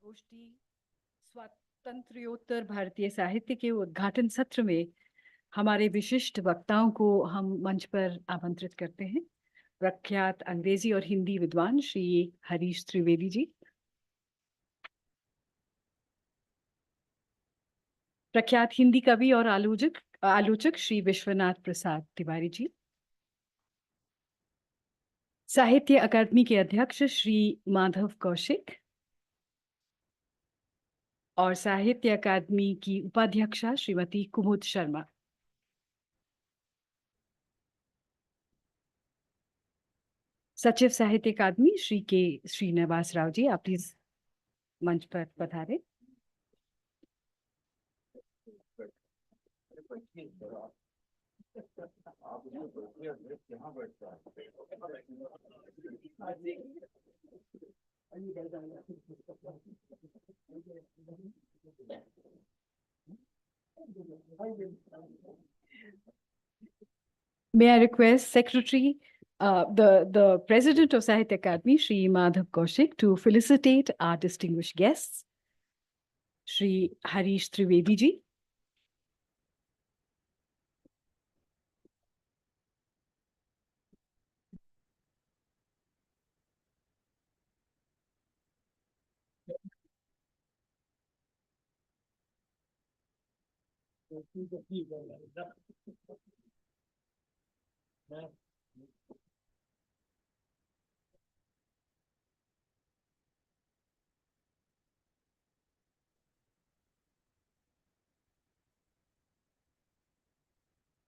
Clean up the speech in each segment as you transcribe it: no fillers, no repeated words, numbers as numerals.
गोष्ठी स्वातंत्र्योत्तर भारतीय साहित्य के उद्घाटन सत्र में हमारे विशिष्ट वक्ताओं को हम मंच पर आमंत्रित करते हैं। प्रख्यात अंग्रेजी और हिंदी विद्वान श्री हरीश त्रिवेदी जी, प्रख्यात हिंदी कवि और आलोचक श्री विश्वनाथ प्रसाद तिवारी जी, साहित्य अकादमी के अध्यक्ष श्री माधव कौशिक और साहित्य अकादमी की उपाध्यक्षा श्रीमती कुमुद शर्मा। सचिव साहित्य अकादमी श्री के श्रीनिवास राव जी, आप प्लीज मंच पर पधारें। May I request Secretary, the President of Sahitya Academy, Shri Madhav Kaushik, to felicitate our distinguished guests, Shri Harish Trivedi ji,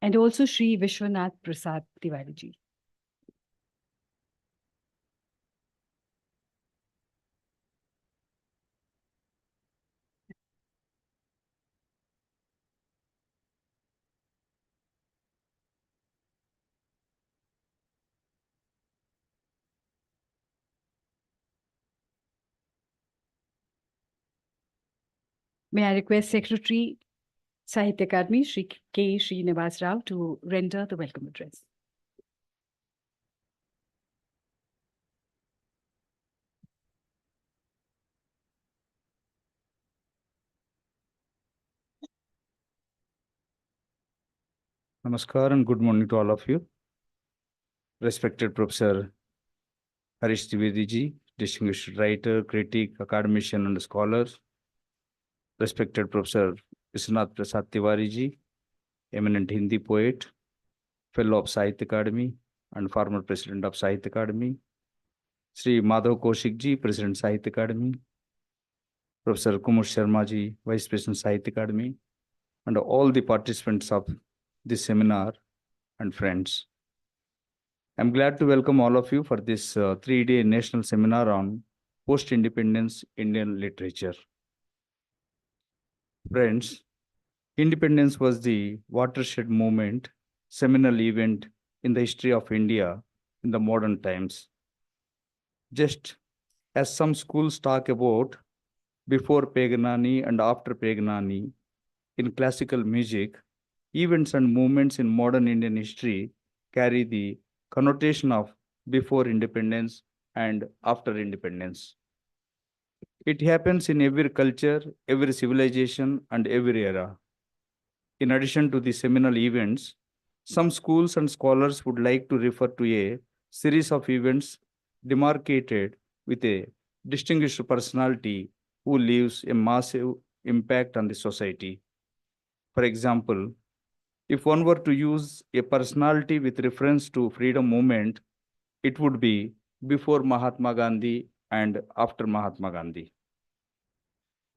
and also Shri Vishwanath Prasad Tiwari ji. May I request Secretary, Sahitya Academy, Shri K. Srinivas Rao, to render the welcome address. Namaskar and good morning to all of you. Respected Professor Harish Trivedi ji, distinguished writer, critic, academician and scholar. Respected Professor Vishwanath Prasad Tiwari ji, eminent Hindi poet, fellow of Sahitya Academy and former president of Sahitya Academy. Sri Madhav Kaushik ji, President Sahitya Academy. Professor Kumud Sharma ji, Vice President Sahitya Academy, and all the participants of this seminar and friends. I'm glad to welcome all of you for this 3-day national seminar on post-independence Indian literature. Friends, independence was the watershed movement, seminal event in the history of India in the modern times. Just as some schools talk about before Paganani and after Paganani in classical music, events and movements in modern Indian history carry the connotation of before independence and after independence. It happens in every culture, every civilization, and every era. In addition to the seminal events, some schools and scholars would like to refer to a series of events demarcated with a distinguished personality who leaves a massive impact on the society. For example, if one were to use a personality with reference to freedom movement, it would be before Mahatma Gandhi and after Mahatma Gandhi.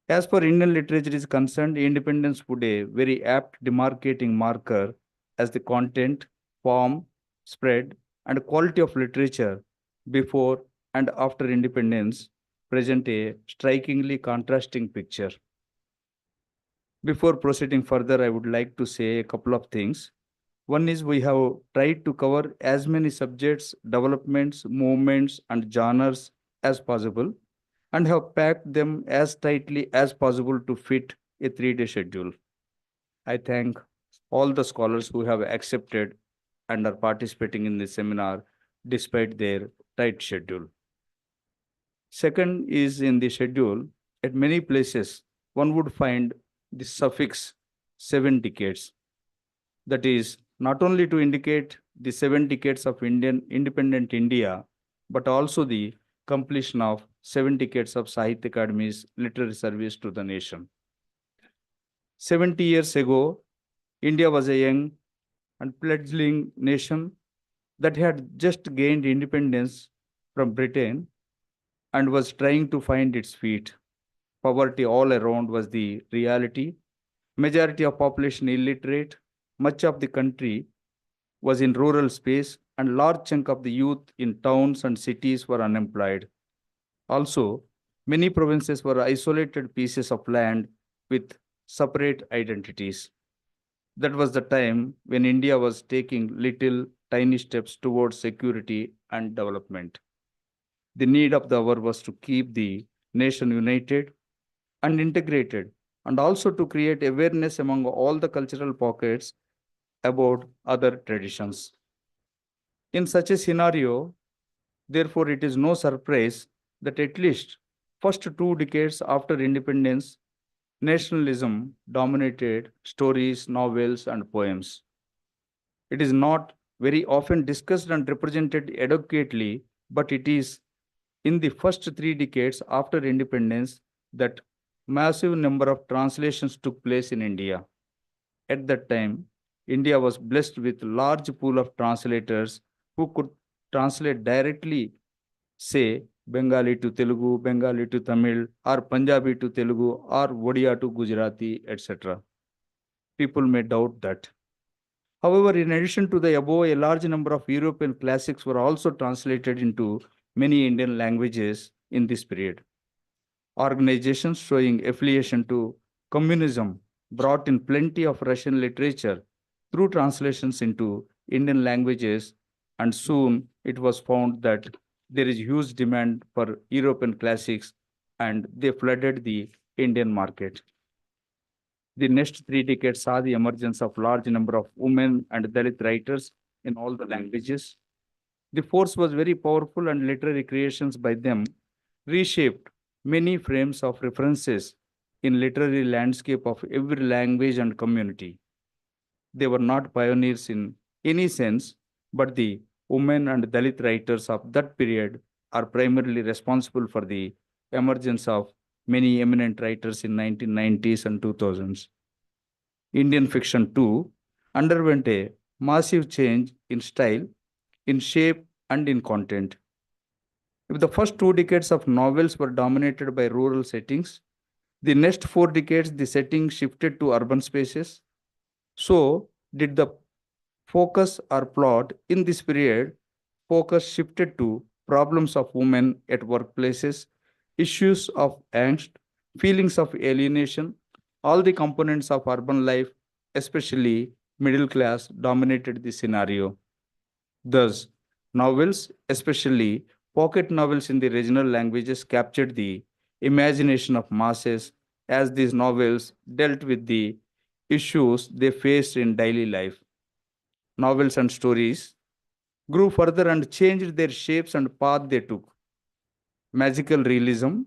As far Indian literature is concerned, independence would be a very apt demarcating marker as the content, form, spread, and quality of literature before and after independence present a strikingly contrasting picture. Before proceeding further, I would like to say a couple of things. One is we have tried to cover as many subjects, developments, movements, and genres as possible, and have packed them as tightly as possible to fit a 3-day schedule. I thank all the scholars who have accepted and are participating in this seminar despite their tight schedule. Second is in the schedule, At many places, one would find the suffix 7 decades. That is not only to indicate the 7 decades of Indian independent India, but also the completion of 7 decades of Sahitya Akademi's literary service to the nation. 70 years ago, India was a young and fledgling nation that had just gained independence from Britain and was trying to find its feet. Poverty all around was the reality. Majority of population illiterate. Much of the country was in rural space, and large chunk of the youth in towns and cities were unemployed. Also, many provinces were isolated pieces of land with separate identities. That was the time when India was taking little tiny steps towards security and development. The need of the hour was to keep the nation united and integrated, and also to create awareness among all the cultural pockets about other traditions. In such a scenario, therefore, it is no surprise that at least first 2 decades after independence, nationalism dominated stories, novels, and poems. It is not very often discussed and represented adequately, but it is in the first 3 decades after independence that massive number of translations took place in India. At that time, India was blessed with large pool of translators who could translate directly, say, Bengali to Telugu, Bengali to Tamil, or Punjabi to Telugu, or Odia to Gujarati, etc. People may doubt that. However, in addition to the above, a large number of European classics were also translated into many Indian languages in this period. Organizations showing affiliation to communism brought in plenty of Russian literature through translations into Indian languages, and soon it was found that there is huge demand for European classics and they flooded the Indian market. The next 3 decades saw the emergence of large number of women and Dalit writers in all the languages. The force was very powerful and literary creations by them reshaped many frames of references in literary landscape of every language and community. They were not pioneers in any sense, but the women and Dalit writers of that period are primarily responsible for the emergence of many eminent writers in 1990s and 2000s. Indian fiction too underwent a massive change in style, in shape, and in content. If the first 2 decades of novels were dominated by rural settings, the next 4 decades the setting shifted to urban spaces. So did the focus or plot in this period. Focus shifted to problems of women at workplaces, issues of angst, feelings of alienation, all the components of urban life, especially middle class, dominated the scenario. Thus, novels, especially pocket novels in the regional languages, captured the imagination of masses as these novels dealt with the issues they faced in daily life. Novels and stories grew further and changed their shapes and path they took. Magical realism,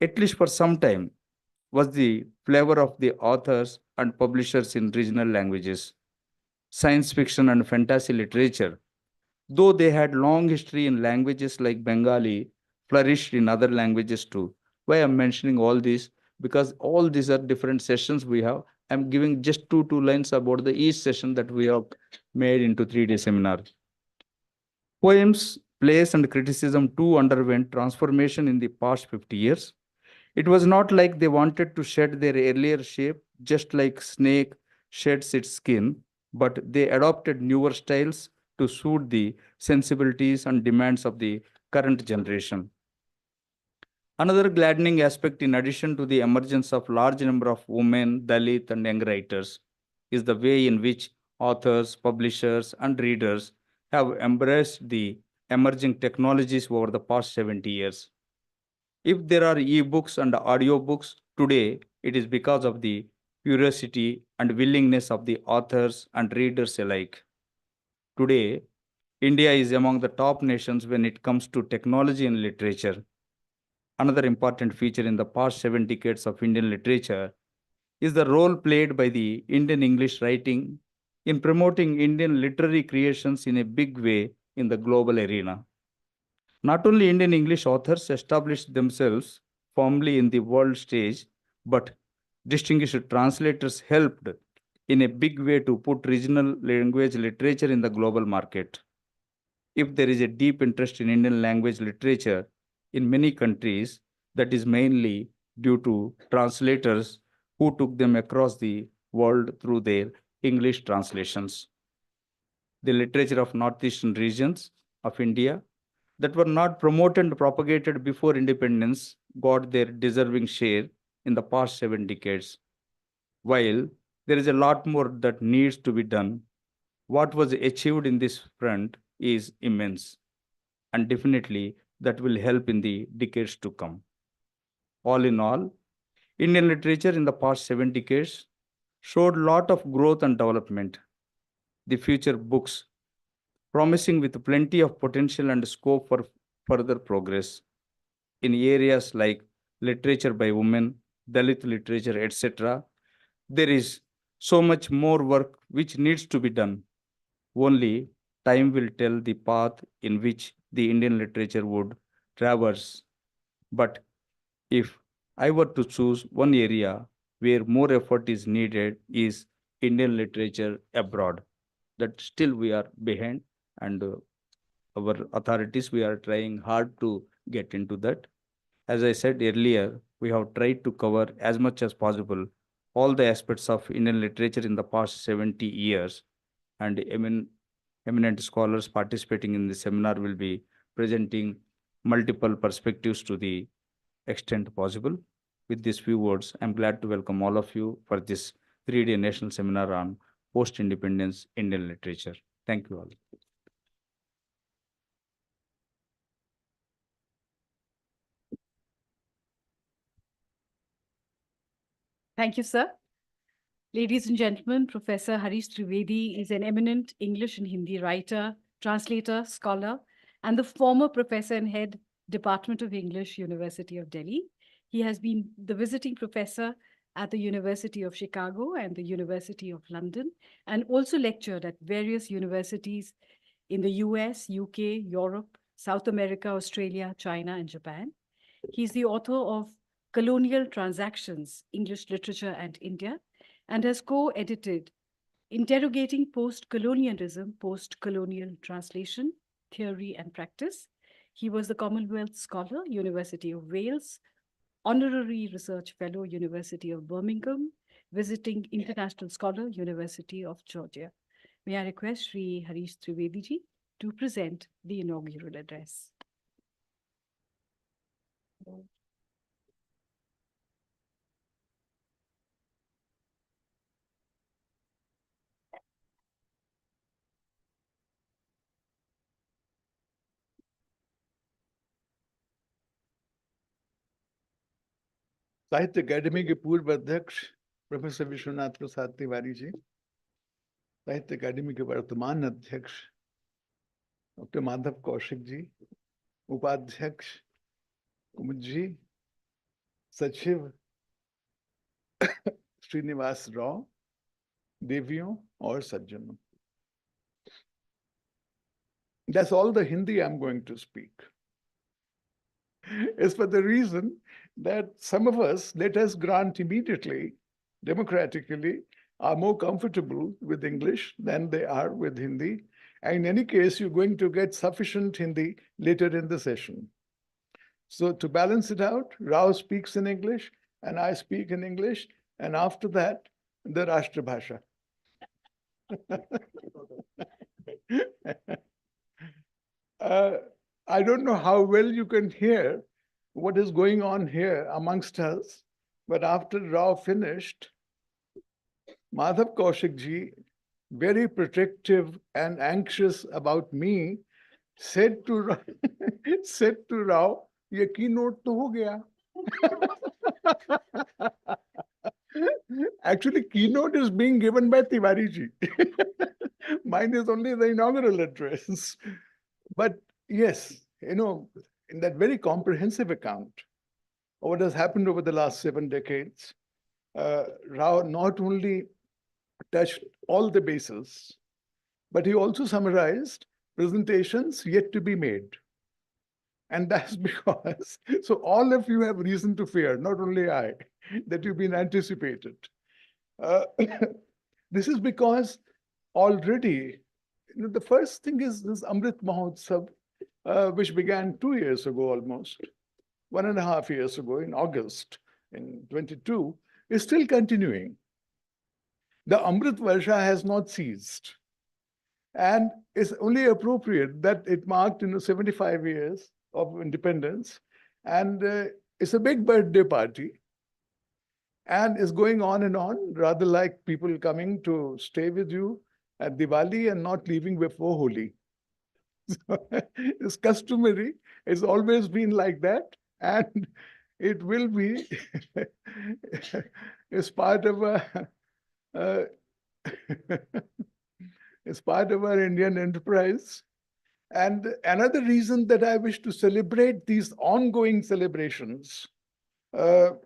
at least for some time, was the flavor of the authors and publishers in regional languages. Science fiction and fantasy literature, though they had long history in languages like Bengali, flourished in other languages too. Why I'm mentioning all this? Because all these are different sessions we have. I'm giving just two lines about the each session that we have made into 3 day seminar. Poems, plays, and criticism too underwent transformation in the past 50 years. It was not like they wanted to shed their earlier shape, just like snake sheds its skin, but they adopted newer styles to suit the sensibilities and demands of the current generation. Another gladdening aspect, in addition to the emergence of large number of women, Dalit, and young writers, is the way in which authors, publishers, and readers have embraced the emerging technologies over the past 70 years. If there are e-books and audiobooks today, it is because of the curiosity and willingness of the authors and readers alike. Today, India is among the top nations when it comes to technology and literature. Another important feature in the past 7 decades of Indian literature is the role played by the Indian English writing in promoting Indian literary creations in a big way in the global arena. Not only Indian English authors established themselves firmly in the world stage, but distinguished translators helped in a big way to put regional language literature in the global market. If there is a deep interest in Indian language literature in many countries, that is mainly due to translators who took them across the world through their English translations. The literature of northeastern regions of India that were not promoted and propagated before independence got their deserving share in the past 7 decades. While there is a lot more that needs to be done, what was achieved in this front is immense, and definitely that will help in the decades to come. All in all, Indian literature in the past 7 decades showed lot of growth and development. The future books promising with plenty of potential and scope for further progress in areas like literature by women, Dalit literature, etc. There is so much more work which needs to be done. Only time will tell the path in which the Indian literature would traverse. But if I were to choose one area where more effort is needed is Indian literature abroad. That still we are behind, and our authorities we are trying hard to get into that. As I said earlier, we have tried to cover as much as possible all the aspects of Indian literature in the past 70 years, and eminent scholars participating in the seminar will be presenting multiple perspectives to the extent possible. With these few words, I'm glad to welcome all of you for this 3-day national seminar on post-independence Indian literature. Thank you all. Thank you, sir. Ladies and gentlemen, Professor Harish Trivedi is an eminent English and Hindi writer, translator, scholar, and the former professor and head Department of English, University of Delhi. He has been the visiting professor at the University of Chicago and the University of London, and also lectured at various universities in the US, UK, Europe, South America, Australia, China, and Japan. He's the author of Colonial Transactions, English Literature and India, and has co-edited Interrogating Post-Colonialism, Post-Colonial Translation, Theory and Practice. He was the Commonwealth Scholar, University of Wales, Honorary Research Fellow, University of Birmingham, Visiting International Scholar, University of Georgia. May I request Sri Harish Trivedi ji to present the inaugural address. साहित्य अकादमी के पूर्व अध्यक्ष professor Vishwanath Prasad Tiwari ji, Sahitya Akademi के वर्तमान अध्यक्ष doctor Madhav Kaushik ji, उपाध्यक्ष कुमुद जी, सचिव श्रीनिवास राव, देवियों और सज्जनों. That's all the Hindi I'm going to speak. It's for the reason that some of us, let us grant immediately, democratically, are more comfortable with English than they are with Hindi. And in any case, you're going to get sufficient Hindi later in the session. So to balance it out, Rao speaks in English and I speak in English. And after that, the Rashtra Bhasha. I don't know how well you can hear what is going on here amongst us, but after Rao finished, Madhav Kaushik ji, very protective and anxious about me, said to Rao, "Ye keynote to ho gaya." Actually, keynote is being given by Tiwari ji. Mine is only the inaugural address. But yes, in that very comprehensive account, what has happened over the last 7 decades. Rao not only touched all the bases, but he also summarized presentations yet to be made. And that's because, so all of you have reason to fear, not only I, that you've been anticipated. This is because already, the first thing is this Amrit Mahotsav, which began 2 years ago almost, 1.5 years ago in August in 22, is still continuing. The Amrit Varsha has not ceased. And it's only appropriate that it marked 75 years of independence. And it's a big birthday party. And it's going on, rather like people coming to stay with you at Diwali and not leaving before Holi. So, it's customary. It's always been like that. And it will be it's part of it's part of our Indian enterprise. And another reason that I wish to celebrate these ongoing celebrations, to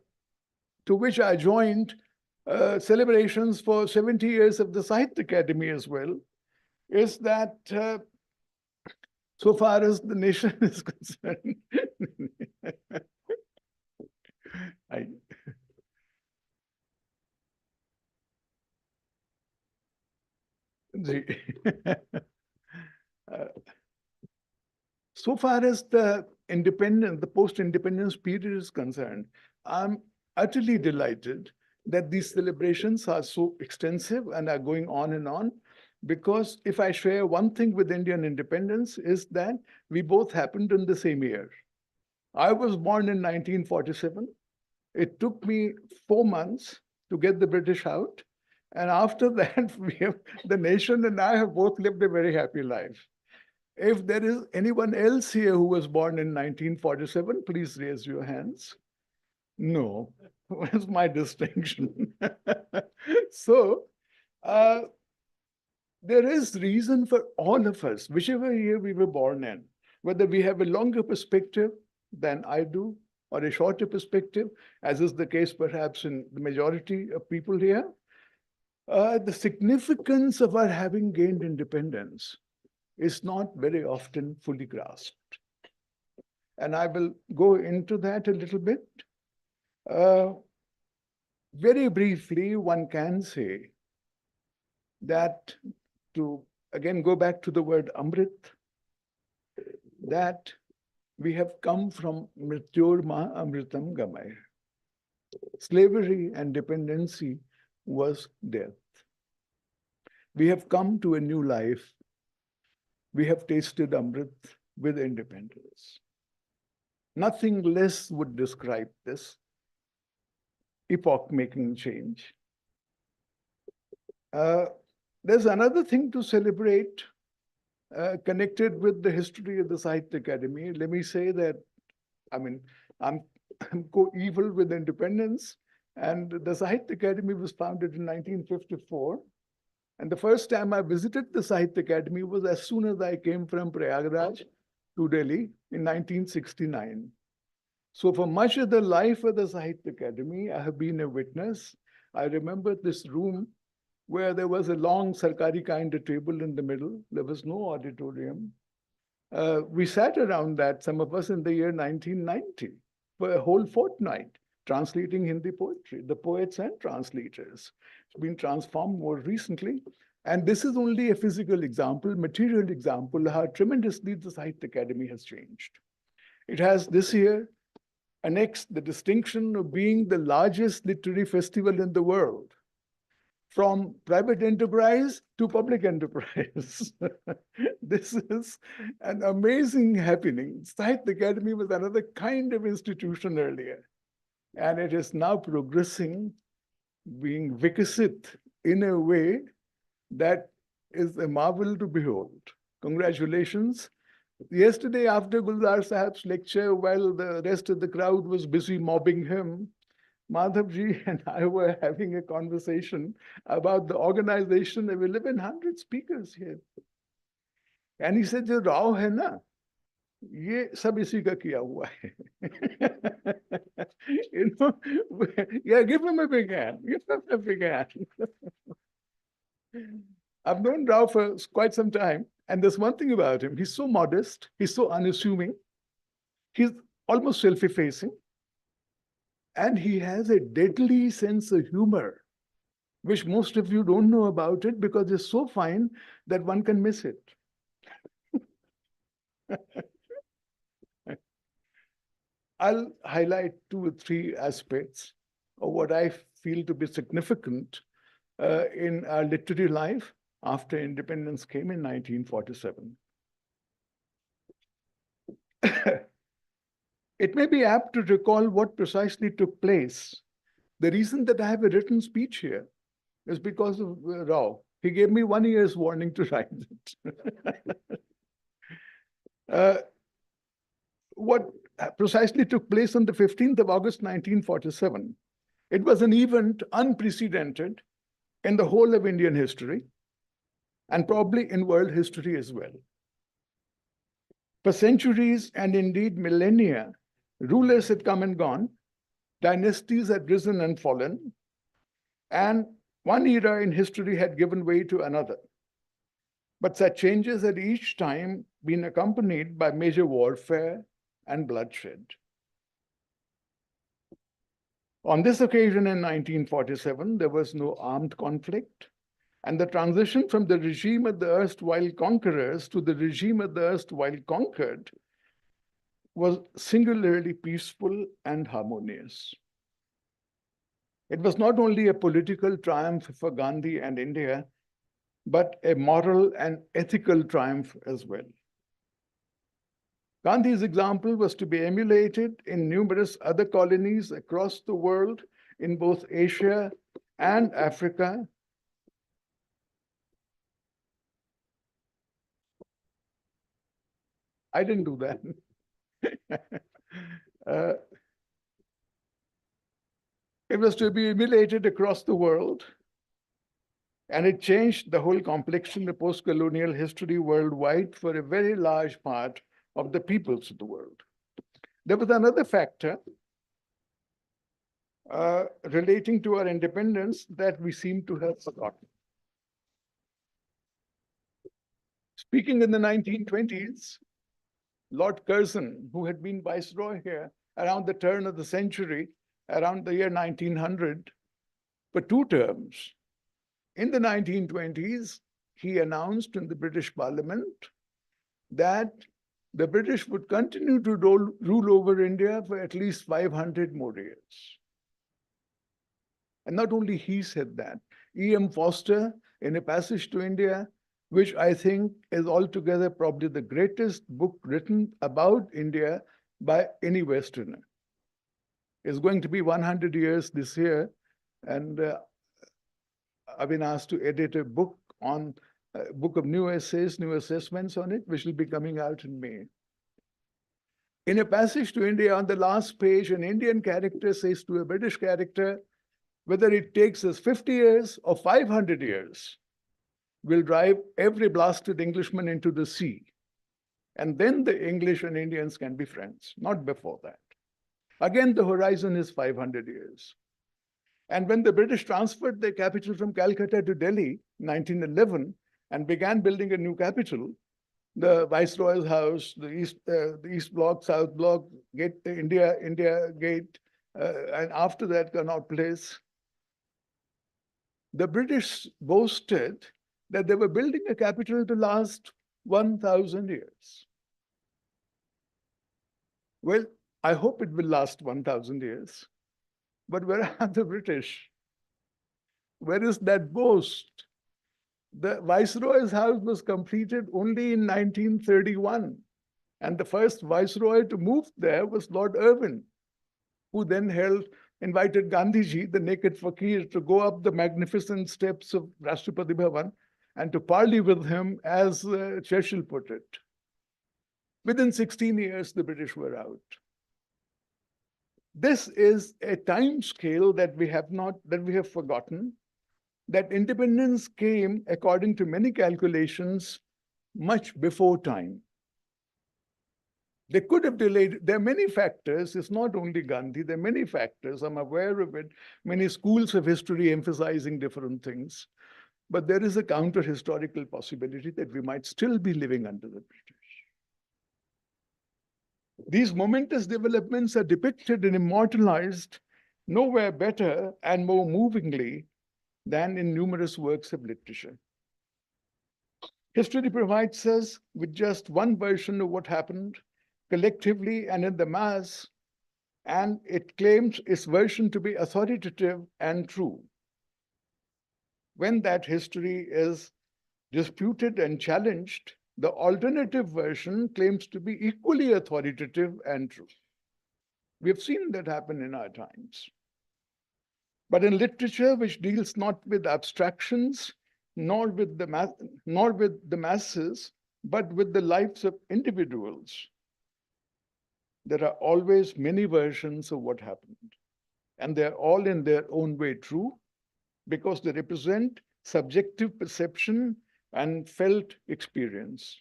which I joined celebrations for 70 years of the Sahitya Academy as well, is that so far as the nation is concerned, so far as the independence, the post-independence period is concerned, I'm utterly delighted that these celebrations are so extensive and are going on, because if I share one thing with Indian independence is that we both happened in the same year. I was born in 1947. It took me 4 months to get the British out. And after that, the nation and I have both lived a very happy life. If there is anyone else here who was born in 1947, please raise your hands. No, where's my distinction? So, there is reason for all of us, whichever year we were born in, whether we have a longer perspective than I do, or a shorter perspective, as is the case perhaps in the majority of people here, the significance of our having gained independence is not very often fully grasped. And I will go into that a little bit. Very briefly, one can say that, to again go back to the word Amrit, that we have come from Mrityor Ma Amritam Gamay. Slavery and dependency was death. We have come to a new life. We have tasted Amrit with independence. Nothing less would describe this epoch-making change. There's another thing to celebrate connected with the history of the Sahitya Academy. Let me say that, I mean, I'm co-eval with independence, and the Sahitya Academy was founded in 1954. And the first time I visited the Sahitya Academy was as soon as I came from Prayagraj to Delhi in 1969. So for much of the life of the Sahitya Academy, I have been a witness. I remember this room where there was a long sarkari kind of table in the middle. There was no auditorium. We sat around that, some of us, in the year 1990 for a whole fortnight, translating Hindi poetry, the poets and translators. It's been transformed more recently. And this is only a physical example, material example, how tremendously the Sahitya Academy has changed. It has this year annexed the distinction of being the largest literary festival in the world, from private enterprise to public enterprise. This is an amazing happening. Sahitya Academy was another kind of institution earlier, and it is now progressing, being vikasit in a way that is a marvel to behold. Congratulations. Yesterday, after Gulzar Sahib's lecture, while the rest of the crowd was busy mobbing him, Madhavji and I were having a conversation about the organization of 1,100 speakers here. And he said, "Jo Rao hai na, ये सब इसी का किया हुआ है. You know, yeah, give him a big hand. Give him a big hand. I've known Rao for quite some time, and there's one thing about him. He's so modest, he's so unassuming, he's almost self-effacing, and he has a deadly sense of humor, which most of you don't know about it because it's so fine that one can miss it. I'll highlight 2 or 3 aspects of what I feel to be significant in our literary life after independence came in 1947. It may be apt to recall what precisely took place. The reason that I have a written speech here is because of Rao. He gave me 1 year's warning to write it. What precisely took place on the 15th of August, 1947. It was an event unprecedented in the whole of Indian history and probably in world history as well. For centuries and indeed millennia, rulers had come and gone, dynasties had risen and fallen, and one era in history had given way to another. But such changes had each time been accompanied by major warfare and bloodshed. On this occasion in 1947, there was no armed conflict, and the transition from the regime of the erstwhile conquerors to the regime of the erstwhile conquered was singularly peaceful and harmonious. It was not only a political triumph for Gandhi and India, but a moral and ethical triumph as well. Gandhi's example was to be emulated in numerous other colonies across the world, in both Asia and Africa. I didn't do that. It was to be emulated across the world, and it changed the whole complexion of post-colonial history worldwide for a very large part of the peoples of the world. There was another factor relating to our independence that we seem to have forgotten. Speaking in the 1920s, Lord Curzon, who had been viceroy here around the turn of the century, around the year 1900, for 2 terms, in the 1920s, he announced in the British Parliament that the British would continue to rule over India for at least 500 more years. And not only he said that, E.M. Foster, in A Passage to India, which I think is altogether probably the greatest book written about India by any Westerner. It's going to be 100 years this year, and I've been asked to edit a book on a book of new essays, new assessments on it, which will be coming out in May. In A Passage to India, on the last page, an Indian character says to a British character, whether it takes us 50 years or 500 years, we'll drive every blasted Englishman into the sea. And then the English and Indians can be friends, not before that. Again, the horizon is 500 years. And when the British transferred their capital from Calcutta to Delhi in 1911 and began building a new capital, the Viceroy's House, the East Block, South Block, India Gate, and after that, Connaught Place, the British boasted that they were building a capital to last 1,000 years. Well, I hope it will last 1,000 years. But where are the British? Where is that boast? The Viceroy's house was completed only in 1931. And the first Viceroy to move there was Lord Irwin, who then invited Gandhiji, the naked fakir, to go up the magnificent steps of Rashtrapati Bhavan and to parley with him, as Churchill put it. Within 16 years, the British were out. This is a time scale that we have forgotten, that independence came, according to many calculations, much before time. They could have delayed. There are many factors. It's not only Gandhi. There are many factors. I'm aware of it. Many schools of history emphasizing different things. But there is a counter-historical possibility that we might still be living under the British. These momentous developments are depicted and immortalized nowhere better and more movingly than in numerous works of literature. History provides us with just one version of what happened collectively and in the mass, and it claims its version to be authoritative and true. When that history is disputed and challenged, the alternative version claims to be equally authoritative and true. We have seen that happen in our times. But in literature, which deals not with abstractions, nor with the masses, but with the lives of individuals, there are always many versions of what happened. And they're all in their own way true, because they represent subjective perception and felt experience.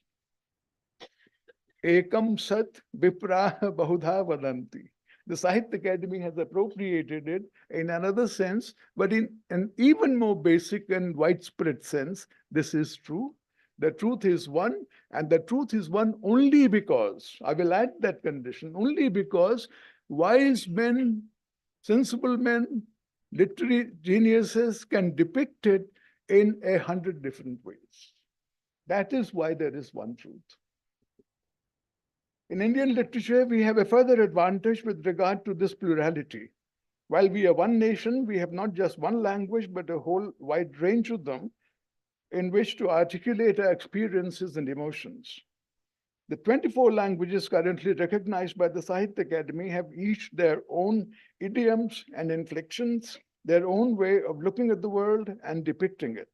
Ekam sat vipraha bahudha vadanti. The Sahitya Academy has appropriated it in another sense, but in an even more basic and widespread sense, this is true. The truth is one, and the truth is one only because, I will add that condition, only because wise men, sensible men, literary geniuses can depict it in 100 different ways. That is why there is one truth. In Indian literature, we have a further advantage with regard to this plurality. While we are one nation, we have not just one language, but a whole wide range of them in which to articulate our experiences and emotions. The 24 languages currently recognized by the Sahitya Academy have each their own idioms and inflections, their own way of looking at the world and depicting it.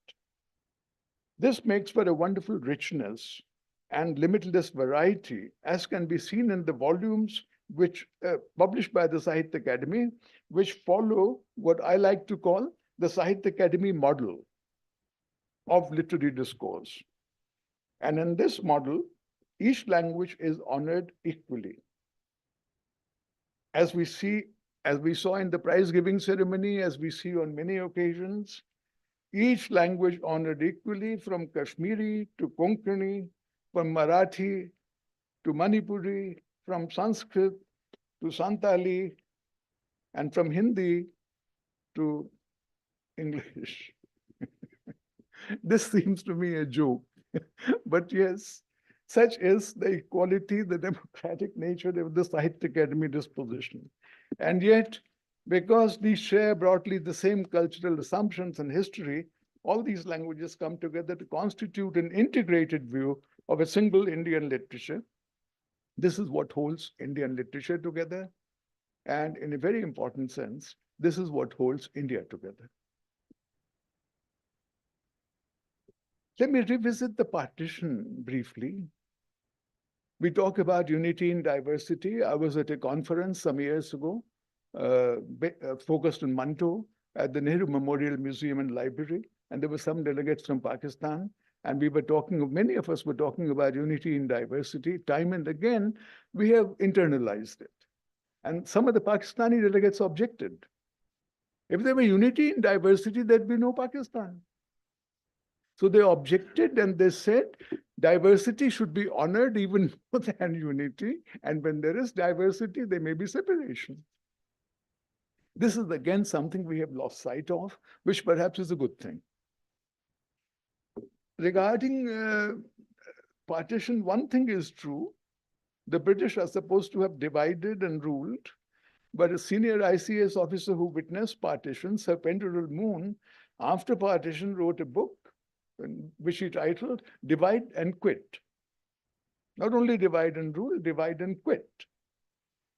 This makes for a wonderful richness and limitless variety, as can be seen in the volumes which published by the Sahitya Academy, which follow what I like to call the Sahitya Academy model of literary discourse. And in this model, each language is honored equally. As we saw in the prize-giving ceremony, as we see on many occasions, each language honored equally, from Kashmiri to Konkani, from Marathi to Manipuri, from Sanskrit to Santali, and from Hindi to English. This seems to me a joke, but yes, such is the equality, the democratic nature of the Sahitya Academy disposition. And yet, because these share broadly the same cultural assumptions and history, all these languages come together to constitute an integrated view of a single Indian literature. This is what holds Indian literature together. And in a very important sense, this is what holds India together. Let me revisit the partition briefly. We talk about unity in diversity. I was at a conference some years ago, focused on Manto at the Nehru Memorial Museum and Library. And there were some delegates from Pakistan. And we were talking, many of us were talking about unity in diversity. Time and again, we have internalized it. And some of the Pakistani delegates objected. If there were unity in diversity, there'd be no Pakistan. So they objected and they said, diversity should be honored even more than unity. And when there is diversity, there may be separation. This is again something we have lost sight of, which perhaps is a good thing. Regarding partition, one thing is true. The British are supposed to have divided and ruled, but a senior ICS officer who witnessed partition, Sir Penderell Moon, after partition wrote a book which he titled Divide and Quit. Not only divide and rule, divide and quit.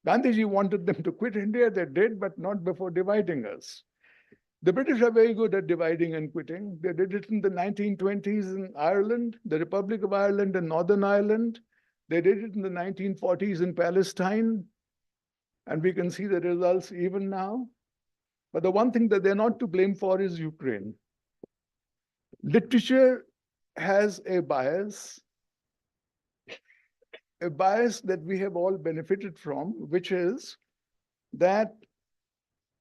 Gandhiji wanted them to quit India, they did, but not before dividing us. The British are very good at dividing and quitting. They did it in the 1920s in Ireland, the Republic of Ireland and Northern Ireland. They did it in the 1940s in Palestine. And we can see the results even now. But the one thing that they're not to blame for is Ukraine. Literature has a bias a bias that we have all benefited from, which is that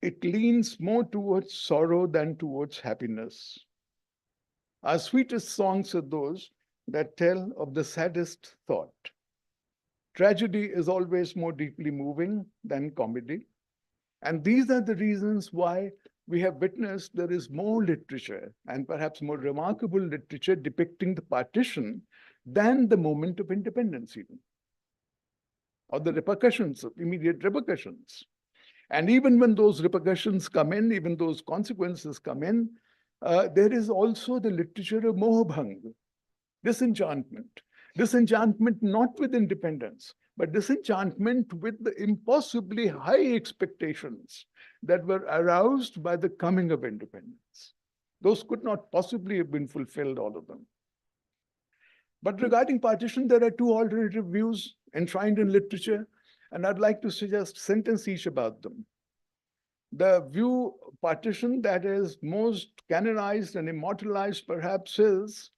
it leans more towards sorrow than towards happiness. Our sweetest songs are those that tell of the saddest thought. Tragedy is always more deeply moving than comedy. And these are the reasons why we have witnessed there is more literature, and perhaps more remarkable literature, depicting the partition than the moment of independence even, or the repercussions, immediate repercussions. And even when those repercussions come in, even those consequences come in, there is also the literature of Mohabhang, disenchantment. Disenchantment not with independence, but disenchantment with the impossibly high expectations that were aroused by the coming of independence. Those could not possibly have been fulfilled, all of them. But regarding partition, there are two alternative views enshrined in literature, and I'd like to suggest sentence each about them. The view partition that is most canonized and immortalized perhaps is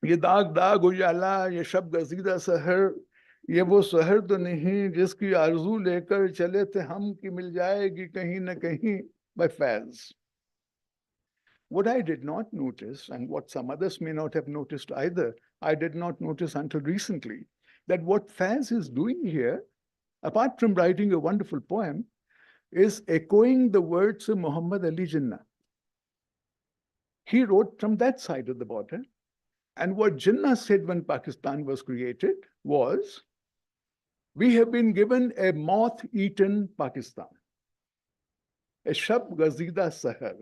ये दाग दाग उजाला, ये शब गजीदा सहर, ये वो सहर तो नहीं जिसकी आरज़ू लेकर चले थे हम कि मिल जाएगी कहीं न कहीं, by Faz. What I did not notice, and what some others may not have noticed either, I did not notice until recently, that what Faz is doing here, apart from writing a wonderful poem, is echoing the words of Muhammad Ali Jinnah. He wrote from that side of the border. And what Jinnah said when Pakistan was created was, we have been given a moth-eaten Pakistan, a shab gazida sahar.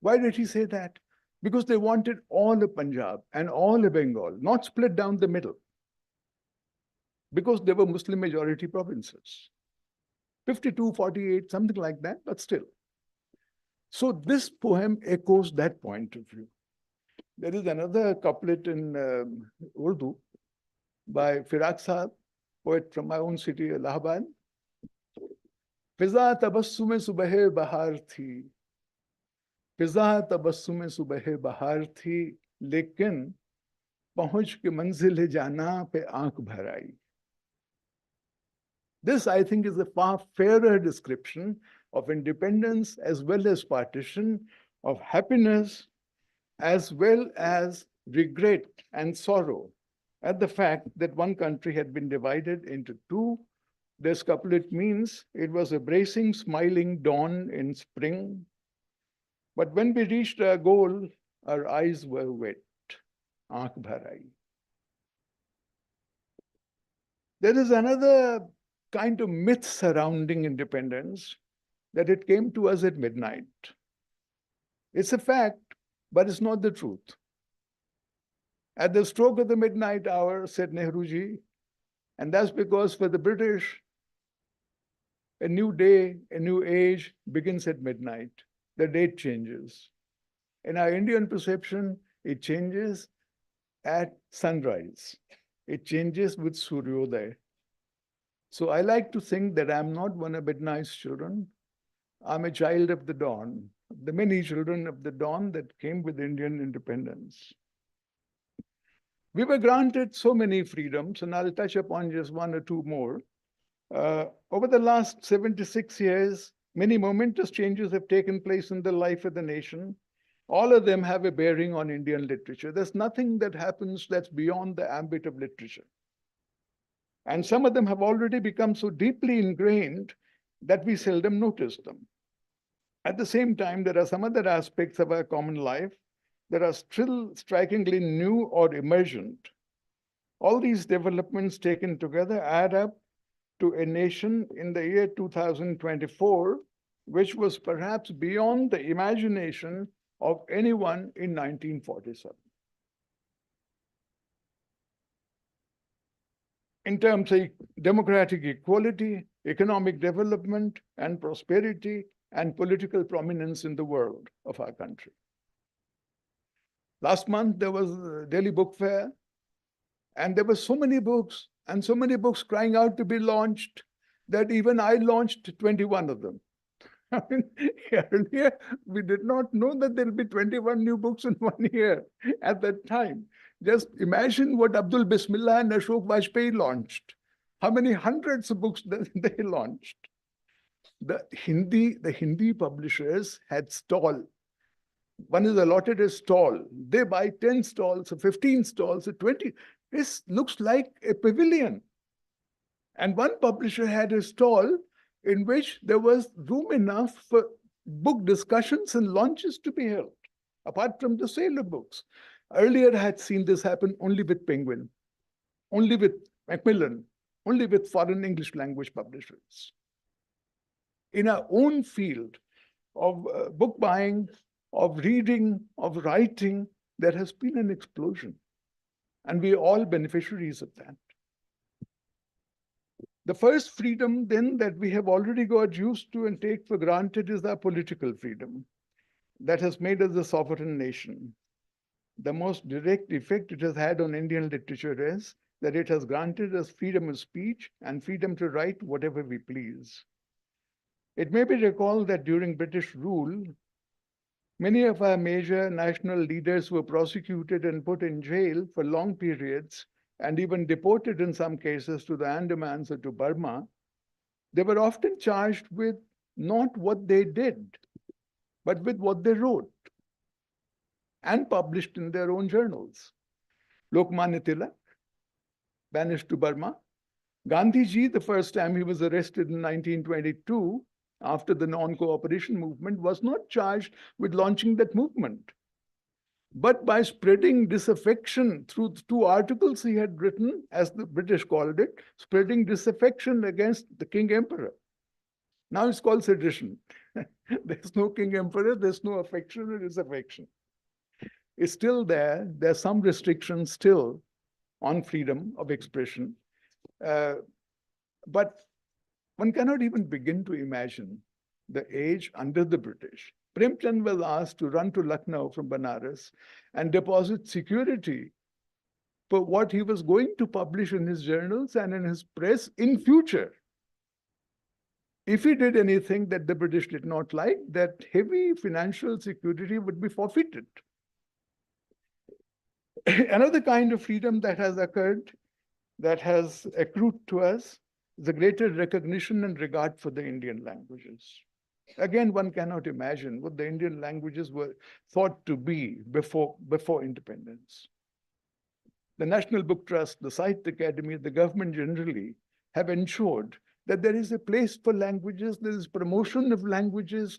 Why did he say that? Because they wanted all of Punjab and all of Bengal, not split down the middle, because they were Muslim majority provinces. 52, 48, something like that, but still. So this poem echoes that point of view. There is another couplet in Urdu by Firaq Sahab, poet from my own city, Allahabad. Fiza tabassume subah bahar thi, fiza tabassume subah bahar thi, lekin pahunch ke manzil jana pe aankh bhar aayi. This, I think, is a far fairer description of independence as well as partition, of happiness as well as regret and sorrow at the fact that one country had been divided into two. This couplet means it was a bracing, smiling dawn in spring. But when we reached our goal, our eyes were wet. Aankh bhar aayi. There is another kind of myth surrounding independence, that it came to us at midnight. It's a fact, but it's not the truth. At the stroke of the midnight hour, said Nehruji, and that's because for the British, a new day, a new age begins at midnight. The date changes. In our Indian perception, it changes at sunrise. It changes with Suryodaya. So I like to think that I'm not one of midnight's children. I'm a child of the dawn, the many children of the dawn that came with Indian independence. We were granted so many freedoms, and I'll touch upon just one or two more. Over the last 76 years, many momentous changes have taken place in the life of the nation. All of them have a bearing on Indian literature. There's nothing that happens that's beyond the ambit of literature. And some of them have already become so deeply ingrained that we seldom notice them. At the same time, there are some other aspects of our common life that are still strikingly new or emergent. All these developments taken together add up to a nation in the year 2024, which was perhaps beyond the imagination of anyone in 1947. In terms of democratic equality, economic development and prosperity, and political prominence in the world of our country. Last month, there was a Delhi Book Fair, and there were so many books, and so many books crying out to be launched, that even I launched 21 of them. I mean, earlier, we did not know that there will be 21 new books in 1 year at that time. Just imagine what Abdul Bismillah and Ashok Vajpayee launched. How many hundreds of books they launched. The Hindi publishers had stall. One is allotted a stall. They buy 10 stalls, or 15 stalls, or 20. This looks like a pavilion. And one publisher had a stall in which there was room enough for book discussions and launches to be held, apart from the sale of books. Earlier, I had seen this happen only with Penguin, only with Macmillan, only with foreign English language publishers. In our own field of book buying, of reading, of writing, there has been an explosion. And we are all beneficiaries of that. The first freedom then that we have already got used to and take for granted is our political freedom that has made us a sovereign nation. The most direct effect it has had on Indian literature is that it has granted us freedom of speech and freedom to write whatever we please. It may be recalled that during British rule, many of our major national leaders were prosecuted and put in jail for long periods and even deported in some cases to the Andamans or to Burma. They were often charged with not what they did, but with what they wrote and published in their own journals. Lokmanya Tilak, banished to Burma. Gandhiji, the first time he was arrested in 1922, after the non-cooperation movement, was not charged with launching that movement, but by spreading disaffection through 2 articles he had written, as the British called it, spreading disaffection against the King Emperor. Now it's called sedition. There's no King Emperor, there's no affection or disaffection. It's still there. There's some restrictions still on freedom of expression. But one cannot even begin to imagine the age under the British. Premchand was asked to run to Lucknow from Banaras and deposit security for what he was going to publish in his journals and in his press in future. If he did anything that the British did not like, that heavy financial security would be forfeited. Another kind of freedom that has occurred, that has accrued to us, is a greater recognition and regard for the Indian languages. Again, one cannot imagine what the Indian languages were thought to be before independence. The National Book Trust, the Sahitya Academy, the government generally have ensured that there is a place for languages, there is promotion of languages,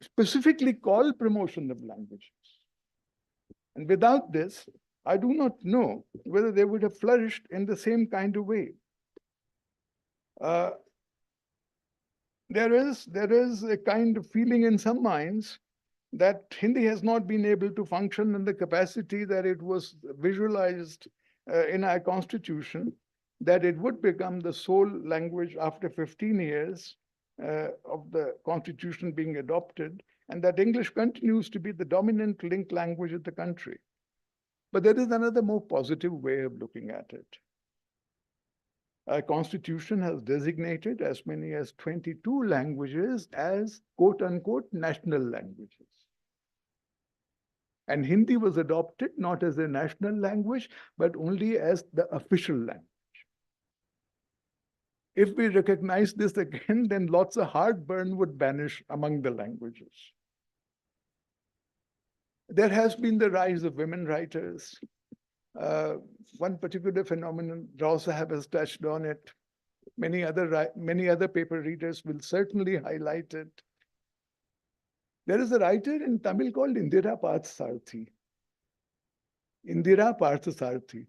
specifically called promotion of languages. And without this, I do not know whether they would have flourished in the same kind of way. There is a kind of feeling in some minds that Hindi has not been able to function in the capacity that it was visualized in our constitution, that it would become the sole language after 15 years of the constitution being adopted, and that English continues to be the dominant linked language of the country. But there is another more positive way of looking at it. Our constitution has designated as many as 22 languages as quote unquote national languages. And Hindi was adopted not as a national language, but only as the official language. If we recognize this again, then lots of heartburn would vanish among the languages. There has been the rise of women writers. One particular phenomenon, Rao Sahab has touched on it. Many other paper readers will certainly highlight it. There is a writer in Tamil called Indira Parthasarathy. Indira Parthasarathy.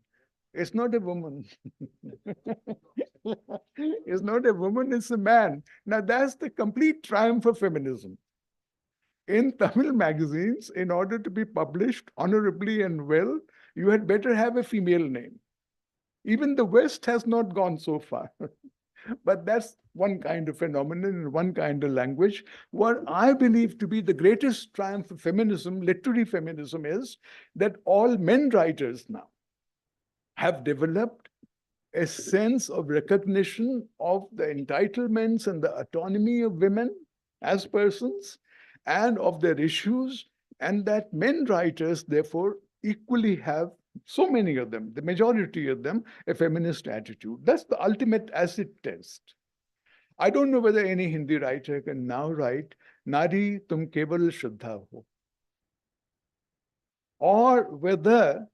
It's not a woman. It's not a woman, it's a man. Now that's the complete triumph of feminism. In Tamil magazines, in order to be published honorably and well, you had better have a female name. Even the West has not gone so far. But that's one kind of phenomenon and one kind of language. What I believe to be the greatest triumph of feminism, literary feminism, is that all men writers now have developed a sense of recognition of the entitlements and the autonomy of women as persons and of their issues, and that men writers, therefore, equally have so many of them, the majority of them, a feminist attitude. That's the ultimate acid test. I don't know whether any Hindi writer can now write, Nari tum keval Shraddha ho. Or whether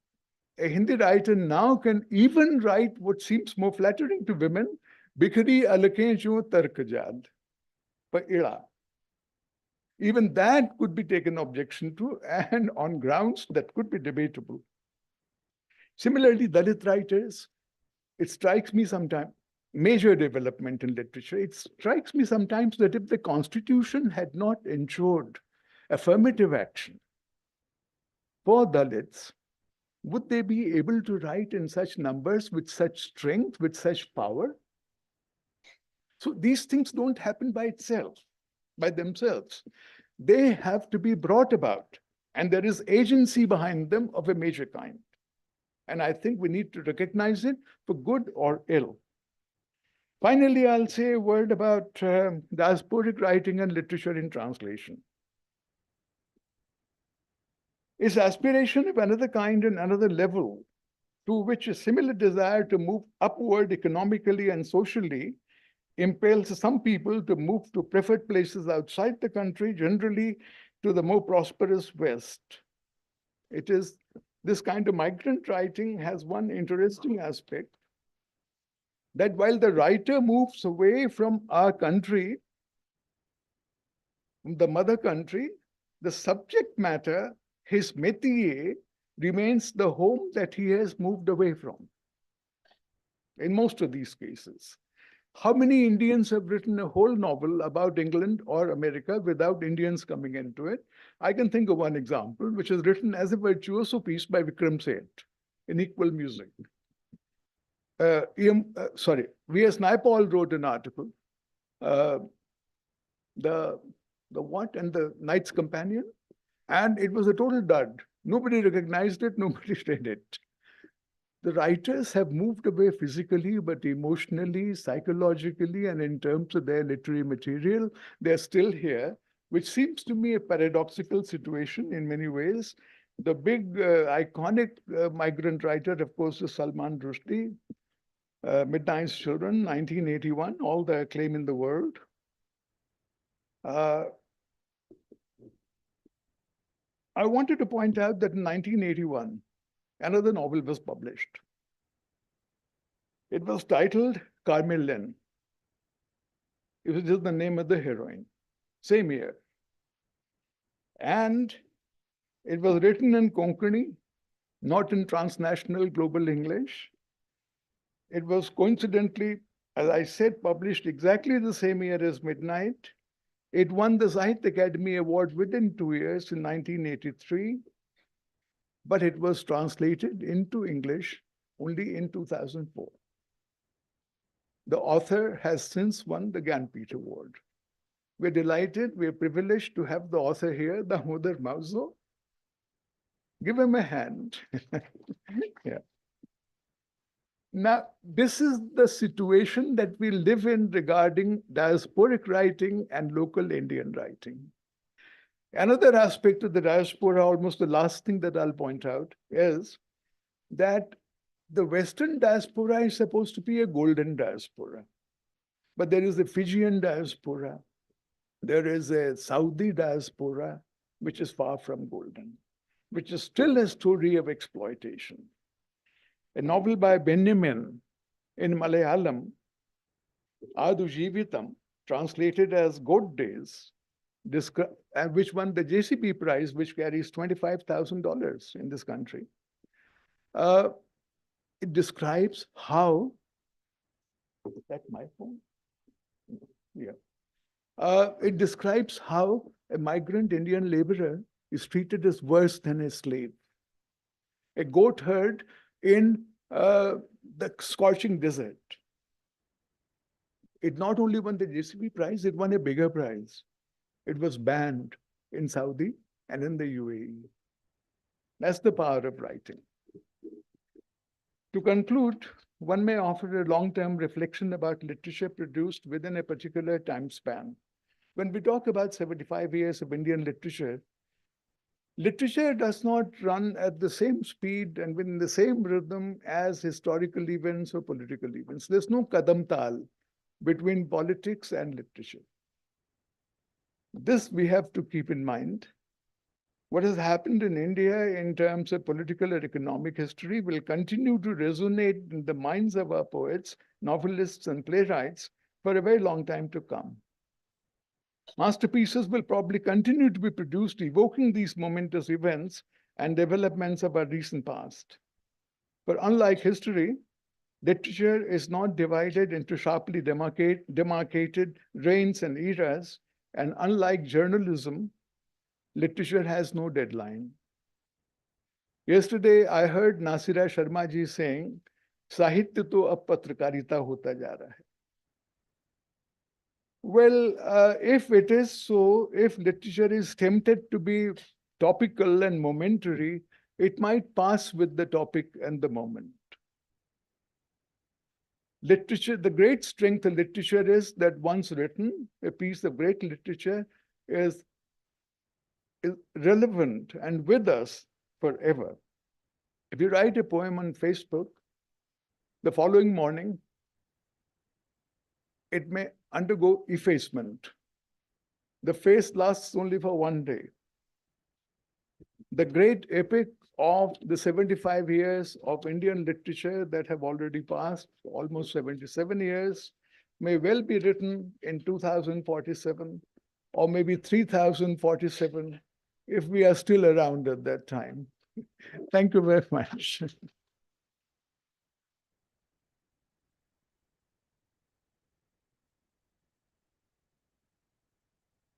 a Hindi writer now can even write what seems more flattering to women, Bikri alake jo tark jad, pa ila. Even that could be taken objection to, and on grounds that could be debatable. Similarly, Dalit writers, it strikes me sometimes, major development in literature, it strikes me sometimes that if the Constitution had not ensured affirmative action for Dalits, would they be able to write in such numbers, with such strength, with such power? So these things don't happen by itself, by themselves. They have to be brought about, and there is agency behind them of a major kind. And I think we need to recognize it for good or ill. Finally, I'll say a word about diasporic writing and literature in translation. Is aspiration of another kind and another level, to which a similar desire to move upward economically and socially impels some people to move to preferred places outside the country, generally to the more prosperous West. It is this kind of migrant writing has one interesting aspect, that while the writer moves away from our country, the mother country, the subject matter, his métier, remains the home that he has moved away from. In most of these cases. How many Indians have written a whole novel about England or America without Indians coming into it? I can think of one example, which is written as a virtuoso piece by Vikram Seth in Equal Music. V.S. Naipaul wrote an article, the what and the Knight's Companion, and it was a total dud. Nobody recognized it, nobody read it. The writers have moved away physically, but emotionally, psychologically, and in terms of their literary material, they're still here, which seems to me a paradoxical situation in many ways. The big iconic migrant writer, of course, is Salman Rushdie, Midnight's Children, 1981, all the acclaim in the world. I wanted to point out that in 1981, another novel was published. It was titled Carmel Lynn. It was just the name of the heroine, same year. And it was written in Konkani, not in transnational global English. It was coincidentally, as I said, published exactly the same year as Midnight. It won the Sahitya Academy Award within 2 years in 1983, but it was translated into English only in 2004. The author has since won the Gyanpith Award. We're delighted, we're privileged to have the author here, Damodar Mauzo. Give him a hand. Yeah. Now, this is the situation that we live in regarding diasporic writing and local Indian writing. Another aspect of the diaspora, almost the last thing that I'll point out, is that the Western diaspora is supposed to be a golden diaspora. But there is a Fijian diaspora. There is a Saudi diaspora, which is far from golden, which is still a story of exploitation. A novel by Benjamin in Malayalam, Adu Jeevitam, translated as Goat Days, which won the JCB prize, which carries $25,000 in this country. It describes how, is that my phone? Yeah. It describes how a migrant Indian laborer is treated as worse than a slave. A goat herd in the scorching desert. It not only won the JCB prize, it won a bigger prize. It was banned in Saudi and in the UAE. That's the power of writing. To conclude, one may offer a long-term reflection about literature produced within a particular time span. When we talk about 75 years of Indian literature, Literature does not run at the same speed and within the same rhythm as historical events or political events. There's no kadam tal between politics and literature. This we have to keep in mind. What has happened in India in terms of political and economic history will continue to resonate in the minds of our poets, novelists, and playwrights for a very long time to come. Masterpieces will probably continue to be produced, evoking these momentous events and developments of our recent past. But unlike history, literature is not divided into sharply demarcated reigns and eras, and unlike journalism, literature has no deadline. Yesterday, I heard Nasira Sharma ji saying, "Sahitya to ab patrakarita hota ja raha hai." Well, if it is so, if literature is tempted to be topical and momentary, it might pass with the topic and the moment. Literature, the great strength of literature is that once written, a piece of great literature is relevant and with us forever. If you write a poem on Facebook, the following morning, it may undergo effacement. The face lasts only for one day. The great epic of the 75 years of Indian literature that have already passed, almost 77 years, may well be written in 2047 or maybe 3047 if we are still around at that time. Thank you very much.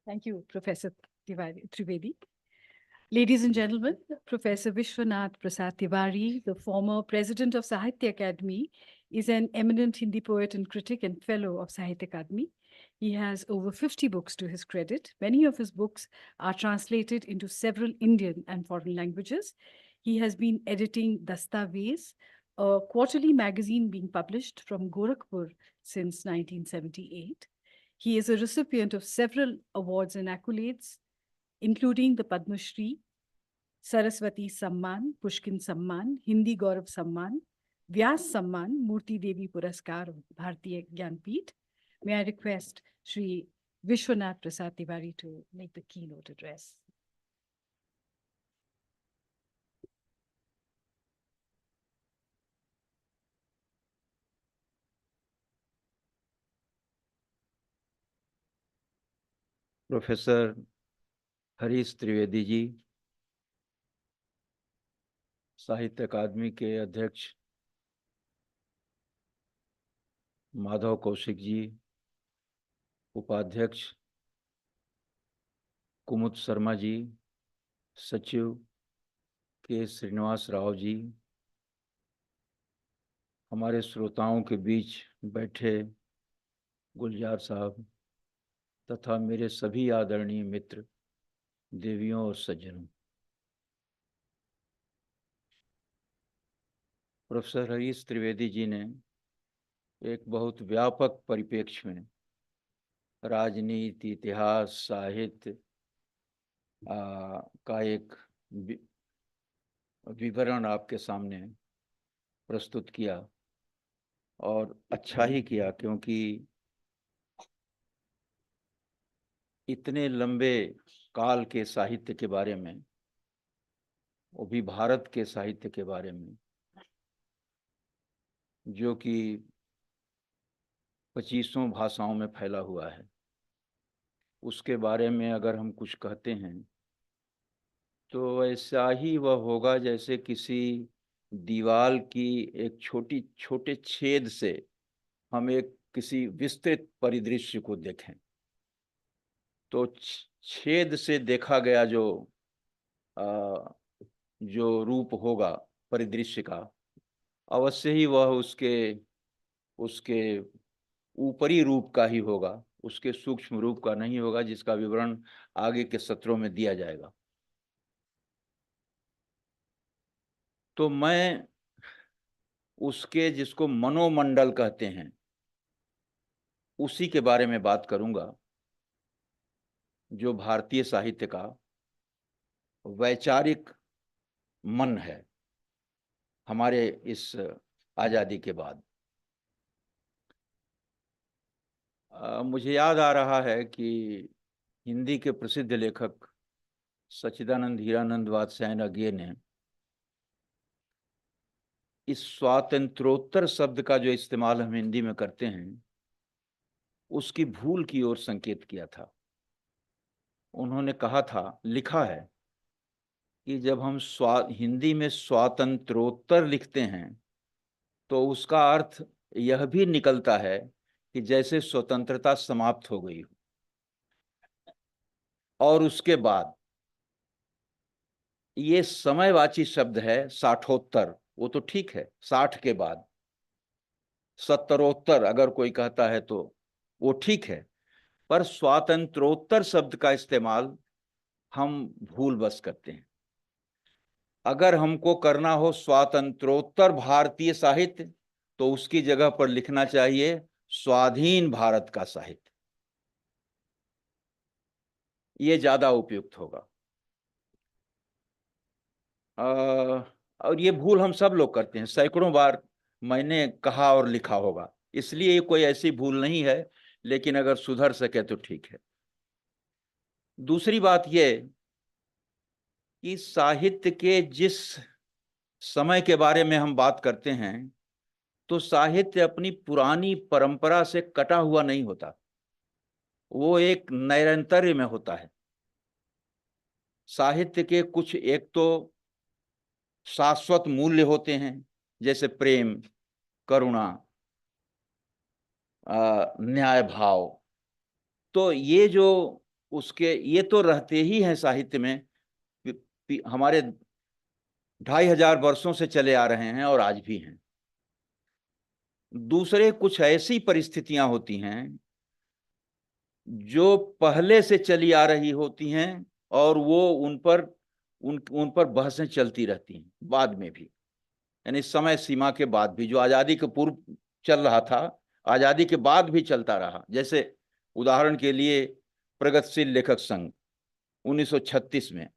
Thank you, Professor Trivedi. Ladies and gentlemen, Professor Vishwanath Prasad Tiwari, the former president of Sahitya Academy, is an eminent Hindi poet and critic and fellow of Sahitya Academy. He has over 50 books to his credit. Many of his books are translated into several Indian and foreign languages. He has been editing Dastaveez, a quarterly magazine being published from Gorakhpur since 1978. He is a recipient of several awards and accolades, including the Padma Shri, Saraswati Samman, Pushkin Samman, Hindi Gaurav Samman, Vyas Samman, Murti Devi Puraskar of Bharatiya Gyanpeeth. May I request Shri Vishwanath Prasad Tiwari to make the keynote address. Professor Harish Trivedi ji, Sahitya Akademi के अध्यक्ष माधव कौशिक जी, उपाध्यक्ष कुमुद शर्मा जी, सचिव के श्रीनिवास राव जी, हमारे श्रोताओं के बीच बैठे गुलजार साहब तथा मेरे सभी आदरणीय मित्र, देवियों और सज्जनों, प्रोफेसर हरीश त्रिवेदी जी ने एक बहुत व्यापक परिप्रेक्ष्य में राजनीति, इतिहास, साहित्य का एक विवरण आपके सामने प्रस्तुत किया और अच्छा ही किया, क्योंकि इतने लंबे काल के साहित्य के बारे में, वो भी भारत के साहित्य के बारे में, जो कि 25 भाषाओं में फैला हुआ है, उसके बारे में अगर हम कुछ कहते हैं तो ऐसा ही वह होगा जैसे किसी दीवार की एक छोटे छेद से हम एक किसी विस्तृत परिदृश्य को देखें। तो छेद से देखा गया जो रूप होगा परिदृश्य का, अवश्य ही वह उसके ऊपरी रूप का ही होगा, उसके सूक्ष्म रूप का नहीं होगा, जिसका विवरण आगे के सत्रों में दिया जाएगा। तो मैं उसके, जिसको मनोमंडल कहते हैं, उसी के बारे में बात करूंगा, जो भारतीय साहित्य का वैचारिक मन है हमारे इस आज़ादी के बाद। मुझे याद आ रहा है कि हिंदी के प्रसिद्ध लेखक सच्चिदानंद हीरानंद वात्स्यायन ने इस स्वातंत्रोत्तर शब्द का जो इस्तेमाल हम हिंदी में करते हैं उसकी भूल की ओर संकेत किया था। उन्होंने कहा था, लिखा है कि जब हम हिंदी में स्वातंत्रोत्तर लिखते हैं तो उसका अर्थ यह भी निकलता है कि जैसे स्वतंत्रता समाप्त हो गई हो। और उसके बाद ये समयवाची शब्द है साठोत्तर, वो तो ठीक है, 60 के बाद। सत्तरोत्तर अगर कोई कहता है तो वो ठीक है, पर स्वातंत्रोत्तर शब्द का इस्तेमाल हम भूल बस करते हैं। अगर हमको करना हो स्वातंत्रोत्तर भारतीय साहित्य तो उसकी जगह पर लिखना चाहिए स्वाधीन भारत का साहित्य, ये ज्यादा उपयुक्त होगा। और ये भूल हम सब लोग करते हैं, सैकड़ों बार मैंने कहा और लिखा होगा, इसलिए ये कोई ऐसी भूल नहीं है, लेकिन अगर सुधर सके तो ठीक है। दूसरी बात ये कि साहित्य के जिस समय के बारे में हम बात करते हैं तो साहित्य अपनी पुरानी परंपरा से कटा हुआ नहीं होता, वो एक नैरंतर्य में होता है। साहित्य के कुछ एक तो शाश्वत मूल्य होते हैं, जैसे प्रेम, करुणा, न्याय भाव, तो ये जो उसके ये तो रहते ही हैं साहित्य में, हमारे 2500 वर्षों से चले आ रहे हैं और आज भी हैं। दूसरे कुछ ऐसी परिस्थितियां होती हैं जो पहले से चली आ रही होती हैं और वो उन पर बहसें चलती रहती हैं बाद में भी, यानी समय सीमा के बाद भी। जो आज़ादी के पूर्व चल रहा था आज़ादी के बाद भी चलता रहा। जैसे उदाहरण के लिए प्रगतिशील लेखक संघ 1936 में,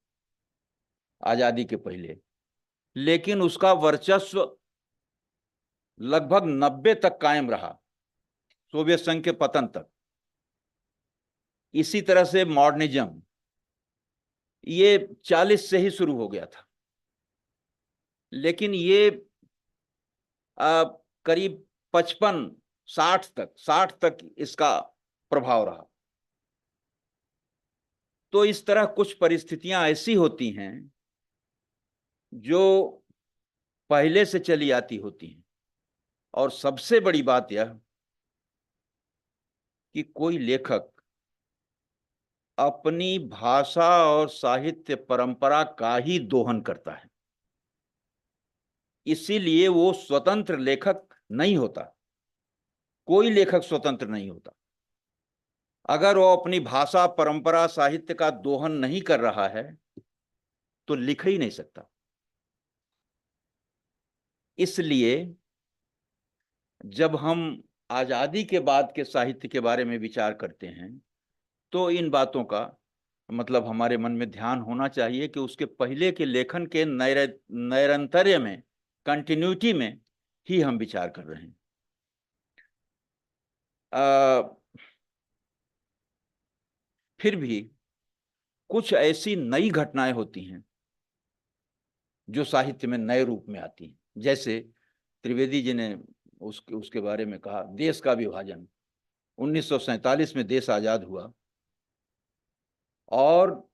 आज़ादी के पहले, लेकिन उसका वर्चस्व लगभग 90 तक कायम रहा, सोवियत संघ के पतन तक। इसी तरह से मॉडर्निज्म ये 40 से ही शुरू हो गया था, लेकिन ये करीब 60 तक इसका प्रभाव रहा। तो इस तरह कुछ परिस्थितियां ऐसी होती हैं जो पहले से चली आती होती हैं। और सबसे बड़ी बात यह कि कोई लेखक अपनी भाषा और साहित्य परंपरा का ही दोहन करता है, इसीलिए वो स्वतंत्र लेखक नहीं होता। कोई लेखक स्वतंत्र नहीं होता अगर वो अपनी भाषा, परंपरा, साहित्य का दोहन नहीं कर रहा है तो लिख ही नहीं सकता। इसलिए जब हम आजादी के बाद के साहित्य के बारे में विचार करते हैं तो इन बातों का मतलब हमारे मन में ध्यान होना चाहिए कि उसके पहले के लेखन के नैरंतर्य में, कंटिन्यूटी में ही हम विचार कर रहे हैं। फिर भी कुछ ऐसी नई घटनाएं होती हैं जो साहित्य में नए रूप में आती हैं। जैसे त्रिवेदी जी ने उसके बारे में कहा, देश का विभाजन। 1947 में देश आजाद हुआ और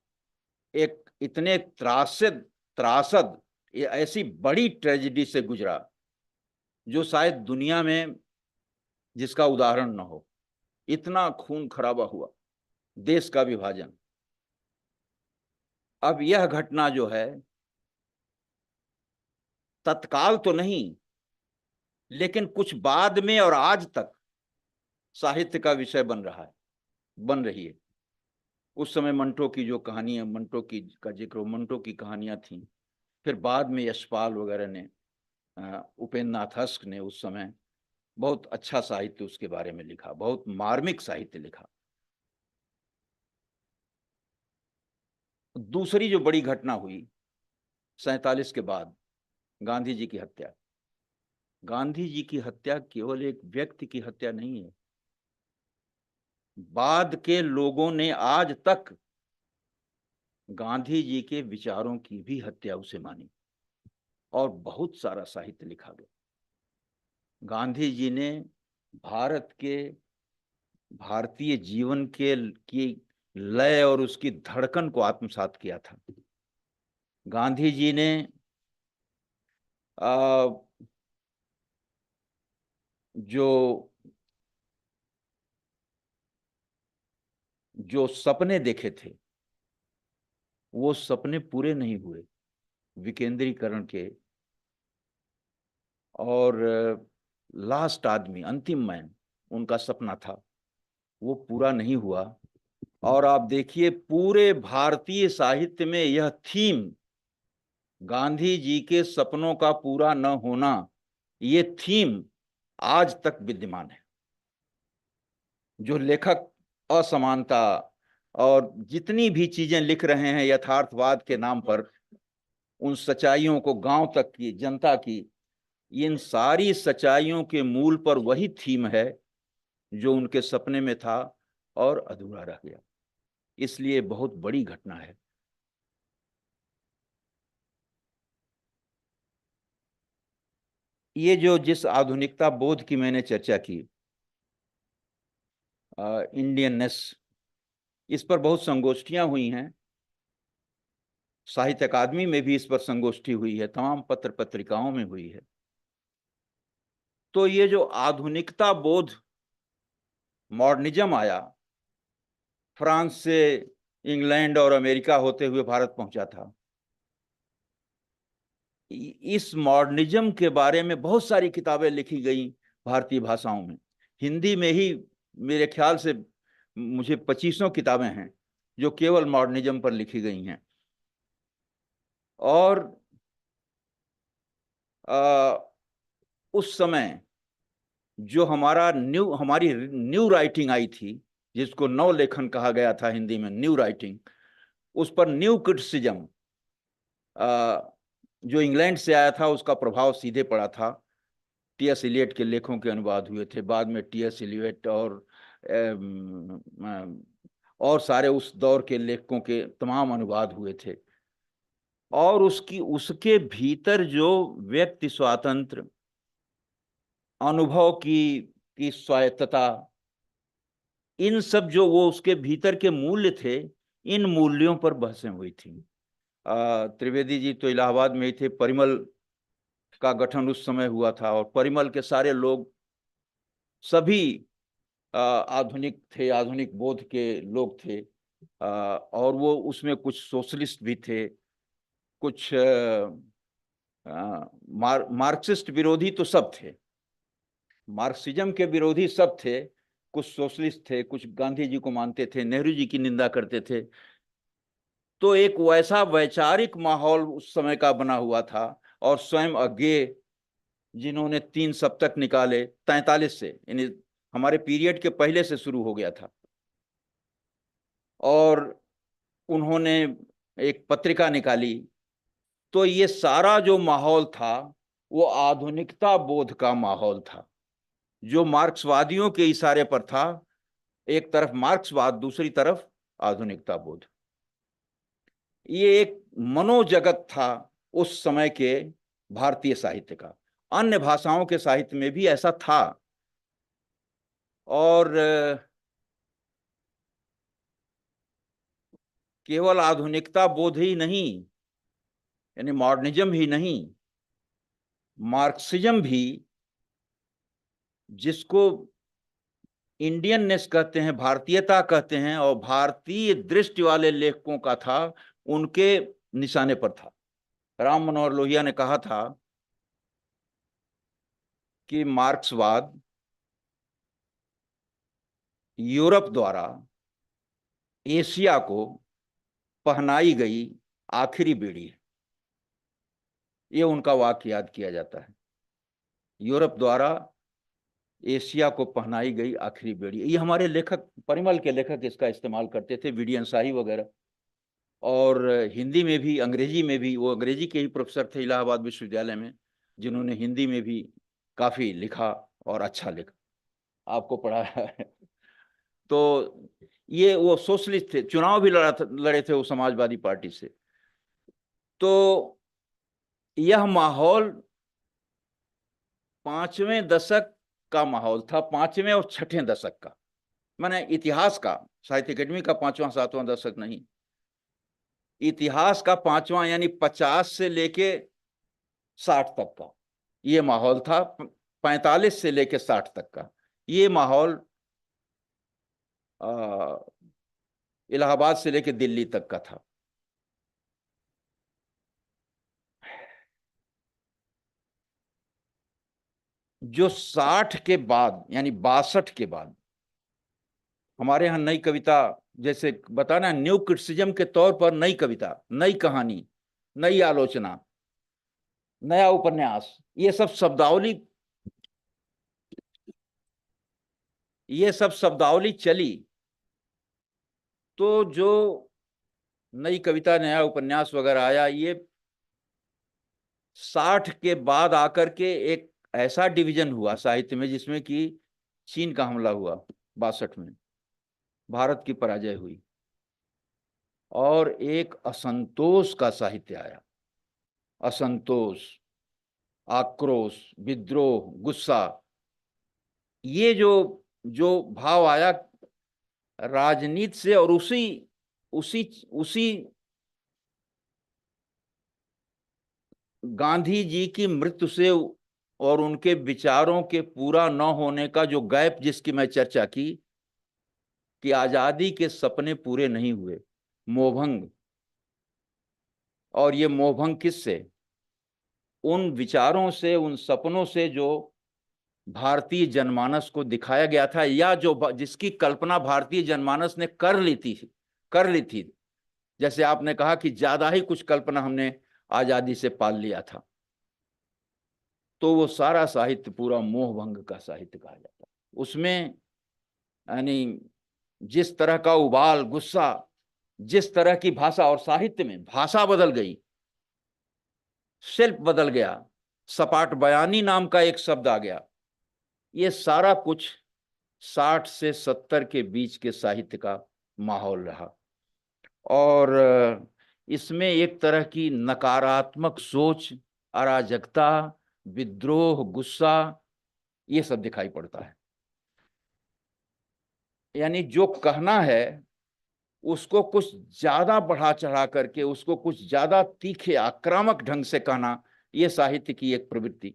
एक इतने त्रासद ये ऐसी बड़ी ट्रेजेडी से गुजरा जो शायद दुनिया में जिसका उदाहरण न हो। इतना खून खराबा हुआ, देश का विभाजन। अब यह घटना जो है तत्काल तो नहीं, लेकिन कुछ बाद में और आज तक साहित्य का विषय बन रही है। उस समय मंटो की जो कहानियां, मंटो की का जिक्र, मंटो की कहानियां थी। फिर बाद में यशपाल वगैरह ने, उपेंद्र नाथ हस्क ने उस समय बहुत अच्छा साहित्य उसके बारे में लिखा, बहुत मार्मिक साहित्य लिखा। दूसरी जो बड़ी घटना हुई 47 के बाद, गांधी जी की हत्या। गांधी जी की हत्या केवल एक व्यक्ति की हत्या नहीं है, बाद के लोगों ने आज तक गांधी जी के विचारों की भी हत्या उसे मानी और बहुत सारा साहित्य लिखा गया। गांधी जी ने भारतीय जीवन की लय और उसकी धड़कन को आत्मसात किया था। गांधी जी ने जो सपने देखे थे वो सपने पूरे नहीं हुए विकेंद्रीकरण के, और लास्ट आदमी, अंतिम मैन उनका सपना था, वो पूरा नहीं हुआ। और आप देखिए पूरे भारतीय साहित्य में यह थीम, गांधी जी के सपनों का पूरा न होना, ये थीम आज तक विद्यमान है। जो लेखक असमानता और जितनी भी चीजें लिख रहे हैं यथार्थवाद के नाम पर, उन सच्चाइयों को गांव तक की जनता की, इन सारी सच्चाइयों के मूल पर वही थीम है जो उनके सपने में था और अधूरा रह गया। इसलिए बहुत बड़ी घटना है। ये जो जिस आधुनिकता बोध की मैंने चर्चा की, इंडियननेस, इस पर बहुत संगोष्ठियां हुई हैं। साहित्य अकादमी में भी इस पर संगोष्ठी हुई है, तमाम पत्र पत्रिकाओं में हुई है। तो ये जो आधुनिकता बोध, मॉडर्निज्म आया, फ्रांस से इंग्लैंड और अमेरिका होते हुए भारत पहुंचा था, इस मॉडर्निज्म के बारे में बहुत सारी किताबें लिखी गई भारतीय भाषाओं में। हिंदी में ही मेरे ख्याल से मुझे 2500 किताबें हैं जो केवल मॉडर्निज्म पर लिखी गई हैं। और उस समय जो हमारी न्यू राइटिंग आई थी, जिसको नव लेखन कहा गया था हिंदी में, न्यू राइटिंग, उस पर न्यू क्रिटिसिज्म जो इंग्लैंड से आया था, उसका प्रभाव सीधे पड़ा था। टी.एस. इलियट के लेखों के अनुवाद हुए थे, बाद में टी.एस. इलियट और सारे उस दौर के लेखकों के तमाम अनुवाद हुए थे। और उसके भीतर जो व्यक्ति स्वातंत्र, अनुभव की स्वायत्तता, इन सब जो वो उसके भीतर के मूल्य थे, इन मूल्यों पर बहसें हुई थी। त्रिवेदी जी तो इलाहाबाद में ही थे, परिमल का गठन उस समय हुआ था, और परिमल के सारे लोग सभी आधुनिक थे, आधुनिक बोध के लोग थे। और वो उसमें कुछ सोशलिस्ट भी थे, कुछ मार्क्सिस्ट विरोधी तो सब थे, मार्क्सिज्म के विरोधी सब थे, कुछ सोशलिस्ट थे, कुछ गांधी जी को मानते थे, नेहरू जी की निंदा करते थे। तो एक वैसा वैचारिक माहौल उस समय का बना हुआ था। और स्वयं अज्ञे, जिन्होंने 3 सप्तक निकाले 43 से, यानी हमारे पीरियड के पहले से शुरू हो गया था, और उन्होंने एक पत्रिका निकाली। तो ये सारा जो माहौल था वो आधुनिकता बोध का माहौल था, जो मार्क्सवादियों के इशारे पर था। एक तरफ मार्क्सवाद, दूसरी तरफ आधुनिकता बोध। ये एक मनोजगत था उस समय के भारतीय साहित्य का। अन्य भाषाओं के साहित्य में भी ऐसा था। और केवल आधुनिकता बोध ही नहीं, यानी मॉडर्निज्म ही नहीं, मार्क्सिज्म भी, जिसको इंडियननेस कहते हैं, भारतीयता कहते हैं, और भारतीय दृष्टि वाले लेखकों का था, उनके निशाने पर था। राम मनोहर लोहिया ने कहा था कि मार्क्सवाद यूरोप द्वारा एशिया को पहनाई गई आखिरी बेड़ी है। ये उनका वाक्य याद किया जाता है, यूरोप द्वारा एशिया को पहनाई गई आखिरी बेड़ी। ये हमारे लेखक, परिमल के लेखक इसका इस्तेमाल करते थे, विडियन शाही वगैरह। और हिंदी में भी, अंग्रेजी में भी। वो अंग्रेजी के ही प्रोफेसर थे इलाहाबाद विश्वविद्यालय में, जिन्होंने हिंदी में भी काफी लिखा और अच्छा लिखा, आपको पढ़ाया है। तो ये वो सोशलिस्ट थे, चुनाव भी लड़े थे वो समाजवादी पार्टी से। तो यह माहौल 5वें दशक का माहौल था, 5वें और 6ठे दशक का, माने इतिहास का, साहित्य अकेडमी का 5वां 7वां दशक नहीं, इतिहास का 5वां, यानी 50 से लेके 60 तक का ये माहौल था। 45 से लेके 60 तक का ये माहौल इलाहाबाद से लेके दिल्ली तक का था। जो 60 के बाद यानी 62 के बाद हमारे यहाँ नई कविता, जैसे बताना, न्यू क्रिटिसिज्म के तौर पर नई कविता, नई कहानी, नई आलोचना, नया उपन्यास, ये सब शब्दावली चली। तो जो नई कविता, नया उपन्यास वगैरह आया, ये 60 के बाद आकर के एक ऐसा डिवीजन हुआ साहित्य में जिसमें कि चीन का हमला हुआ 62 में, भारत की पराजय हुई, और एक असंतोष का साहित्य आया। असंतोष, आक्रोश, विद्रोह, गुस्सा, ये जो जो भाव आया राजनीति से, और उसी उसी उसी गांधी जी की मृत्यु से और उनके विचारों के पूरा न होने का जो गैप, जिसकी मैं चर्चा की कि आजादी के सपने पूरे नहीं हुए, मोहभंग। और ये मोहभंग किससे? उन विचारों से, उन सपनों से जो भारतीय जनमानस को दिखाया गया था, या जो जिसकी कल्पना भारतीय जनमानस ने कर ली थी। जैसे आपने कहा कि ज्यादा ही कुछ कल्पना हमने आजादी से पाल लिया था। तो वो सारा साहित्य पूरा मोहभंग का साहित्य कहा जाता है। उसमें यानी जिस तरह का उबाल, गुस्सा, जिस तरह की भाषा, और साहित्य में भाषा बदल गई, शिल्प बदल गया, सपाट बयानी नाम का एक शब्द आ गया। ये सारा कुछ 60 से 70 के बीच के साहित्य का माहौल रहा। और इसमें एक तरह की नकारात्मक सोच, अराजकता, विद्रोह, गुस्सा, ये सब दिखाई पड़ता है। यानी जो कहना है उसको कुछ ज्यादा बढ़ा चढ़ा करके, उसको कुछ ज्यादा तीखे, आक्रामक ढंग से कहना, ये साहित्य की एक प्रवृत्ति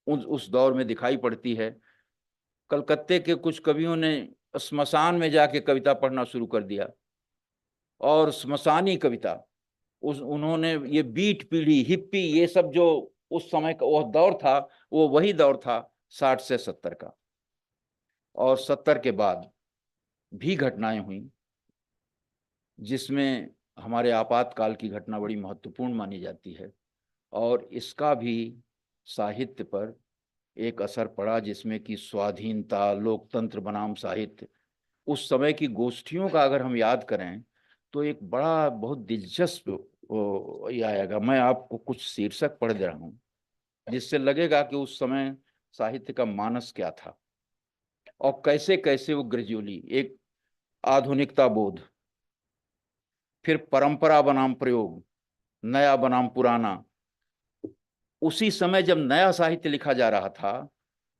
उस दौर में दिखाई पड़ती है। कलकत्ते के कुछ कवियों ने स्मशान में जाके कविता पढ़ना शुरू कर दिया, और स्मशानी कविता, उन्होंने ये बीट पीढ़ी, हिप्पी, ये सब जो उस समय का वह दौर था, वो वही दौर था 60 से 70 का। और 70 के बाद भी घटनाएं हुई, जिसमें हमारे आपातकाल की घटना बड़ी महत्वपूर्ण मानी जाती है, और इसका भी साहित्य पर एक असर पड़ा, जिसमें कि स्वाधीनता, लोकतंत्र बनाम साहित्य। उस समय की गोष्ठियों का अगर हम याद करें तो एक बड़ा, बहुत दिलचस्प ये आएगा। मैं आपको कुछ शीर्षक पढ़ दे रहा हूँ, जिससे लगेगा कि उस समय साहित्य का मानस क्या था, और कैसे कैसे वो ग्रेजुअली एक आधुनिकता बोध, फिर परंपरा बनाम प्रयोग, नया बनाम पुराना। उसी समय जब नया साहित्य लिखा जा रहा था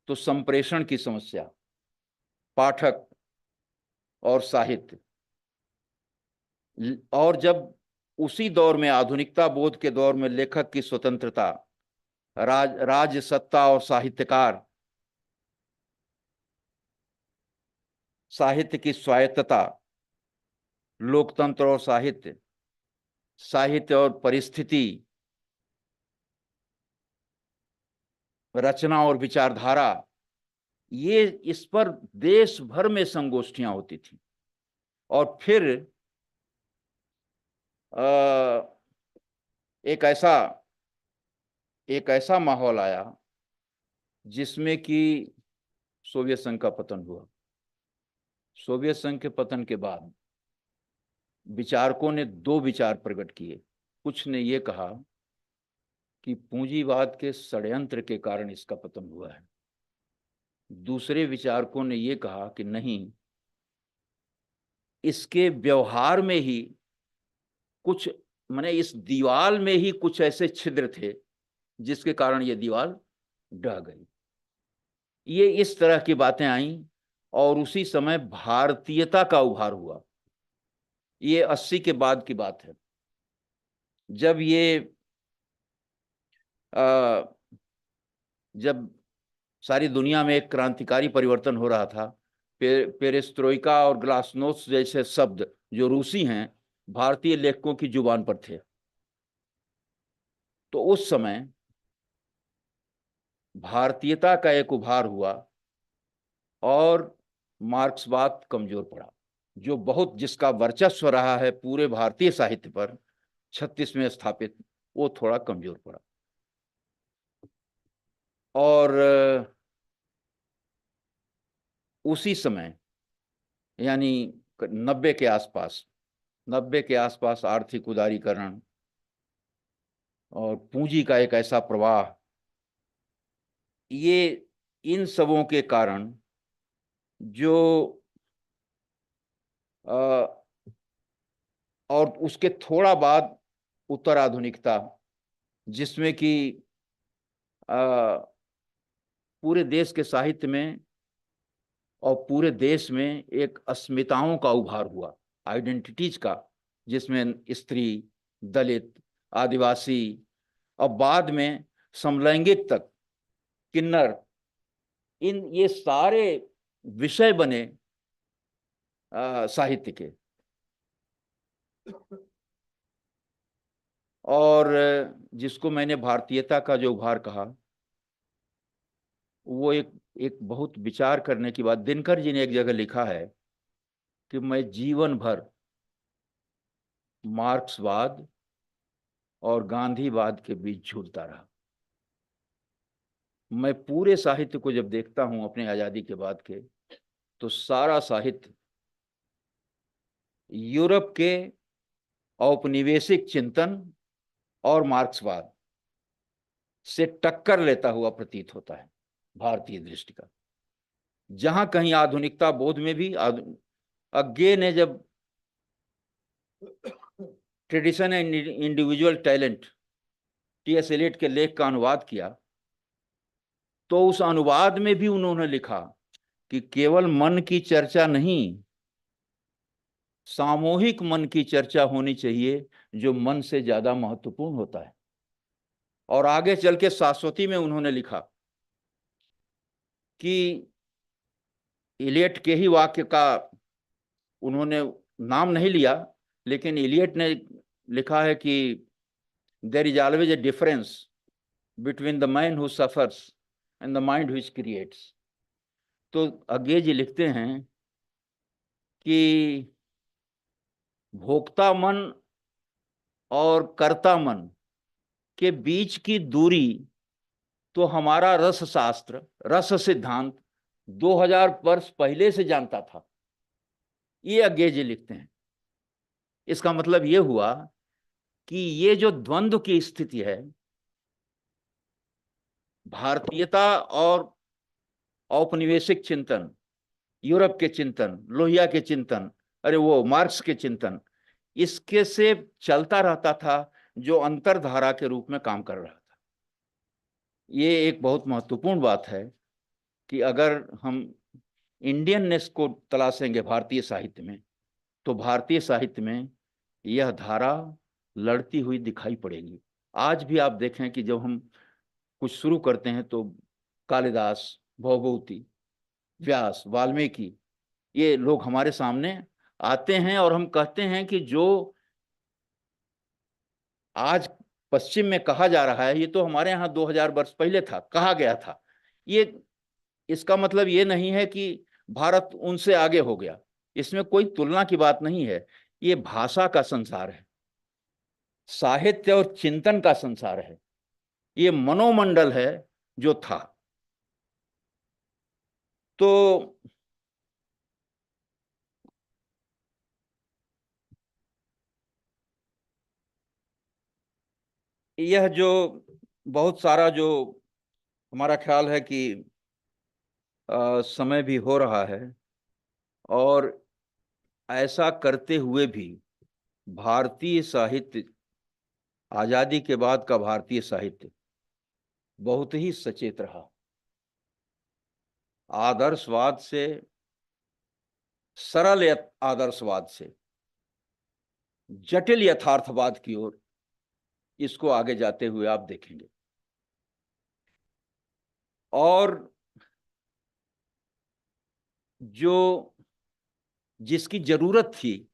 तो संप्रेषण की समस्या, पाठक और साहित्य, और जब उसी दौर में, आधुनिकता बोध के दौर में, लेखक की स्वतंत्रता, राज्य सत्ता और साहित्यकार, साहित्य की स्वायत्तता, लोकतंत्र और साहित्य, साहित्य और परिस्थिति, रचना और विचारधारा, ये इस पर देश भर में संगोष्ठियां होती थी। और फिर एक ऐसा माहौल आया जिसमें कि सोवियत संघ का पतन हुआ। सोवियत संघ के पतन के बाद विचारकों ने दो विचार प्रकट किए। कुछ ने ये कहा कि पूंजीवाद के षड्यंत्र के कारण इसका पतन हुआ है। दूसरे विचारकों ने ये कहा कि नहीं, इसके व्यवहार में ही कुछ, माने इस दीवार में ही कुछ ऐसे छिद्र थे जिसके कारण ये दीवार ढह गई। ये इस तरह की बातें आईं और उसी समय भारतीयता का उभार हुआ। ये 80 के बाद की बात है, जब जब सारी दुनिया में एक क्रांतिकारी परिवर्तन हो रहा था। पेरेस्ट्रोइका और ग्लासनोस्ट जैसे शब्द जो रूसी हैं, भारतीय लेखकों की जुबान पर थे। तो उस समय भारतीयता का एक उभार हुआ और मार्क्सवाद कमजोर पड़ा, जो बहुत, जिसका वर्चस्व रहा है पूरे भारतीय साहित्य पर 36 में स्थापित, वो थोड़ा कमजोर पड़ा। और उसी समय यानी 90 के आसपास, 90 के आसपास आर्थिक उदारीकरण और पूंजी का एक ऐसा प्रवाह, ये इन सबों के कारण जो और उसके थोड़ा बाद उत्तर आधुनिकता, जिसमें कि पूरे देश के साहित्य में और पूरे देश में एक अस्मिताओं का उभार हुआ, आइडेंटिटीज का, जिसमें स्त्री, दलित, आदिवासी और बाद में समलैंगिक तक, किन्नर, ये सारे विषय बने साहित्य के। और जिसको मैंने भारतीयता का जो उभार कहा, वो एक बहुत विचार करने की बात। दिनकर जी ने एक जगह लिखा है कि मैं जीवन भर मार्क्सवाद और गांधीवाद के बीच झूलता रहा। मैं पूरे साहित्य को जब देखता हूं अपने आजादी के बाद के, तो सारा साहित्य यूरोप के औपनिवेशिक चिंतन और मार्क्सवाद से टक्कर लेता हुआ प्रतीत होता है भारतीय दृष्टि का। जहां कहीं आधुनिकता बोध में भी अज्ञे ने जब tradition and individual talent, T S. Eliot के लेख का अनुवाद किया, तो उस अनुवाद में भी उन्होंने लिखा कि केवल मन की चर्चा नहीं, सामूहिक मन की चर्चा होनी चाहिए, जो मन से ज्यादा महत्वपूर्ण होता है। और आगे चल के शाश्वती में उन्होंने लिखा कि एलियट के ही वाक्य का उन्होंने नाम नहीं लिया, लेकिन एलियट ने लिखा है कि there is always a difference between the man who suffers and the mind which creates. तो अज्ञे जी लिखते हैं कि भोक्ता मन और कर्ता मन के बीच की दूरी तो हमारा रस शास्त्र, रस सिद्धांत 2000 वर्ष पहले से जानता था। ये अज्ञे जी लिखते हैं। इसका मतलब ये हुआ कि ये जो द्वंद्व की स्थिति है, भारतीयता और औपनिवेशिक चिंतन, यूरोप के चिंतन, लोहिया के चिंतन, अरे वो मार्क्स के चिंतन, इसके से चलता रहता था, जो अंतरधारा के रूप में काम कर रहा था। ये एक बहुत महत्वपूर्ण बात है कि अगर हम इंडियननेस को तलाशेंगे भारतीय साहित्य में, तो भारतीय साहित्य में यह धारा लड़ती हुई दिखाई पड़ेगी। आज भी आप देखें कि जब हम कुछ शुरू करते हैं तो कालिदास, भवभूति, व्यास, वाल्मीकि, ये लोग हमारे सामने आते हैं और हम कहते हैं कि जो आज पश्चिम में कहा जा रहा है, ये तो हमारे यहाँ 2000 वर्ष पहले था, कहा गया था। ये, इसका मतलब ये नहीं है कि भारत उनसे आगे हो गया, इसमें कोई तुलना की बात नहीं है। ये भाषा का संसार है, साहित्य और चिंतन का संसार है, ये मनोमंडल है जो था। तो यह जो बहुत सारा जो हमारा ख्याल है कि समय भी हो रहा है, और ऐसा करते हुए भी भारतीय साहित्य, आजादी के बाद का भारतीय साहित्य बहुत ही सचेत रहा। आदर्शवाद से, सरल आदर्शवाद से जटिल यथार्थवाद की ओर इसको आगे जाते हुए आप देखेंगे। और जो जिसकी जरूरत थी,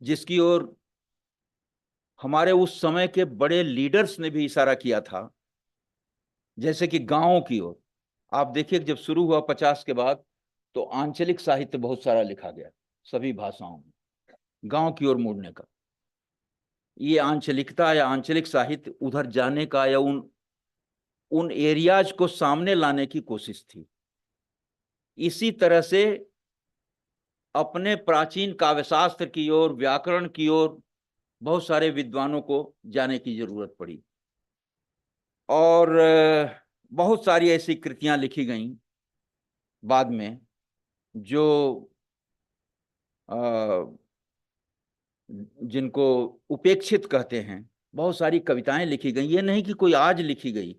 जिसकी ओर हमारे उस समय के बड़े लीडर्स ने भी इशारा किया था, जैसे कि गांवों की ओर, आप देखिए जब शुरू हुआ 50 के बाद तो आंचलिक साहित्य बहुत सारा लिखा गया सभी भाषाओं में, गांव की ओर मुड़ने का। ये आंचलिकता या आंचलिक साहित्य उधर जाने का या उन एरियाज को सामने लाने की कोशिश थी। इसी तरह से अपने प्राचीन काव्यशास्त्र की ओर, व्याकरण की ओर बहुत सारे विद्वानों को जाने की जरूरत पड़ी, और बहुत सारी ऐसी कृतियां लिखी गईं बाद में जो जिनको उपेक्षित कहते हैं। बहुत सारी कविताएं लिखी गई, ये नहीं कि कोई आज लिखी गई,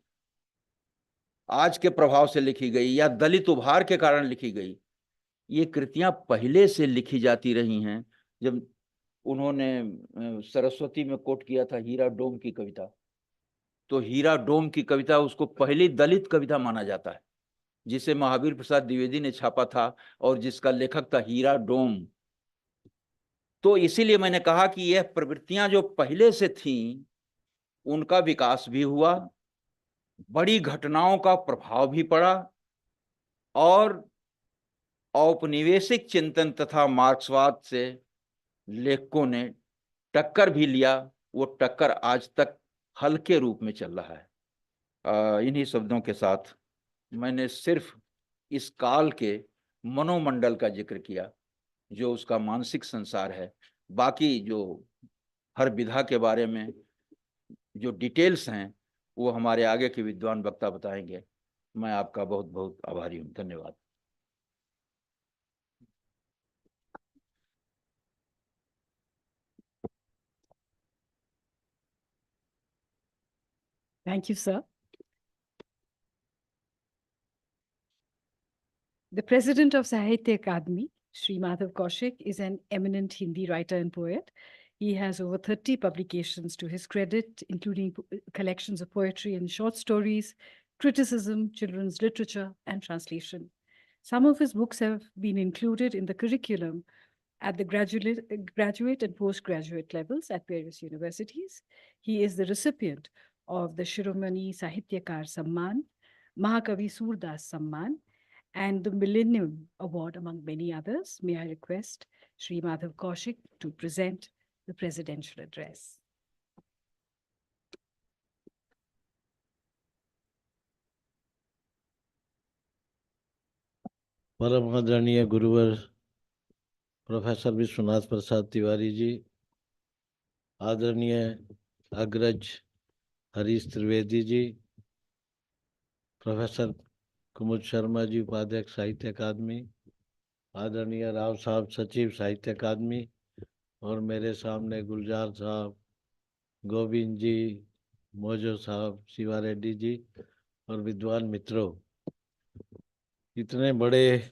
आज के प्रभाव से लिखी गई या दलित उभार के कारण लिखी गई। ये कृतियां पहले से लिखी जाती रही हैं। जब उन्होंने सरस्वती में कोट किया था हीरा डोम की कविता, तो हीरा डोम की कविता उसको पहली दलित कविता माना जाता है, जिसे महावीर प्रसाद द्विवेदी ने छापा था और जिसका लेखक था हीरा डोम। तो इसीलिए मैंने कहा कि यह प्रवृत्तियां जो पहले से थीं उनका विकास भी हुआ, बड़ी घटनाओं का प्रभाव भी पड़ा, और औपनिवेशिक चिंतन तथा मार्क्सवाद से लेखकों ने टक्कर भी लिया। वो टक्कर आज तक हल्के रूप में चल रहा है। इन्हीं शब्दों के साथ मैंने सिर्फ इस काल के मनोमंडल का जिक्र किया, जो उसका मानसिक संसार है। बाकी जो हर विधा के बारे में जो डिटेल्स हैं वो हमारे आगे के विद्वान वक्ता बताएंगे। मैं आपका बहुत बहुत आभारी हूँ। धन्यवाद। Thank you, sir. The president of Sahitya Akademi, Sri Madhav Kaushik, is an eminent Hindi writer and poet. He has over 30 publications to his credit, including collections of poetry and short stories, criticism, children's literature, and translation. Some of his books have been included in the curriculum at the graduate and postgraduate levels at various universities. He is the recipient of the Shiromani Sahityakar Samman, Mahakavi Surdas Samman, and the Millennium Award, among many others. May I request Sri Madhav Kaushik to present the presidential address. परम आदरणीय गुरुवर professor Vishwanath Prasad Tiwari ji, आदरणीय अग्रज हरीश त्रिवेदी जी, professor कुमुद शर्मा जी उपाध्यक्ष साहित्य अकादमी, आदरणीय राव साहब सचिव साहित्य अकादमी, और मेरे सामने गुलजार साहब, गोविंद जी, मोजो साहब, शिवा रेड्डी जी और विद्वान मित्रों, इतने बड़े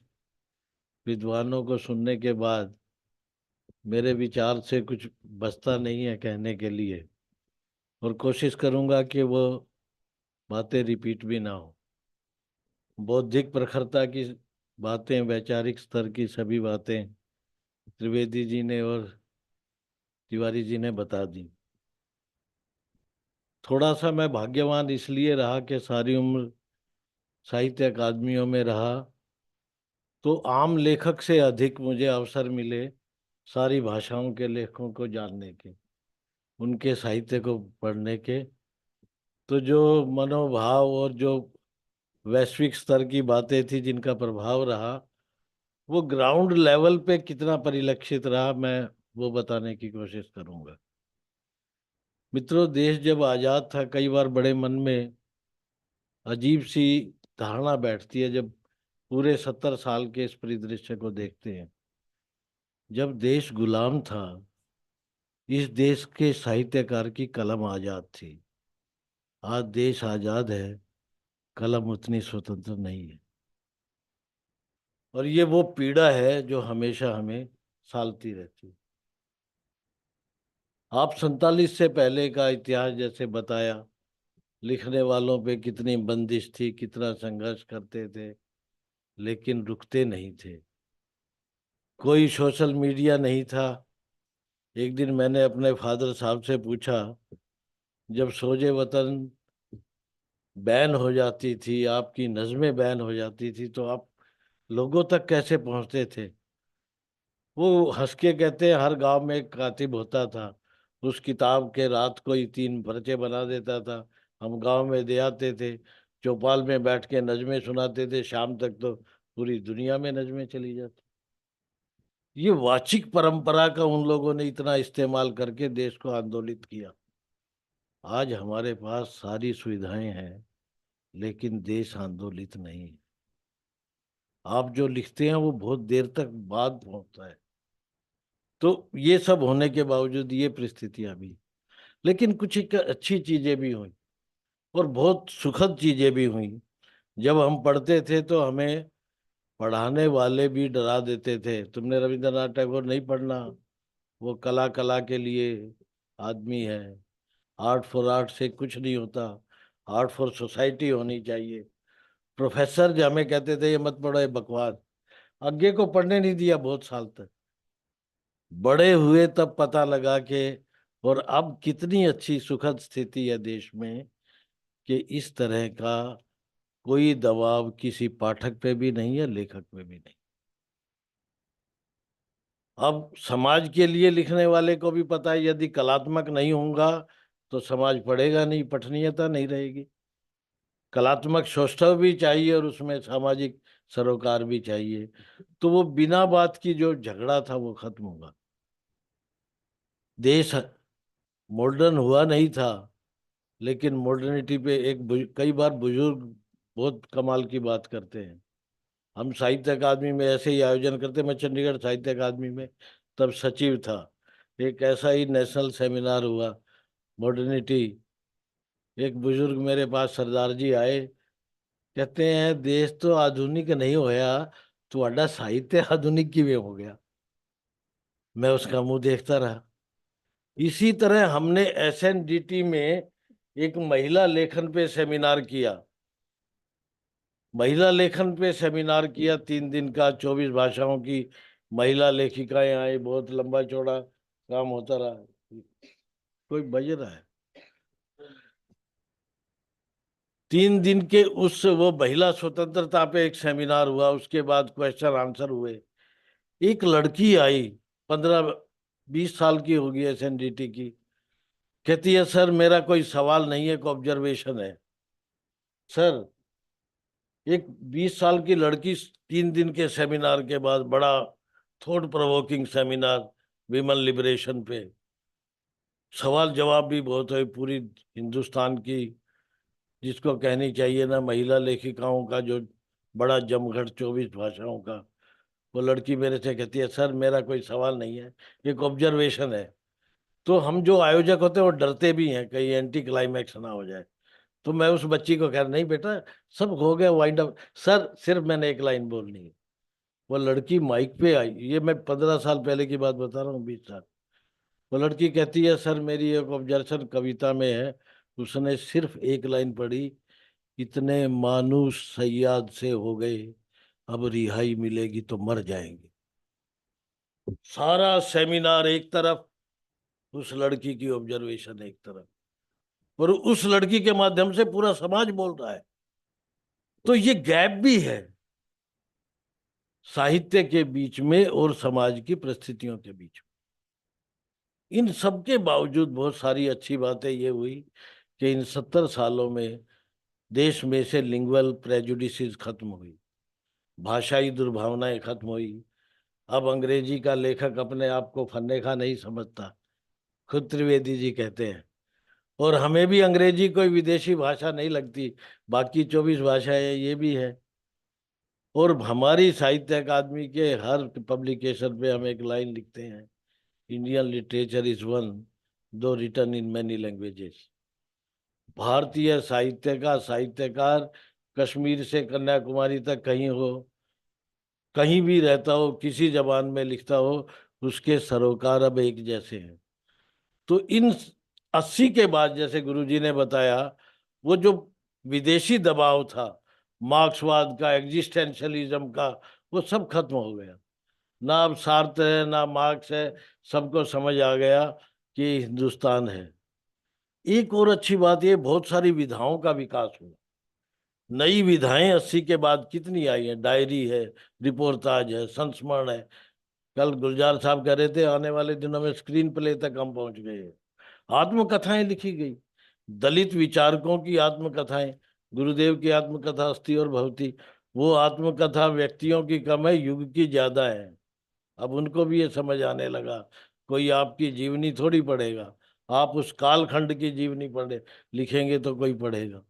विद्वानों को सुनने के बाद मेरे विचार से कुछ बचता नहीं है कहने के लिए, और कोशिश करूंगा कि वो बातें रिपीट भी ना हो। बौद्धिक प्रखरता की बातें, वैचारिक स्तर की सभी बातें त्रिवेदी जी ने और तिवारी जी ने बता दी। थोड़ा सा मैं भाग्यवान इसलिए रहा कि सारी उम्र साहित्य अकादमियों में रहा, तो आम लेखक से अधिक मुझे अवसर मिले सारी भाषाओं के लेखकों को जानने के, उनके साहित्य को पढ़ने के। तो जो मनोभाव और जो वैश्विक स्तर की बातें थी जिनका प्रभाव रहा, वो ग्राउंड लेवल पे कितना परिलक्षित रहा, मैं वो बताने की कोशिश करूंगा। मित्रों, देश जब आजाद था, कई बार बड़े मन में अजीब सी धारणा बैठती है जब पूरे 70 साल के इस परिदृश्य को देखते हैं। जब देश गुलाम था, इस देश के साहित्यकार की कलम आजाद थी। आज देश आजाद है, कलम उतनी स्वतंत्र नहीं है। और ये वो पीड़ा है जो हमेशा हमें सालती रहती है। आप 47 से पहले का इतिहास जैसे बताया, लिखने वालों पे कितनी बंदिश थी, कितना संघर्ष करते थे, लेकिन रुकते नहीं थे। कोई सोशल मीडिया नहीं था। एक दिन मैंने अपने फादर साहब से पूछा, जब सोजे वतन बैन हो जाती थी, आपकी नज़में बैन हो जाती थी, तो आप लोगों तक कैसे पहुंचते थे? वो हंस के कहते हैं, हर गांव में एक कातिब होता था, उस किताब के रात को ही 3 पर्चे बना देता था, हम गांव में दे आते थे, चौपाल में बैठ के नज़में सुनाते थे, शाम तक तो पूरी दुनिया में नज़में चली जाती। ये वाचिक परंपरा का उन लोगों ने इतना इस्तेमाल करके देश को आंदोलित किया। आज हमारे पास सारी सुविधाएं हैं, लेकिन देश आंदोलित नहीं है। आप जो लिखते हैं वो बहुत देर तक बाद पहुंचता है। तो ये सब होने के बावजूद ये परिस्थितियां भी, लेकिन कुछ एक अच्छी चीजें भी हुई और बहुत सुखद चीजें भी हुई। जब हम पढ़ते थे तो हमें पढ़ाने वाले भी डरा देते थे, तुमने रविंद्रनाथ टैगोर नहीं पढ़ना, वो कला कला के लिए आदमी है, आर्ट फॉर आर्ट से कुछ नहीं होता, आर्ट फॉर सोसाइटी होनी चाहिए। प्रोफेसर जो हमें कहते थे ये मत पढ़ो, ये बकवास। आगे को पढ़ने नहीं दिया बहुत साल तक। बड़े हुए तब पता लगा कि, और अब कितनी अच्छी सुखद स्थिति है देश में कि इस तरह का कोई दबाव किसी पाठक पे भी नहीं है, लेखक पे भी नहीं। अब समाज के लिए लिखने वाले को भी पता है, यदि कलात्मक नहीं होगा तो समाज पढ़ेगा नहीं, पठनीयता नहीं रहेगी। कलात्मक सौष्ठव भी चाहिए और उसमें सामाजिक सरोकार भी चाहिए। तो वो बिना बात की जो झगड़ा था वो खत्म होगा। देश मॉडर्न हुआ नहीं था, लेकिन मॉडर्निटी पे कई बार बुजुर्ग बहुत कमाल की बात करते हैं। हम साहित्य अकादमी में ऐसे ही आयोजन करते, मैं चंडीगढ़ साहित्य अकादमी में तब सचिव था, एक ऐसा ही नेशनल सेमिनार हुआ मॉडर्निटी। एक बुजुर्ग मेरे पास सरदार जी आए, कहते हैं देश तो आधुनिक नहीं होया, ਤੁਹਾਡਾ साहित्य आधुनिक किवें हो गया? मैं उसका मुंह देखता रहा। इसी तरह हमने एसएनडीटी में एक महिला लेखन पे सेमिनार किया। महिला लेखन पे सेमिनार किया 3 दिन का, 24 भाषाओं की महिला लेखिकाएं आई, बहुत लंबा चौड़ा काम होता रहा। कोई बज रहा है। 3 दिन के उस वो महिला स्वतंत्रता पे एक सेमिनार हुआ, उसके बाद क्वेश्चन आंसर हुए। एक लड़की आई, 15-20 साल की होगी, एसएनडीटी की, कहती है सर मेरा कोई सवाल नहीं है, एक ऑब्जर्वेशन है। सर, एक 20 साल की लड़की 3 दिन के सेमिनार के बाद, बड़ा thought provoking seminar women liberation पे, सवाल जवाब भी बहुत है, पूरी हिंदुस्तान की जिसको कहनी चाहिए ना महिला लेखिकाओं का जो बड़ा जमघट 24 भाषाओं का, वो लड़की मेरे से कहती है सर मेरा कोई सवाल नहीं है, एक ऑब्जर्वेशन है। तो हम जो आयोजक होते हैं वो डरते भी हैं कहीं एंटी क्लाइमैक्स ना हो जाए। तो मैं उस बच्ची को कह रहा, नहीं बेटा सब हो गया, वाइंड अप। सर सिर्फ मैंने एक लाइन बोलनी है। वो लड़की माइक पे आई, ये मैं 15 साल पहले की बात बता रहा हूँ, 20 साल। वो लड़की कहती है सर मेरी एक ऑब्जर्वेशन कविता में है, उसने सिर्फ एक लाइन पढ़ी, इतने मानुष सयाद से हो गए, अब रिहाई मिलेगी तो मर जाएंगे। सारा सेमिनार एक तरफ, उस लड़की की ऑब्जर्वेशन एक तरफ, और उस लड़की के माध्यम से पूरा समाज बोल रहा है। तो ये गैप भी है साहित्य के बीच में और समाज की परिस्थितियों के बीच में। इन सब के बावजूद बहुत सारी अच्छी बातें ये हुई कि इन 70 सालों में देश में से लिंगुअल प्रेजुडिसेस खत्म हुई, भाषाई दुर्भावनाएं खत्म हुई। अब अंग्रेजी का लेखक अपने आप को फन्ने का नहीं समझता। खुद त्रिवेदी जी कहते हैं और हमें भी अंग्रेजी कोई विदेशी भाषा नहीं लगती, बाकी 24 भाषाएं ये भी है। और हमारी साहित्य अकादमी के हर पब्लिकेशन पे हम एक लाइन लिखते हैं, इंडियन लिटरेचर इज वन दो रिटन इन मैनी लैंग्वेजेस। भारतीय साहित्य का साहित्यकार कश्मीर से कन्याकुमारी तक कहीं हो, कहीं भी रहता हो, किसी जबान में लिखता हो, उसके सरोकार अब एक जैसे हैं। तो इन 80 के बाद, जैसे गुरुजी ने बताया, वो जो विदेशी दबाव था मार्क्सवाद का, एग्जिस्टेंशलिज्म का, वो सब खत्म हो गया। ना अब सार्थ है ना मार्क्स है, सबको समझ आ गया कि हिंदुस्तान है। एक और अच्छी बात, ये बहुत सारी विधाओं का विकास हुआ। नई विधाएं 80 के बाद कितनी आई हैं, डायरी है, रिपोर्टाज है, संस्मरण है। कल गुलजार साहब कह रहे थे आने वाले दिनों में स्क्रीन प्ले तक हम पहुंच गए हैं। आत्मकथाएं लिखी गई, दलित विचारकों की आत्मकथाएं, गुरुदेव की आत्मकथा अस्थि और भवती, वो आत्मकथा व्यक्तियों की कम है, युग की ज्यादा है। अब उनको भी ये समझ आने लगा, कोई आपकी जीवनी थोड़ी पढ़ेगा, आप उस कालखंड की जीवनी पढ़े लिखेंगे तो कोई पढ़ेगा।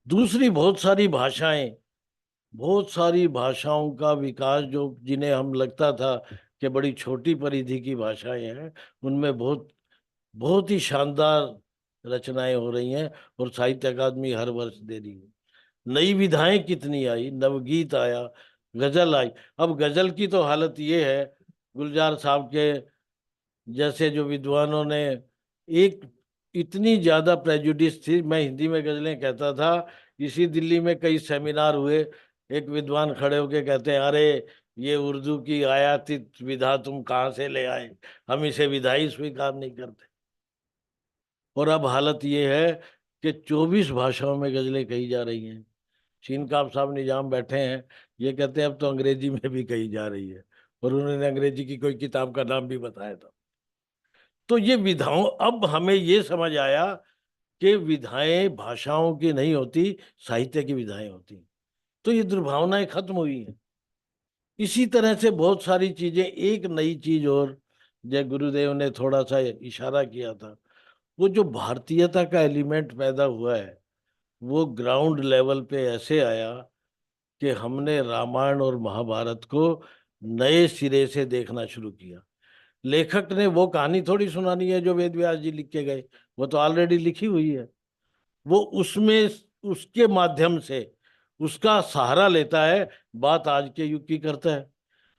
दूसरी बहुत सारी भाषाओं का विकास, जो जिन्हें हम लगता था कि बड़ी छोटी परिधि की भाषाएं हैं, उनमें बहुत बहुत ही शानदार रचनाएं हो रही हैं, और साहित्य अकादमी हर वर्ष दे रही है। नई विधाएं कितनी आई, नवगीत आया, गजल आई। अब गजल की तो हालत ये है, गुलजार साहब के जैसे जो विद्वानों ने, एक इतनी ज्यादा प्रेजुडिस थी। मैं हिंदी में गजलें कहता था, इसी दिल्ली में कई सेमिनार हुए, एक विद्वान खड़े होके कहते हैं, अरे ये उर्दू की आयातित विधा तुम कहाँ से ले आए, हम इसे विधा ही स्वीकार नहीं करते। और अब हालत ये है कि 24 भाषाओं में गजलें कही जा रही हैं। शीनकाप साहब निजाम बैठे हैं, ये कहते हैं अब तो अंग्रेजी में भी कही जा रही है, और उन्होंने अंग्रेजी की कोई किताब का नाम भी बताया था। तो ये विधाओं, अब हमें ये समझ आया कि विधाएं भाषाओं की नहीं होती, साहित्य की विधाएं होती। तो ये दुर्भावनाएं खत्म हुई हैं। इसी तरह से बहुत सारी चीजें, एक नई चीज और, जय गुरुदेव ने थोड़ा सा इशारा किया था, वो जो भारतीयता का एलिमेंट पैदा हुआ है, वो ग्राउंड लेवल पे ऐसे आया कि हमने रामायण और महाभारत को नए सिरे से देखना शुरू किया। लेखक ने वो कहानी थोड़ी सुनानी है जो वेद व्यास जी लिख के गए, वो तो ऑलरेडी लिखी हुई है। वो उसमें उसके माध्यम से उसका सहारा लेता है, बात आज के युग की करता है।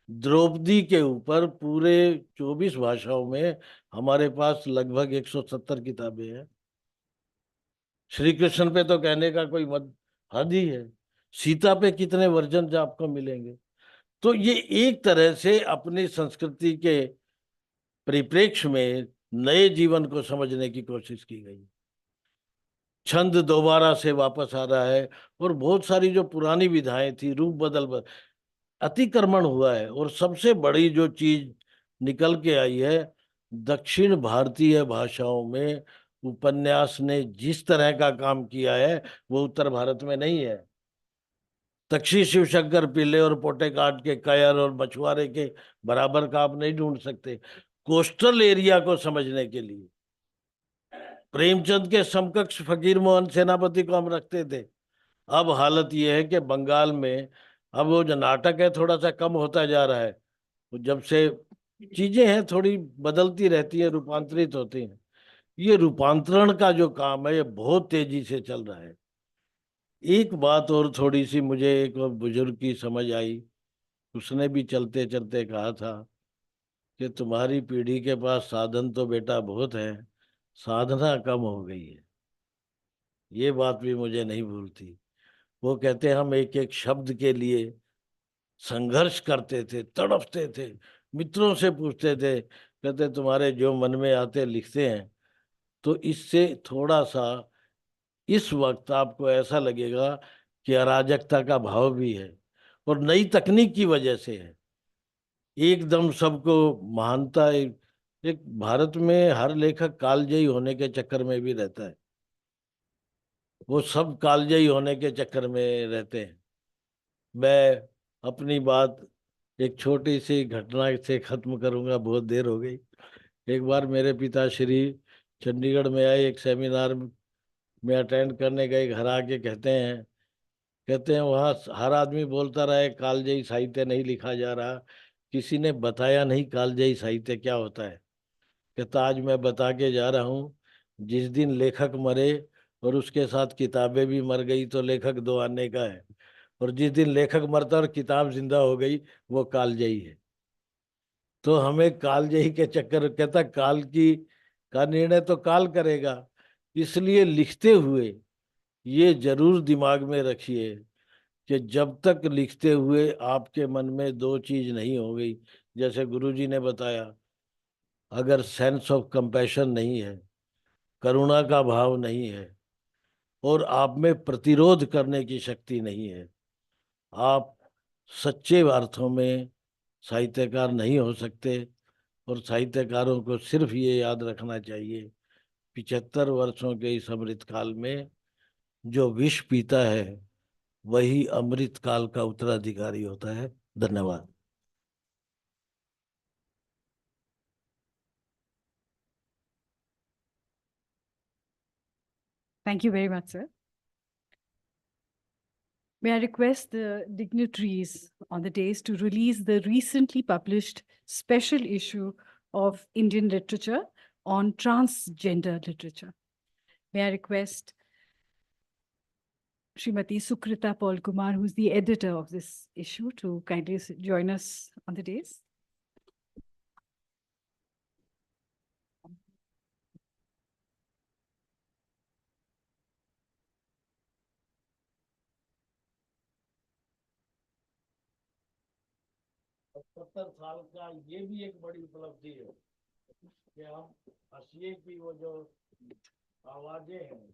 द्रौपदी के ऊपर पूरे 24 भाषाओं में हमारे पास लगभग 170 किताबें हैं। श्री कृष्ण पे तो कहने का कोई मत हद ही है। सीता पे कितने वर्जन आपको मिलेंगे। तो ये एक तरह से अपनी संस्कृति के परिप्रेक्ष्य में नए जीवन को समझने की कोशिश की गई। छंद दोबारा से वापस आ रहा है, और बहुत सारी जो पुरानी विधाएं थी, रूप बदल अतिक्रमण हुआ है। और सबसे बड़ी जो चीज निकल के आई है, दक्षिण भारतीय भाषाओं में उपन्यास ने जिस तरह का काम किया है, वो उत्तर भारत में नहीं है। तक्षी शिवशंकर पिल्ले और पोटेकाट के कयर और मछुआरे के बराबर का आप नहीं ढूंढ सकते। कोस्टल एरिया को समझने के लिए प्रेमचंद के समकक्ष फकीर मोहन सेनापति को हम रखते थे। अब हालत यह है कि बंगाल में अब वो जो नाटक है थोड़ा सा कम होता जा रहा है। तो जब से चीजें हैं थोड़ी बदलती रहती है, रूपांतरित होती हैं। ये रूपांतरण का जो काम है, ये बहुत तेजी से चल रहा है। एक बात और थोड़ी सी मुझे एक और बुजुर्ग की समझ आई, उसने भी चलते चलते कहा था कि तुम्हारी पीढ़ी के पास साधन तो बेटा बहुत है, साधना कम हो गई है। ये बात भी मुझे नहीं भूलती। वो कहते हम एक एक शब्द के लिए संघर्ष करते थे, तड़पते थे, मित्रों से पूछते थे, कहते तुम्हारे जो मन में आते लिखते हैं। तो इससे थोड़ा सा इस वक्त आपको ऐसा लगेगा कि अराजकता का भाव भी है, और नई तकनीक की वजह से है। एकदम सबको महानता, एक भारत में हर लेखक कालजयी होने के चक्कर में भी रहता है। वो सब कालजयी होने के चक्कर में रहते हैं। मैं अपनी बात एक छोटी सी घटना से खत्म करूंगा, बहुत देर हो गई। एक बार मेरे पिताश्री चंडीगढ़ में आए, एक सेमिनार में अटेंड करने गए, घर आके कहते हैं वहाँ हर आदमी बोलता रहा है कालजयी साहित्य नहीं लिखा जा रहा, किसी ने बताया नहीं कालजयी साहित्य क्या होता है। कहता आज मैं बता के जा रहा हूँ, जिस दिन लेखक मरे और उसके साथ किताबें भी मर गई तो लेखक दो आने का है, और जिस दिन लेखक मरता और किताब जिंदा हो गई वो कालजयी है। तो हमें कालजयी के चक्कर, कहता काल का निर्णय तो काल करेगा, इसलिए लिखते हुए ये जरूर दिमाग में रखिए कि जब तक लिखते हुए आपके मन में दो चीज नहीं हो गई, जैसे गुरुजी ने बताया, अगर सेंस ऑफ कंपैशन नहीं है, करुणा का भाव नहीं है, और आप में प्रतिरोध करने की शक्ति नहीं है, आप सच्चे अर्थों में साहित्यकार नहीं हो सकते। और साहित्यकारों को सिर्फ ये याद रखना चाहिए, 75 वर्षों के इस अमृत काल में जो विष पीता है वही अमृत काल का उत्तराधिकारी होता है। धन्यवाद। Thank you very much, sir. May I request the dignitaries on the dais to release the recently published special issue of Indian literature on transgender literature. May I request Srimati Sukrita Paul Kumar, who's the editor of this issue, to kindly join us on the dais. और 70 साल का ये भी एक बड़ी उपलब्धि है कि हम हंसिए की वो जो आवाजें हैं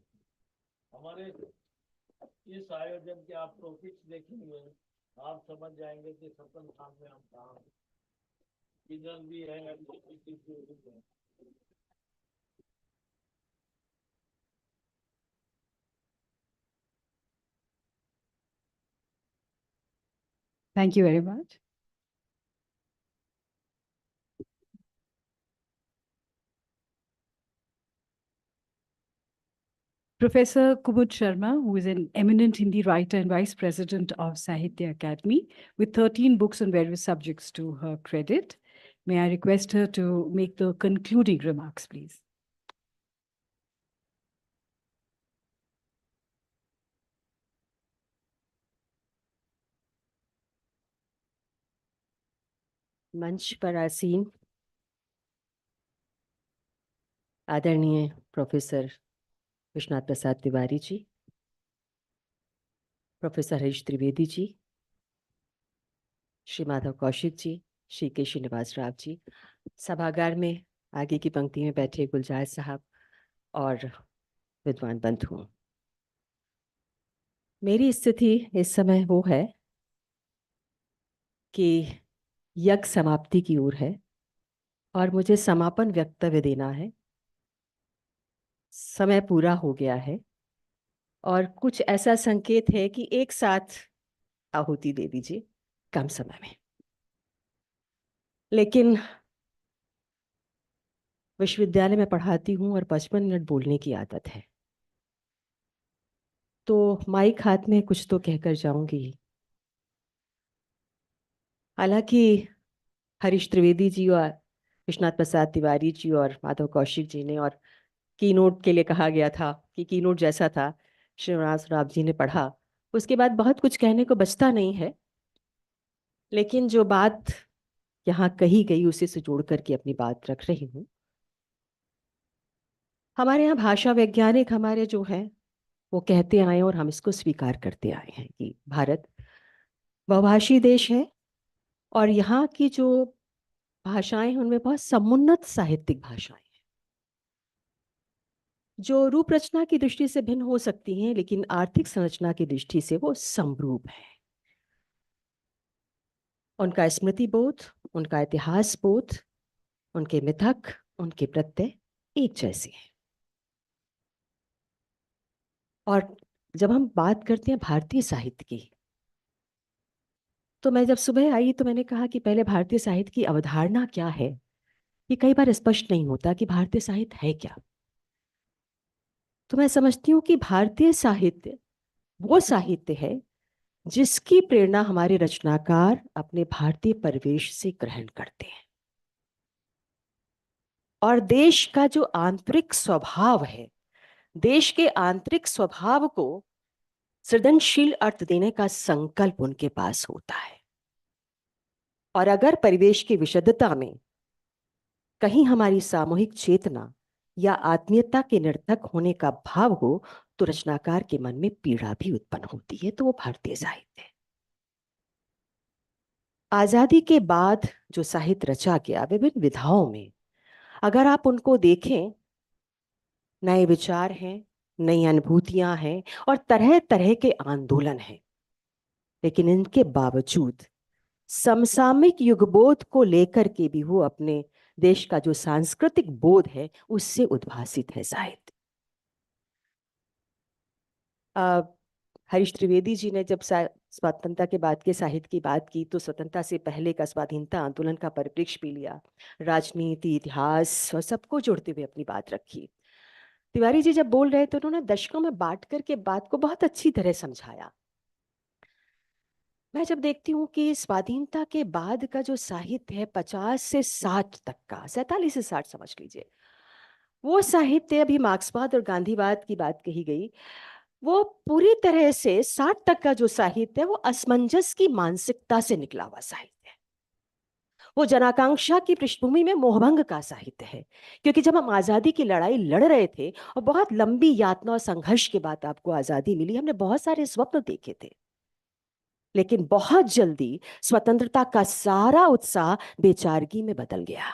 हमारे इस आयोजन के, आप टॉपिक्स देखेंगे आप समझ जाएंगे कि 70 साल में हम कहाँ किधर भी है। Thank you very much. Professor Kumud Sharma, who is an eminent Hindi writer and Vice President of Sahitya Academy, with 13 books on various subjects to her credit. May I request her to make the concluding remarks, please? मंच पर आसीन आदरणीय professor Vishwanath Prasad Tiwari ji, professor Harish Trivedi जी, श्री माधव कौशिक जी, श्री के श्रीनिवास राव जी, सभागार में आगे की पंक्ति में बैठे गुलजार साहब और विद्वान बंधु। मेरी स्थिति इस समय वो है कि यज्ञ समाप्ति की ओर है और मुझे समापन वक्तव्य देना है। समय पूरा हो गया है और कुछ ऐसा संकेत है कि एक साथ आहुति दे दीजिए कम समय में। लेकिन विश्वविद्यालय में पढ़ाती हूँ और 55 मिनट बोलने की आदत है, तो माइक हाथ में कुछ तो कहकर जाऊंगी। हालांकि हरीश त्रिवेदी जी और विश्वनाथ प्रसाद तिवारी जी और माधव कौशिक जी ने, और कीनोट के लिए कहा गया था कि कीनोट जैसा था, श्रीनिवास राव जी ने पढ़ा, उसके बाद बहुत कुछ कहने को बचता नहीं है। लेकिन जो बात यहाँ कही गई उसे से जोड़ करके अपनी बात रख रही हूँ। हमारे यहाँ भाषा वैज्ञानिक हमारे जो हैं वो कहते आए और हम इसको स्वीकार करते आए हैं कि भारत बहुभाषी देश है और यहाँ की जो भाषाएं हैं उनमें बहुत समुन्नत साहित्यिक भाषाएं हैं जो रूप रचना की दृष्टि से भिन्न हो सकती हैं, लेकिन आर्थिक संरचना की दृष्टि से वो समरूप है। उनका स्मृति बोध, उनका इतिहास बोध, उनके मिथक, उनके प्रत्यय एक जैसे हैं। और जब हम बात करते हैं भारतीय साहित्य की, तो मैं जब सुबह आई तो मैंने कहा कि पहले भारतीय साहित्य की अवधारणा क्या है। ये कई बार स्पष्ट नहीं होता कि भारतीय साहित्य है क्या। तो मैं समझती हूँ कि भारतीय साहित्य वो साहित्य है जिसकी प्रेरणा हमारे रचनाकार अपने भारतीय परिवेश से ग्रहण करते हैं, और देश का जो आंतरिक स्वभाव है, देश के आंतरिक स्वभाव को सृजनशील अर्थ देने का संकल्प उनके पास होता है। और अगर परिवेश की विशुद्धता में कहीं हमारी सामूहिक चेतना या आत्मीयता के निरर्थक होने का भाव हो, तो रचनाकार के मन में पीड़ा भी उत्पन्न होती है। तो वो भारतीय साहित्य है। आजादी के बाद जो साहित्य रचा गया विभिन्न विधाओं में, अगर आप उनको देखें, नए विचार हैं, नई अनुभूतियां हैं और तरह तरह के आंदोलन हैं, लेकिन इनके बावजूद समसामयिक युगबोध को लेकर के भी वो अपने देश का जो सांस्कृतिक बोध है उससे उद्भासित है साहित्य। हरीश त्रिवेदी जी ने जब स्वतंत्रता के बाद के साहित्य की बात की, तो स्वतंत्रता से पहले का स्वाधीनता आंदोलन का परिप्रेक्ष्य भी लिया, राजनीति, इतिहास और सबको जोड़ते हुए अपनी बात रखी। तिवारी जी जब बोल रहे थे, उन्होंने दशकों में बांट करके बात को बहुत अच्छी तरह समझाया। मैं जब देखती हूँ कि स्वाधीनता के बाद का जो साहित्य है 50 से 60 तक का, 47 से 60 समझ लीजिए, वो साहित्य, अभी मार्क्सवाद और गांधीवाद की बात कही गई, वो पूरी तरह से 60 तक का जो साहित्य है वो असमंजस की मानसिकता से निकला हुआ साहित्य है। वो जनाकांक्षा की पृष्ठभूमि में मोहभंग का साहित्य है। क्योंकि जब हम आजादी की लड़ाई लड़ रहे थे और बहुत लंबी यातना और संघर्ष के बाद आपको आजादी मिली, हमने बहुत सारे स्वप्न देखे थे, लेकिन बहुत जल्दी स्वतंत्रता का सारा उत्साह बेचारगी में बदल गया।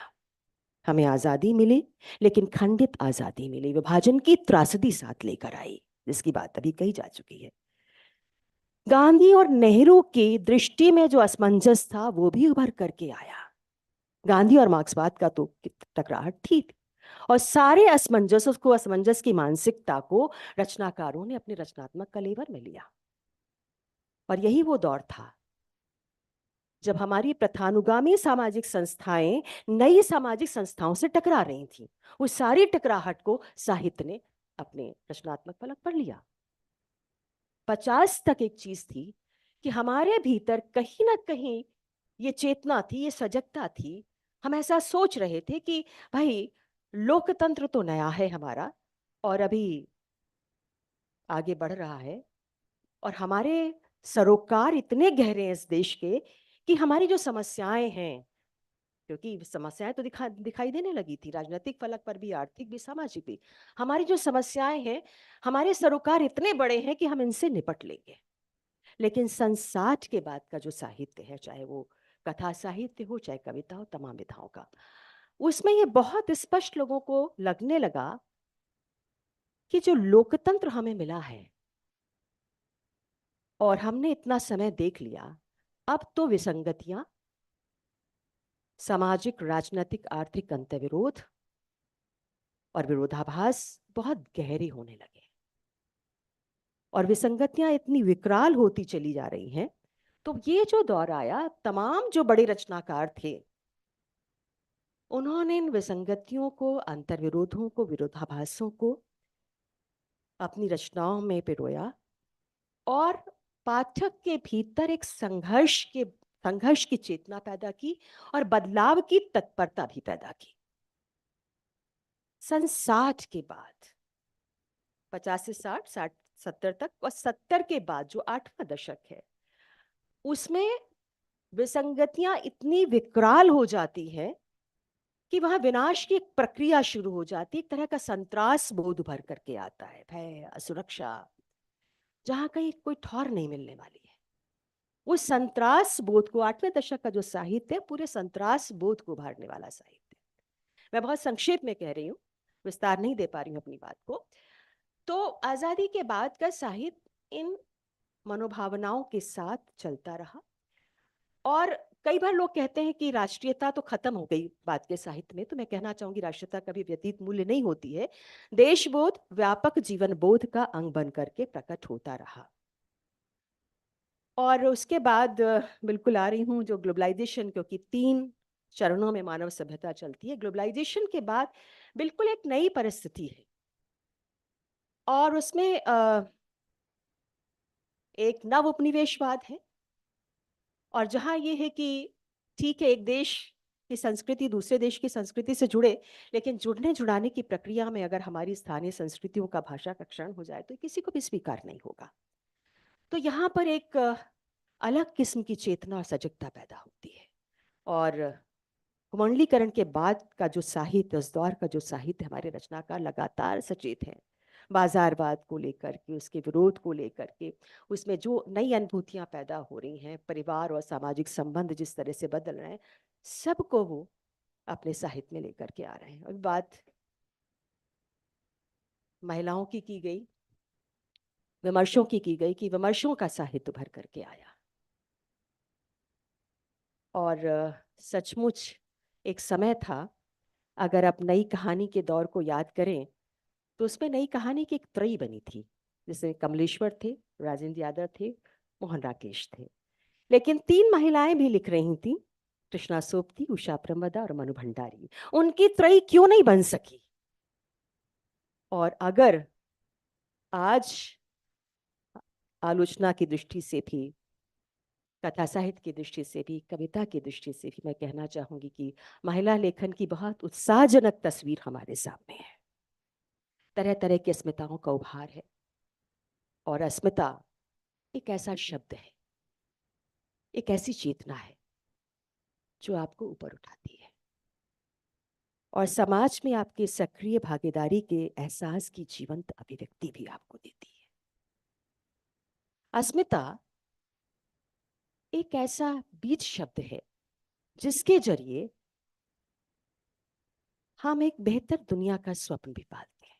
हमें आजादी मिली, लेकिन खंडित आजादी मिली, विभाजन की त्रासदी साथ लेकर आई, जिसकी बात अभी कही जा चुकी है। गांधी और नेहरू की दृष्टि में जो असमंजस था वो भी उभर करके आया। गांधी और मार्क्सवाद का तो टकराहट थी, और सारे असमंजस की मानसिकता को रचनाकारों ने अपने रचनात्मक कलेवर में लिया। और यही वो दौर था जब हमारी प्रथानुगामी सामाजिक संस्थाएं नई सामाजिक संस्थाओं से टकरा रही थी। उस सारी टकराहट को साहित्य ने अपने रचनात्मक पलक पर लिया। 50 तक एक चीज थी कि हमारे भीतर कहीं ना कहीं ये चेतना थी, ये सजगता थी। हम ऐसा सोच रहे थे कि भाई लोकतंत्र तो नया है हमारा और अभी आगे बढ़ रहा है, और हमारे सरोकार इतने गहरे हैं इस देश के कि हमारी जो समस्याएं हैं, क्योंकि समस्याएं तो दिखाई देने लगी थी, राजनीतिक फलक पर भी, आर्थिक भी, सामाजिक भी। हमारी जो समस्याएं हैं, हमारे सरोकार इतने बड़े हैं कि हम इनसे निपट लेंगे। लेकिन सन 60 के बाद का जो साहित्य है, चाहे वो कथा साहित्य हो, चाहे कविता हो, तमाम विधाओं का, उसमें ये बहुत स्पष्ट लोगों को लगने लगा कि जो लोकतंत्र हमें मिला है और हमने इतना समय देख लिया, अब तो विसंगतियां, सामाजिक, राजनीतिक, आर्थिक अंतर्विरोध और विरोधाभास बहुत गहरे होने लगे, और विसंगतियां इतनी विकराल होती चली जा रही हैं। तो ये जो दौर आया, तमाम जो बड़े रचनाकार थे उन्होंने इन विसंगतियों को, अंतर्विरोधों को, विरोधाभासों को अपनी रचनाओं में पिरोया, और पाठक के भीतर एक संघर्ष की चेतना पैदा की और बदलाव की तत्परता भी पैदा की। सन 60 के बाद, 50 से 60, 70 तक, और 70 के बाद जो 8वां दशक है, उसमें विसंगतियां इतनी विकराल हो जाती हैं कि वहां विनाश की एक प्रक्रिया शुरू हो जाती है। एक तरह का संत्रास बोध उभर करके आता है, भय, असुरक्षा, जहां कहीं कोई ठौर नहीं मिलने वाली है। उस संत्रास बोध को, 8वें दशक का जो साहित्य है, पूरे संत्रास बोध को उभारने वाला साहित्य। मैं बहुत संक्षेप में कह रही हूँ, विस्तार नहीं दे पा रही हूँ अपनी बात को। तो आजादी के बाद का साहित्य इन मनोभावनाओं के साथ चलता रहा, और कई बार लोग कहते हैं कि राष्ट्रीयता तो खत्म हो गई बाद के साहित्य में। तो मैं कहना चाहूंगी, राष्ट्रीयता कभी व्यतीत मूल्य नहीं होती है। देशबोध व्यापक जीवन बोध का अंग बन करके प्रकट होता रहा। और उसके बाद बिल्कुल आ रही हूँ जो ग्लोबलाइजेशन, क्योंकि 3 चरणों में मानव सभ्यता चलती है। ग्लोबलाइजेशन के बाद बिल्कुल एक नई परिस्थिति है। और उसमें एक नव उपनिवेशवाद है, और जहाँ ये है कि ठीक है, एक देश की संस्कृति दूसरे देश की संस्कृति से जुड़े, लेकिन जुड़ने जुड़ाने की प्रक्रिया में अगर हमारी स्थानीय संस्कृतियों का, भाषा का क्षरण हो जाए तो किसी को भी स्वीकार नहीं होगा। तो यहाँ पर एक अलग किस्म की चेतना और सजगता पैदा होती है। और कुमंडलीकरण के बाद का जो साहित्य, उस दौर का जो साहित्य, हमारे रचनाकार लगातार सचेत हैं बाजारवाद को लेकर के, उसके विरोध को लेकर के, उसमें जो नई अनुभूतियां पैदा हो रही हैं, परिवार और सामाजिक संबंध जिस तरह से बदल रहे हैं, सबको वो अपने साहित्य में लेकर के आ रहे हैं। और बात महिलाओं की गई, विमर्शों की गई कि विमर्शों का साहित्य उभर करके आया। और सचमुच एक समय था, अगर आप नई कहानी के दौर को याद करें तो उसमें नई कहानी की एक त्रयी बनी थी, जिसमें कमलेश्वर थे, राजेंद्र यादव थे, मोहन राकेश थे। लेकिन 3 महिलाएं भी लिख रही थी, कृष्णा सोपती, उषा प्रमदा और मनु भंडारी। उनकी त्रयी क्यों नहीं बन सकी? और अगर आज आलोचना की दृष्टि से भी, कथा साहित्य की दृष्टि से भी, कविता की दृष्टि से भी मैं कहना चाहूंगी कि महिला लेखन की बहुत उत्साहजनक तस्वीर हमारे सामने है। तरह तरह की अस्मिताओं का उभार है, और अस्मिता एक ऐसा शब्द है, एक ऐसी चेतना है जो आपको ऊपर उठाती है और समाज में आपके सक्रिय भागीदारी के एहसास की जीवंत अभिव्यक्ति भी आपको देती है। अस्मिता एक ऐसा बीज शब्द है जिसके जरिए हम एक बेहतर दुनिया का स्वप्न भी पालते हैं।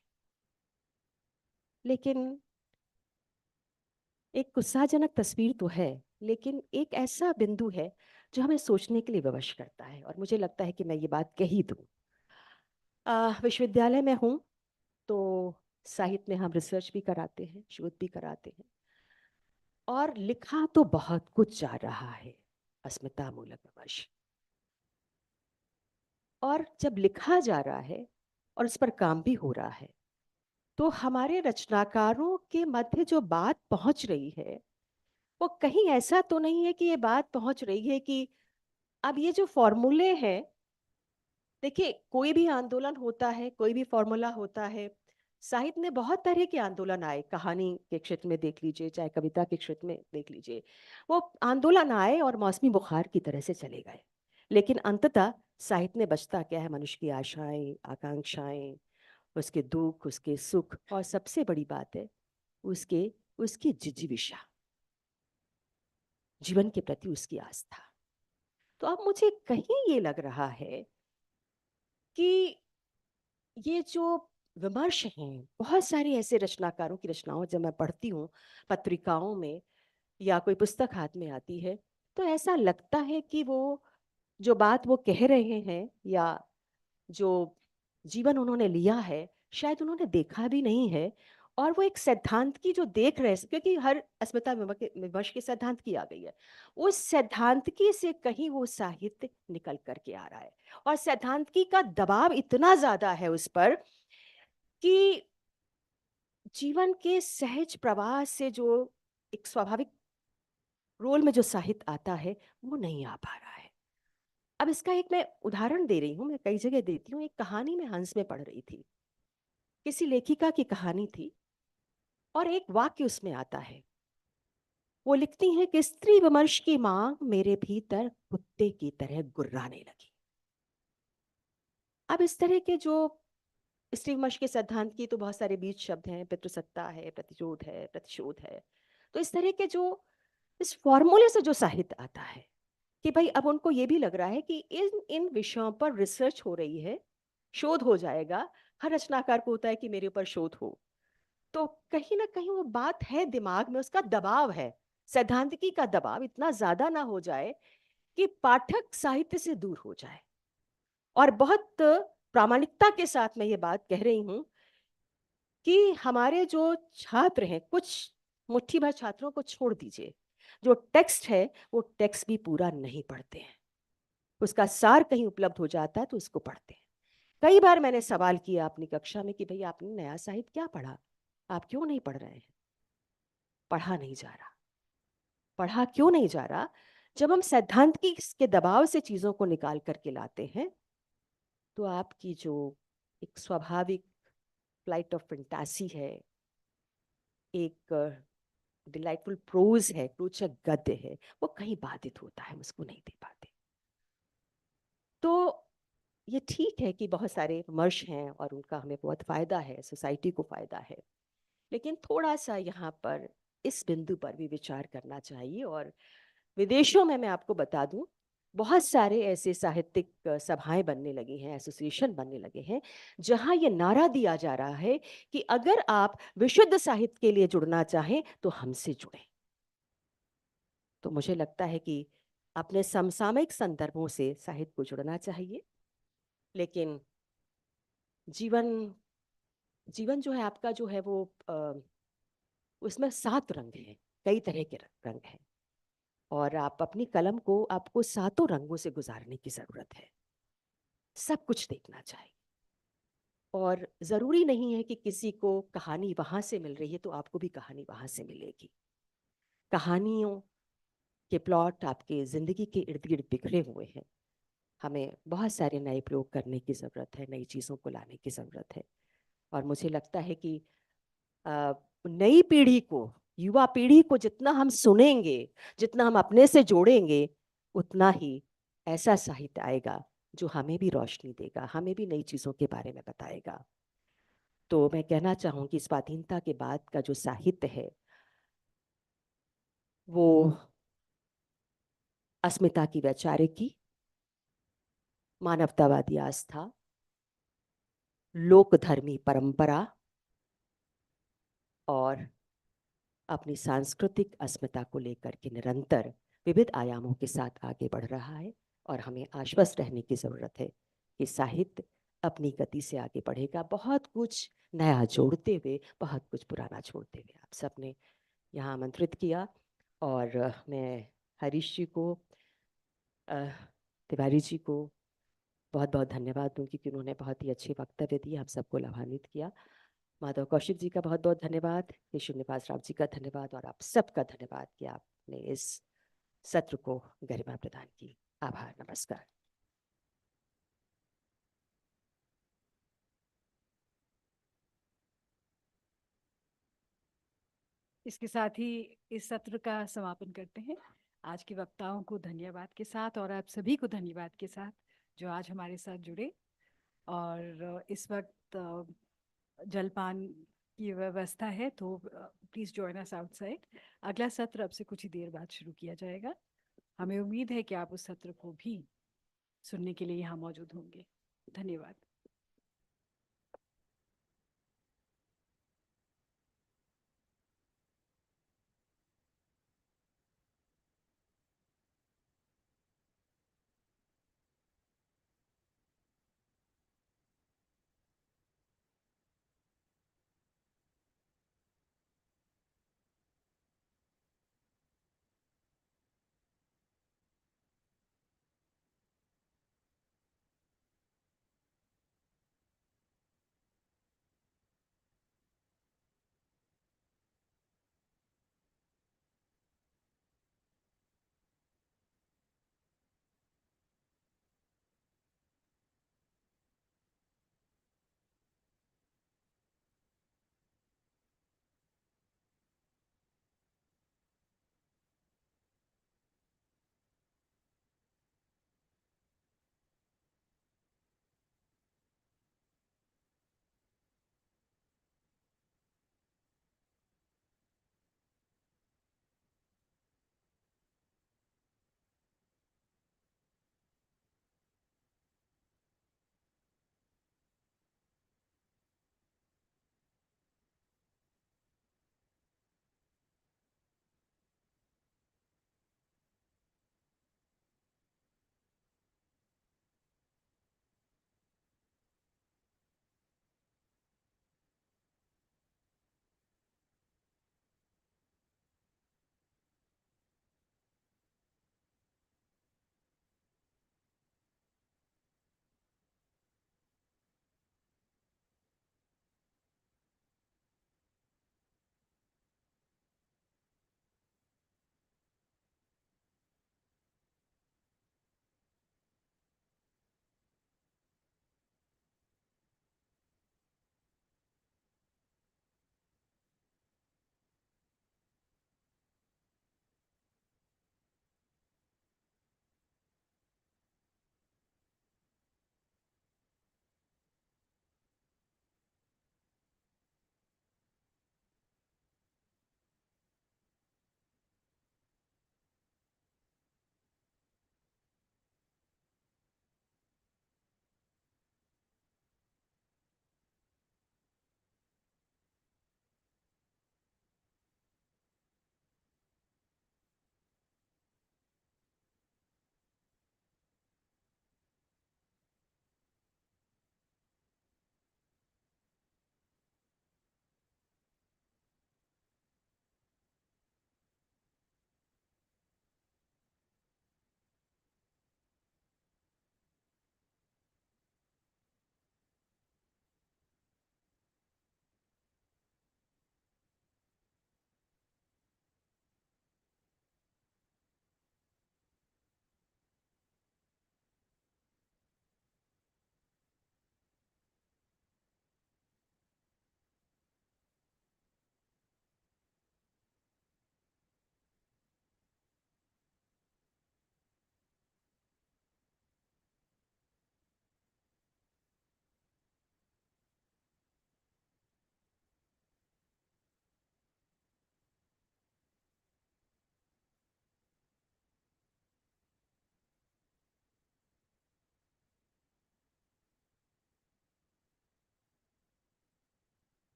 लेकिन एक उत्साहजनक तस्वीर तो है, लेकिन एक ऐसा बिंदु है जो हमें सोचने के लिए विवश करता है। और मुझे लगता है कि मैं ये बात कह ही दूं। विश्वविद्यालय में हूँ तो साहित्य में हम रिसर्च भी कराते हैं, शोध भी कराते हैं, और लिखा तो बहुत कुछ जा रहा है अस्मिता मूलक विमर्श। और जब लिखा जा रहा है और उस पर काम भी हो रहा है, तो हमारे रचनाकारों के मध्य जो बात पहुंच रही है, वो कहीं ऐसा तो नहीं है कि ये बात पहुंच रही है कि अब ये जो फॉर्मूले हैं, देखिए कोई भी आंदोलन होता है, कोई भी फॉर्मूला होता है। साहित्य में बहुत तरह के आंदोलन आए, कहानी के क्षेत्र में देख लीजिए, चाहे कविता के क्षेत्र में देख लीजिए, वो आंदोलन आए और मौसमी बुखार की तरह से चले गए। लेकिन अंततः साहित्य में बचता क्या है? मनुष्य की आशाएं, आकांक्षाएं, उसके दुख, उसके सुख, और सबसे बड़ी बात है उसके उसकी जिजीविषा, जीवन के प्रति उसकी आस्था। तो अब मुझे कहीं ये लग रहा है कि ये जो विमर्श हैं, बहुत सारे ऐसे रचनाकारों की रचनाओं जब मैं पढ़ती हूँ पत्रिकाओं में या कोई पुस्तक हाथ में आती है, तो ऐसा लगता है कि वो जो बात वो कह रहे हैं या जो जीवन उन्होंने लिया है, शायद उन्होंने देखा भी नहीं है। और वो एक सिद्धांत की जो देख रहे हैं, क्योंकि हर अस्मिता विमर्श के सिद्धांत की आ गई है, उस सिद्धांत की से कहीं वो साहित्य निकल करके आ रहा है। और सिद्धांत की का दबाव इतना ज्यादा है उस पर कि जीवन के सहज प्रवाह से जो एक स्वाभाविक रोल में जो साहित्य आता है, वो नहीं आ पा रहा है। अब इसका एक मैं उदाहरण दे रही हूँ, मैं कई जगह देती हूँ। एक कहानी में हंस में पढ़ रही थी, किसी लेखिका की कहानी थी, और एक वाक्य उसमें आता है, वो लिखती हैं कि स्त्री विमर्श की मांग मेरे भीतर कुत्ते की तरह गुर्राने लगी। अब इस तरह के जो स्त्री विमर्श के सिद्धांत की तो बहुत सारे बीज शब्द हैं, पितृसत्ता है, प्रतिरोध है, प्रतिशोध है। तो इस तरह के जो इस फॉर्मूले से जो साहित्य आता है कि भाई अब उनको ये भी लग रहा है कि इन इन विषयों पर रिसर्च हो रही है, शोध हो जाएगा। हर रचनाकार को होता है कि मेरे ऊपर शोध हो। तो कहीं ना कहीं वो बात है दिमाग में, उसका दबाव है, सैद्धांतिकी का दबाव इतना ज्यादा ना हो जाए कि पाठक साहित्य से दूर हो जाए। और बहुत प्रामाणिकता के साथ मैं ये बात कह रही हूँ कि हमारे जो छात्र हैं, कुछ मुट्ठी भर छात्रों को छोड़ दीजिए, जो टेक्स्ट है वो टेक्स्ट भी पूरा नहीं पढ़ते हैं। उसका सार कहीं उपलब्ध हो जाता है तो उसको पढ़ते हैं। कई बार मैंने सवाल किया अपनी कक्षा में कि भाई आपने नया साहित्य क्या पढ़ा? आप क्यों नहीं पढ़ रहे हैं? पढ़ा नहीं जा रहा। पढ़ा क्यों नहीं जा रहा? जब हम सैद्धांतिक के दबाव से चीजों को निकाल करके लाते हैं, तो आपकी जो एक स्वाभाविक फ्लाइट ऑफ फैंटासी है, एक डिलाइटफुल प्रोज है, रोचक गद्य है, वो कहीं बाधित होता है, हम उसको नहीं दे पाते। तो ये ठीक है कि बहुत सारे विमर्श हैं और उनका हमें बहुत फायदा है, सोसाइटी को फायदा है, लेकिन थोड़ा सा यहाँ पर इस बिंदु पर भी विचार करना चाहिए। और विदेशों में मैं आपको बता दूं, बहुत सारे ऐसे साहित्यिक सभाएं बनने लगी हैं, एसोसिएशन बनने लगे हैं, जहां ये नारा दिया जा रहा है कि अगर आप विशुद्ध साहित्य के लिए जुड़ना चाहें तो हमसे जुड़ें। तो मुझे लगता है कि अपने समसामयिक संदर्भों से साहित्य को जुड़ना चाहिए, लेकिन जीवन जीवन जो है आपका, जो है वो उसमें 7 रंग हैं, कई तरह के रंग हैं, और आप अपनी कलम को, आपको 7 रंगों से गुजारने की जरूरत है। सब कुछ देखना चाहिए, और जरूरी नहीं है कि किसी को कहानी वहां से मिल रही है तो आपको भी कहानी वहां से मिलेगी। कहानियों के प्लॉट आपके जिंदगी के इर्द गिर्द बिखरे हुए हैं। हमें बहुत सारे नए प्रयोग करने की जरूरत है, नई चीजों को लाने की जरूरत है। और मुझे लगता है कि नई पीढ़ी को, युवा पीढ़ी को जितना हम सुनेंगे, जितना हम अपने से जोड़ेंगे, उतना ही ऐसा साहित्य आएगा जो हमें भी रोशनी देगा, हमें भी नई चीजों के बारे में बताएगा। तो मैं कहना चाहूंगी, इस स्वाधीनता के बाद का जो साहित्य है वो अस्मिता की वैचारिकी, मानवतावादी आस्था, लोक धर्मी परंपरा और अपनी सांस्कृतिक अस्मिता को लेकर के निरंतर विविध आयामों के साथ आगे बढ़ रहा है। और हमें आश्वस्त रहने की जरूरत है कि साहित्य अपनी गति से आगे बढ़ेगा, बहुत कुछ नया जोड़ते हुए, बहुत कुछ पुराना छोड़ते हुए। आप सबने यहाँ आमंत्रित किया, और मैं हरीश जी को, तिवारी जी को बहुत बहुत धन्यवाद दूंगी कि उन्होंने बहुत ही अच्छे वक्तव्य दिए, हम सबको लाभान्वित किया। माधव कौशिक जी का बहुत बहुत धन्यवाद, केशव निवास राव जी का धन्यवाद, और आप सबका धन्यवाद कि आपने इस सत्र को गरिमा प्रदान की। आभार, नमस्कार। इसके साथ ही इस सत्र का समापन करते हैं, आज के वक्ताओं को धन्यवाद के साथ और आप सभी को धन्यवाद के साथ जो आज हमारे साथ जुड़े। और इस वक्त जलपान की व्यवस्था है, तो प्लीज जॉइन अस आउटसाइड। अगला सत्र अब से कुछ ही देर बाद शुरू किया जाएगा। हमें उम्मीद है कि आप उस सत्र को भी सुनने के लिए यहाँ मौजूद होंगे। धन्यवाद।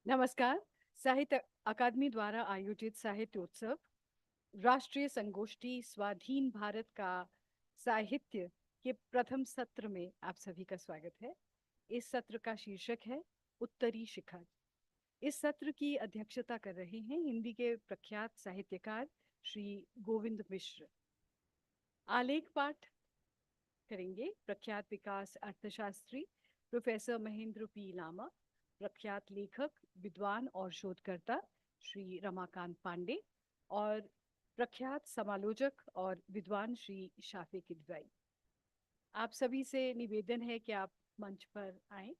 नमस्कार। साहित्य अकादमी द्वारा आयोजित साहित्योत्सव राष्ट्रीय संगोष्ठी स्वाधीन भारत का साहित्य के प्रथम सत्र में आप सभी का स्वागत है। इस सत्र का शीर्षक है उत्तरी शिखर। इस सत्र की अध्यक्षता कर रहे हैं हिंदी के प्रख्यात साहित्यकार श्री गोविंद मिश्र। आलेख पाठ करेंगे प्रख्यात विकास अर्थशास्त्री प्रोफेसर महेंद्र पी लामा, प्रख्यात लेखक, विद्वान और शोधकर्ता श्री रमाकांत पांडे और प्रख्यात समालोचक और विद्वान श्री शाफे किदवाई। आप सभी से निवेदन है कि आप मंच पर आएं।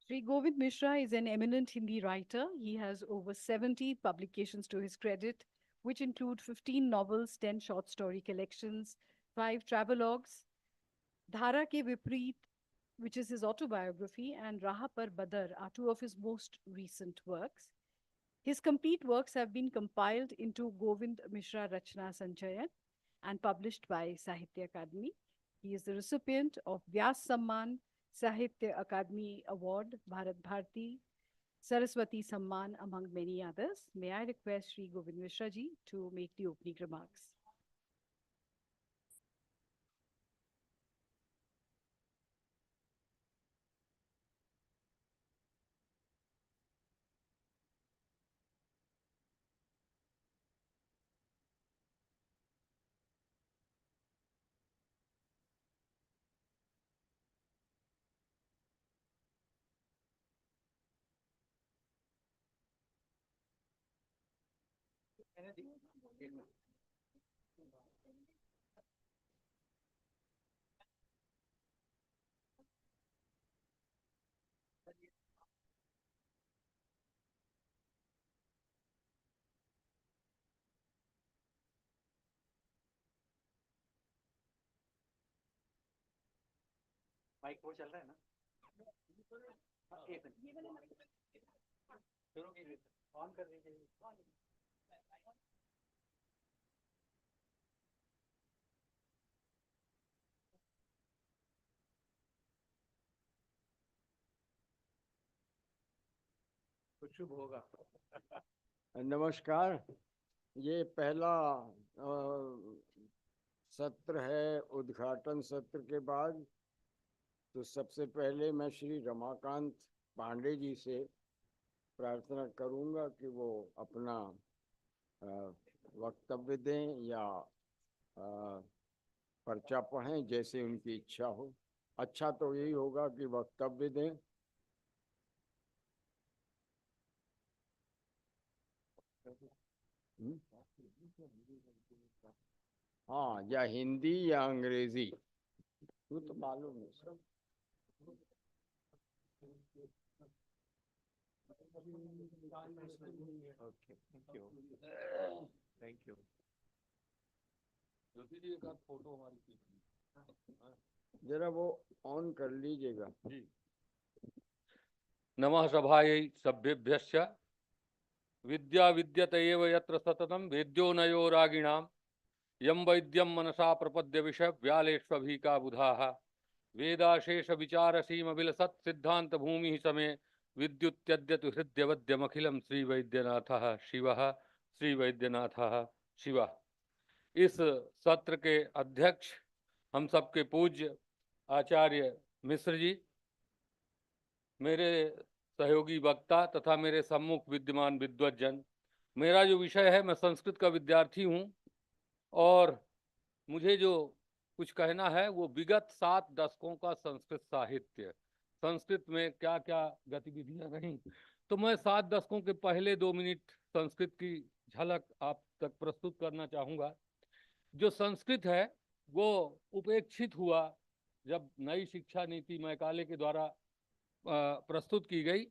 Sri Govind Mishra is an eminent Hindi writer. He has over 70 publications to his credit, which include 15 novels, 10 short story collections, 5 travelogues, Dhara Ke Vipreet, which is his autobiography, and Raha Par Badar are two of his most recent works. His complete works have been compiled into Govind Mishra Rachna Sanchayan and published by Sahitya Akademi. He is the recipient of Vyas Samman, Sahitya Akademi Award, Bharat Bharati, Saraswati Samman, among many others. May I request Sri Govind Mishra ji to make the opening remarks. Mic वो चल रहा है ना? हाँ, एक minute on कर दीजिए। कुछ शुभ होगा। नमस्कार। ये पहला सत्र है उद्घाटन सत्र के बाद। तो सबसे पहले मैं श्री रमाकांत पांडे जी से प्रार्थना करूंगा कि वो अपना वक्तव्य दें या पर्चा पढ़ें, जैसे उनकी इच्छा हो। अच्छा तो यही होगा कि वक्तव्य दें। हाँ, या हिंदी या अंग्रेजी, वो तो मालूम है सब। Okay, thank you. Jyoti ji का फोटो हमारी जरा वो ऑन कर लीजिएगा जी। नमः सभायै सभ्येभ्यश्च विद्या विद्यत एव यत्र सततं वेद्यो नयो रागिणां यं वैद्यं मनसा प्रपद्य विषय व्यालेष्वभिका बुधाः वेदाशेष विचारसीम विलसत् सिद्धांत भूमि समे विद्युत्यद्यतु हृदयवद्यमखिलं श्री वैद्यनाथः शिवः श्री वैद्यनाथः शिवः। इस सत्र के अध्यक्ष हम सबके पूज्य आचार्य मिश्र जी, मेरे सहयोगी वक्ता तथा मेरे सम्मुख विद्यमान विद्वज्जन। मेरा जो विषय है, मैं संस्कृत का विद्यार्थी हूँ और मुझे जो कुछ कहना है वो विगत 7 दशकों का संस्कृत साहित्य, संस्कृत में क्या क्या गतिविधियां रहीं, तो मैं 7 दशकों के पहले 2 मिनट संस्कृत की झलक आप तक प्रस्तुत करना चाहूँगा। जो संस्कृत है वो उपेक्षित हुआ जब नई शिक्षा नीति मैकाले के द्वारा प्रस्तुत की गई,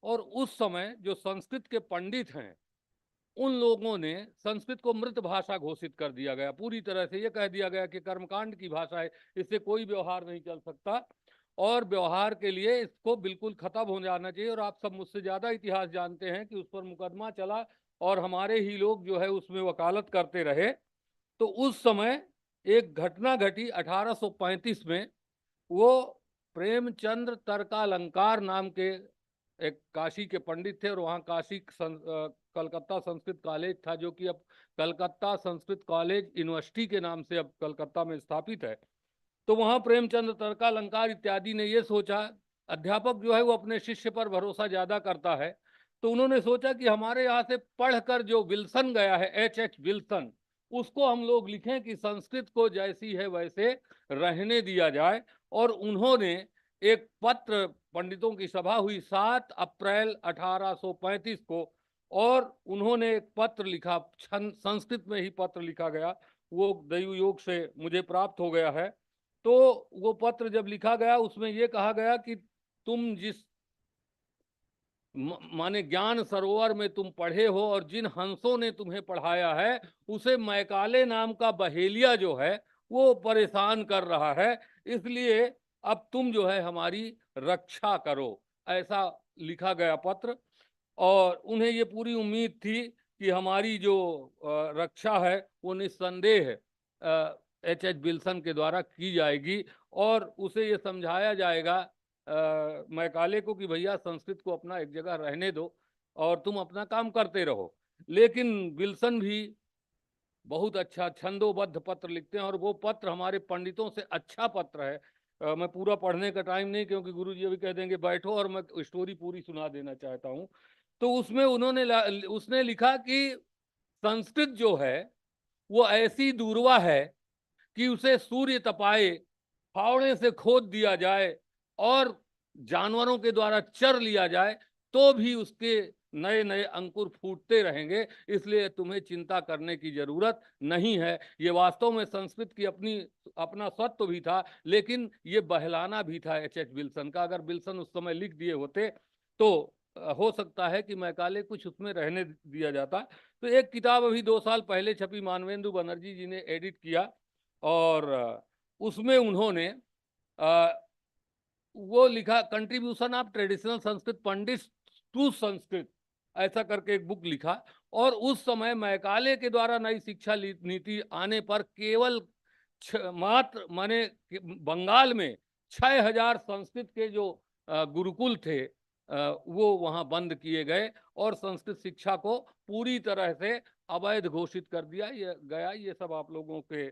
और उस समय जो संस्कृत के पंडित हैं उन लोगों ने संस्कृत को मृत भाषा घोषित कर दिया गया। पूरी तरह से ये कह दिया गया कि कर्मकांड की भाषा है, इससे कोई व्यवहार नहीं चल सकता और व्यवहार के लिए इसको बिल्कुल खत्म हो जाना चाहिए। और आप सब मुझसे ज्यादा इतिहास जानते हैं कि उस पर मुकदमा चला और हमारे ही लोग जो है उसमें वकालत करते रहे। तो उस समय एक घटना घटी 1835 में। वो प्रेमचंद्र तर्कालंकार नाम के एक काशी के पंडित थे और वहाँ कलकत्ता संस्कृत कॉलेज था, जो कि अब कलकत्ता संस्कृत कॉलेज यूनिवर्सिटी के नाम से अब कलकत्ता में स्थापित है। तो वहाँ प्रेमचंद्र तर्कालंकार इत्यादि ने ये सोचा, अध्यापक जो है वो अपने शिष्य पर भरोसा ज्यादा करता है, तो उन्होंने सोचा कि हमारे यहाँ से पढ़कर जो विल्सन गया है, H.H. विल्सन, उसको हम लोग लिखें कि संस्कृत को जैसी है वैसे रहने दिया जाए। और उन्होंने एक पत्र, पंडितों की सभा हुई 7 अप्रैल 1835 को, और उन्होंने एक पत्र लिखा, संस्कृत में ही पत्र लिखा गया, वो दैव योग से मुझे प्राप्त हो गया है। तो वो पत्र जब लिखा गया उसमें ये कहा गया कि तुम जिस माने ज्ञान सरोवर में तुम पढ़े हो और जिन हंसों ने तुम्हें पढ़ाया है, उसे मैकाले नाम का बहेलिया जो है वो परेशान कर रहा है, इसलिए अब तुम जो है हमारी रक्षा करो, ऐसा लिखा गया पत्र। और उन्हें ये पूरी उम्मीद थी कि हमारी जो रक्षा है वो निस्संदेह H.H. विल्सन के द्वारा की जाएगी और उसे ये समझाया जाएगा मैकाले को कि भैया संस्कृत को अपना एक जगह रहने दो और तुम अपना काम करते रहो। लेकिन विल्सन भी बहुत अच्छा छंदोबद्ध पत्र लिखते हैं और वो पत्र हमारे पंडितों से अच्छा पत्र है। मैं पूरा पढ़ने का टाइम नहीं, क्योंकि गुरुजी अभी कह देंगे बैठो, और मैं स्टोरी पूरी सुना देना चाहता हूँ। तो उसमें उसने लिखा कि संस्कृत जो है वो ऐसी दूर्वा है कि उसे सूर्य तपाए, फावड़े से खोद दिया जाए और जानवरों के द्वारा चर लिया जाए तो भी उसके नए नए अंकुर फूटते रहेंगे, इसलिए तुम्हें चिंता करने की जरूरत नहीं है। ये वास्तव में संस्कृत की अपना सत्व भी था, लेकिन ये बहलाना भी था H.H. विल्सन का। अगर विल्सन उस समय लिख दिए होते तो हो सकता है कि मैकाले कुछ उसमें रहने दिया जाता। तो एक किताब अभी 2 साल पहले छपी, मानवेंदु बनर्जी जी ने एडिट किया और उसमें उन्होंने वो लिखा, contribution of traditional Sanskrit pandit to Sanskrit, ऐसा करके एक बुक लिखा। और उस समय मैकाले के द्वारा नई शिक्षा नीति आने पर केवल मात्र माने बंगाल में 6000 संस्कृत के जो गुरुकुल थे वो वहां बंद किए गए और संस्कृत शिक्षा को पूरी तरह से अवैध घोषित कर दिया गया। ये सब आप लोगों के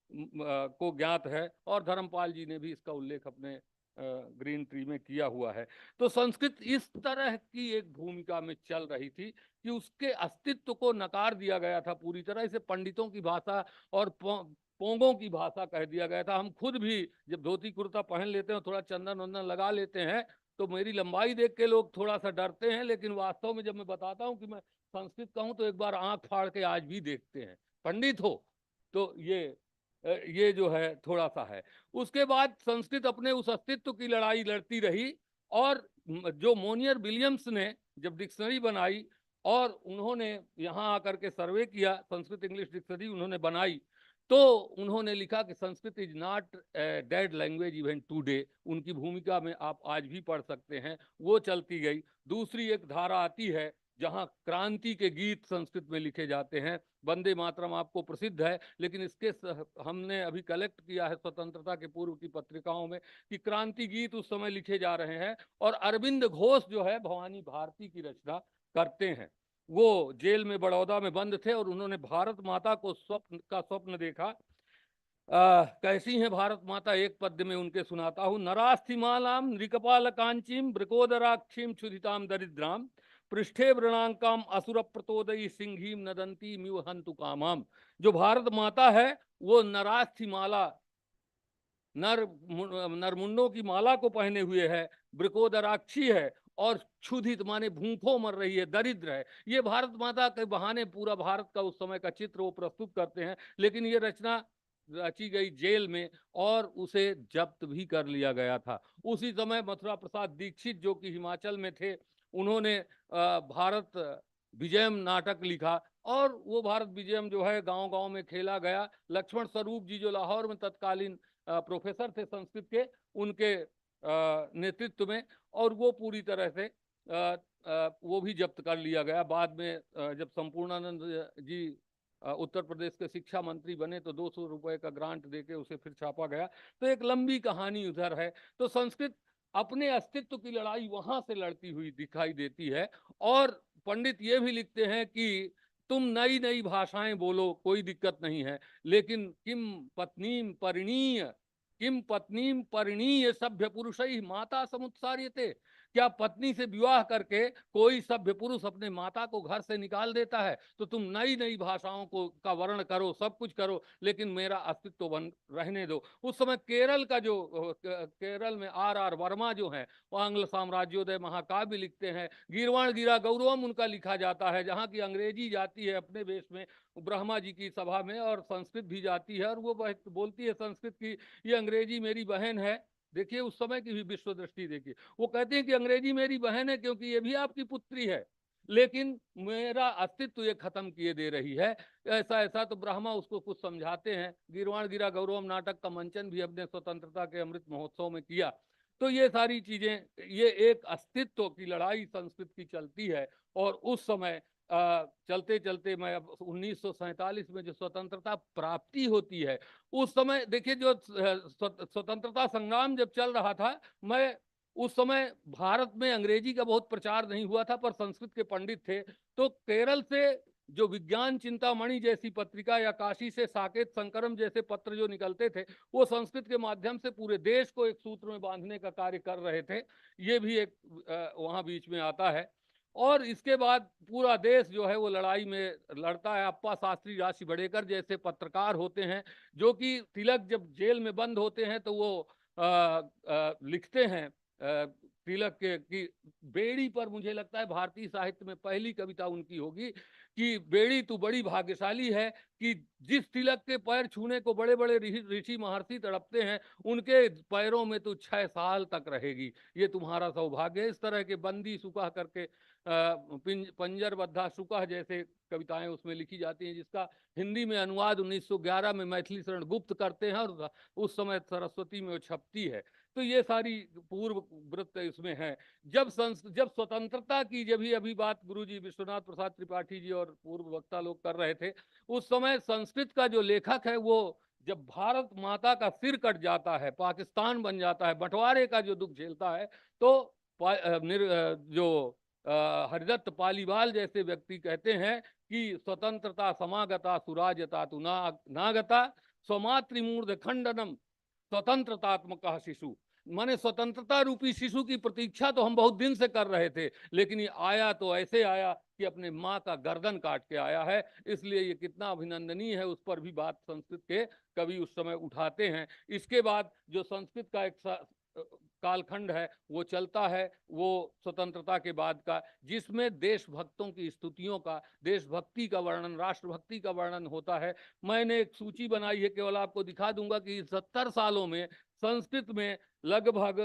को ज्ञात है और धर्मपाल जी ने भी इसका उल्लेख अपने ग्रीन ट्री में किया हुआ है। तो संस्कृत इस तरह की एक भूमिका में चल रही थी कि उसके अस्तित्व को नकार दिया गया था पूरी तरह। इसे पंडितों की भाषा और पोंगों की भाषा कह दिया गया था। हम खुद भी जब धोती कुर्ता पहन लेते हैं, थोड़ा चंदन वंदन लगा लेते हैं, तो मेरी लंबाई देख के लोग थोड़ा सा डरते हैं, लेकिन वास्तव में जब मैं बताता हूँ कि मैं संस्कृत का हूँ तो एक बार आंख फाड़ के आज भी देखते हैं, पंडित हो। तो ये जो है थोड़ा सा है। उसके बाद संस्कृत अपने उस अस्तित्व की लड़ाई लड़ती रही और जो मोनियर विलियम्स ने जब डिक्शनरी बनाई और उन्होंने यहाँ आकर के सर्वे किया, संस्कृत इंग्लिश डिक्शनरी उन्होंने बनाई, तो उन्होंने लिखा कि Sanskrit is not dead language even today. उनकी भूमिका में आप आज भी पढ़ सकते हैं, वो चलती गई। दूसरी एक धारा आती है जहाँ क्रांति के गीत संस्कृत में लिखे जाते हैं। वंदे मातरम आपको प्रसिद्ध है, लेकिन इसके हमने अभी कलेक्ट किया है स्वतंत्रता के पूर्व की पत्रिकाओं में कि क्रांति गीत उस समय लिखे जा रहे हैं। और अरविंद घोष जो है भवानी भारती की रचना करते हैं। वो जेल में बड़ौदा में बंद थे और उन्होंने भारत माता को स्वप्न देखा। कैसी है भारत माता, एक पद्य में उनके सुनाता हूँ। नरास्थिमालाम नृकपाल कांचीम ब्रिकोदराक्षीम क्षुधिताम दरिद्राम पृष्ठे वृणांकाम असुर प्रतोदयी सिंहीम नदंती मिव हंतु कामाम। जो भारत माता है वो नरास्थिमाला, नरमुंडों की माला को पहने हुए है, ब्रिकोदराक्षी है और क्षुधित माने भूखों मर रही है, दरिद्र है। ये भारत माता के बहाने पूरा भारत का उस समय का चित्र वो प्रस्तुत करते हैं। लेकिन ये रचना रची गई जेल में और उसे जब्त भी कर लिया गया था। उसी समय मथुरा प्रसाद दीक्षित जो कि हिमाचल में थे, उन्होंने भारत विजयम नाटक लिखा, और वो भारत विजयम जो है गांव गांव में खेला गया। लक्ष्मण स्वरूप जी जो लाहौर में तत्कालीन प्रोफेसर थे संस्कृत के, उनके नेतृत्व में, और वो पूरी तरह से वो भी जब्त कर लिया गया। बाद में जब संपूर्णानंद जी उत्तर प्रदेश के शिक्षा मंत्री बने तो 200 रुपए का ग्रांट देके उसे फिर छापा गया। तो एक लंबी कहानी उधर है। तो संस्कृत अपने अस्तित्व की लड़ाई वहां से लड़ती हुई दिखाई देती है। और पंडित ये भी लिखते हैं कि तुम नई नई भाषाएं बोलो, कोई दिक्कत नहीं है, लेकिन किम पत्नीम परिणीय सभ्य पुरुष ही माता समुत्सार्यते। क्या पत्नी से विवाह करके कोई सभ्य पुरुष अपने माता को घर से निकाल देता है? तो तुम नई नई भाषाओं को का वर्ण करो, सब कुछ करो, लेकिन मेरा अस्तित्व बन रहने दो। उस समय केरल का जो केरल में R.R. वर्मा जो है, वो आंग्ल साम्राज्योदय महाकाव्य लिखते हैं। गीर्वाण गिरा गौरवम उनका लिखा जाता है, जहाँ की अंग्रेजी जाती है अपने देश में ब्रह्मा जी की सभा में, और संस्कृत भी जाती है, और वो बोलती है संस्कृत की, ये अंग्रेजी मेरी बहन है। देखिए उस समय की भी विश्व दृष्टि देखिए, वो कहते हैं कि अंग्रेजी मेरी बहन है क्योंकि ये भी आपकी पुत्री है, लेकिन मेरा अस्तित्व ये खत्म किए दे रही है। ऐसा ऐसा तो ब्रह्मा उसको कुछ समझाते हैं। गीर्वाण गिरा गौरवम नाटक का मंचन भी अपने स्वतंत्रता के अमृत महोत्सव में किया। तो ये सारी चीजें, ये एक अस्तित्व की लड़ाई संस्कृत की चलती है। और उस समय चलते चलते मैं अब 1947 में जो स्वतंत्रता प्राप्ति होती है, उस समय देखिए जो स्वतंत्रता संग्राम जब चल रहा था, मैं उस समय भारत में अंग्रेजी का बहुत प्रचार नहीं हुआ था, पर संस्कृत के पंडित थे। तो केरल से जो विज्ञान चिंतामणि जैसी पत्रिका या काशी से साकेत संकरम जैसे पत्र जो निकलते थे, वो संस्कृत के माध्यम से पूरे देश को एक सूत्र में बांधने का कार्य कर रहे थे। ये भी एक वहां बीच में आता है। और इसके बाद पूरा देश जो है वो लड़ाई में लड़ता है। अप्पा शास्त्री राशि बड़ेकर जैसे पत्रकार होते हैं, जो कि तिलक जब जेल में बंद होते हैं तो वो लिखते हैं तिलक के कि बेड़ी पर, मुझे लगता है भारतीय साहित्य में पहली कविता उनकी होगी कि बेड़ी तू बड़ी भाग्यशाली है कि जिस तिलक के पैर छूने को बड़े बड़े ऋषि महर्षि तड़पते हैं, उनके पैरों में तू 6 साल तक रहेगी, ये तुम्हारा सौभाग्य है। इस तरह के बंदी सुकह करके पंजर बद्धा सुकह जैसे कविताएं उसमें लिखी जाती हैं, जिसका हिंदी में अनुवाद 1911 में मैथिली शरण गुप्त करते हैं, और उस समय सरस्वती में वो छपती है। तो ये सारी पूर्व वृत्त इसमें है। जब स्वतंत्रता की जब ही अभी बात गुरुजी विश्वनाथ प्रसाद त्रिपाठी जी और पूर्व वक्ता लोग कर रहे थे, उस समय संस्कृत का जो लेखक है वो जब भारत माता का सिर कट जाता है, पाकिस्तान बन जाता है, बंटवारे का जो दुख झेलता है, तो जो हरिदत्त पालीवाल जैसे व्यक्ति कहते हैं कि स्वतंत्रता समागता सुराजता तु नागता स्वमातृमूर्ध खंडनम स्वतंत्रतात्मक शिशु। माने स्वतंत्रता रूपी शिशु की प्रतीक्षा तो हम बहुत दिन से कर रहे थे, लेकिन ये आया तो ऐसे आया कि अपने माँ का गर्दन काट के आया है। इसलिए ये कितना अभिनंदनीय है, उस पर भी बात संस्कृत के कवि उस समय उठाते हैं। इसके बाद जो संस्कृत का एक कालखंड है वो चलता है, वो स्वतंत्रता के बाद का, जिसमें देशभक्तों की स्तुतियों का, देशभक्ति का वर्णन, राष्ट्रभक्ति का वर्णन होता है। मैंने एक सूची बनाई है, केवल आपको दिखा दूंगा कि 70 सालों में संस्कृत में लगभग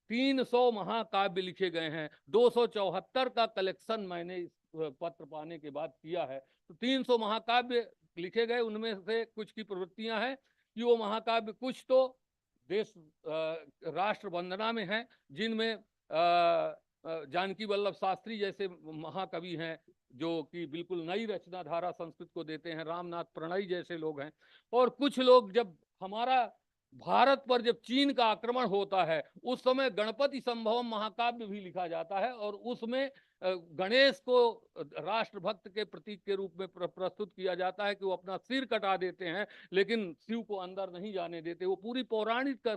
300 महाकाव्य लिखे गए हैं। 274 का कलेक्शन मैंने इस पत्र पाने के बाद किया है। तो 300 महाकाव्य लिखे गए, उनमें से कुछ की प्रवृत्तियां हैं कि वो महाकाव्य कुछ तो देश राष्ट्र वंदना में हैं, जिनमें जानकी वल्लभ शास्त्री जैसे महाकवि हैं जो कि बिल्कुल नई रचना धारा संस्कृत को देते हैं, रामनाथ प्रणय जैसे लोग हैं। और कुछ लोग, जब हमारा भारत पर जब चीन का आक्रमण होता है, उस समय गणपति संभवम महाकाव्य भी लिखा जाता है, और उसमें गणेश को राष्ट्रभक्त के प्रतीक के रूप में प्रस्तुत किया जाता है कि वो अपना सिर कटा देते हैं, लेकिन शिव को अंदर नहीं जाने देते। वो पूरी पौराणिक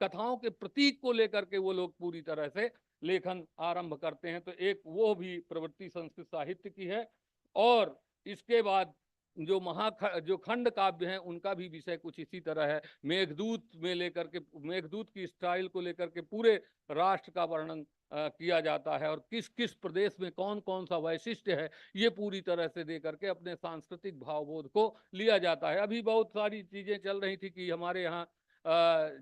कथाओं के प्रतीक को लेकर के वो लोग पूरी तरह से लेखन आरंभ करते हैं। तो एक वो भी प्रवृत्ति संस्कृत साहित्य की है। और इसके बाद जो खंड काव्य हैं, उनका भी विषय कुछ इसी तरह है। मेघदूत में लेकर के, मेघदूत की स्टाइल को लेकर के पूरे राष्ट्र का वर्णन किया जाता है, और किस किस प्रदेश में कौन कौन सा वैशिष्ट्य है, ये पूरी तरह से दे करके अपने सांस्कृतिक भावबोध को लिया जाता है। अभी बहुत सारी चीजें चल रही थी कि हमारे यहाँ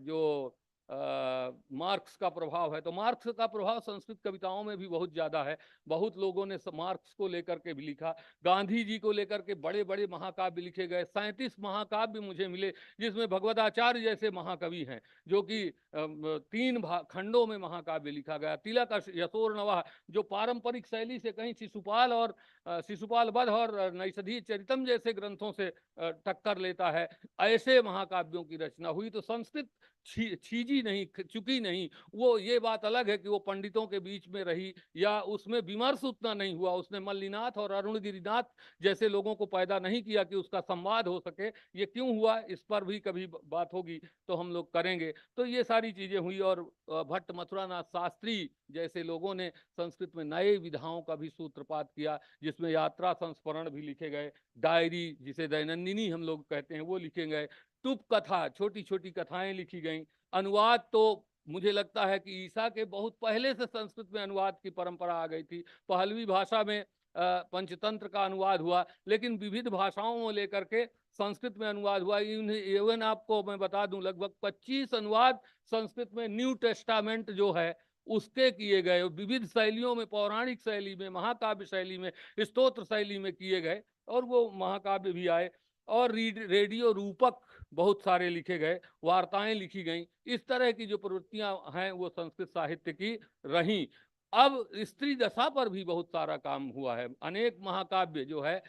जो मार्क्स का प्रभाव है, तो मार्क्स का प्रभाव संस्कृत कविताओं में भी बहुत ज्यादा है। बहुत लोगों ने मार्क्स को लेकर के भी लिखा, गांधी जी को लेकर के बड़े बड़े महाकाव्य लिखे गए। 37 महाकाव्य मुझे मिले, जिसमें भगवदाचार्य जैसे महाकवि हैं, जो कि 3 खंडों में महाकाव्य लिखा गया। तिलक यशोर नवः, जो पारंपरिक शैली से कहीं शिशुपाल और शिशुपाल वध और नैषधीय चरितम जैसे ग्रंथों से टक्कर लेता है, ऐसे महाकाव्यों की रचना हुई। तो संस्कृत छीजी नहीं, चुकी नहीं। वो ये बात अलग है कि वो पंडितों के बीच में रही या उसमें विमर्श उतना नहीं हुआ, उसने मल्लिनाथ और अरुण गिरिनाथ जैसे लोगों को पैदा नहीं किया कि उसका संवाद हो सके। ये क्यों हुआ, इस पर भी कभी बात होगी तो हम लोग करेंगे। तो ये सारी चीजें हुई। और भट्ट मथुरानाथ शास्त्री जैसे लोगों ने संस्कृत में नए विधाओं का भी सूत्रपात किया, जिसमें यात्रा संस्मरण भी लिखे गए, डायरी जिसे दैनंदिनी हम लोग कहते हैं वो लिखे गए, टुप कथा छोटी छोटी कथाएं लिखी गई। अनुवाद तो मुझे लगता है कि ईसा के बहुत पहले से संस्कृत में अनुवाद की परंपरा आ गई थी। पहलवी भाषा में पंचतंत्र का अनुवाद हुआ, लेकिन विविध भाषाओं में लेकर के संस्कृत में अनुवाद हुआ। इवन आपको मैं बता दूं, लगभग 25 अनुवाद संस्कृत में न्यू टेस्टामेंट जो है उसके किए गए, विविध शैलियों में, पौराणिक शैली में, महाकाव्य शैली में, स्तोत्र शैली में किए गए, और वो महाकाव्य भी आए। और रेडियो रूपक बहुत सारे लिखे गए, वार्ताएं लिखी गई। इस तरह की जो प्रवृत्तियां हैं वो संस्कृत साहित्य की रहीं। अब स्त्री दशा पर भी बहुत सारा काम हुआ है। अनेक महाकाव्य जो है,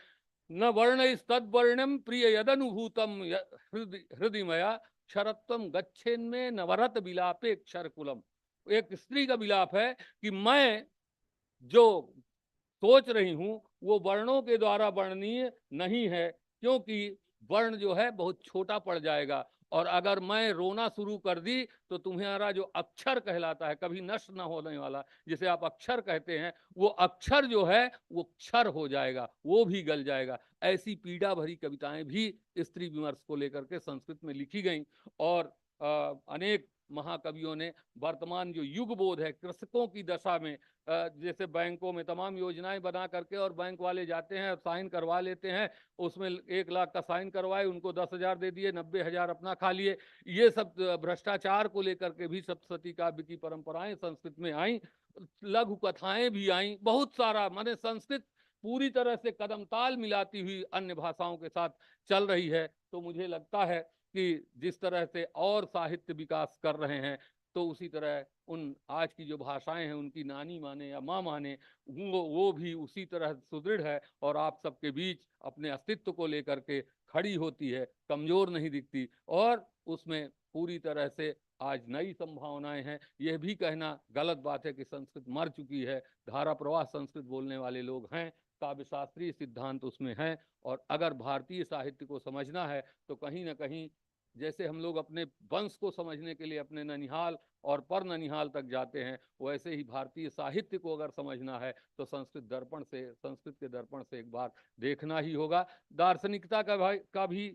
न वर्ण तद्वर्णम प्रिय यदनुभूतम हृदयमया क्षरत्वम गच्छेन्मे नवरत विलापे क्षरकुलम। एक स्त्री का विलाप है कि मैं जो सोच रही हूं वो वर्णों के द्वारा वर्णनीय नहीं है, क्योंकि वर्ण जो है बहुत छोटा पड़ जाएगा, और अगर मैं रोना शुरू कर दी तो तुम्हारा जो अक्षर कहलाता है, कभी नष्ट न होने वाला, जिसे आप अक्षर कहते हैं, वो अक्षर जो है वो क्षर हो जाएगा, वो भी गल जाएगा। ऐसी पीड़ा भरी कविताएं भी स्त्री विमर्श को लेकर के संस्कृत में लिखी गई। और अनेक महाकवियों ने वर्तमान जो युग बोध है, कृषकों की दशा में, जैसे बैंकों में तमाम योजनाएं बना करके और बैंक वाले जाते हैं साइन करवा लेते हैं, उसमें 1 लाख का साइन करवाए, उनको 10,000 दे दिए, 90,000 अपना खा लिए। ये सब भ्रष्टाचार को लेकर के भी सप्तशती काव्य की परंपराएं संस्कृत में आई, लघु कथाएं भी आई, बहुत सारा। माने संस्कृत पूरी तरह से कदम ताल मिलाती हुई अन्य भाषाओं के साथ चल रही है। तो मुझे लगता है कि जिस तरह से और साहित्य विकास कर रहे हैं, तो उसी तरह उन आज की जो भाषाएं हैं उनकी नानी माने या माँ माने, वो भी उसी तरह सुदृढ़ है और आप सबके बीच अपने अस्तित्व को लेकर के खड़ी होती है, कमजोर नहीं दिखती, और उसमें पूरी तरह से आज नई संभावनाएं हैं। यह भी कहना गलत बात है कि संस्कृत मर चुकी है। धारा प्रवाह संस्कृत बोलने वाले लोग हैं, काव्य शास्त्रीय सिद्धांत उसमें हैं, और अगर भारतीय साहित्य को समझना है तो कहीं ना कहीं, जैसे हम लोग अपने वंश को समझने के लिए अपने ननिहाल और पर ननिहाल तक जाते हैं, वैसे ही भारतीय साहित्य को अगर समझना है तो संस्कृत के दर्पण से एक बार देखना ही होगा। दार्शनिकता का भी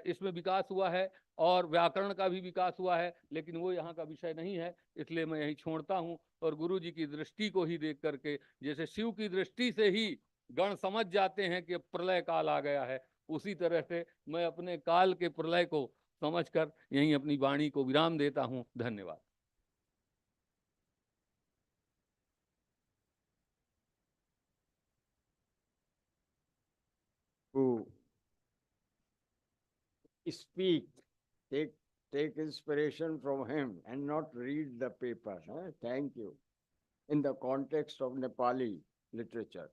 इसमें विकास हुआ है और व्याकरण का भी विकास हुआ है, लेकिन वो यहाँ का विषय नहीं है, इसलिए मैं यही छोड़ता हूँ। और गुरु जी की दृष्टि को ही देख करके, जैसे शिव की दृष्टि से ही गण समझ जाते हैं कि प्रलय काल आ गया है, उसी तरह से मैं अपने काल के प्रलय को समझकर यहीं अपनी वाणी को विराम देता हूं। धन्यवाद। Who speak, take inspiration from him and not read the paper. Thank you. In the context of Nepali literature.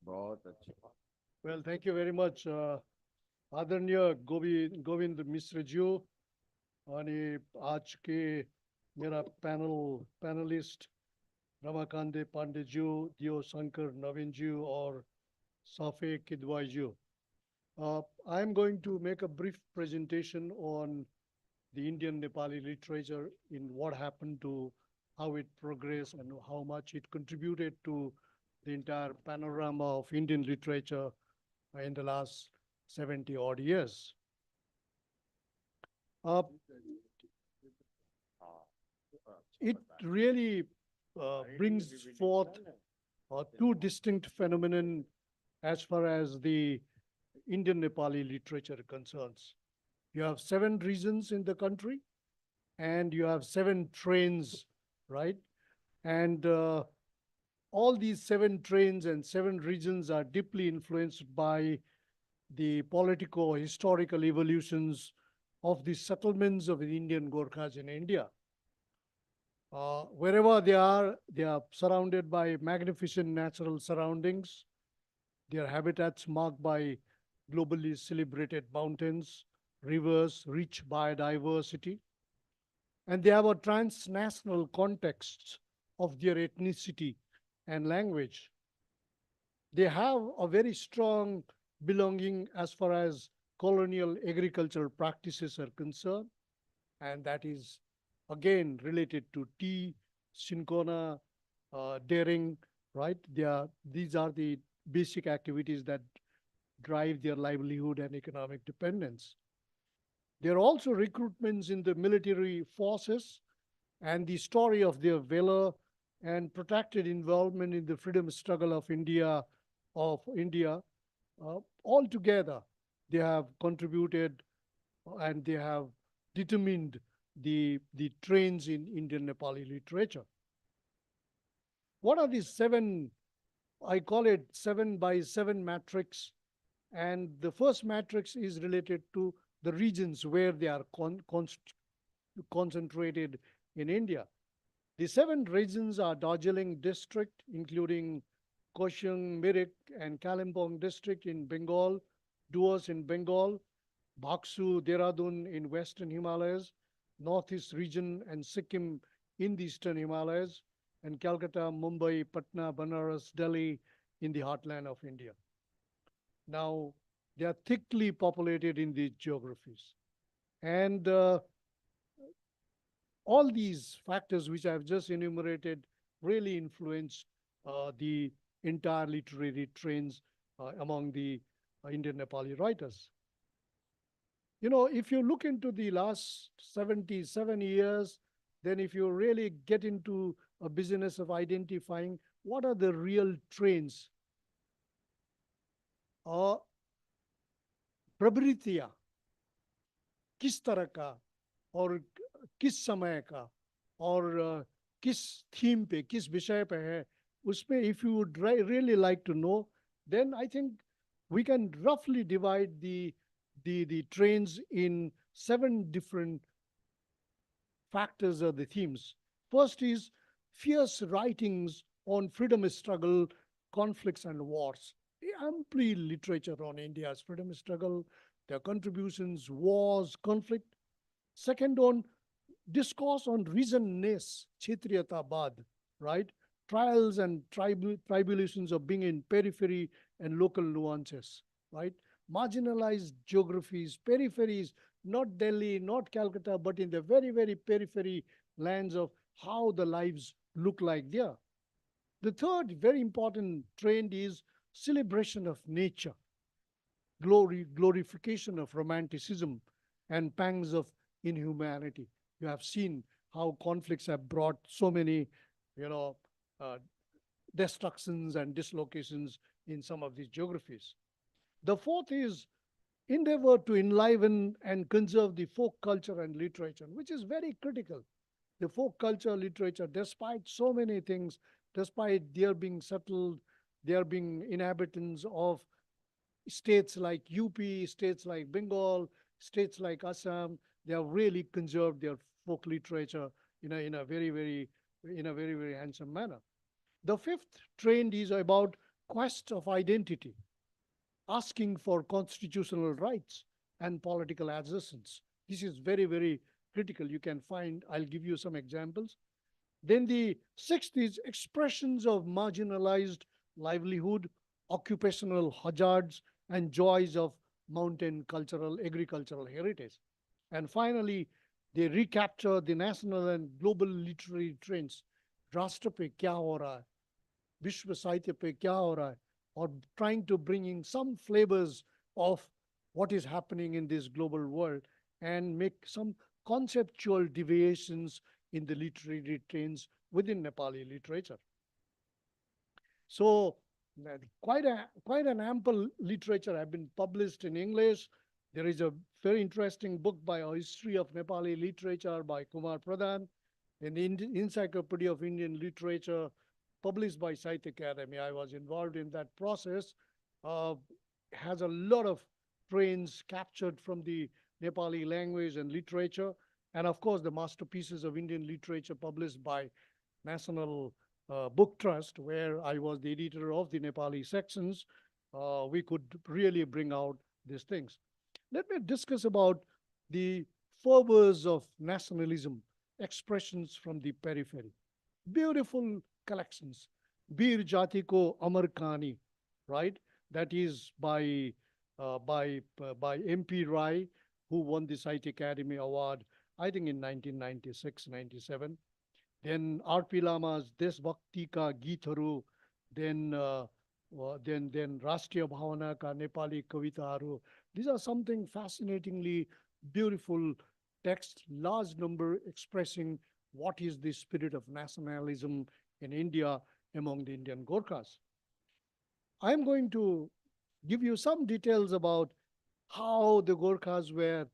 बहुत अच्छी बात। Well, thank you very much, आदरणीय गोविंद मिश्र जी, अनि आज के मेरा पैनलिस्ट रमाकांत पांडे जी, दियो शंकर नवीन जी और साफे किदवाई जी. I am going to make a brief presentation on the Indian Nepali literature, in what happened to how it progressed and how much it contributed to the entire panorama of Indian literature in the last 70 odd years. It really brings forth two distinct phenomena as far as the Indian Nepali literature concerns. You have 7 regions in the country, and you have 7 trains, right? And all these 7 trains and 7 regions are deeply influenced by the politico-historical evolutions of the settlements of the Indian Gorkhas in India. Wherever they are surrounded by magnificent natural surroundings. Their habitats marked by globally celebrated mountains, rivers, rich biodiversity. And they have a transnational context of their ethnicity and language. They have a very strong belonging as far as colonial agricultural practices are concerned, and that is again related to tea, Shinkona, dairying, right? These are the basic activities that drive their livelihood and economic dependence. There are also recruitments in the military forces, and the story of their valor and protracted involvement in the freedom struggle of India, altogether, they have contributed and they have determined the trends in Indian Nepali literature. What are these 7, I call it 7 by 7 matrix, and the first matrix is related to the regions where they are concentrated in India. The 7 regions are Darjeeling district, including Koshing, Mirik, and Kalimpong district in Bengal, Duos in Bengal, Baksu, Dehradun in Western Himalayas, Northeast region and Sikkim in the Eastern Himalayas, and Calcutta, Mumbai, Patna, Banaras, Delhi in the heartland of India. Now, they are thickly populated in these geographies. And all these factors which I have just enumerated really influence the entire literary trends among the Indian Nepali writers. You know, if you look into the last 77 years, then if you really get into a business of identifying what are the real trends, प्रवृत्तियां किस तरह का और किस समय का और किस theme पे, किस विषय पे है, उसमें if you would really like to know, then I think we can roughly divide the trends in 7 different factors or the themes. First is fierce writings on freedom struggle, conflicts and wars. Amply literature on India's freedom struggle, their contributions, wars, conflict. Second, on discourse on reasonness, Kshatriyatavad, right? Trials and tribulations of being in periphery and local nuances, right? Marginalized geographies, peripheries, not Delhi, not Calcutta, but in the very, very periphery lands of how the lives look like there. The third very important trend is celebration of nature, glorification of romanticism, and pangs of inhumanity. You have seen how conflicts have brought so many, destructions and dislocations in some of these geographies. The fourth is endeavor to enliven and conserve the folk culture and literature, which is very critical. The folk culture, literature, despite so many things, despite their being settled, there being inhabitants of states like UP, states like Bengal, states like Assam, they have really conserved their folk literature in a very, very handsome manner. The fifth trend is about quest of identity, asking for constitutional rights and political adjustments. This is very, very critical. You can find, I'll give you some examples. Then the sixth is expressions of marginalized livelihood, occupational hazards, and joys of mountain agricultural heritage. And finally, they recapture the national and global literary trends. Rashtra pe kya ho raha hai? Vishwa Sahitya pe kya ho raha hai? Or trying to bring in some flavors of what is happening in this global world and make some conceptual deviations in the literary trends within Nepali literature. So quite an ample literature have been published in English, There is a very interesting book by A History of Nepali Literature by Kumar Pradhan, an Encyclopedia of Indian Literature published by Sahitya Academy. I was involved in that process. Uh, has a lot of trains captured from the Nepali language and literature, and of course the masterpieces of Indian literature published by National Book Trust, where I was the editor of the Nepali sections. We could really bring out these things. Let me discuss about the fervors of nationalism, expressions from the periphery. Beautiful collections. Bir Jati Ko Amar Kahani, right? That is by MP Rai, who won the Sahitya Academy Award, I think in 1996-97. Then R.P. Lama's Desbhakti Ka Geetharu, then Rashtriya Bhavana Ka Nepali Kavitaharu. These are something fascinatingly beautiful texts, large number expressing what is the spirit of nationalism in India among the Indian Gorkhas. I am going to give you some details about how the Gorkhas were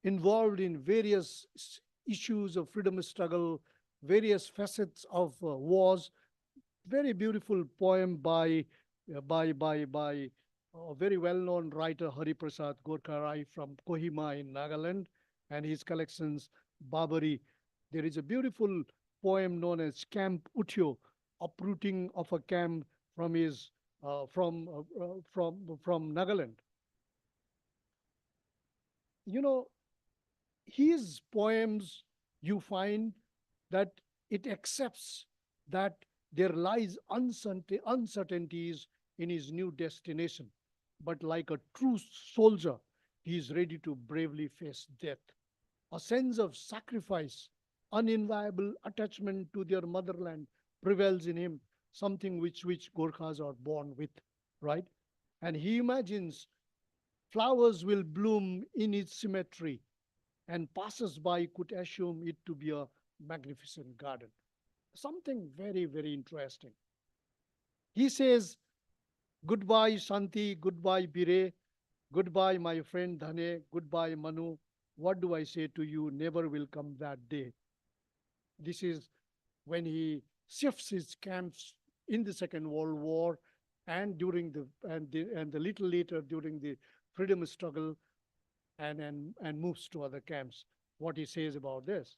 involved in various issues of freedom struggle, various facets of wars. Very beautiful poem by a very well-known writer, Hari Prasad Gorkha Rai from Kohima in Nagaland, and his collections, Babari. There is a beautiful poem known as Camp Utyo, uprooting of a camp from his from Nagaland. You know, his poems, you find that it accepts that there lies uncertainties in his new destination. But like a true soldier, he is ready to bravely face death. A sense of sacrifice, uninviolable attachment to their motherland prevails in him, something which Gorkhas are born with, right? And he imagines flowers will bloom in its symmetry, and passers-by could assume it to be a magnificent garden. Something very, very interesting. He says, goodbye Shanti, goodbye Bire, goodbye my friend Dhane, goodbye Manu. What do I say to you? Never will come that day. This is when he shifts his camps in the Second World War and during the little later during the freedom struggle, and moves to other camps. What he says about this?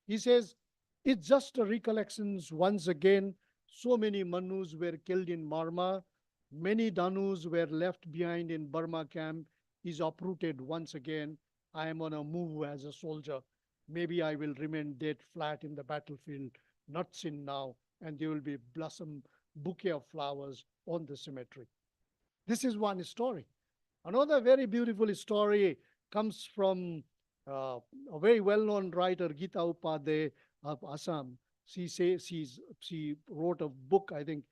He says, it's just a recollections once again. So many Manus were killed in Marma. Many Danus were left behind in Burma camp. Is uprooted once again. I am on a move as a soldier. Maybe I will remain dead flat in the battlefield, not seen now, and there will be blossom bouquet of flowers on the cemetery. This is one story. Another very beautiful story comes from a very well-known writer, Gita Upadhyay of Assam. She wrote a book, I think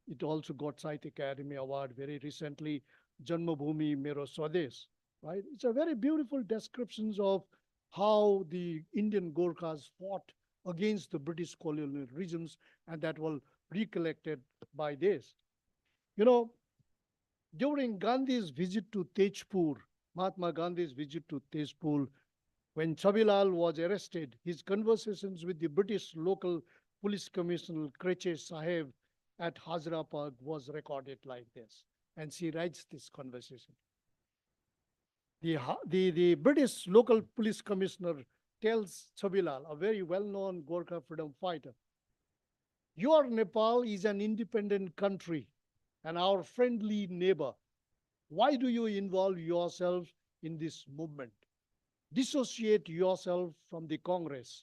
it also got Sahitya Academy Award very recently, Janmabhoomi Mero Swadesh, right? It's a very beautiful descriptions of how the Indian Gorkhas fought against the British colonial regimes, and that was recollected by this. You know, during Gandhi's visit to Tejpur, Mahatma Gandhi's visit to Tejpur, when Chabilal was arrested, his conversations with the British local police commissioner Kreche Saheb at Hazra Park was recorded like this. And she writes this conversation. The British local police commissioner tells Chabilal, a very well-known Gorkha freedom fighter, your Nepal is an independent country and our friendly neighbor. Why do you involve yourself in this movement? Dissociate yourself from the Congress.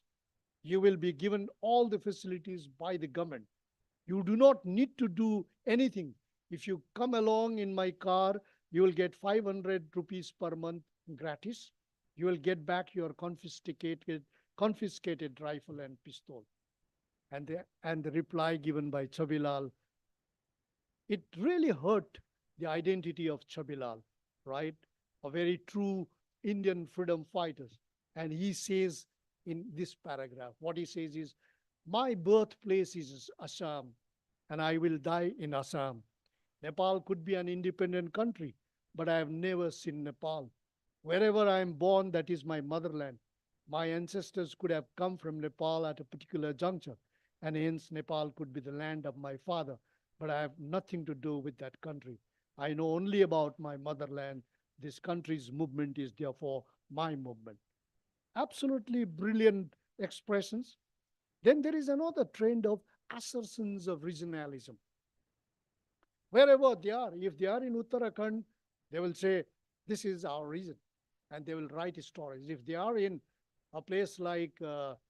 You will be given all the facilities by the government. You do not need to do anything. If you come along in my car, you will get 500 rupees per month gratis. You will get back your confiscated rifle and pistol. And the reply given by Chabilal, it really hurt the identity of Chabilal, right? A very true Indian freedom fighters. And he says in this paragraph, what he says is, my birthplace is Assam, and I will die in Assam. Nepal could be an independent country, but I have never seen Nepal. Wherever I am born, that is my motherland. My ancestors could have come from Nepal at a particular juncture, and hence Nepal could be the land of my father, but I have nothing to do with that country. I know only about my motherland. This country's movement is therefore my movement. Absolutely brilliant expressions. Then there is another trend of assertions of regionalism. Wherever they are, if they are in Uttarakhand, they will say, this is our region, and they will write stories. If they are in a place like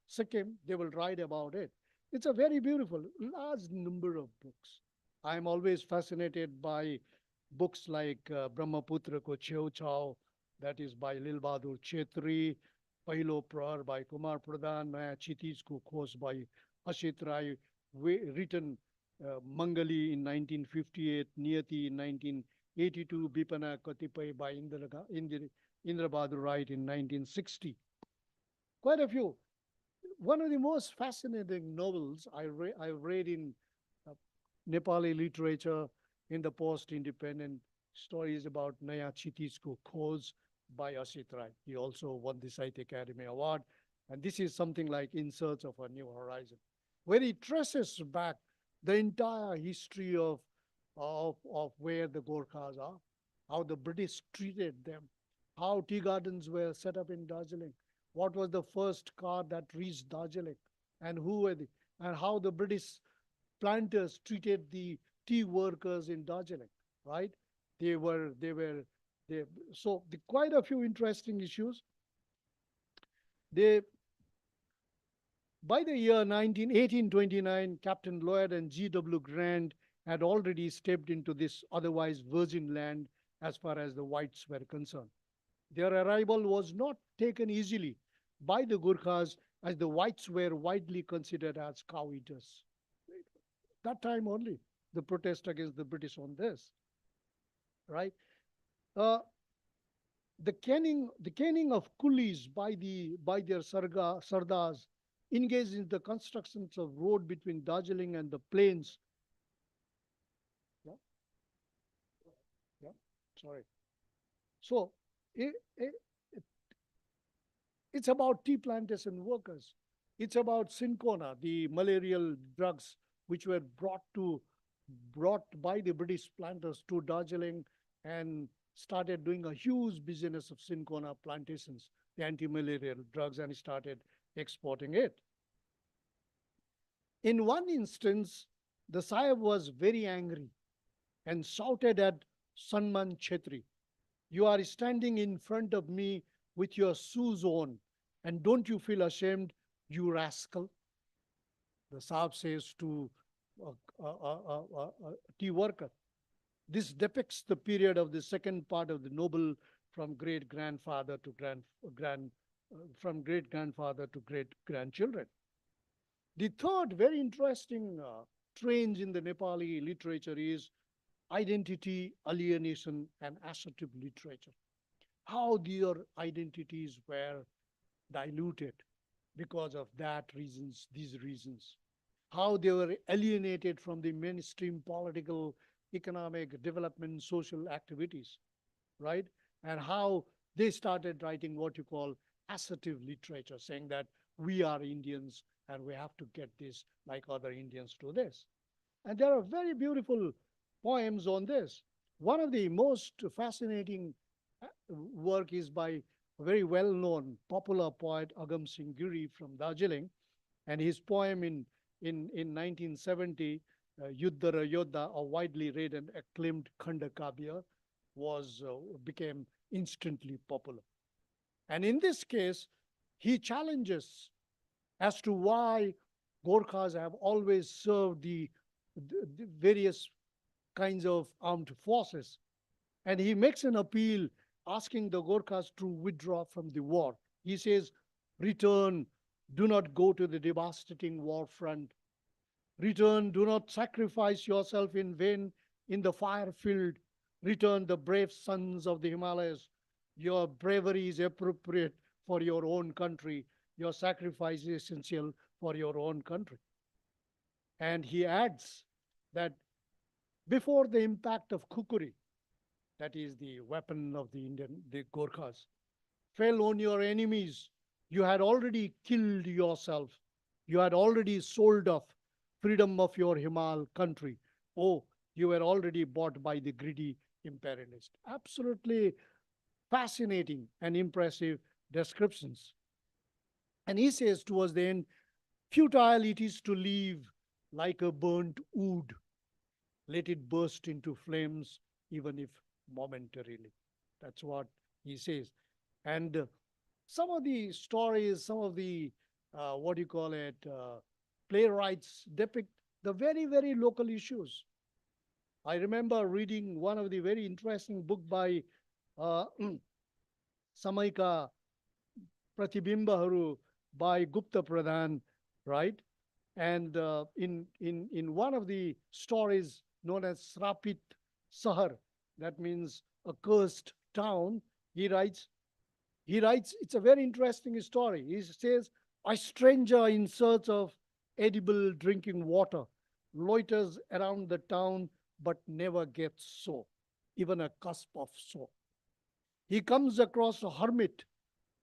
Sikkim, they will write about it. It's a very beautiful, large number of books. I am always fascinated by books like Brahmaputra Ko Cheu Chao, that is by Lil Bahadur Chetri, Pahilo Prahar by Kumar Pradhan, Naya Chitis Ko Khoj by Ashit Rai, written Mangali in 1958, Niyati in 1982, Bipana Katipai by Indra Bahadur Wright in 1960. Quite a few. One of the most fascinating novels I read in Nepali literature in the post-independent stories about Naya Chitis Ko Khoj by Ashit Rai. He also won the Sahitya Academy Award. And this is something like In Search of a New Horizon, where he traces back the entire history of where the Gorkhas are, how the British treated them, how tea gardens were set up in Darjeeling, what was the first car that reached Darjeeling, and and how the British planters treated the tea workers in Darjeeling, right? So quite a few interesting issues. By the year 1829, Captain Lloyd and G.W. Grant had already stepped into this otherwise virgin land as far as the whites were concerned. Their arrival was not taken easily by the Gurkhas, as the whites were widely considered as cow eaters. That time only, the protest against the British on this, right? The caning of coolies by their sardars engaged in the constructions of road between Darjeeling and the plains. Yeah, yeah, sorry. So it's about tea plantation workers. It's about Cinchona, the malarial drugs which were brought by the British planters to Darjeeling and started doing a huge business of Cinchona plantations, the anti-malarial drugs, and started exporting it. In one instance, the Sahib was very angry and shouted at Sanman Chetri, "You are standing in front of me with your shoes on, and don't you feel ashamed, you rascal?" The Sahib says to a tea worker. This depicts the period of the second part of the noble from great-grandfather to from great-grandfather to great-grandchildren. The third very interesting trend in the Nepali literature is identity, alienation, and assertive literature. How their identities were diluted because of these reasons. How they were alienated from the mainstream political, economic, development, social activities, right? And how they started writing what you call assertive literature, saying that we are Indians and we have to get this like other Indians do this. And there are very beautiful poems on this. One of the most fascinating work is by a very well-known popular poet, Agam Singh Giri from Darjeeling, and his poem in 1970, Yuddhara Yodha, a widely read and acclaimed Khanda Kavya, became instantly popular. And in this case, he challenges as to why Gorkhas have always served the various kinds of armed forces. And he makes an appeal asking the Gorkhas to withdraw from the war. He says, "Return, do not go to the devastating war front. Return, do not sacrifice yourself in vain in the fire field. Return, the brave sons of the Himalayas. Your bravery is appropriate for your own country. Your sacrifice is essential for your own country." And he adds that before the impact of kukuri, that is the weapon of the Gorkhas, fell on your enemies. You had already killed yourself. You had already sold off freedom of your Himal country. Oh, you were already bought by the greedy imperialist. Absolutely fascinating and impressive descriptions. And he says towards the end, futile it is to live like a burnt wood. Let it burst into flames, even if momentarily. That's what he says. And some of the stories, some of the, what do you call it, playwrights depict the very, very local issues. I remember reading one of the very interesting book by Samaika Pratibimbaharu by Gupta Pradhan, right? And in one of the stories known as Srapit Sahar, that means a cursed town, he writes, it's a very interesting story. He says, a stranger in search of edible drinking water loiters around the town but never gets so, even a cusp of so. He comes across a hermit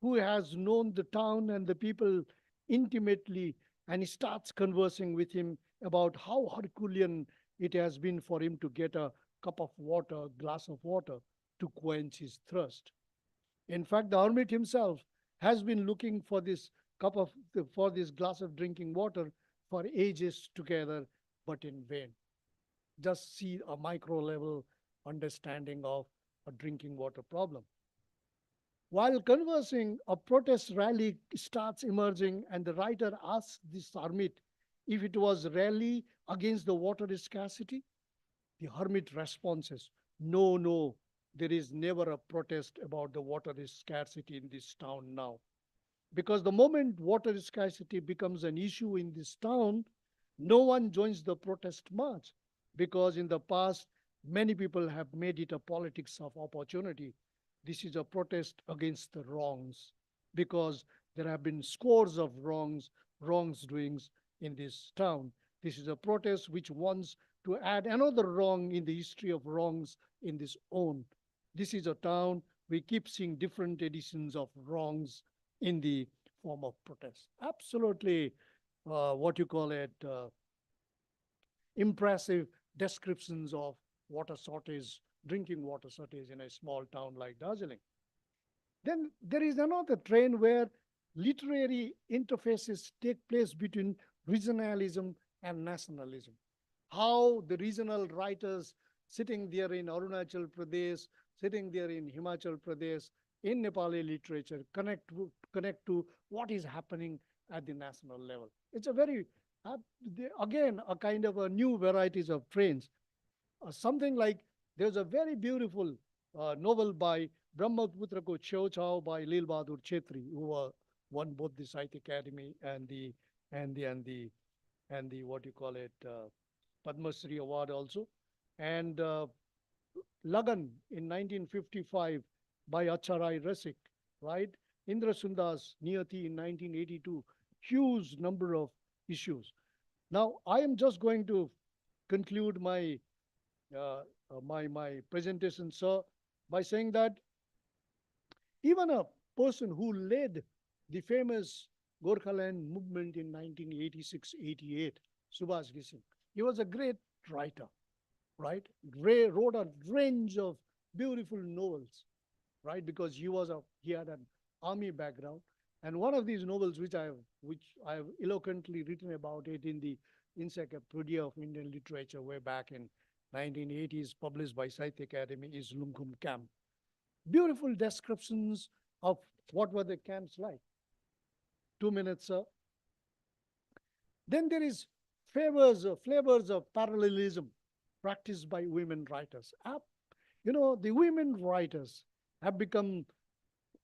who has known the town and the people intimately, and he starts conversing with him about how Herculean it has been for him to get a cup of water, a glass of water to quench his thirst. In fact, the hermit himself has been looking for this for this glass of drinking water for ages together, but in vain. Just see a micro level understanding of a drinking water problem. While conversing, a protest rally starts emerging, and the writer asks this hermit if it was a rally against the water scarcity. The hermit responds, no, no, there is never a protest about the water scarcity in this town now. Because the moment water scarcity becomes an issue in this town, no one joins the protest march. Because in the past, many people have made it a politics of opportunity. This is a protest against the wrongs, because there have been scores of wrongdoings in this town. This is a protest which wants to add another wrong in the history of wrongs in this own. This is a town we keep seeing different editions of wrongs in the form of protest. Absolutely, what you call it, impressive descriptions of water shortage, drinking water shortage in a small town like Darjeeling. Then there is another trend where literary interfaces take place between regionalism and nationalism. How the regional writers sitting there in Arunachal Pradesh, sitting there in Himachal Pradesh, in Nepali literature, connect to what is happening at the national level. It's a very, again, a kind of a new varieties of trends. Something like, there's a very beautiful novel by Brahmaputra Ko Chao Chao by Lil Bahadur Chetri, who won both the Sahitya Academy and the what you call it, Padma Shri Award also. And Lagan in 1955 by Acharai Rasik, right? Indra Sundas Niyati in 1982, huge number of issues. Now, I am just going to conclude my my presentation, sir, by saying that even a person who led the famous Gorkhaland movement in 1986-88, Subhash Gising, he was a great writer, right? Wrote a range of beautiful novels, right? Because he had an army background. And one of these novels, which I have eloquently written about it in the Encyclopedia of Indian Literature way back in 1980s, published by Sahitya Academy, is Lumkhum Camp. Beautiful descriptions of what were the camps like. 2 minutes, sir. Then there is flavors of parallelism practiced by women writers. You know, the women writers have become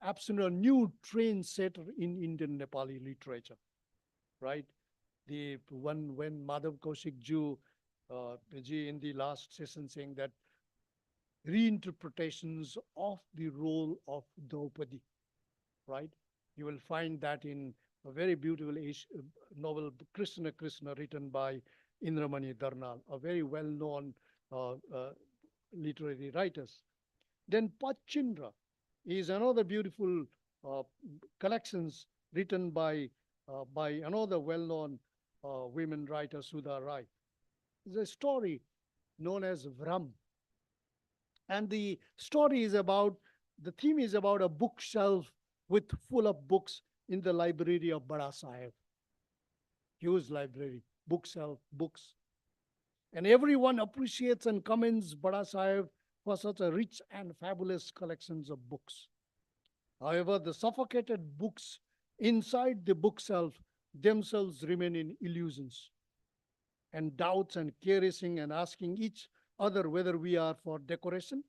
absolute new trendsetter in Indian Nepali literature, right? The one when Madhav Kaushik ji in the last session saying that reinterpretations of the role of Draupadi, right? You will find that in a very beautiful novel, Krishna Krishna, written by Indramani Darnal, a very well-known literary writers. Then Pachindra is another beautiful collections written by another well-known women writer, Sudha Rai. It's a story known as Vram. And the theme is about a bookshelf with full of books in the library of Bada Sahib. Huge library, bookshelf, books. And everyone appreciates and commends Bada Sahib for such a rich and fabulous collections of books. However, the suffocated books inside the bookshelf themselves remain in illusions and doubts and caressing and asking each other whether we are for decoration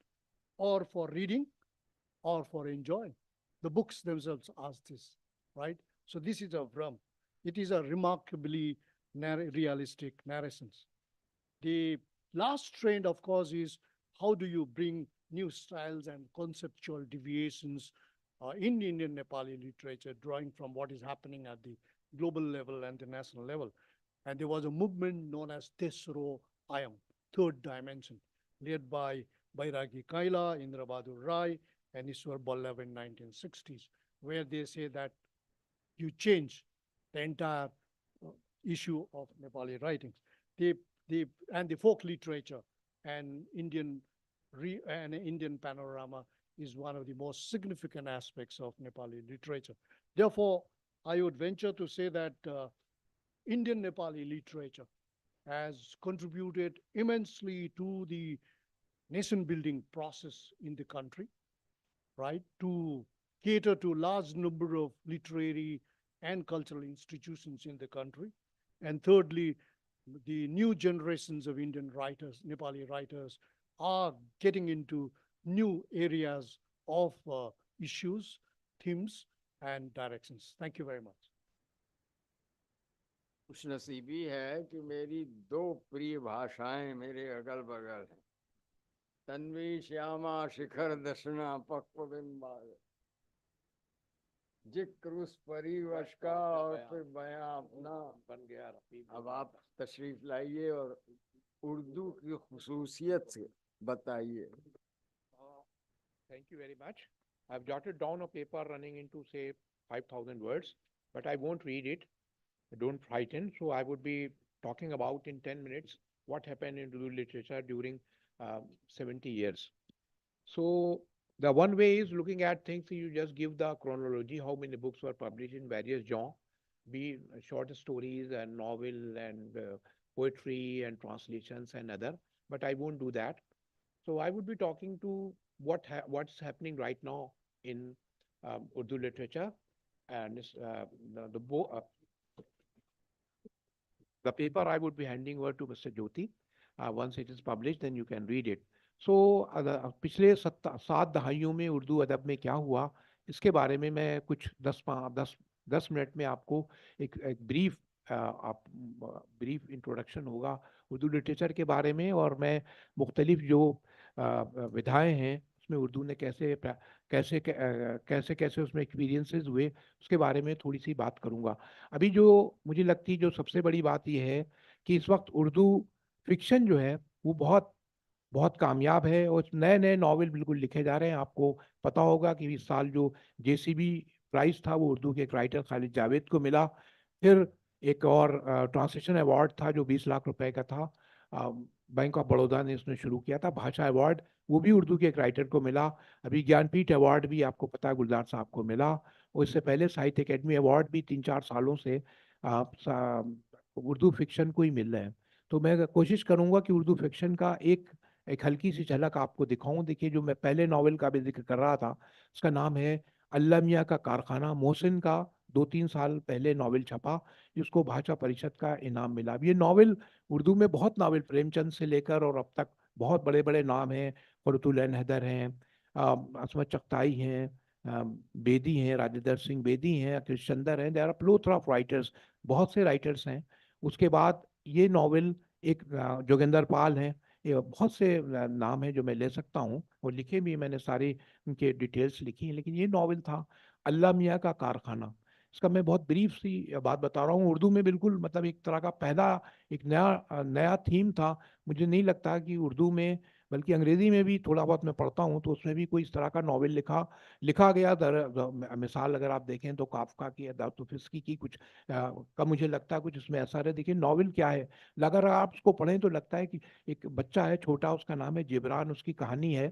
or for reading or for enjoying. The books themselves ask this, right? So this is a Vram. It is a remarkably realistic narrations. The last trend, of course, is how do you bring new styles and conceptual deviations in Indian Nepali literature, drawing from what is happening at the global level and the national level. And there was a movement known as Tesro Ayam, third dimension, led by Bairagi Kaila, Indra Bahadur Rai, and Iswar Ballabh in 1960s, where they say that you change the entire issue of Nepali writings. And the folk literature and Indian panorama is one of the most significant aspects of Nepali literature. Therefore, I would venture to say that Indian Nepali literature has contributed immensely to the nation-building process in the country, right? To cater to large number of literary and cultural institutions in the country. And thirdly, the new generations of Indian writers, Nepali writers, are getting into new areas of issues, themes, and directions. Thank you very much. खुशनसीबी है कि मेरी दो प्रिय भाषाएं मेरे अगल बगल हैं, तन्वी श्यामा शिखर दशना पक्व बिंबाल, जिक्र उस परिवश का और फिर बयां अपना बन गया। अब आप तशरीफ लाइए और उर्दू की खुसूसियत से बताइए। Thank you very much. I've jotted down a paper running into say 5,000 words, but I won't read it. Don't frighten. So I would be talking about in 10 minutes what happened in Urdu literature during 70 years. So the one way is looking at things, you just give the chronology, how many books were published in various genres, be short stories and novel and poetry and translations and other, but I won't do that. So I would be talking to what's happening right now in Urdu literature, and the paper I would be handing over to Mr. Jyoti. Once it is published, then you can read it. So पिछले 7 दहाइयों में उर्दू अदब में क्या हुआ, इसके बारे में मैं कुछ 10 मिनट में आपको एक ब्रीफ इंट्रोडक्शन होगा उर्दू लिटरेचर के बारे में, और मैं मुख्तलिफ जो विधाएं हैं उसमें उर्दू ने कैसे उसमें एक्सपीरियंसेस हुए उसके बारे में थोड़ी सी बात करूंगा। अभी जो मुझे लगती है जो सबसे बड़ी बात ये है कि इस वक्त उर्दू फिक्शन जो है वो बहुत कामयाब है, और नए नए नॉवेल बिल्कुल लिखे जा रहे हैं। आपको पता होगा कि इस साल जो JCB प्राइज़ था वो उर्दू के एक राइटर खालिद जावेद को मिला। फिर एक और ट्रांसलेशन अवार्ड था जो 20 लाख रुपए का था, बैंक ऑफ बड़ौदा ने इसने शुरू किया था, भाषा अवार्ड, वो भी उर्दू के एक राइटर को मिला। अभी ज्ञानपीठ अवार्ड भी आपको पता है गुलजार साहब को मिला, और इससे पहले साहित्य अकेडमी अवार्ड भी 3-4 सालों से उर्दू फिक्शन को ही मिल रहे हैं। तो मैं कोशिश करूंगा कि उर्दू फिक्शन का एक हल्की सी झलक आपको दिखाऊं। देखिए, जो मैं पहले नॉवेल का भी जिक्र कर रहा था उसका नाम है अल्लाह मियाँ का कारखाना। मोहसिन का 2-3 साल पहले नॉवेल छपा जिसको भाषा परिषद का इनाम मिला। ये नॉवेल उर्दू में बहुत नॉवेल, प्रेमचंद से लेकर और अब तक बहुत बड़े बड़े नाम हैं, फरुतुल हैदर हैं, असमत चगताई हैं, बेदी हैं, राजेंद्र सिंह बेदी हैं, कृष्ण चंदर हैं, देयर आर प्लोथर ऑफ राइटर्स, बहुत से राइटर्स हैं। उसके बाद ये नॉवेल एक जोगिंदर पाल हैं, ये बहुत से नाम हैं जो मैं ले सकता हूँ, और लिखे भी मैंने सारे उनके डिटेल्स लिखी हैं, लेकिन ये नॉवेल था अल्लाह मियाँ का कारखाना। इसका मैं बहुत ब्रीफ सी बात बता रहा हूँ। उर्दू में बिल्कुल मतलब एक तरह का पहला एक नया थीम था। मुझे नहीं लगता कि उर्दू में बल्कि अंग्रेजी में भी थोड़ा बहुत मैं पढ़ता हूँ, तो उसमें भी कोई इस तरह का नॉवेल लिखा गया। मिसाल अगर आप देखें तो काफका की, दोस्तोयेवस्की की कुछ का मुझे लगता है कुछ इसमें असर है। देखिए नॉवेल क्या है, अगर आप उसको पढ़ें तो लगता है कि एक बच्चा है छोटा, उसका नाम है जिब्रान, उसकी कहानी है,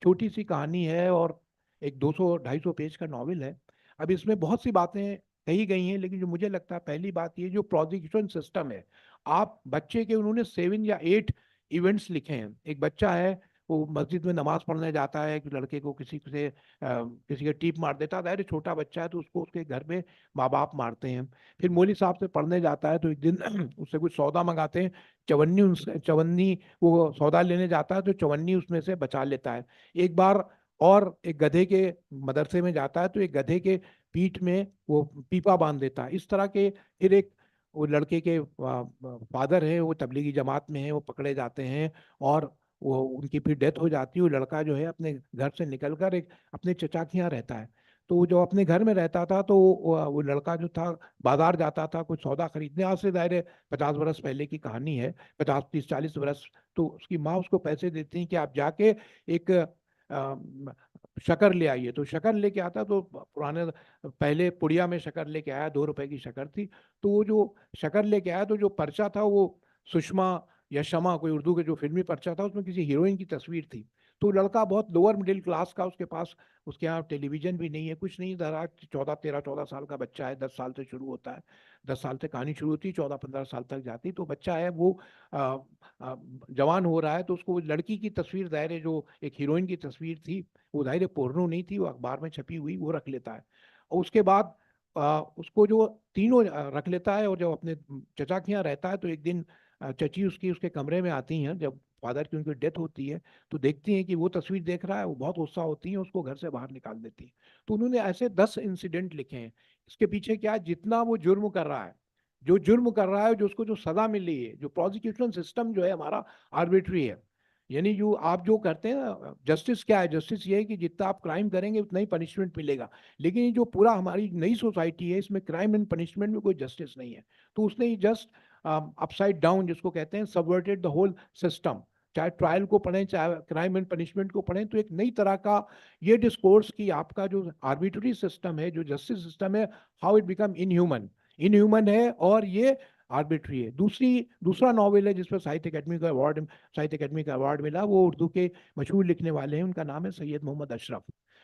छोटी सी कहानी है और एक 200-250 पेज का नॉवेल है। अब इसमें बहुत सी बातें कही गई हैं, लेकिन जो मुझे लगता है पहली बात ये जो प्रोसिक्यूशन सिस्टम है, आप बच्चे के उन्होंने 7 या 8 इवेंट्स लिखे हैं। एक बच्चा है, वो मस्जिद में नमाज पढ़ने जाता है, कि लड़के को किसी के टीप मार देता है, अरे छोटा बच्चा है तो उसको उसके घर में माँ बाप मारते हैं। फिर मौलवी साहब से पढ़ने जाता है, तो एक दिन उससे कुछ सौदा मंगाते हैं, चवन्नी वो सौदा लेने जाता है तो चवन्नी उसमें से बचा लेता है। एक बार और एक गधे के मदरसे में जाता है, तो एक गधे के पीठ में वो पीपा बांध देता है। इस तरह के फिर एक वो लड़के के फादर है, वो तबलीगी जमात में है, वो पकड़े जाते हैं और वो उनकी फिर डेथ हो जाती है। वो लड़का जो है अपने घर से निकलकर एक अपने चचा के यहाँ रहता है। तो वो जो अपने घर में रहता था, तो वो लड़का जो था बाजार जाता था कुछ सौदा खरीदने। आज से दायरे 50 बरस पहले की कहानी है, 50, 30, 40 बरस। तो उसकी माँ उसको पैसे देती हैं कि आप जाके एक शक्कर ले आइए। तो शक्कर लेके आता, तो पुराने पहले पुड़िया में शक्कर लेके आया, 2 रुपए की शक्कर थी। तो वो जो शक्कर लेके आया, तो जो पर्चा था वो सुषमा या शमा, कोई उर्दू के जो फिल्मी पर्चा था, उसमें किसी हीरोइन की तस्वीर थी। तो लड़का बहुत लोअर मिडिल क्लास का, उसके पास उसके यहाँ टेलीविजन भी नहीं है, कुछ नहीं। 14 साल का बच्चा है, 10 साल से शुरू होता है, 10 साल से कहानी शुरू होती है, 14-15 साल तक जाती। तो बच्चा है वो आ, जवान हो रहा है, तो उसको लड़की की तस्वीर, दायरे जो एक हीरोइन की तस्वीर थी, वो दायरे पोर्नो नहीं थी, वो अखबार में छपी हुई, वो रख लेता है। और उसके बाद उसको जो तीनों रख लेता है, और जब अपने चचा के यहाँ रहता है, तो एक दिन चची उसके कमरे में आती हैं, जब फादर की उनकी डेथ होती है, तो देखती हैं कि वो तस्वीर देख रहा है, वो बहुत गुस्सा होती है, उसको घर से बाहर निकाल देती है। तो उन्होंने ऐसे 10 इंसिडेंट लिखे हैं। इसके पीछे क्या है, जितना वो जुर्म कर रहा है, जो उसको जो सजा मिल रही है, जो प्रोसिक्यूशन सिस्टम जो है हमारा आर्बिट्री है। यानी जो आप जो करते हैं ना, जस्टिस क्या है, जस्टिस ये है कि जितना आप क्राइम करेंगे उतना ही पनिशमेंट मिलेगा। लेकिन ये जो पूरा हमारी नई सोसाइटी है, इसमें क्राइम एंड पनिशमेंट में कोई जस्टिस नहीं है। तो उसने जस्ट अपसाइड डाउन, जिसको कहते हैं, सबवर्टेड द होल सिस्टम। चाहे ट्रायल को पढ़ें, चाहे क्राइम एंड पनिशमेंट को पढ़ें, तो एक नई तरह का ये डिस्कोर्स कि आपका जो आर्बिट्री सिस्टम है, जो जस्टिस सिस्टम है, हाउ इट बिकम इनह्यूमन है, और ये आर्बिट्री है। दूसरा नॉवेल है जिसपर साहित्य अकेडमी का अवार्ड मिला, वो उर्दू के मशहूर लिखने वाले हैं, उनका नाम है सैयद मोहम्मद अशरफ।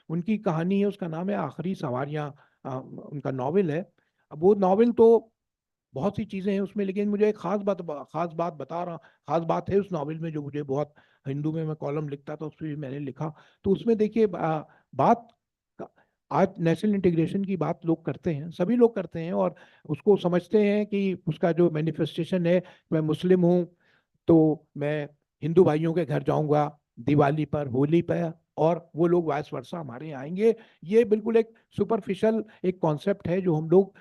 उनकी कहानी है, उसका नाम है आखिरी सवारियाँ, उनका नॉवेल है। अब वो नॉवेल तो बहुत सी चीज़ें हैं उसमें, लेकिन मुझे एक खास बात बता रहा, खास बात है उस नॉवेल में, जो मुझे बहुत, हिंदू में मैं कॉलम लिखता था, उसमें भी मैंने लिखा। तो उसमें देखिए बात, आज नेशनल इंटीग्रेशन की बात लोग करते हैं, सभी लोग करते हैं, और उसको समझते हैं कि उसका जो मैनिफेस्टेशन है, मैं मुस्लिम हूँ तो मैं हिंदू भाइयों के घर जाऊंगा दिवाली पर, होली पर, और वो लोग वाइस वर्सा हमारे यहाँ आएंगे। ये बिल्कुल एक सुपरफिशियल एक कॉन्सेप्ट है, जो हम लोग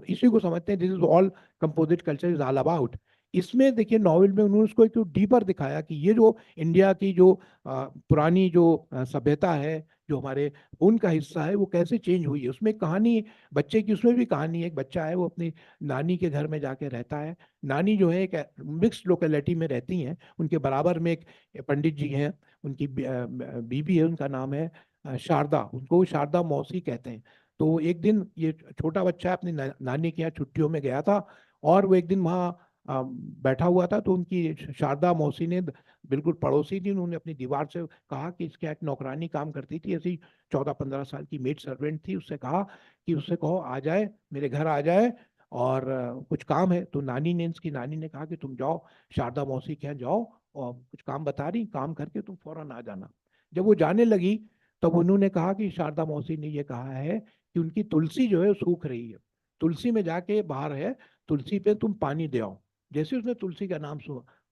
इसी को समझते हैं, this is all composite culture is all about. इसमें देखिए नॉवेल में उन्होंने उसको एक डीपर दिखाया कि ये जो इंडिया की जो पुरानी जो सभ्यता है, जो हमारे उनका हिस्सा है, वो कैसे चेंज हुई है। उसमें कहानी बच्चे की, उसमें भी कहानी है, एक बच्चा है, वो अपनी नानी के घर में जाके रहता है। नानी जो है एक मिक्स्ड लोकेलिटी में रहती हैं, उनके बराबर में एक पंडित जी हैं, उनकी बीबी है, उनका नाम है शारदा, उनको शारदा मौसी कहते हैं। तो एक दिन ये छोटा बच्चा अपनी नानी के यहाँ छुट्टियों में गया था, और वो एक दिन वहाँ बैठा हुआ था, तो उनकी शारदा मौसी ने, बिल्कुल पड़ोसी थी, उन्होंने अपनी दीवार से कहा कि इसके एक नौकरानी काम करती थी, ऐसी 14-15 साल की मेड सर्वेंट थी, उससे कहा कि उससे कहो आ जाए, मेरे घर आ जाए, और कुछ काम है। तो इसकी नानी ने कहा कि तुम जाओ शारदा मौसी के यहाँ जाओ, और कुछ काम बता रही, काम करके तुम फौरन आ जाना। जब वो जाने लगी, तब उन्होंने कहा कि शारदा मौसी ने ये कहा है कि उनकी तुलसी जो है सूख रही है, तुलसी में जाके बाहर है, तुलसी पे तुम पानी दे आओ। जैसे उसने तुलसी का नाम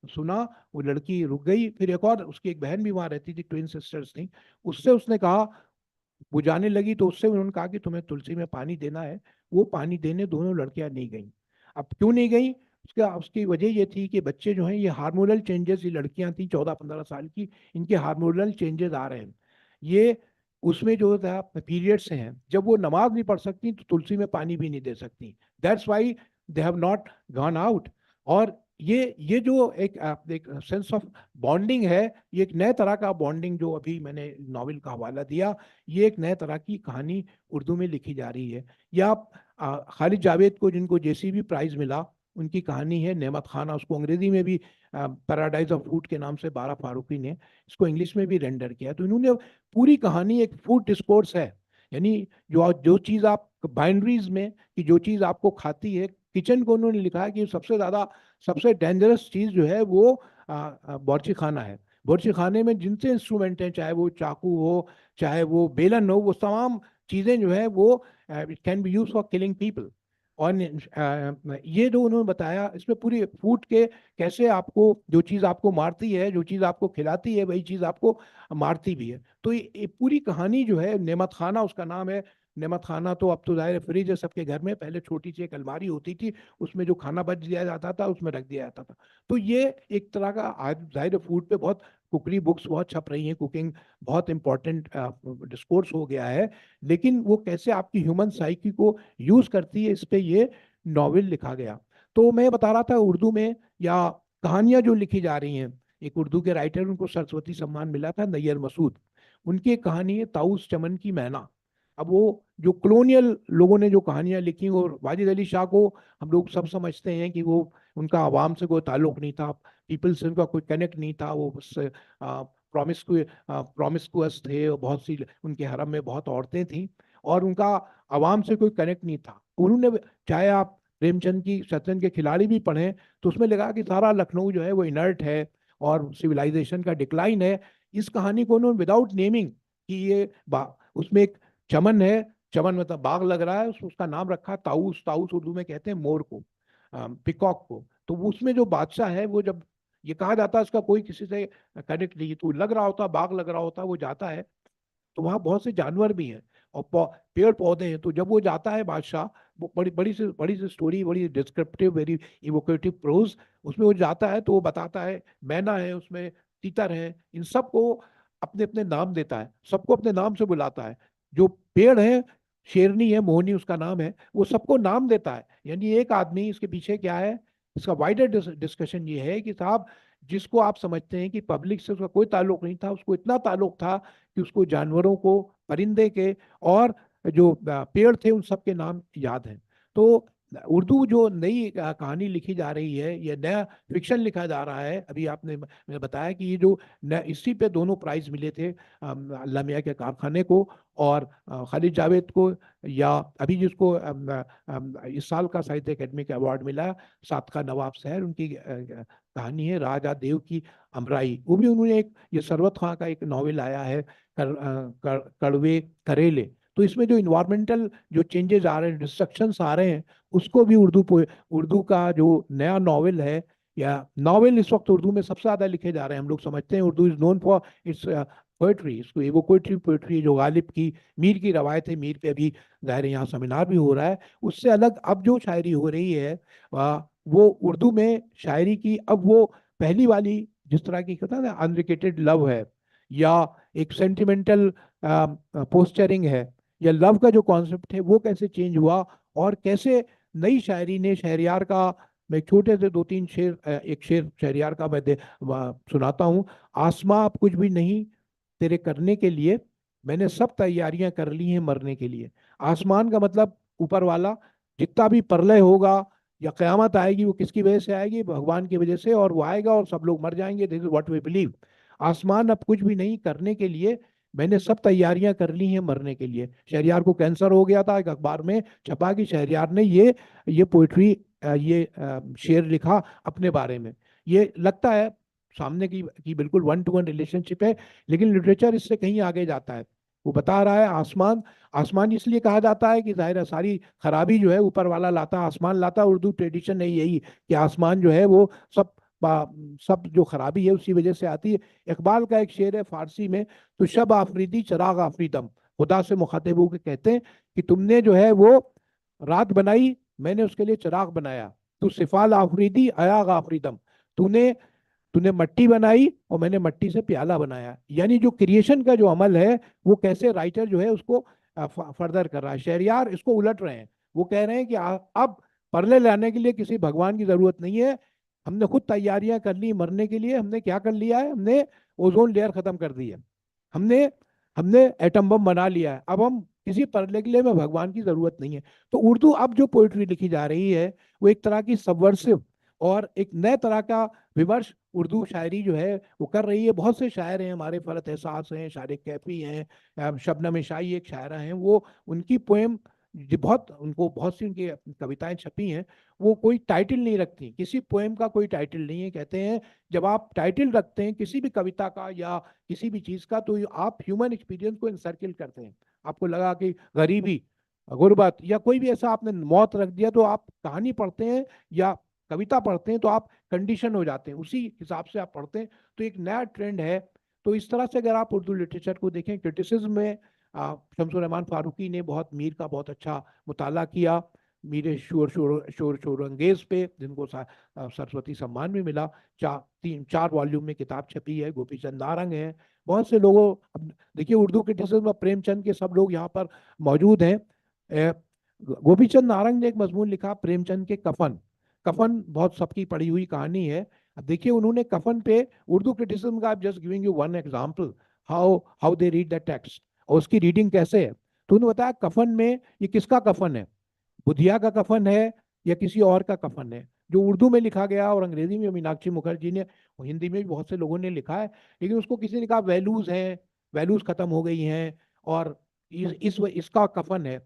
सुना, वो लड़की रुक गई। फिर एक और उसकी एक बहन भी वहां रहती थी, ट्विन सिस्टर्स थी, उससे उसने कहा, वो जाने लगी, तो उससे उन्होंने कहा कि तुम्हें तुलसी में पानी देना है। वो पानी देने दोनों लड़कियां नहीं गई। अब क्यों नहीं गई, उसकी वजह ये थी कि बच्चे जो हैं, ये हार्मोनल चेंजेस, ये लड़कियां थी 14-15 साल की, इनके हार्मोनल चेंजेस आ रहे हैं। ये उसमें जो था पीरियड्स हैं, जब वो नमाज नहीं पढ़ सकती, तो तुलसी में पानी भी नहीं दे सकती। That's why they have not gone out. और ये जो एक सेंस ऑफ बॉन्डिंग है, ये एक नए तरह का बॉन्डिंग जो अभी मैंने नॉवेल का हवाला दिया, ये एक नए तरह की कहानी उर्दू में लिखी जा रही है। या आप खालिद जावेद को, जिनको जेसीबी प्राइज मिला, उनकी कहानी है नेमत खाना, उसको अंग्रेजी में भी पैराडाइज ऑफ फूड के नाम से बारा फारूकी ने इसको इंग्लिश में भी रेंडर किया। तो इन्होंने पूरी कहानी एक फूड डिस्कोर्स है, यानी जो जो चीज़ आप बाइंड्रीज में, कि जो चीज़ आपको खाती है, किचन को उन्होंने लिखा है कि सबसे डेंजरस चीज़ जो है वो बावर्ची खाना है। बावर्ची खाने में जिनसे इंस्ट्रूमेंट हैं, चाहे वो चाकू हो, चाहे वो बेलन हो, वो तमाम चीज़ें जो है वो it can be use for killing people. और ये जो उन्होंने बताया, इसमें पूरी फूड के कैसे आपको जो चीज़ आपको मारती है, जो चीज़ आपको खिलाती है, वही चीज़ आपको मारती भी है। तो ये पूरी कहानी जो है, नेमत खाना उसका नाम है। नेमत खाना तो अब तो ज़ाहिर फ्रिज है सबके घर में, पहले छोटी सी एक अलमारी होती थी, उसमें जो खाना बच दिया जाता था उसमें रख दिया जाता था। तो ये एक तरह का आज ज़ाहिर फूड पे बहुत कुकरी बुक्स बहुत छप रही हैं, कुकिंग बहुत इंपॉर्टेंट डिस्कोर्स हो गया है, लेकिन वो कैसे आपकी ह्यूमन साइकी को यूज़ करती है, इस पे ये नॉवेल लिखा गया। तो मैं बता रहा था उर्दू में या कहानियाँ जो लिखी जा रही हैं, एक उर्दू के राइटर, उनको सरस्वती सम्मान मिला था, नैयर मसूद, उनकी एक कहानी है ताऊस चमन की मैना। अब वो जो कॉलोनियल लोगों ने जो कहानियां लिखी, और वाजिद अली शाह को हम लोग सब समझते हैं कि वो, उनका आवाम से कोई ताल्लुक नहीं था, पीपल से उनका कोई कनेक्ट नहीं था, वो बस प्रॉमिस्कुअस थे, और बहुत सी उनके हरम में बहुत औरतें थीं, और उनका आवाम से कोई कनेक्ट नहीं था। उन्होंने, चाहे आप प्रेमचंद की शतरंज के खिलाड़ी भी पढ़ें, तो उसमें लगा कि सारा लखनऊ जो है वो इनर्ट है और सिविलाइजेशन का डिक्लाइन है। इस कहानी को उन्होंने विदाउट नेमिंग कि ये उसमें एक चमन है, चमन मतलब बाग लग रहा है, उसका नाम रखा ताऊस। ताऊस उर्दू में कहते हैं मोर को, पिकॉक को। तो वो उसमें जो बादशाह है, वो जब ये कहा जाता है उसका कोई किसी से कनेक्ट नहीं, तो लग रहा होता, बाग लग रहा होता, वो जाता है तो वहाँ बहुत से जानवर भी हैं और पेड़ पौधे हैं। तो जब वो जाता है बादशाह, वो बड़ी सी स्टोरी, बड़ी डिस्क्रिप्टिव, वेरी इवोकेटिव प्रोज, उसमें वो जाता है तो वो बताता है मैना है उसमें, तीतर है, इन सबको अपने अपने नाम देता है, सबको अपने नाम से बुलाता है। जो पेड़ है, शेरनी है, मोहनी उसका नाम है, वो सबको नाम देता है। यानी एक आदमी, इसके पीछे क्या है, इसका वाइडर डिस्कशन ये है कि साहब, जिसको आप समझते हैं कि पब्लिक से उसका कोई ताल्लुक नहीं था, उसको इतना ताल्लुक था कि उसको जानवरों को, परिंदे के, और जो पेड़ थे, उन सब के नाम याद हैं। तो उर्दू जो नई कहानी लिखी जा रही है, ये नया फिक्शन लिखा जा रहा है। अभी आपने मैंने बताया कि ये जो इसी पे दोनों प्राइज मिले थे, अल्लाह मियां के कारखाने को और खालिद जावेद को, या अभी जिसको इस साल का साहित्य अकेडमी का अवार्ड मिला, सात का नवाब शहर, उनकी कहानी है राजा देव की अमराई। वो भी उन्होंने एक, ये सरवत खां का एक नॉवेल आया है, कड़वे करेले। तो इसमें जो इन्वायरमेंटल जो चेंजेस आ रहे हैं, डिस्ट्रक्शंस आ रहे हैं, उसको भी उर्दू का जो नया नॉवेल है, या नॉवेल इस वक्त उर्दू में सबसे ज्यादा लिखे जा रहे हैं। हम लोग समझते हैं Urdu is known for its poetry, इसको एवोकेटिव पोएट्री, जो गालिब की, मीर की रवायत है, मीर पे अभी ज़ाहिर यहाँ सेमिनार भी हो रहा है। उससे अलग अब जो शायरी हो रही है, वो उर्दू में शायरी की, अब वो पहली वाली जिस तरह की कहता है ना, अनरिकेटेड लव है, या एक सेंटिमेंटल पोस्चरिंग है, या लव का जो कॉन्सेप्ट है वो कैसे चेंज हुआ, और कैसे नई शायरी ने, शहरियार का, मैं एक छोटे से दो तीन शेर, एक शेर शहरियार का मैं सुनाता हूँ। आसमां अब कुछ भी नहीं तेरे करने के लिए, मैंने सब तैयारियां कर ली हैं मरने के लिए। आसमान का मतलब ऊपर वाला, जितना भी प्रलय होगा या क़यामत आएगी, वो किसकी वजह से आएगी, भगवान की वजह से, और वो आएगा और सब लोग मर जाएंगे, this is what we believe. आसमान अब कुछ भी नहीं करने के लिए, मैंने सब तैयारियां कर ली हैं मरने के लिए। शहरियार को कैंसर हो गया था, एक अखबार में छपा कि शहरियार ने ये पोइट्री, ये शेर लिखा अपने बारे में। ये लगता है सामने की बिल्कुल वन टू वन रिलेशनशिप है, लेकिन लिटरेचर इससे कहीं आगे जाता है। वो बता रहा है आसमान, आसमान इसलिए कहा जाता है कि जाहिर है सारी खराबी जो है ऊपर वाला लाता, आसमान लाता। उर्दू ट्रेडिशन है यही कि आसमान जो है वो सब जो खराबी है उसी वजह से आती है। इकबाल का एक शेर है फारसी में, तो शब आफरीदी चराग आफरीदम, खुदा से मुखातिब होकर कहते हैं कि तुमने जो है वो रात बनाई, मैंने उसके लिए चिराग बनाया। तो सिफाल आफरीदी अयाग आफरीदम, तूने तूने मट्टी बनाई और मैंने मट्टी से प्याला बनाया। यानी जो क्रिएशन का जो अमल है, वो कैसे राइटर जो है उसको फर्दर कर रहा है। शहरियार इसको उलट रहे हैं, वो कह रहे हैं कि अब परले लाने के लिए किसी भगवान की जरूरत नहीं है, हमने खुद तैयारियां कर ली मरने के लिए। हमने क्या कर लिया है, हमने ओजोन लेयर खत्म कर दी है, हमने हमने एटम बम बना लिया है। अब हम किसी पढ़ने के लिए में भगवान की जरूरत नहीं है। तो उर्दू अब जो पोइट्री लिखी जा रही है वो एक तरह की सबवर्सिव और एक नए तरह का विमर्श उर्दू शायरी जो है वो कर रही है। बहुत से शायर हैं हमारे, फरत एहसास हैं, शारिक कैफी हैं, शबनम शाही एक शायरा हैं, वो उनकी पोएम बहुत, उनको बहुत सी उनकी कविताएं छपी हैं, वो कोई टाइटल नहीं रखती, किसी पोएम का कोई टाइटल नहीं है। कहते हैं जब आप टाइटल रखते हैं किसी भी कविता का या किसी भी चीज का, तो आप ह्यूमन एक्सपीरियंस को इंसर्किल करते हैं। आपको लगा कि गरीबी, गुर्बत या कोई भी ऐसा आपने मौत रख दिया, तो आप कहानी पढ़ते हैं या कविता पढ़ते हैं तो आप कंडीशन हो जाते हैं, उसी हिसाब से आप पढ़ते हैं। तो एक नया ट्रेंड है। तो इस तरह से अगर आप उर्दू लिटरेचर को देखें, क्रिटिसिज्म में शमसुर रहमान फारूकी ने बहुत मीर का बहुत अच्छा मुताला किया। मीर शोर अंगेज पे, जिनको सरस्वती सम्मान भी मिला, 4 वॉल्यूम में किताब छपी है। गोपी चंद नारंग है, बहुत से लोगों, अब देखिए उर्दू क्रिटिसिज्म में प्रेमचंद के सब लोग यहाँ पर मौजूद हैं। गोपी चंद नारंग ने एक मजमून लिखा प्रेमचंद के कफन। कफन बहुत सबकी पढ़ी हुई कहानी है। अब देखिए उन्होंने कफन पे उर्दू क्रिटिसिज्म का, just giving you one example how how they read the text और उसकी रीडिंग कैसे है। तो उन्होंने बताया कफन में ये किसका कफन है, बुधिया का कफन है या किसी और का कफन है। जो उर्दू में लिखा गया और अंग्रेजी में मीनाक्षी मुखर्जी ने, और हिंदी में भी बहुत से लोगों ने लिखा है, लेकिन उसको किसी ने कहा वैल्यूज हैं, वैल्यूज खत्म हो गई हैं और इसका कफन है।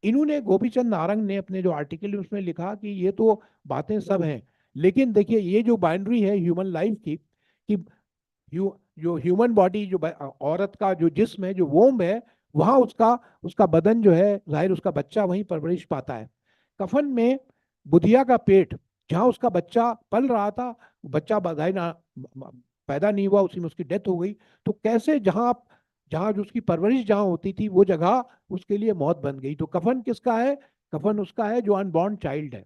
इन्होंने, गोपीचंद नारंग ने अपने जो आर्टिकल है उसमें लिखा कि ये तो बातें सब हैं, लेकिन देखिए ये जो बाउंड्री है ह्यूमन लाइफ की, कि जो ह्यूमन बॉडी, जो औरत का जो जिस्म है, जो वोम है, वहां उसका उसका बदन जो है, जाहिर उसका बच्चा वहीं परवरिश पाता है। कफन में बुधिया का पेट, जहां उसका बच्चा पल रहा था, बच्चा बधाई ना पैदा नहीं हुआ, उसी में उसकी डेथ हो गई। तो कैसे जहां जो उसकी परवरिश जहां होती थी वो जगह उसके लिए मौत बन गई। तो कफन किसका है, कफन उसका है जो अनबॉर्न चाइल्ड है।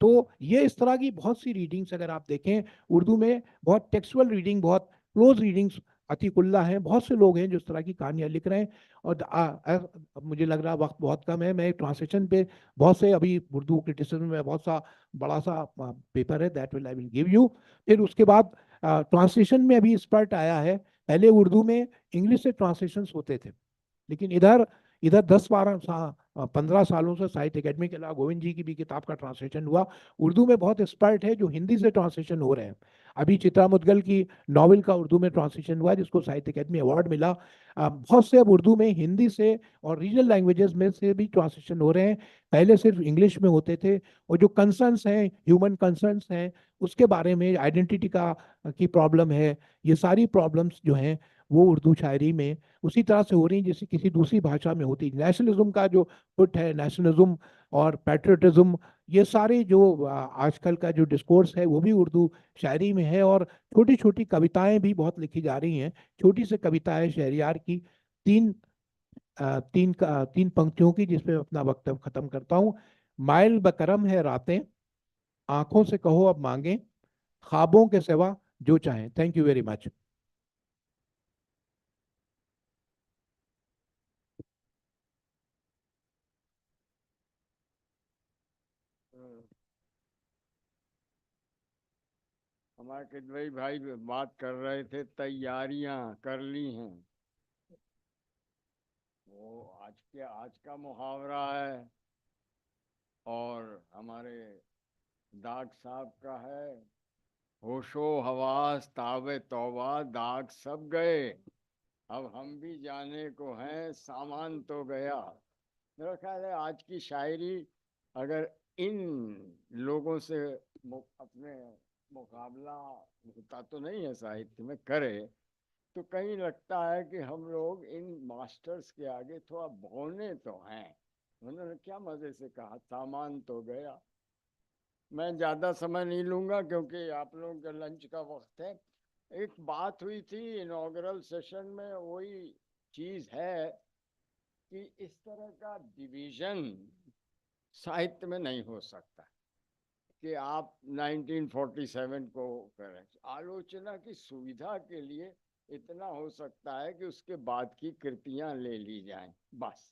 तो ये इस तरह की बहुत सी रीडिंग्स अगर आप देखें उर्दू में, बहुत टेक्सुअल रीडिंग, बहुत क्लोज रीडिंग्स, अतीकुल्ला हैं, बहुत से लोग हैं जो इस तरह की कहानियां लिख रहे हैं। और मुझे लग रहा वक्त बहुत कम है, मैं ट्रांसलेशन पे बहुत से, अभी उर्दू क्रिटिसिज्म में बहुत सा बड़ा सा पेपर है, that will I will give you. फिर उसके बाद ट्रांसलेशन में अभी स्पर्ट आया है। पहले उर्दू में इंग्लिश से ट्रांसलेशन होते थे, लेकिन इधर इधर 10-15 सालों से साहित्य अकेडमी के अलावा गोविंद जी की भी किताब का ट्रांसलेशन हुआ। उर्दू में बहुत एक्सपर्ट है जो हिंदी से ट्रांसलेशन हो रहे हैं। अभी चित्रा मुदगल की नॉवेल का उर्दू में ट्रांसलेशन हुआ जिसको साहित्य अकेडमी अवार्ड मिला। बहुत से अब उर्दू में हिंदी से और रीजनल लैंग्वेजेस में से भी ट्रांसलेशन हो रहे हैं। पहले सिर्फ इंग्लिश में होते थे। और जो कंसर्न्स हैं, ह्यूमन कंसर्न्स हैं, उसके बारे में, आइडेंटिटी की प्रॉब्लम है, ये सारी प्रॉब्लम्स जो हैं वो उर्दू शायरी में उसी तरह से हो रही जैसे किसी दूसरी भाषा में होती। नेशनलिज्म का जो पुट है, नेशनलिज्म और पैट्रियटिज्म, ये सारे जो आजकल का जो डिस्कोर्स है वो भी उर्दू शायरी में है। और छोटी छोटी कविताएं भी बहुत लिखी जा रही हैं। छोटी सी कविता है शहरियार की, तीन पंक्तियों की, जिसपे अपना वक्तव्य खत्म करता हूँ। माइल बकरम है रातें, आंखों से कहो अब मांगे, ख्वाबों के सिवा जो चाहें। Thank you very much. हमारे किदवई भाई बात कर रहे थे, तैयारियां कर ली हैं। वो आज का मुहावरा है और हमारे दाग साहब का है, होशो हवास तावे तौबा दाग सब गए, अब हम भी जाने को हैं सामान तो गया। मेरा ख्याल है आज की शायरी अगर इन लोगों से अपने मुकाबला होता तो नहीं है साहित्य में करे, तो कहीं लगता है कि हम लोग इन मास्टर्स के आगे थोड़ा भौने तो हैं। उन्होंने क्या मजे से कहा, सामान तो गया। मैं ज़्यादा समय नहीं लूँगा क्योंकि आप लोगों का लंच का वक्त है। एक बात हुई थी इनॉग्रल सेशन में, वही चीज़ है कि इस तरह का डिवीज़न साहित्य में नहीं हो सकता कि आप 1947 को करें। आलोचना की सुविधा के लिए इतना हो सकता है कि उसके बाद की कृतियां ले ली जाएं बस,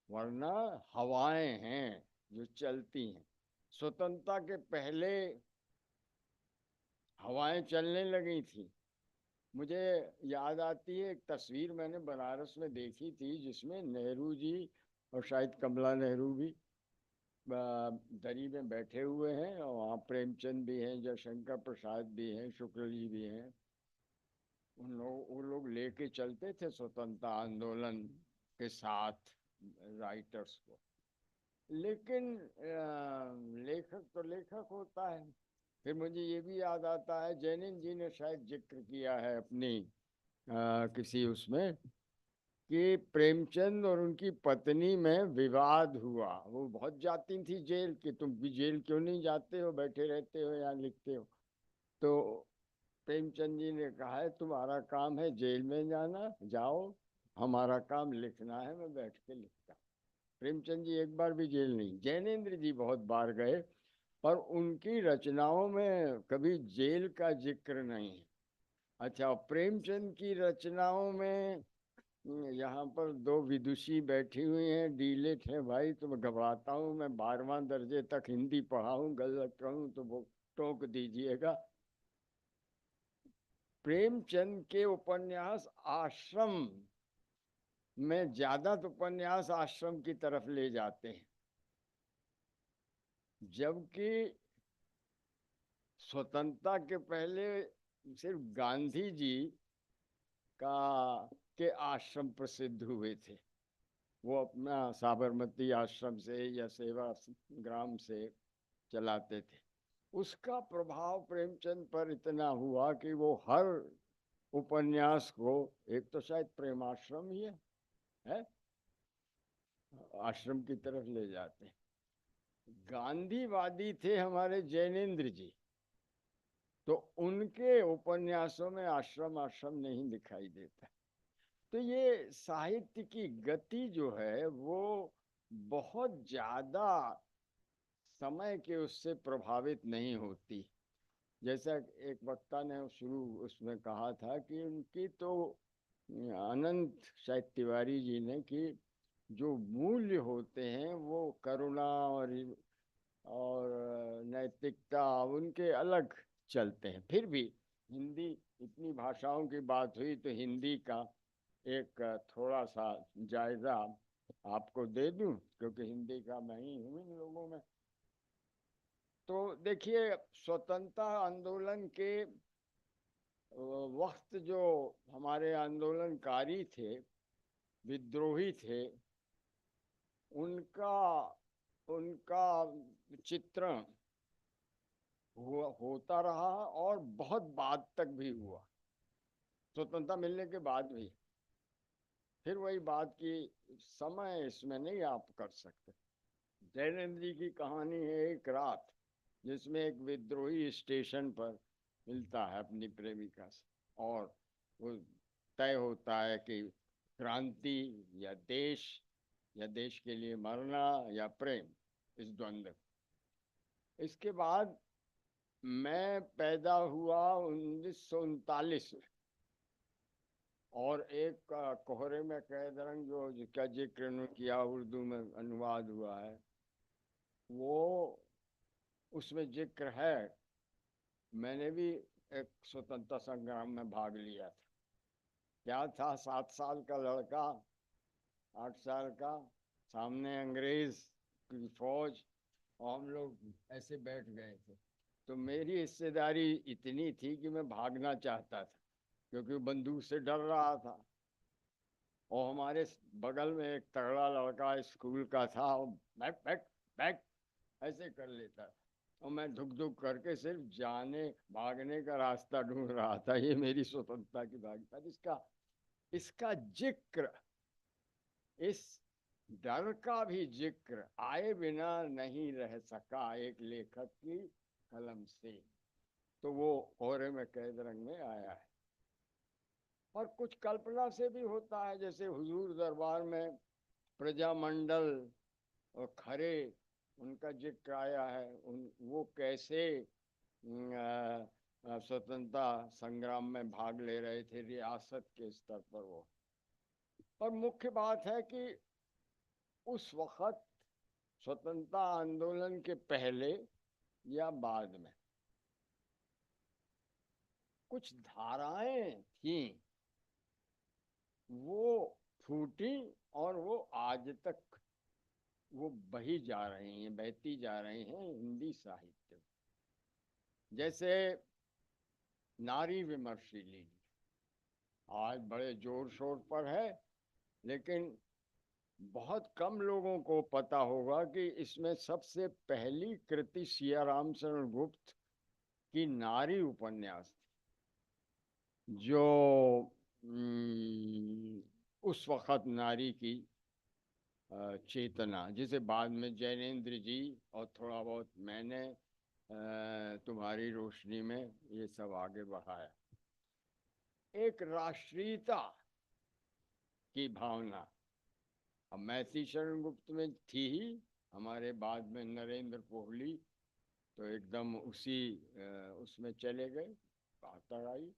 वरना हवाएं हैं जो चलती हैं। स्वतंत्रता के पहले हवाएं चलने लगी थी। मुझे याद आती है एक तस्वीर मैंने बनारस में देखी थी जिसमें नेहरू जी और शायद कमला नेहरू भी दरी में बैठे हुए हैं और वहाँ प्रेमचंद भी हैं, जयशंकर प्रसाद भी हैं, शुक्ल जी भी हैं। वो लोग लेके चलते थे स्वतंत्रता आंदोलन के साथ राइटर्स को। लेकिन लेखक तो लेखक होता है। फिर मुझे ये भी याद आता है जैनिन जी ने शायद जिक्र किया है अपनी किसी उसमें कि प्रेमचंद और उनकी पत्नी में विवाद हुआ। वो बहुत जाती थी जेल कि तुम भी जेल क्यों नहीं जाते हो, बैठे रहते हो या लिखते हो। तो प्रेमचंद जी ने कहा है तुम्हारा काम है जेल में जाना, जाओ, हमारा काम लिखना है, मैं बैठ के लिखता। प्रेमचंद जी एक बार भी जेल नहीं, जैनेन्द्र जी बहुत बार गए, पर उनकी रचनाओं में कभी जेल का जिक्र नहीं है। अच्छा, प्रेमचंद की रचनाओं में यहाँ पर दो विदुषी बैठी हुई हैं, डीलेट है भाई, तो मैं घबराता हूँ, मैं 12वां दर्जे तक हिंदी पढ़ा हूँ, गलत कहूँ तो वो टोक दीजिएगा। प्रेमचंद के उपन्यास आश्रम में ज्यादा तो उपन्यास आश्रम की तरफ ले जाते हैं, जबकि स्वतंत्रता के पहले सिर्फ गांधी जी का के आश्रम प्रसिद्ध हुए थे। वो अपना साबरमती आश्रम से या सेवा ग्राम से चलाते थे। उसका प्रभाव प्रेमचंद पर इतना हुआ कि वो हर उपन्यास को, एक तो शायद प्रेमाश्रम ही है, आश्रम की तरफ ले जाते हैं। गांधीवादी थे हमारे जैनेन्द्र जी, तो उनके उपन्यासों में आश्रम आश्रम नहीं दिखाई देता। तो ये साहित्य की गति जो है वो बहुत ज्यादा समय के उससे प्रभावित नहीं होती। जैसा एक वक्ता ने शुरू उसमें कहा था कि उनकी तो अनंत, शायद तिवारी जी ने, कि जो मूल्य होते हैं वो करुणा और नैतिकता उनके अलग चलते हैं। फिर भी हिंदी, इतनी भाषाओं की बात हुई तो हिंदी का एक थोड़ा सा जायजा आपको दे दूं, क्योंकि हिंदी का मैं ही हूँ इन लोगों में। तो देखिए, स्वतंत्रता आंदोलन के वक्त जो हमारे आंदोलनकारी थे, विद्रोही थे, उनका उनका चित्रण होता रहा और बहुत बाद तक भी हुआ, स्वतंत्रता मिलने के बाद भी। फिर वही बात की समय इसमें नहीं आप कर सकते। जैनेन्द्र जी की कहानी है एक रात, जिसमें एक विद्रोही स्टेशन पर मिलता है अपनी प्रेमिका से, और वो तय होता है कि क्रांति या देश के लिए मरना या प्रेम, इस द्वंद्व। इसके बाद मैं पैदा हुआ 1939 में, और एक कोहरे में कैद रंग जो जिसका जिक्र किया, उर्दू में अनुवाद हुआ है, वो उसमें जिक्र है। मैंने भी एक स्वतंत्रता संग्राम में भाग लिया था। क्या था, 7 साल का लड़का, 8 साल का, सामने अंग्रेज की फौज, और हम लोग ऐसे बैठ गए थे। तो मेरी हिस्सेदारी इतनी थी कि मैं भागना चाहता था, क्योंकि बंदूक से डर रहा था। और हमारे बगल में एक तगड़ा लड़का स्कूल का था, वो बैक बैक बैक ऐसे कर लेता था, और मैं धुक धुक करके सिर्फ भागने का रास्ता ढूंढ रहा था। ये मेरी स्वतंत्रता की भाग था। इसका जिक्र, इस डर का भी जिक्र आए बिना नहीं रह सका एक लेखक की कलम से, तो वो कोहरे में कैद रंग में आया है। और कुछ कल्पना से भी होता है, जैसे हुजूर दरबार में प्रजामंडल और खरे, उनका जिक्र आया है। वो कैसे स्वतंत्रता संग्राम में भाग ले रहे थे रियासत के स्तर पर वो। और मुख्य बात है कि उस वक्त स्वतंत्रता आंदोलन के पहले या बाद में कुछ धाराएं थीं वो फूटी और वो आज तक वो बही जा रही हैं, बहती जा रही हैं हिंदी साहित्य में। जैसे नारी विमर्शिली आज बड़े जोर शोर पर है, लेकिन बहुत कम लोगों को पता होगा कि इसमें सबसे पहली कृति सिया रामचंद्र गुप्त की नारी उपन्यास थी, जो उस वक्त नारी की चेतना, जिसे बाद में जैनेन्द्र जी और थोड़ा बहुत मैंने तुम्हारी रोशनी में ये सब आगे बढ़ाया। एक राष्ट्रीयता की भावना अब मैथिली शरण गुप्त में थी ही, हमारे बाद में नरेंद्र कोहली तो एकदम उसी उसमें चले गए, बात आई।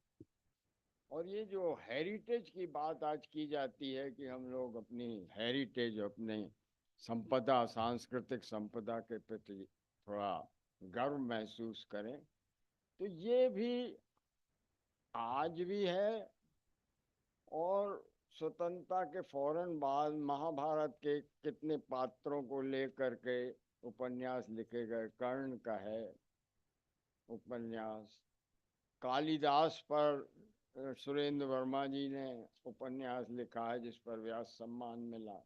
और ये जो हेरिटेज की बात आज की जाती है कि हम लोग अपनी हेरिटेज, अपने संपदा, सांस्कृतिक संपदा के प्रति थोड़ा गर्व महसूस करें, तो ये भी आज भी है। और स्वतंत्रता के फौरन बाद महाभारत के कितने पात्रों को लेकर के उपन्यास लिखे गए। कर्ण का है उपन्यास, कालिदास पर सुरेंद्र वर्मा जी ने उपन्यास लिखा है जिस पर व्यास सम्मान मिला।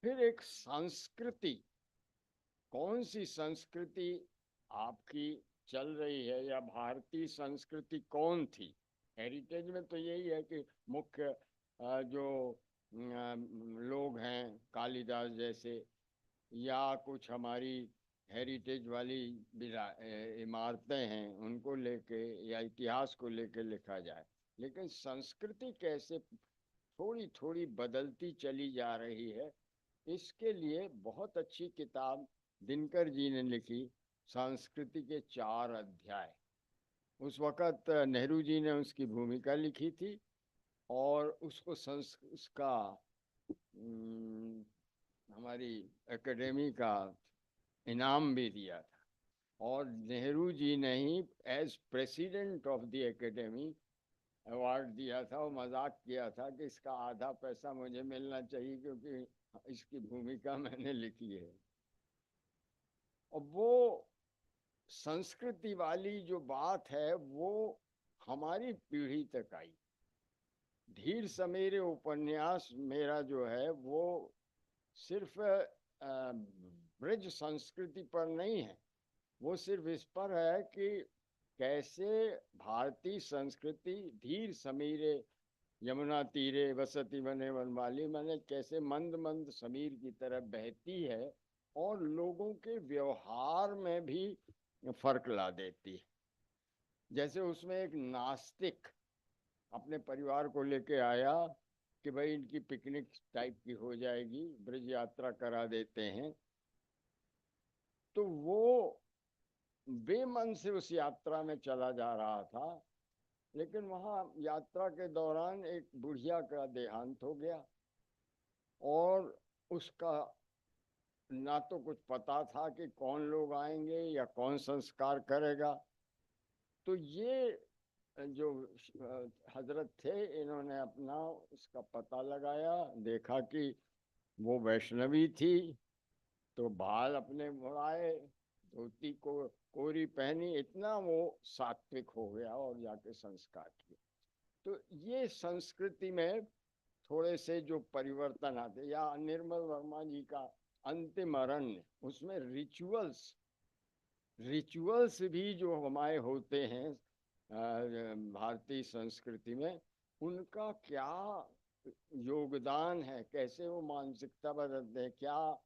फिर एक संस्कृति, कौन सी संस्कृति आपकी चल रही है, या भारतीय संस्कृति कौन थी? हेरिटेज में तो यही है कि मुख्य जो लोग हैं कालिदास जैसे, या कुछ हमारी हेरिटेज वाली इमारतें हैं उनको लेके या इतिहास को लेके लिखा जाए। लेकिन संस्कृति कैसे थोड़ी थोड़ी बदलती चली जा रही है, इसके लिए बहुत अच्छी किताब दिनकर जी ने लिखी, संस्कृति के 4 अध्याय। उस वक़्त नेहरू जी ने उसकी भूमिका लिखी थी और उसको उसका हमारी एकेडमी का इनाम भी दिया था। और नेहरू जी ने ही as president of the academy award दिया था। और मजाक किया था कि इसका आधा पैसा मुझे मिलना चाहिए क्योंकि इसकी भूमिका मैंने लिखी है। और वो संस्कृति वाली जो बात है वो हमारी पीढ़ी तक आई। धीर समेरे उपन्यास मेरा जो है वो सिर्फ ब्रज संस्कृति पर नहीं है, वो सिर्फ इस पर है कि कैसे भारतीय संस्कृति धीर समीरे यमुना तीरे वसती बने वनमाली, मैंने कैसे मंद मंद समीर की तरह बहती है और लोगों के व्यवहार में भी फर्क ला देती है। जैसे उसमें एक नास्तिक अपने परिवार को लेके आया कि भाई इनकी पिकनिक टाइप की हो जाएगी, ब्रज यात्रा करा देते हैं। तो वो बेमन से उस यात्रा में चला जा रहा था, लेकिन वहाँ यात्रा के दौरान एक बुढ़िया का देहांत हो गया और उसका ना तो कुछ पता था कि कौन लोग आएंगे या कौन संस्कार करेगा। तो ये जो हजरत थे, इन्होंने अपना उसका पता लगाया, देखा कि वो वैष्णवी थी, तो बाल अपने मुड़ाए, धोती को कोरी पहनी, इतना वो सात्विक हो गया और जाके संस्कार किए। तो ये संस्कृति में थोड़े से जो परिवर्तन आते, या निर्मल वर्मा जी का अंतिम अरण्य, उसमें रिचुअल्स भी जो हमारे होते हैं भारतीय संस्कृति में, उनका क्या योगदान है, कैसे वो मानसिकता बदलते हैं, क्या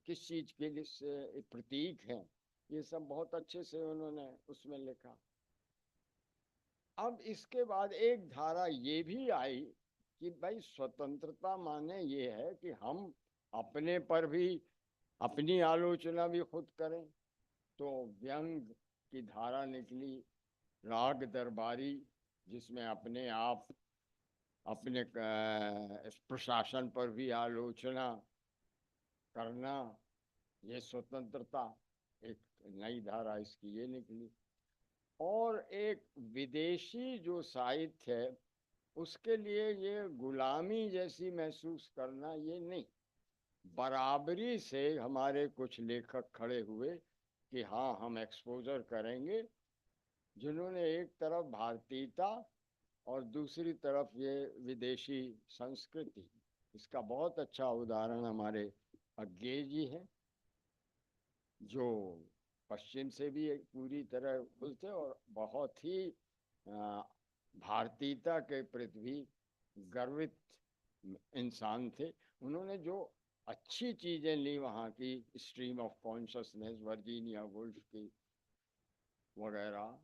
किस चीज के लिए प्रतीक हैं, ये सब बहुत अच्छे से उन्होंने उसमें लिखा। अब इसके बाद एक धारा ये भी आई कि भाई स्वतंत्रता माने ये है कि हम अपने पर भी अपनी आलोचना भी खुद करें। तो व्यंग की धारा निकली, राग दरबारी, जिसमें अपने आप अपने प्रशासन पर भी आलोचना करना, ये स्वतंत्रता एक नई धारा इसकी ये निकली। और एक विदेशी जो साहित्य है उसके लिए ये गुलामी जैसी महसूस करना ये नहीं, बराबरी से हमारे कुछ लेखक खड़े हुए कि हाँ हम एक्सपोजर करेंगे, जिन्होंने एक तरफ भारतीयता और दूसरी तरफ ये विदेशी संस्कृति। इसका बहुत अच्छा उदाहरण हमारे अज्ञे जी हैं, जो पश्चिम से भी एक पूरी तरह खुलते और बहुत ही भारतीयता के प्रति भी गर्वित इंसान थे। उन्होंने जो अच्छी चीजें ली वहाँ की, stream of consciousness, Virginia Woolf की वगैरह,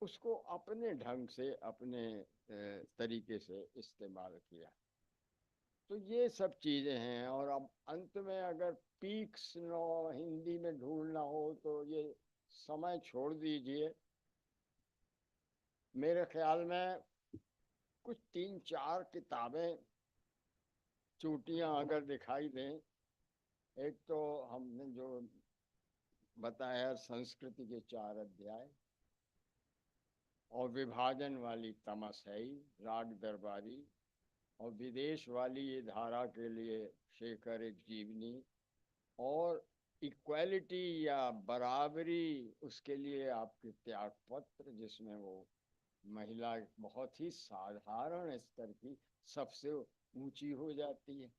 उसको अपने ढंग से अपने तरीके से इस्तेमाल किया। तो ये सब चीजें हैं। और अब अंत में अगर पीक्स नो हिंदी में ढूंढना हो तो ये समय छोड़ दीजिए। मेरे ख्याल में कुछ 3-4 किताबें चोटियां अगर दिखाई दें, एक तो हमने जो बताया संस्कृति के 4 अध्याय, और विभाजन वाली तमस है ही, राग दरबारी, और विदेश वाली ये धारा के लिए शेखर एक जीवनी, और इक्वालिटी या बराबरी उसके लिए आपके त्याग पत्र, जिसमें वो महिला बहुत ही साधारण स्तर की सबसे ऊंची हो जाती है,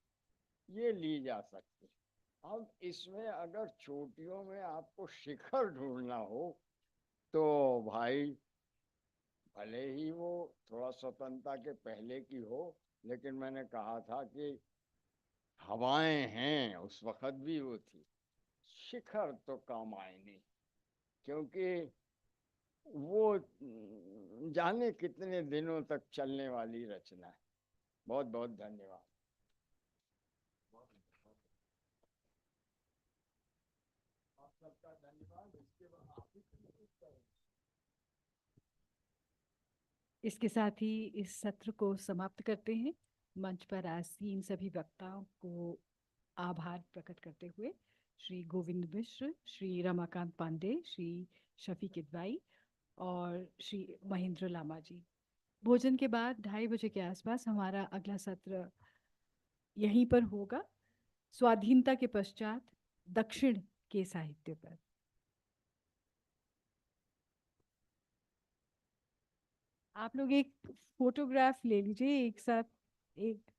ये ली जा सकती है। अब इसमें अगर चोटियों में आपको शिखर ढूंढना हो तो भाई भले ही वो थोड़ा स्वतंत्रता के पहले की हो, लेकिन मैंने कहा था कि हवाएं हैं, उस वक्त भी वो थी। शिखर तो काम आए नहीं, क्योंकि वो जाने कितने दिनों तक चलने वाली रचना है। बहुत बहुत धन्यवाद। आप सबका धन्यवाद। इसके बाद आप ही कुछ करें। इसके साथ ही इस सत्र को समाप्त करते हैं। मंच पर आसीन सभी वक्ताओं को आभार प्रकट करते हुए श्री गोविंद मिश्र, श्री रमाकांत पांडे, श्री शफी किदवाई और श्री महेंद्र लामा जी। भोजन के बाद 2:30 बजे के आसपास हमारा अगला सत्र यहीं पर होगा, स्वाधीनता के पश्चात दक्षिण के साहित्य पर। आप लोग एक फोटोग्राफ ले लीजिए एक साथ। एक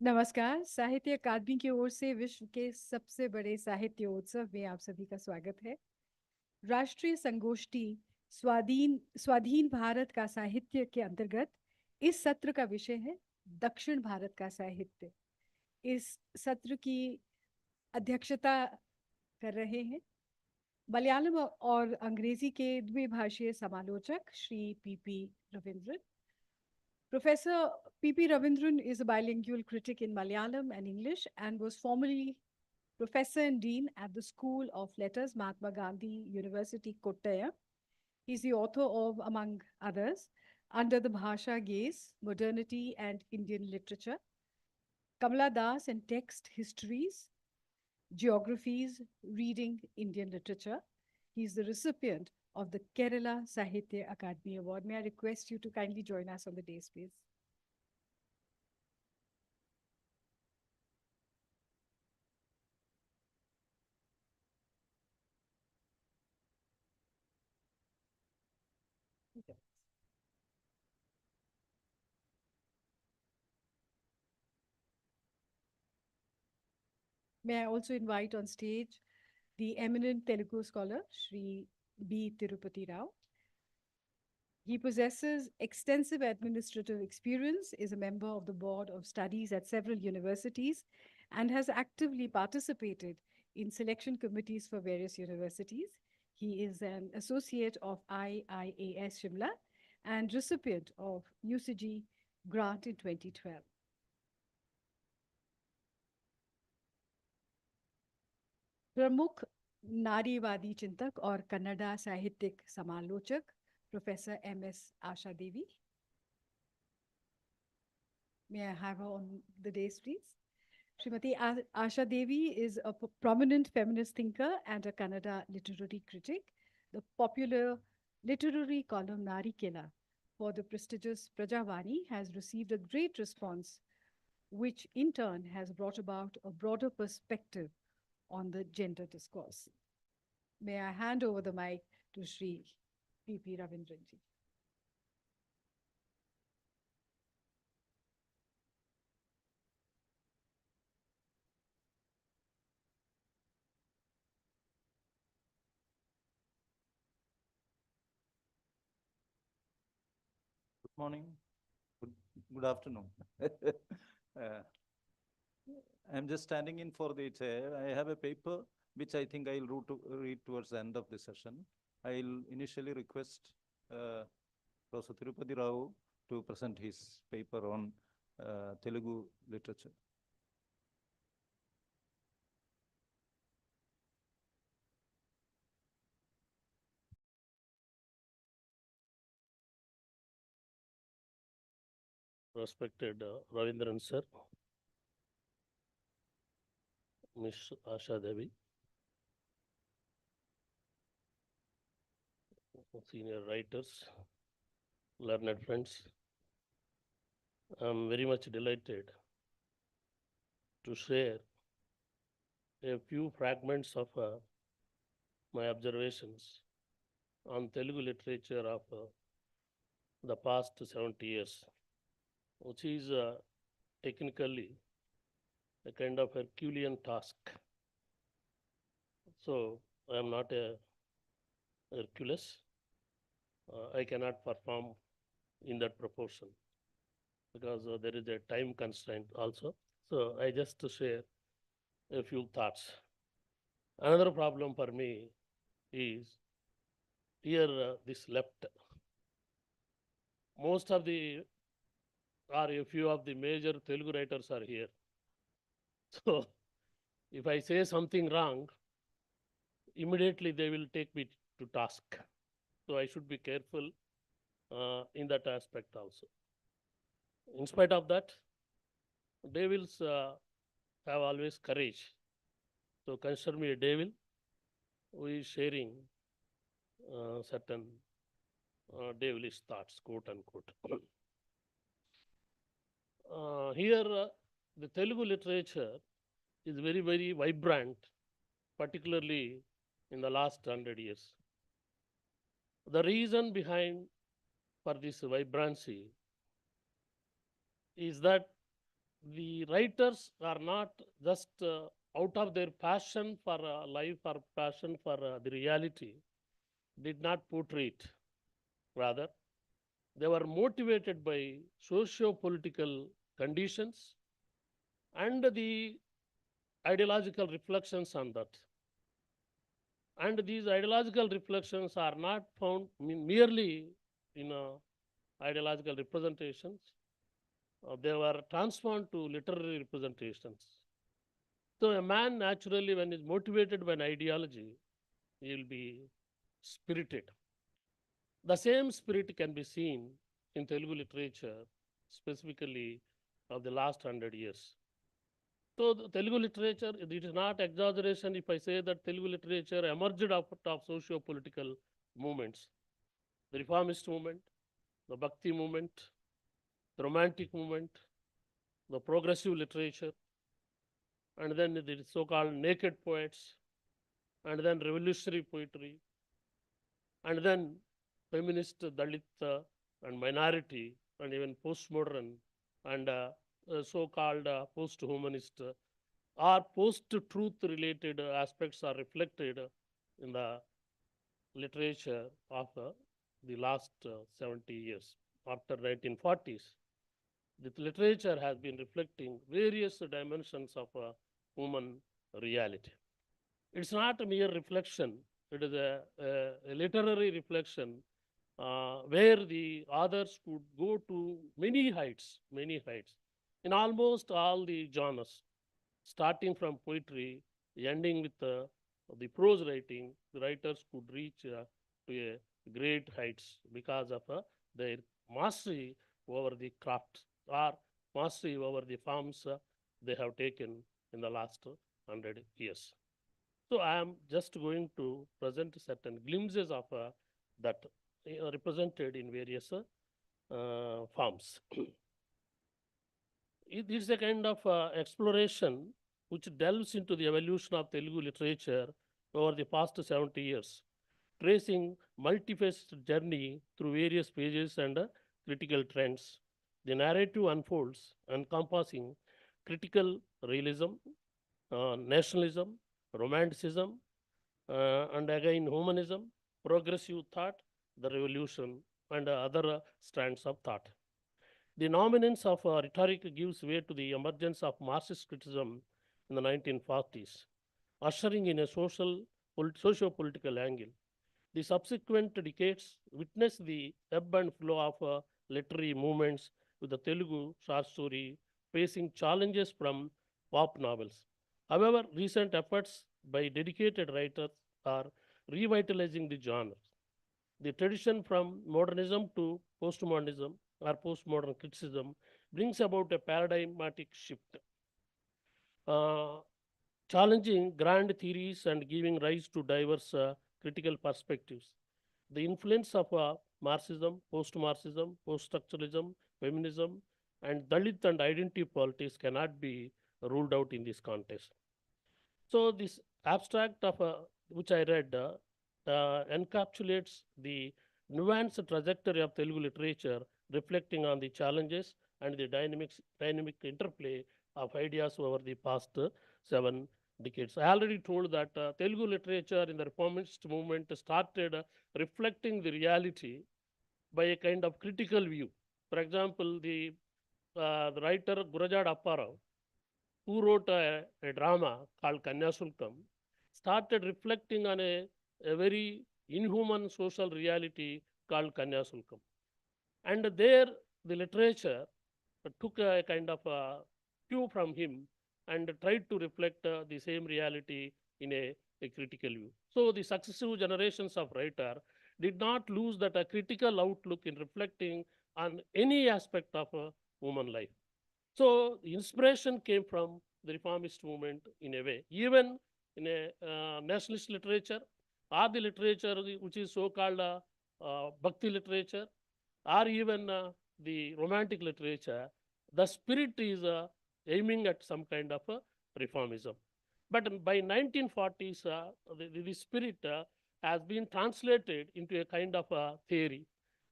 नमस्कार। साहित्य अकादमी की ओर से विश्व के सबसे बड़े साहित्य उत्सव में आप सभी का स्वागत है। राष्ट्रीय संगोष्ठी स्वाधीन स्वाधीन भारत का साहित्य के अंतर्गत इस सत्र का विषय है दक्षिण भारत का साहित्य। इस सत्र की अध्यक्षता कर रहे हैं मलयालम और अंग्रेजी के द्विभाषीय समालोचक Shri P P Ravindran. Professor P.P. Ravindran is a bilingual critic in Malayalam and English and was formerly Professor and Dean at the School of Letters, Mahatma Gandhi University, Kottayam. He's the author of, among others, Under the Bhasha Gaze, Modernity and Indian Literature, Kamala Das and Text Histories, Geographies, Reading Indian Literature. He's the recipient of the Kerala Sahitya Akademi Award. May I request you to kindly join us on the dais, please? May I also invite on stage the eminent Telugu scholar, Shri B. Tirupati Rao. He possesses extensive administrative experience, is a member of the Board of Studies at several universities, and has actively participated in selection committees for various universities. He is an associate of IIAS Shimla and recipient of UCG grant in 2012. प्रमुख नारीवादी चिंतक और कन्नड़ा साहित्यिक समालोचक professor MS Asha Devi. May I have her on the dais, please? Srimati Asha Devi is a prominent feminist thinker and a Kannada literary critic. The popular literary column Nari Kela for the prestigious Prajavani has received a great response, which in turn has brought about a broader perspective on the gender discourse. May I hand over the mic to Shri P.P. Ravindran ji. Good morning. Good afternoon. I'm just standing in for the chair. I have a paper which I think I'll read towards the end of the session. I'll initially request Professor Tirupati Rao to present his paper on Telugu literature. Respected Ravindran sir, Ms. Asha Devi, senior writers, learned friends, I'm very much delighted to share a few fragments of my observations on Telugu literature of the past 70 years, which is technically a kind of Herculean task. So I am not a Hercules. I cannot perform in that proportion because there is a time constraint also. So I just share a few thoughts. Another problem for me is here this left. Most of the or a few of the major Telugu writers are here. So if I say something wrong, immediately they will take me to task. So I should be careful in that aspect also. In spite of that, devils have always courage. So consider me a devil who is sharing certain devilish thoughts, quote unquote. Here, the Telugu literature is very, very vibrant, particularly in the last 100 years. The reason behind for this vibrancy is that the writers are not just out of their passion for life or passion for the reality, did not portray it. Rather, they were motivated by socio-political conditions and the ideological reflections on that. And these ideological reflections are not found merely in ideological representations. They were transformed to literary representations. So a man naturally, when is motivated by an ideology, he will be spirited. The same spirit can be seen in Telugu literature, specifically of the last 100 years. So the Telugu literature, it is not exaggeration if I say that Telugu literature emerged out of socio-political movements. The reformist movement, the Bhakti movement, the romantic movement, the progressive literature, and then the so-called naked poets, and then revolutionary poetry, and then feminist, Dalit, and minority, and even postmodern, and so-called post-humanist or post-truth related aspects are reflected in the literature of the last 70 years. After 1940s, the literature has been reflecting various dimensions of human reality. It's not a mere reflection, it is a literary reflection where the authors could go to many heights in almost all the genres, starting from poetry, ending with the prose writing. The writers could reach to a great heights because of their mastery over the craft or mastery over the forms they have taken in the last 100 years. So I am just going to present certain glimpses of that represented in various forms. It is a kind of exploration which delves into the evolution of Telugu literature over the past 70 years, tracing multifaceted journey through various pages and critical trends. The narrative unfolds encompassing critical realism, nationalism, romanticism, and again humanism, progressive thought, the revolution, and other strands of thought. The dominance of rhetoric gives way to the emergence of Marxist criticism in the 1940s, ushering in a socio-political angle. The subsequent decades witnessed the ebb and flow of literary movements, with the Telugu short story facing challenges from pop novels. However, recent efforts by dedicated writers are revitalizing the genre. The tradition from modernism to postmodernism or postmodern criticism brings about a paradigmatic shift, challenging grand theories and giving rise to diverse critical perspectives. The influence of Marxism, post-structuralism, feminism, and Dalit and identity politics cannot be ruled out in this context. So this abstract of which I read encapsulates the nuanced trajectory of Telugu literature, reflecting on the challenges and the dynamic interplay of ideas over the past 7 decades. I already told that Telugu literature in the reformist movement started reflecting the reality by a kind of critical view. For example, the writer Gurajad Apparao, who wrote a drama called Kanyasulkam, started reflecting on a very inhuman social reality called Kanyasulkam. And there, the literature took a kind of a cue from him and tried to reflect the same reality in a critical view. So the successive generations of writer did not lose that critical outlook in reflecting on any aspect of human life. So the inspiration came from the reformist movement in a way, even in a nationalist literature or the literature which is so-called Bhakti literature or even the romantic literature, the spirit is aiming at some kind of reformism. But by 1940s, the spirit has been translated into a kind of theory,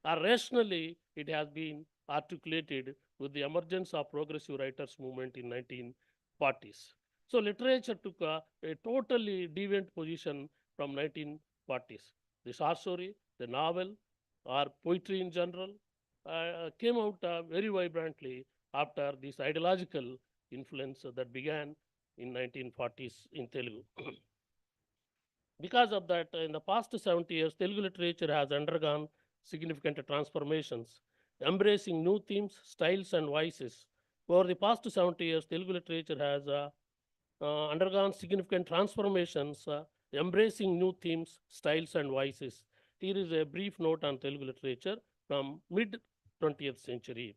or rationally it has been articulated with the emergence of progressive writers movement in 1940s. So literature took a totally deviant position from 1940s. The short story, the novel, or poetry in general came out very vibrantly after this ideological influence that began in 1940s in Telugu. Because of that, in the past 70 years, Telugu literature has undergone significant transformations, embracing new themes, styles, and voices. Over the past 70 years, Telugu literature has undergone significant transformations, embracing new themes, styles, and voices. Here is a brief note on Telugu literature from mid-20th century.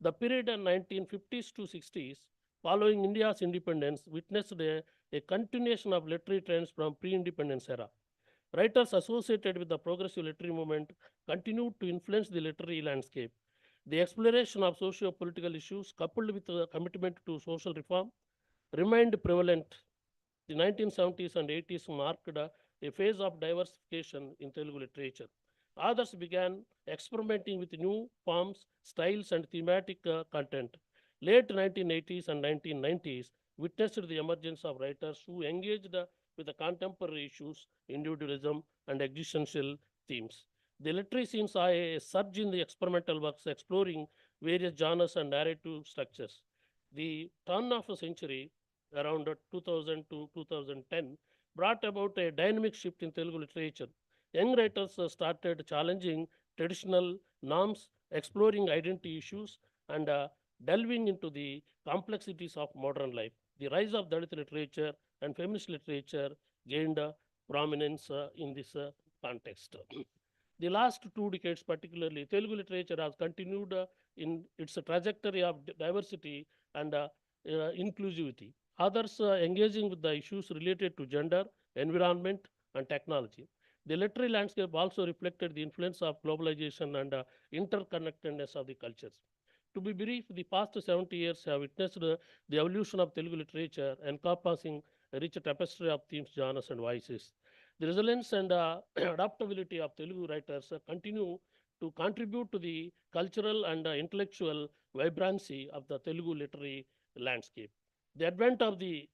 The period in 1950s to 60s, following India's independence, witnessed a continuation of literary trends from pre-independence era. Writers associated with the progressive literary movement continued to influence the literary landscape. The exploration of socio-political issues, coupled with the commitment to social reform, remained prevalent. The 1970s and 80s marked a phase of diversification in Telugu literature. Authors began experimenting with new forms, styles, and thematic content. Late 1980s and 1990s witnessed the emergence of writers who engaged with the contemporary issues, individualism, and existential themes. The literary scene saw a surge in the experimental works exploring various genres and narrative structures. The turn of the century, around 2000 to 2010, brought about a dynamic shift in Telugu literature. Young writers started challenging traditional norms, exploring identity issues, and delving into the complexities of modern life. The rise of Dalit literature and feminist literature gained prominence in this context. The last 2 decades, particularly, Telugu literature has continued in its trajectory of diversity and inclusivity. Others engaging with the issues related to gender, environment, and technology. The literary landscape also reflected the influence of globalization and interconnectedness of the cultures. To be brief, the past 70 years have witnessed the evolution of Telugu literature, encompassing a rich tapestry of themes, genres, and voices. The resilience and adaptability of Telugu writers continue to contribute to the cultural and intellectual vibrancy of the Telugu literary landscape. The advent of the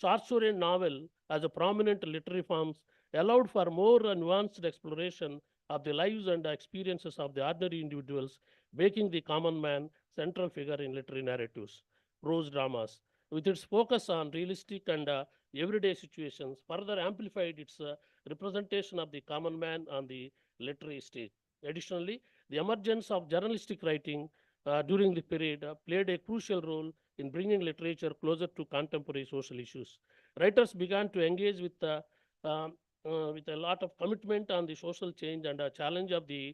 short story and novel as a prominent literary forms allowed for more nuanced exploration of the lives and experiences of the ordinary individuals, making the common man central figure in literary narratives. Prose dramas, with its focus on realistic and everyday situations, further amplified its representation of the common man on the literary stage. Additionally, the emergence of journalistic writing during the period played a crucial role in bringing literature closer to contemporary social issues. Writers began to engage with a lot of commitment on the social change and a challenge of the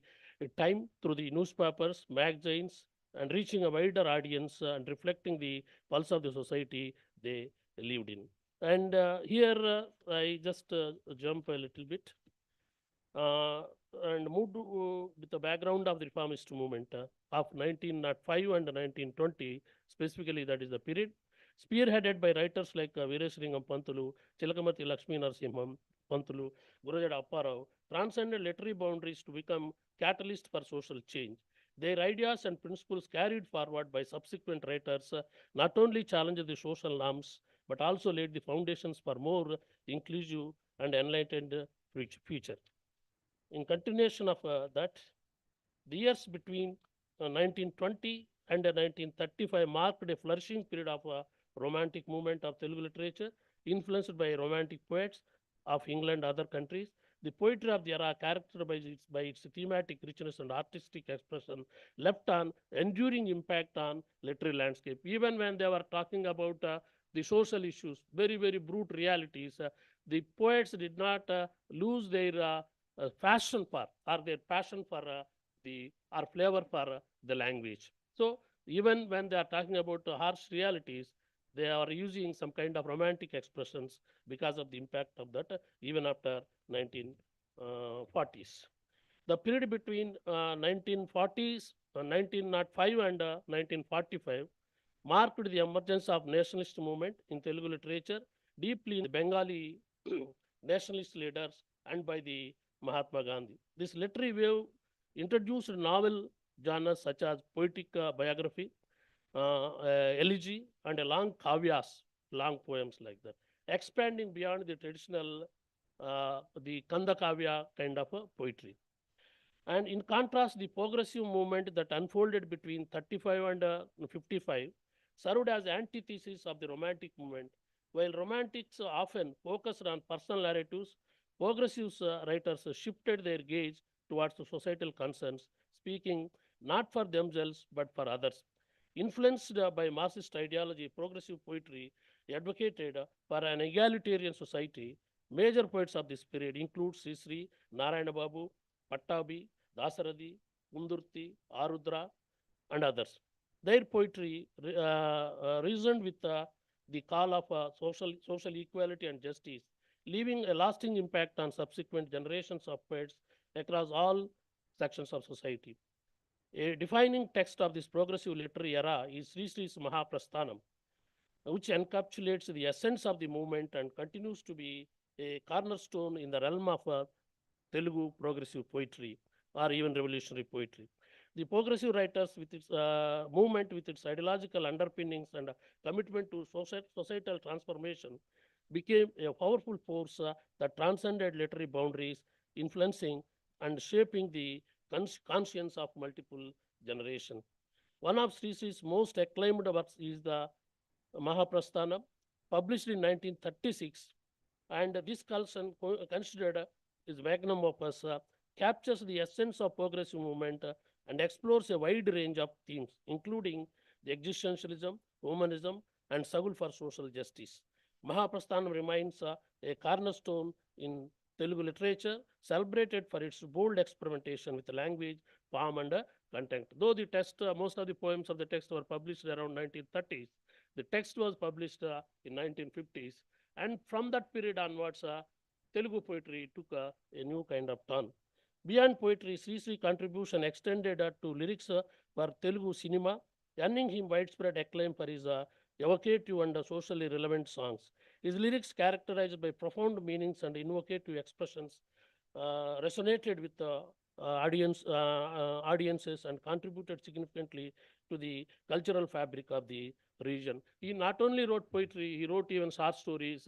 time through the newspapers, magazines, and reaching a wider audience and reflecting the pulse of the society they lived in. And here I just jump a little bit and move to, with the background of the reformist movement of 1905 and 1920, specifically that is the period, spearheaded by writers like Veerasringam Pantulu, Chilakamati Lakshmi Narasimham Pantulu, Gurujada Apparao, transcended literary boundaries to become catalyst for social change. Their ideas and principles carried forward by subsequent writers not only challenged the social norms, but also laid the foundations for more inclusive and enlightened future. In continuation of that, the years between 1920 and 1935 marked a flourishing period of romantic movement of Telugu literature, influenced by romantic poets of England and other countries. The poetry of the era, characterized by its thematic richness and artistic expression, left an enduring impact on literary landscape. Even when they were talking about the social issues, very, very brute realities, the poets did not lose their passion for, or their passion for or flavor for the language. So even when they are talking about harsh realities, they are using some kind of romantic expressions because of the impact of that, even after 1940s. The period between 1940s, 1905 and 1945 marked the emergence of nationalist movement in Telugu literature, deeply in the Bengali nationalist leaders and by the Mahatma Gandhi. This literary wave introduced novel genres such as poetic biography, elegy, and a long kavyas, long poems like that, expanding beyond the traditional, the Kanda Kavya kind of poetry. And in contrast, the progressive movement that unfolded between 35 and 55 served as antithesis of the romantic movement. While romantics often focused on personal narratives, progressive writers shifted their gaze towards the societal concerns, speaking not for themselves but for others. Influenced by Marxist ideology, progressive poetry advocated for an egalitarian society. Major poets of this period include Sri Sri, Narayana Babu, Pattabi, Dasaradi, Kundurti, Arudra, and others. Their poetry reasoned with the call of social equality and justice, leaving a lasting impact on subsequent generations of poets across all sections of society. A defining text of this progressive literary era is Sri Sri's Mahaprasthanam, which encapsulates the essence of the movement and continues to be a cornerstone in the realm of Telugu progressive poetry or even revolutionary poetry. The progressive writers, with its movement, with its ideological underpinnings and commitment to societal transformation, became a powerful force that transcended literary boundaries, influencing and shaping the conscience of multiple generations. One of Sri Sri's most acclaimed works is the Mahaprasthanam, published in 1936, and this collection, considered his magnum opus, captures the essence of progressive movement and explores a wide range of themes, including the existentialism, humanism, and struggle for social justice. Mahaprasthanam remains a cornerstone in Telugu literature, celebrated for its bold experimentation with language, form, and content. Though the text, most of the poems of the text were published around 1930s, the text was published in 1950s, and from that period onwards, Telugu poetry took a new kind of turn. Beyond poetry, Sri Sri contribution extended to lyrics for Telugu cinema, earning him widespread acclaim for his evocative and socially relevant songs. His lyrics, characterized by profound meanings and invocative expressions, resonated with audiences and contributed significantly to the cultural fabric of the region. He not only wrote poetry, he wrote even short stories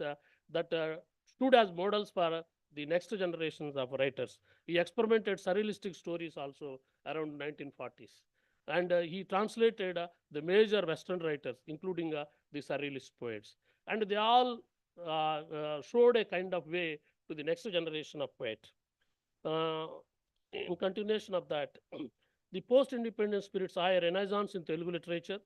that stood as models for the next generations of writers. He experimented surrealistic stories also around 1940s. And he translated the major Western writers, including the surrealist poets. And they all showed a kind of way to the next generation of poets. In continuation of that, the post-independence spirit saw a renaissance in Telugu literature.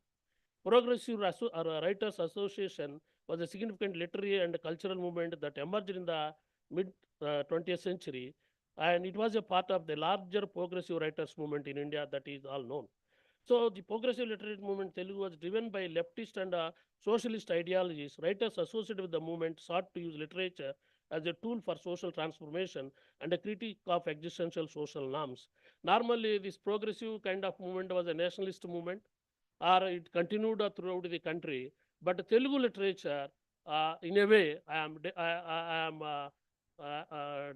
Progressive Writers Association was a significant literary and cultural movement that emerged in the mid-20th century, and it was a part of the larger progressive writers movement in India that is all known. So the progressive literary movement Telugu was driven by leftist and socialist ideologies. Writers associated with the movement sought to use literature as a tool for social transformation and a critique of existential social norms. Normally, this progressive kind of movement was a nationalist movement, or it continued throughout the country. But Telugu literature, in a way, I am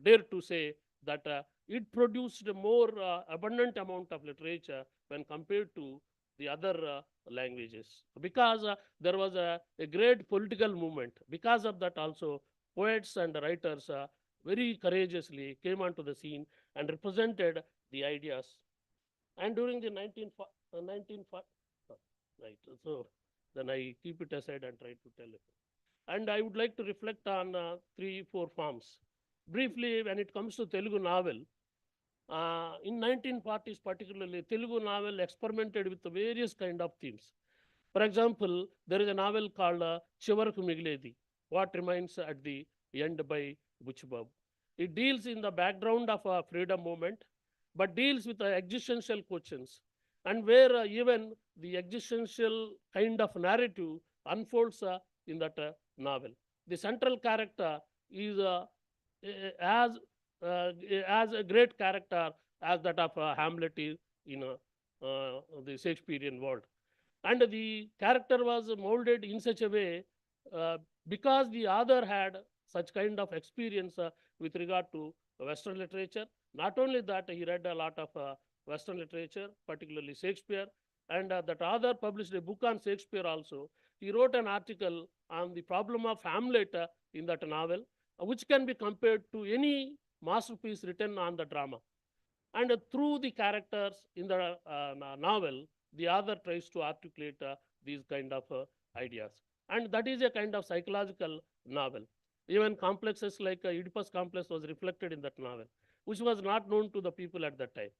dare to say that it produced a more abundant amount of literature when compared to the other languages, because there was a great political movement. Because of that also, poets and writers very courageously came onto the scene and represented the ideas. And during the 1940, right, so then I keep it aside and try to tell it. And I would like to reflect on 3-4 forms. Briefly, when it comes to Telugu novel, in 1940s particularly, Telugu novel experimented with various kind of themes. For example, there is a novel called Chivaraku Migiledi, What Remains at the End by Buchbabu. It deals in the background of a freedom movement, but deals with existential questions, and where even the existential kind of narrative unfolds in that novel. The central character is as a great character as that of Hamlet is in the Shakespearean world. And the character was molded in such a way because the author had such kind of experience with regard to Western literature. Not only that, he read a lot of Western literature, particularly Shakespeare, and that author published a book on Shakespeare also. He wrote an article on the problem of Hamlet in that novel, which can be compared to any masterpiece written on the drama. And through the characters in the novel, the author tries to articulate these kind of ideas. And that is a kind of psychological novel. Even complexes like Oedipus complex was reflected in that novel, which was not known to the people at that time.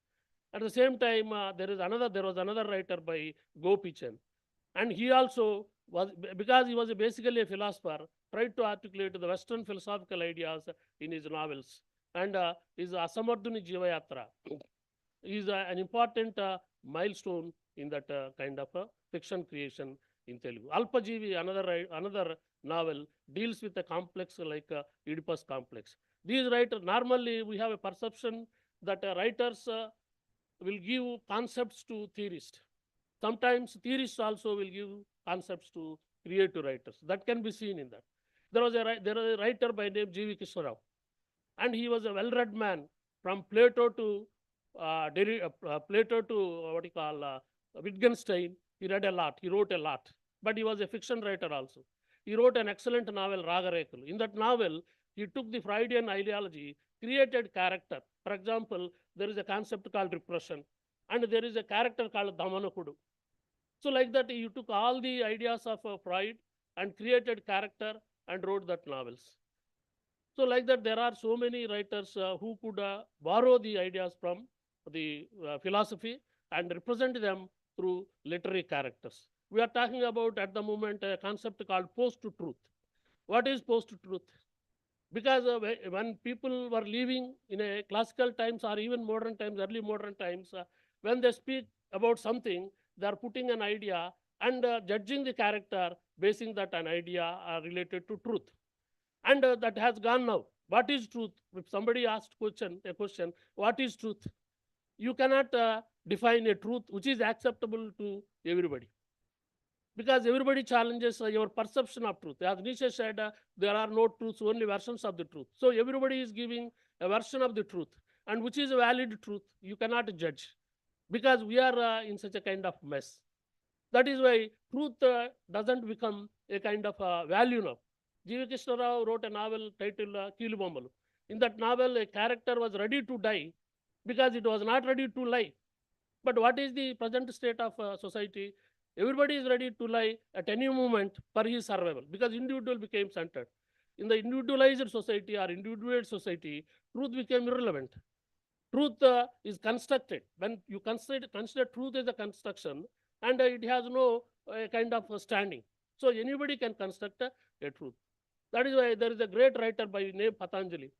At the same time, there was another writer by Gopichand, and he also was, because he was basically a philosopher, tried to articulate the Western philosophical ideas in his novels. And his Asamardhuni Jivayatra is an important milestone in that kind of fiction creation in Telugu. Alpajivi, another novel, deals with a complex like Oedipus complex. These writers, normally we have a perception that writers will give concepts to theorists. Sometimes theorists also will give concepts to creative writers. That can be seen in that. There was a writer by name G.V. Krishnarao, and he was a well-read man from Plato to what you call Wittgenstein. He read a lot. He wrote a lot, but he was a fiction writer also. He wrote an excellent novel, Ragarekulu. In that novel, he took the Freudian ideology, created character. For example, there is a concept called repression, and there is a character called Damanakudu. So like that, he took all the ideas of Freud and created character and wrote that novels. So like that, there are so many writers who could borrow the ideas from the philosophy and represent them through literary characters. We are talking about at the moment a concept called post-truth. What is post-truth? Because when people were living in a classical times or even modern times, early modern times, when they speak about something, they are putting an idea and judging the character, basing that an idea related to truth. And that has gone now. What is truth? If somebody asked a question, what is truth? You cannot define a truth which is acceptable to everybody, because everybody challenges your perception of truth. As Nietzsche said, there are no truths, only versions of the truth. So everybody is giving a version of the truth, and which is a valid truth, you cannot judge, because we are in such a kind of mess. That is why truth doesn't become a kind of value now. G.V. Krishnarao wrote a novel titled Keelubommalu. In that novel, a character was ready to die because it was not ready to lie. But what is the present state of society? Everybody is ready to lie at any moment for his survival, because individual became centered. In the individualized society or individual society, truth became irrelevant. Truth is constructed. When you consider truth as a construction, and it has no kind of standing. So anybody can construct a truth. That is why there is a great writer by name Patanjali.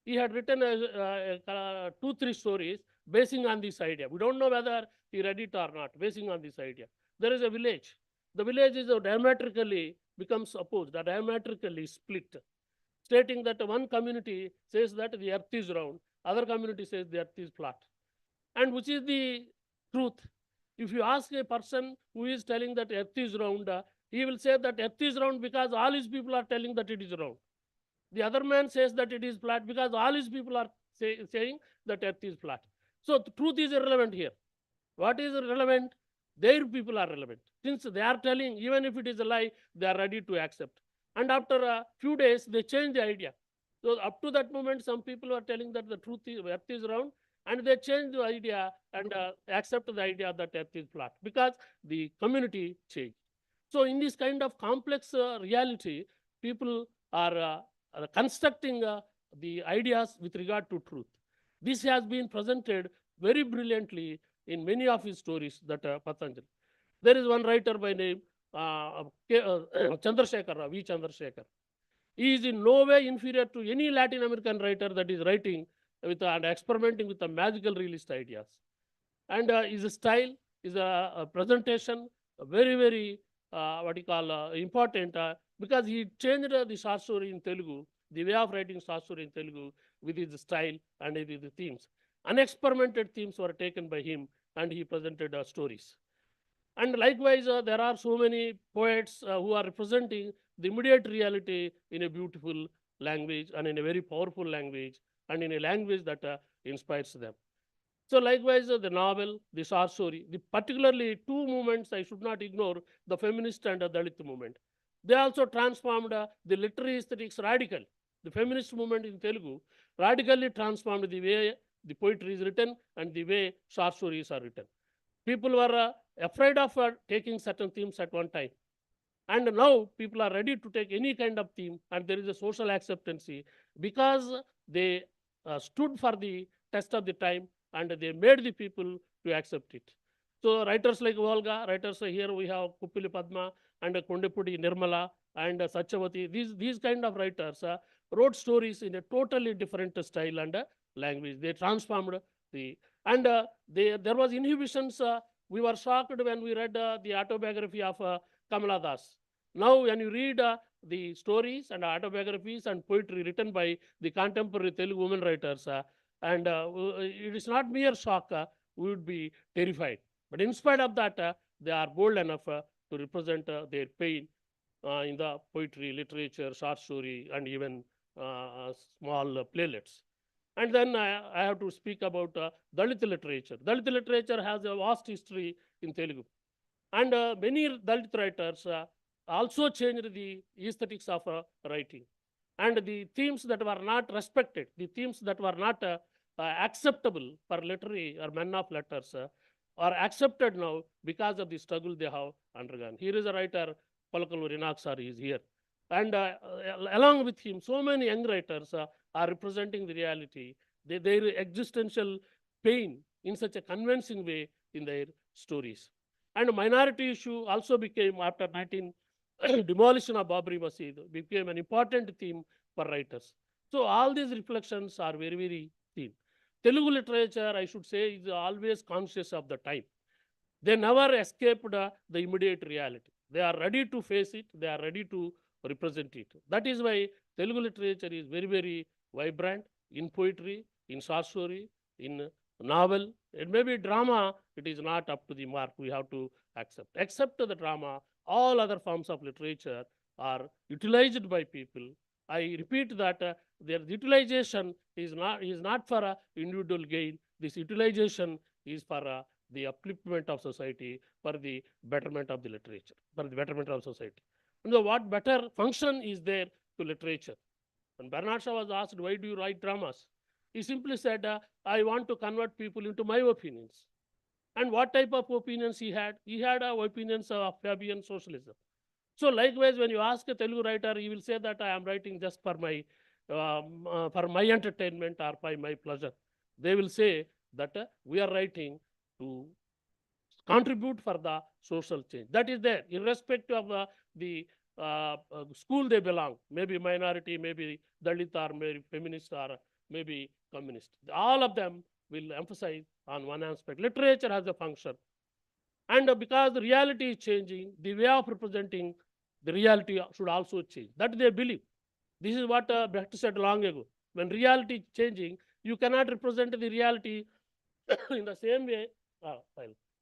He had written 2-3 stories basing on this idea. We don't know whether he read it or not, basing on this idea. There is a village. The village is diametrically becomes opposed, diametrically split, stating that one community says that the earth is round, other community says the earth is flat. And which is the truth? If you ask a person who is telling that earth is round, he will say that earth is round because all his people are telling that it is round. The other man says that it is flat because all his people are saying that earth is flat. So the truth is irrelevant here. What is relevant? Their people are relevant. Since they are telling, even if it is a lie, they are ready to accept. And after a few days, they change the idea. So up to that moment, some people are telling that the truth is earth is round, and they change the idea and accept the idea that earth is flat because the community changed. So in this kind of complex reality, people are constructing the ideas with regard to truth. This has been presented very brilliantly in many of his stories that Patanjali. There is one writer by name Chandrasekhar, V. Chandrasekhar. He is in no way inferior to any Latin American writer that is writing with and experimenting with the magical realist ideas. And his style is a presentation, very, very important because he changed the short story in Telugu, the way of writing short story in Telugu with his style and with the themes. Unexperimented themes were taken by him and he presented stories. And likewise, there are so many poets who are representing the immediate reality in a beautiful language and in a very powerful language and in a language that inspires them. So likewise, the novel, the short story, particularly two movements I should not ignore, the feminist and the Dalit movement. They also transformed the literary aesthetics radical. The feminist movement in Telugu radically transformed the way the poetry is written and the way short stories are written. People were afraid of taking certain themes at one time. And now people are ready to take any kind of theme, and there is a social acceptance because they stood for the test of the time and they made the people to accept it. So writers like Volga, writers here we have Kuppili Padma and Kondepudi Nirmala and Satchavati. These kind of writers wrote stories in a totally different style and language. They transformed the and there was inhibitions. We were shocked when we read the autobiography of Kamala Das. Now, when you read the stories and autobiographies and poetry written by the contemporary Telugu women writers, it is not mere shock, we would be terrified. But in spite of that, they are bold enough to represent their pain in the poetry, literature, short story, and even small playlets. And then I have to speak about Dalit literature. Dalit literature has a vast history in Telugu. And many Dalit writers also changed the aesthetics of writing. And the themes that were not respected, the themes that were not acceptable for literary or men of letters are accepted now because of the struggle they have undergone. Here is a writer, Palakallu Rinaksari is here. And along with him, so many young writers are representing the reality, their existential pain in such a convincing way in their stories. And minority issue also became, after demolition of Babri Masjid, became an important theme for writers. So all these reflections are very, very thin. Telugu literature, I should say, is always conscious of the time. They never escaped the immediate reality. They are ready to face it. They are ready to represent it. That is why Telugu literature is very, very vibrant in poetry, in short story, in novel. It may be drama. It is not up to the mark. We have to accept. Except the drama, all other forms of literature are utilized by people. I repeat that their utilization is not for individual gain. This utilization is for the upliftment of society, for the betterment of the literature, for the betterment of society. And so what better function is there to literature? When Bernard Shaw was asked, why do you write dramas? He simply said, I want to convert people into my opinions. And what type of opinions he had? He had opinions of Fabian socialism. So likewise, when you ask a Telugu writer, he will say that I am writing just for my entertainment or for my pleasure. They will say that we are writing to contribute for the social change. That is there, irrespective of the school they belong, maybe minority, maybe Dalit, or maybe feminist, or maybe communist. All of them will emphasize on one aspect. Literature has a function. And because the reality is changing, the way of representing the reality should also change. That they believe. This is what Brecht said long ago. When reality is changing, you cannot represent the reality in the same way.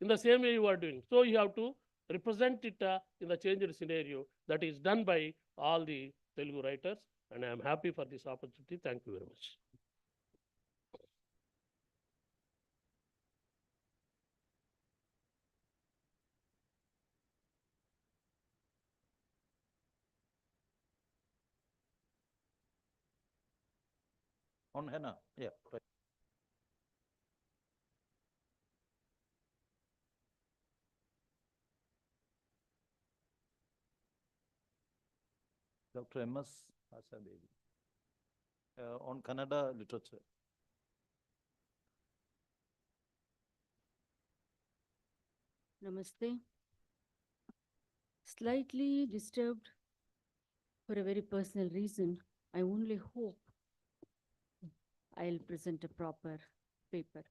In the same way you are doing. So you have to represent it in the changed scenario. That is done by all the Telugu writers. And I am happy for this opportunity. Thank you very much. On है ना? Yeah. Right. Dr. M.S. Asha Devi on Kannada literature. Namaste. Slightly disturbed for a very personal reason. I only hope I'll present a proper paper.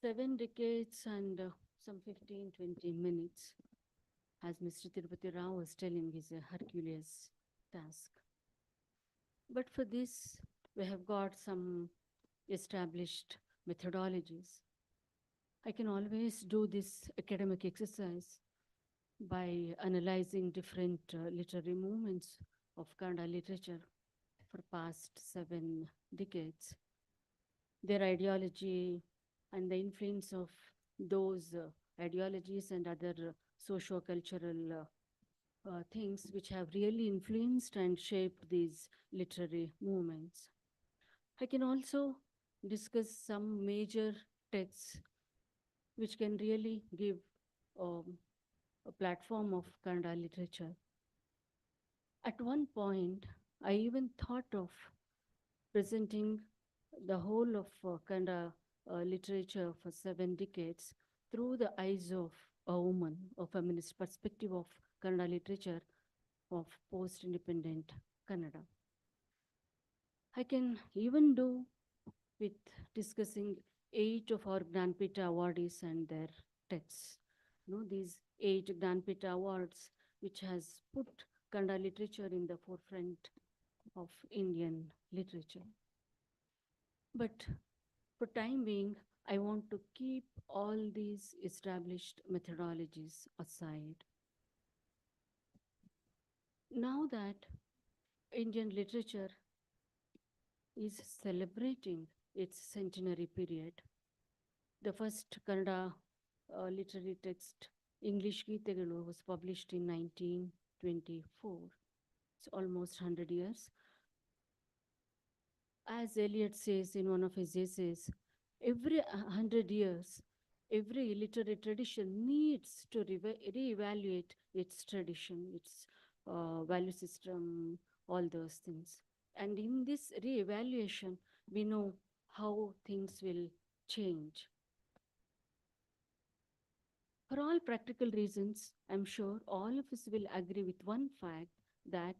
7 decades and some 15-20 minutes, as Mr. Tirupati Rao was telling, is a Herculean task. But for this, we have got some established methodologies. I can always do this academic exercise by analyzing different literary movements of Kannada literature for past 7 decades. Their ideology and the influence of those ideologies and other socio-cultural things which have really influenced and shaped these literary movements. I can also discuss some major texts which can really give a platform of Kannada literature. At one point, I even thought of presenting the whole of Kannada literature for 7 decades through the eyes of a woman, a feminist perspective of Kannada literature of post-independent Kannada. I can even do with discussing 8 of our Gnanpita awardees and their texts. These 8 Gnanpita awards, which has put Kannada literature in the forefront of Indian literature. But for time being, I want to keep all these established methodologies aside. Now that Indian literature is celebrating its centenary period, the first Kannada literary text, English Geetegalu, was published in 1924. It's almost 100 years. As Eliot says in one of his essays, every 100 years, every literary tradition needs to reevaluate its tradition, its value system, all those things. And in this reevaluation, we know how things will change. For all practical reasons, I'm sure all of us will agree with one fact, that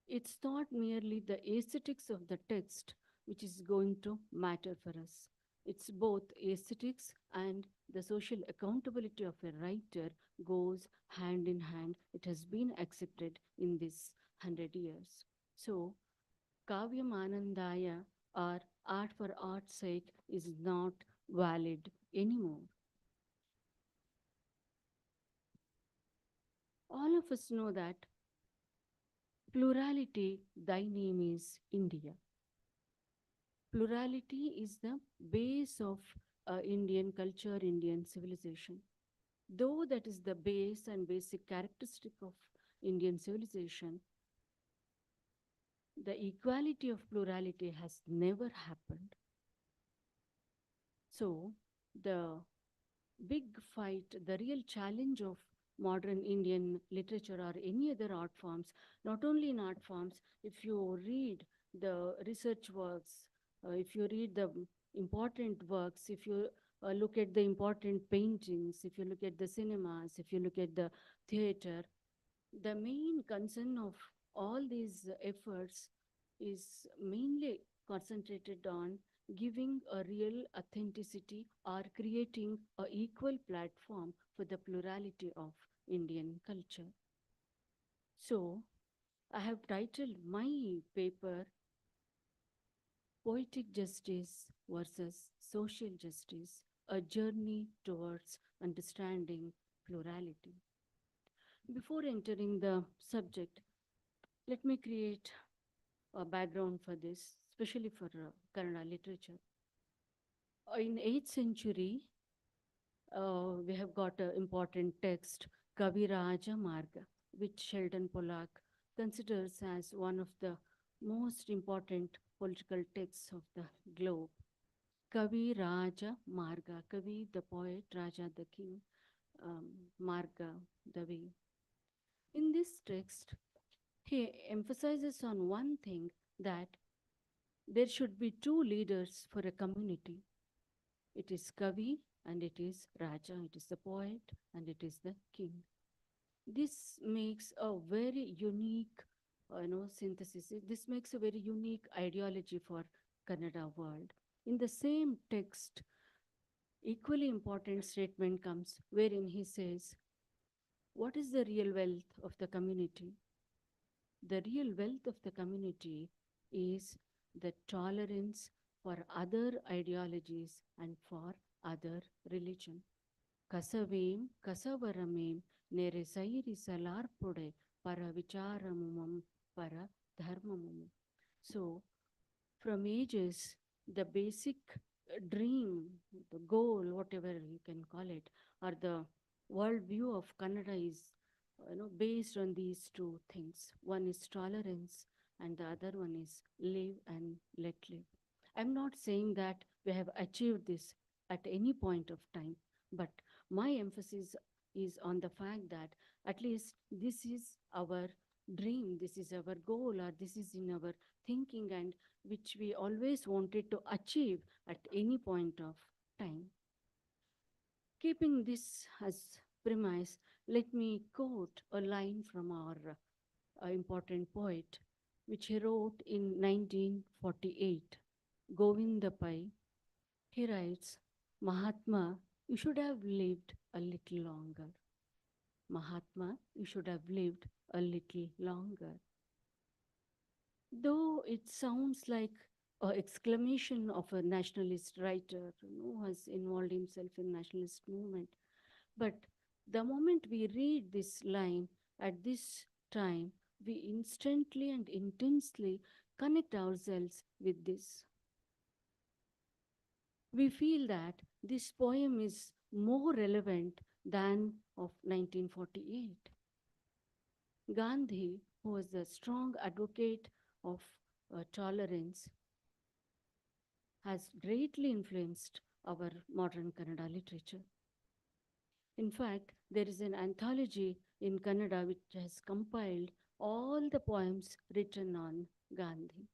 it's not merely the aesthetics of the text which is going to matter for us. It's both aesthetics and the social accountability of a writer goes hand in hand. It has been accepted in this 100 years. So, Kavyam Anandaya, or art for art's sake, is not valid anymore. All of us know that plurality, thy name is India. Plurality is the base of Indian culture, Indian civilization. Though that is the base and basic characteristic of Indian civilization, the equality of plurality has never happened. So, the big fight, the real challenge of modern Indian literature or any other art forms, not only in art forms, if you read the research works, if you read the important works, if you look at the important paintings, if you look at the cinemas, if you look at the theater, the main concern of all these efforts is mainly concentrated on giving a real authenticity or creating an equal platform for the plurality of Indian culture. So, I have titled my paper Poetic Justice versus Social Justice, a Journey Towards Understanding Plurality. Before entering the subject, let me create a background for this, especially for Kannada literature. In 8th century, we have got an important text, Kaviraja Marga, which Sheldon Pollock considers as one of the most important political texts of the globe. Kaviraja Marga, Kavi the poet, Raja the king, Marga the way. In this text, he emphasizes on one thing, that there should be 2 leaders for a community. It is Kavi and it is Raja, it is the poet and it is the king. This makes a very unique synthesis. This makes a very unique ideology for Kannada world. In the same text, equally important statement comes wherein he says, what is the real wealth of the community? The real wealth of the community is the tolerance for other ideologies and for other religion. Kasavem, kasavaramem, nere sairi salarpude, para vicharamumam, para dharma movement. So from ages, the basic dream, the goal, whatever you can call it, or the world view of Kannada is, based on these two things. One is tolerance, and the other one is live and let live. I'm not saying that we have achieved this at any point of time, but my emphasis is on the fact that at least this is our dream, this is our goal, or this is in our thinking, and which we always wanted to achieve at any point of time. Keeping this as premise, let me quote a line from our important poet, which he wrote in 1948, Govinda Pai. He writes, Mahatma, you should have lived a little longer. Mahatma, you should have lived a little longer. Though it sounds like an exclamation of a nationalist writer, who has involved himself in nationalist movement, but the moment we read this line at this time, we instantly and intensely connect ourselves with this. We feel that this poem is more relevant than of 1948. Gandhi, who was a strong advocate of tolerance, has greatly influenced our modern Kannada literature. In fact, there is an anthology in Kannada which has compiled all the poems written on Gandhi.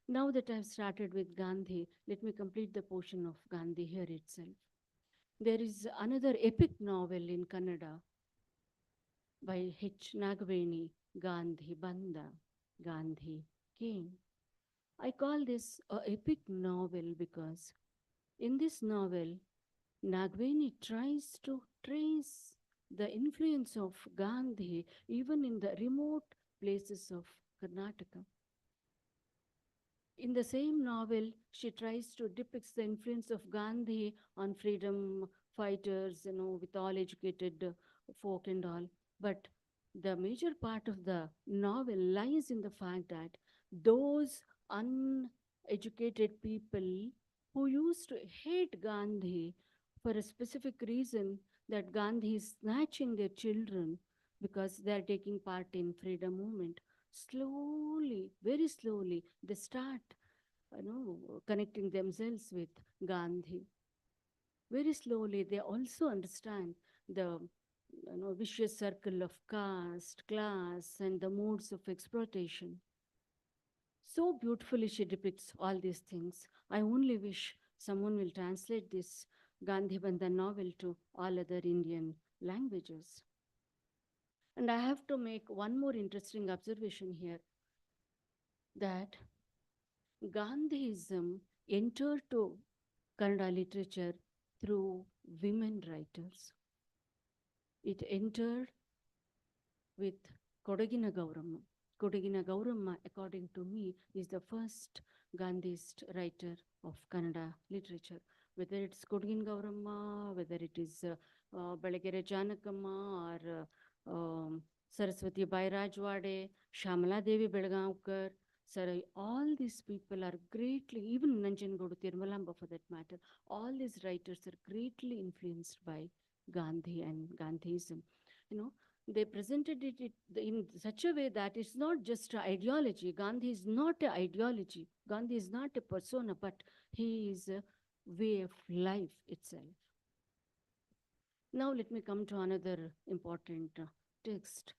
Now that I've started with Gandhi, let me complete the portion of Gandhi here itself. There is another epic novel in Kannada by H. Nagaveni, Gandhi Banda, Gandhi Came. I call this an epic novel because in this novel, Nagaveni tries to trace the influence of Gandhi even in the remote places of Karnataka. In the same novel, she tries to depict the influence of Gandhi on freedom fighters, with all educated folk and all. But the major part of the novel lies in the fact that those uneducated people who used to hate Gandhi for a specific reason, that Gandhi is snatching their children because they are taking part in freedom movement, slowly, very slowly, they start connecting themselves with Gandhi. Very slowly, they also understand the vicious circle of caste, class, and the modes of exploitation. So beautifully she depicts all these things. I only wish someone will translate this Gandhi Bandha novel to all other Indian languages. And I have to make one more interesting observation here, that Gandhiism entered to Kannada literature through women writers. It entered with Kodagina Gauramma. Kodagina Gauramma, according to me, is the first Gandhist writer of Kannada literature. Whether it's Kodagina Gauramma, whether it is Balagere Janakamma, or Saraswati Bairajwade, Shamala Devi Belgaonkar, all these people are greatly, even Nanjangoudu Tirmalamba for that matter, all these writers are greatly influenced by Gandhi and Gandhism. They presented it in such a way that it's not just an ideology. Gandhi is not an ideology. Gandhi is not a persona, but he is a way of life itself. Now let me come to another important text.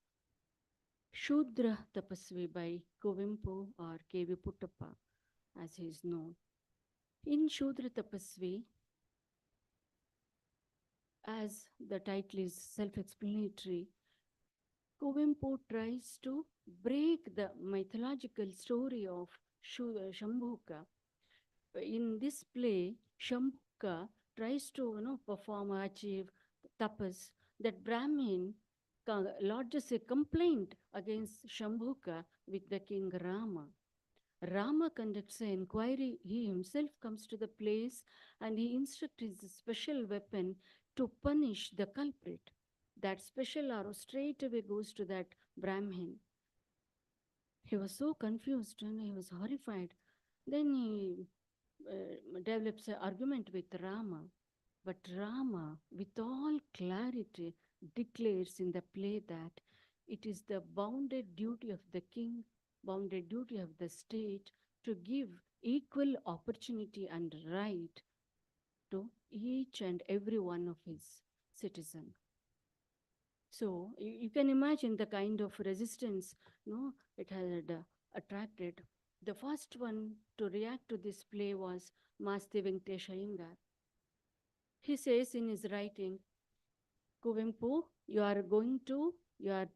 Shudra Tapasvi by Kuvempu, or K.V. Puttappa, as he is known. In Shudra Tapasvi, as the title is self-explanatory, Kuvempu tries to break the mythological story of Shambhuka. In this play, Shambhuka tries to perform or achieve tapas. That Brahmin lodges a complaint against Shambhuka with the king Rama. Rama conducts an inquiry. He himself comes to the place and he instructs his special weapon to punish the culprit. That special arrow straight away goes to that Brahmin. He was so confused and he was horrified. Then he develops an argument with Rama. But Rama, with all clarity, declares in the play that it is the bounded duty of the king, bounded duty of the state to give equal opportunity and right to each and every one of his citizens. So you can imagine the kind of resistance it had attracted. The first one to react to this play was Masti Venkatesh Iyengar. He says in his writing, Kuvempu, you are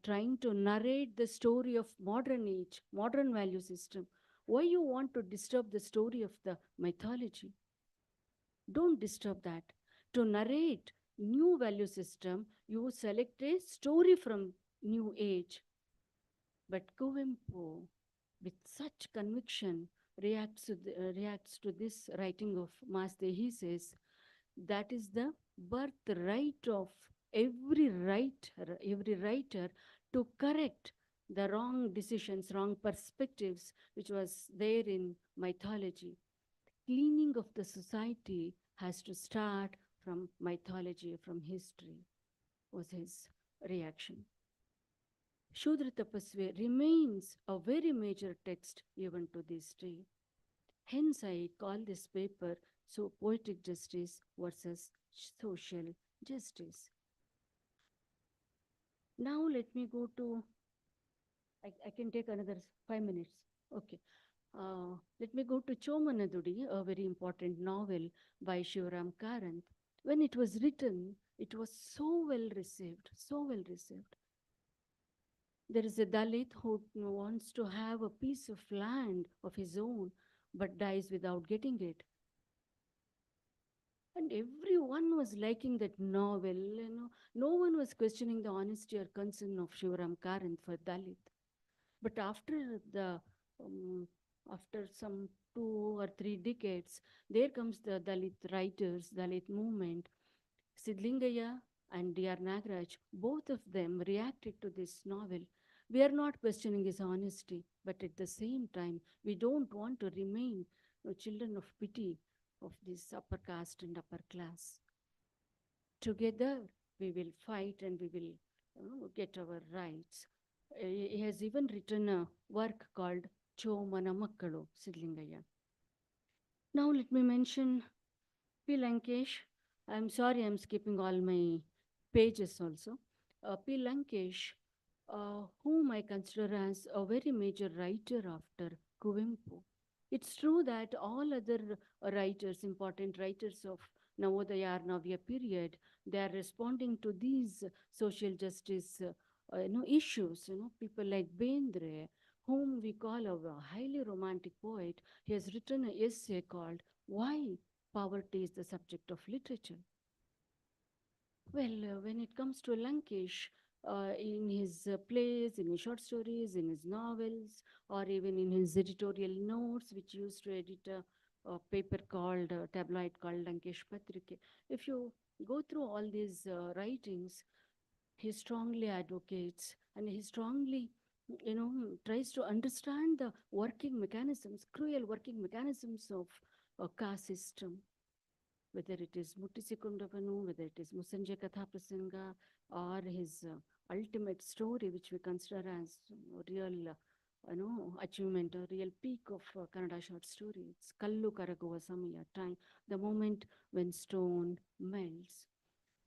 trying to narrate the story of modern age, modern value system. Why you want to disturb the story of the mythology? Don't disturb that. To narrate new value system, you select a story from new age. But Kuvempu, with such conviction, reacts to this writing of Maste. He says, that is the birthright of every writer to correct the wrong decisions, wrong perspectives, which was there in mythology. Cleaning of the society has to start from mythology, from history, was his reaction. Shudra Tapasvi remains a very major text even to this day. Hence, I call this paper so poetic justice versus social justice. Now let me go to, I can take another 5 minutes. Okay. Let me go to Chomanadudi, a very important novel by Shivaram Karanth. When it was written, it was so well received, so well received. There is a Dalit who wants to have a piece of land of his own, but dies without getting it. And everyone was liking that novel. No one was questioning the honesty or concern of Shivaram Karanth for Dalit. But after some 2 or 3 decades, there comes the Dalit writers, Dalit movement. Sidlingaya and D.R. Nagaraj, both of them reacted to this novel. We are not questioning his honesty, but at the same time, we don't want to remain children of pity of this upper caste and upper class. Together, we will fight and we will get our rights. He has even written a work called Chomana Makkalu, Sidlingaya. Now let me mention P. Lankesh. I'm sorry, I'm skipping all my pages also. P. Lankesh, whom I consider as a very major writer after Kuvempu. It's true that all other writers, important writers of Navodaya or Navya period, they are responding to these social justice issues. People like Bendre, whom we call a highly romantic poet. He has written an essay called Why Poverty is the Subject of Literature. Well, when it comes to Lankesh, in his plays, in his short stories, in his novels, or even in his editorial notes, which used to edit a paper called, tabloid called Lankesh Patrike. If you go through all these writings, he strongly advocates and he strongly, tries to understand the working mechanisms, cruel working mechanisms of a caste system, whether it is Muttisikundavanu, whether it is Musanje Katha Prasanga, or his ultimate story, which we consider as real achievement, a real peak of Kannada short story. It's Kallu Karaguva Samaya, time, the moment when stone melts.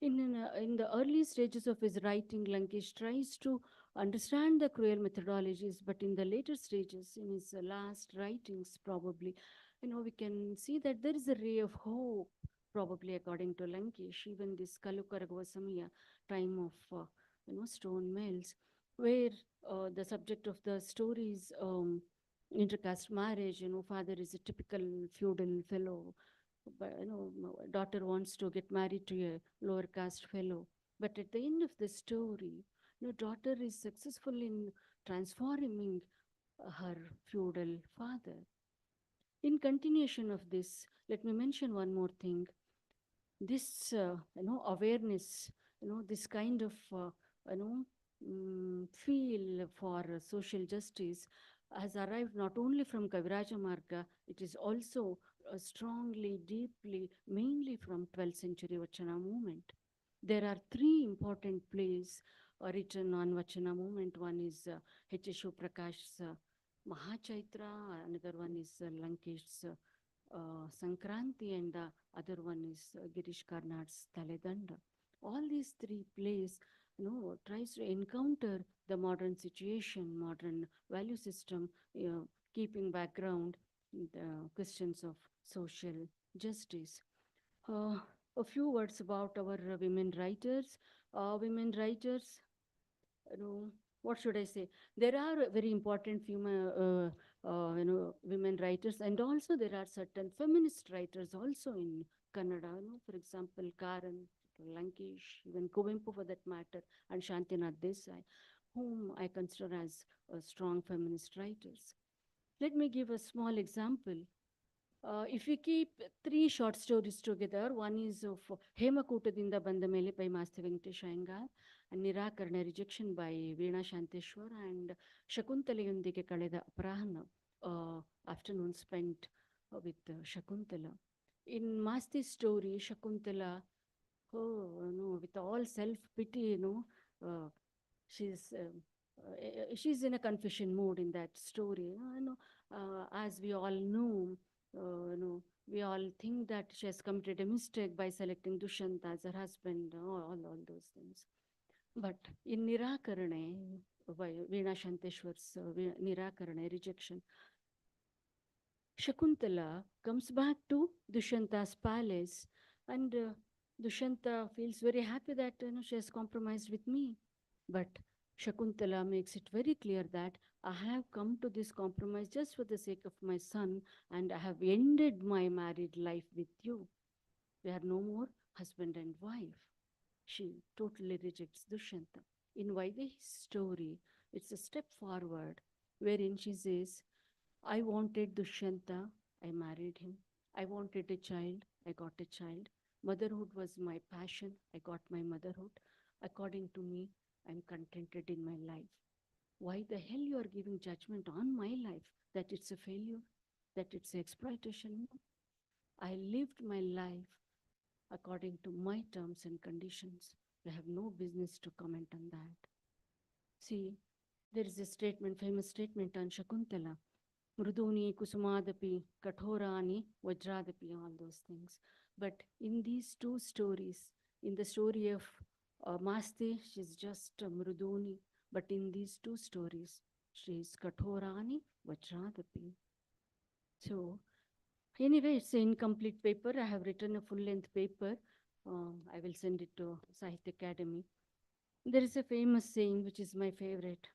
In the early stages of his writing, Lankesh tries to understand the cruel methodologies, but in the later stages, in his last writings, probably, we can see that there is a ray of hope, probably according to Lankesh, even this Kalukaragva Samaya, time of, stone mills, where the subject of the story is intercaste marriage. Father is a typical feudal fellow, but daughter wants to get married to a lower caste fellow. But at the end of the story, daughter is successful in transforming her feudal father. In continuation of this, let me mention one more thing. This, awareness, this kind of, feel for social justice has arrived not only from Kaviraja Marga, it is also strongly, deeply, mainly from 12th century Vachana movement. There are three important plays written on Vachana movement. One is H. Prakash's Mahachaitra, another one is Lankesh's Sankranti, and the other one is Girish Karnad's Taledanda. All these three plays, tries to encounter the modern situation, modern value system, keeping background the questions of social justice. A few words about our women writers. Women writers, what should I say? There are very important women writers, and also there are certain feminist writers also in Kannada. For example, Karan, Lankesh, even Kuvempu for that matter, and Shantinath Desai, whom I consider as strong feminist writers. Let me give a small example. If we keep three short stories together, one is of Hemakutadinda Bandamele by Master Venkatesh Iyengar, and Nirakarana Rejection by Veena Shanteshwar, and Shakuntalayondike Kaleda Aprahana, afternoon spent with Shakuntala. In Masti's story, Shakuntala, with all self-pity, she's in a confession mood in that story. As we all know, we all think that she has committed a mistake by selecting Dushyant as her husband, all those things. But in Nirakarane, by Veena Shanteshwar's Nirakarane, rejection, Shakuntala comes back to Dushanta's palace, and Dushanta feels very happy that she has compromised with me. But Shakuntala makes it very clear that I have come to this compromise just for the sake of my son, and I have ended my married life with you. We are no more husband and wife. She totally rejects Dushanta. In Vaidehi's story, it's a step forward wherein she says, I wanted Dushyanta, I married him. I wanted a child, I got a child. Motherhood was my passion, I got my motherhood. According to me, I'm contented in my life. Why the hell you are giving judgment on my life that it's a failure, that it's exploitation? I lived my life according to my terms and conditions. I have no business to comment on that. See, there is a statement, famous statement on Shakuntala. Mruduni, Kusumadapi, Kathorani, Vajradapi, all those things. But in these two stories, in the story of Masti, she's just Mruduni. But in these two stories, she is Kathorani, Vajradapi. So, anyway, it's an incomplete paper. I have written a full-length paper. I will send it to Sahitya Academy. There is a famous saying, which is my favorite.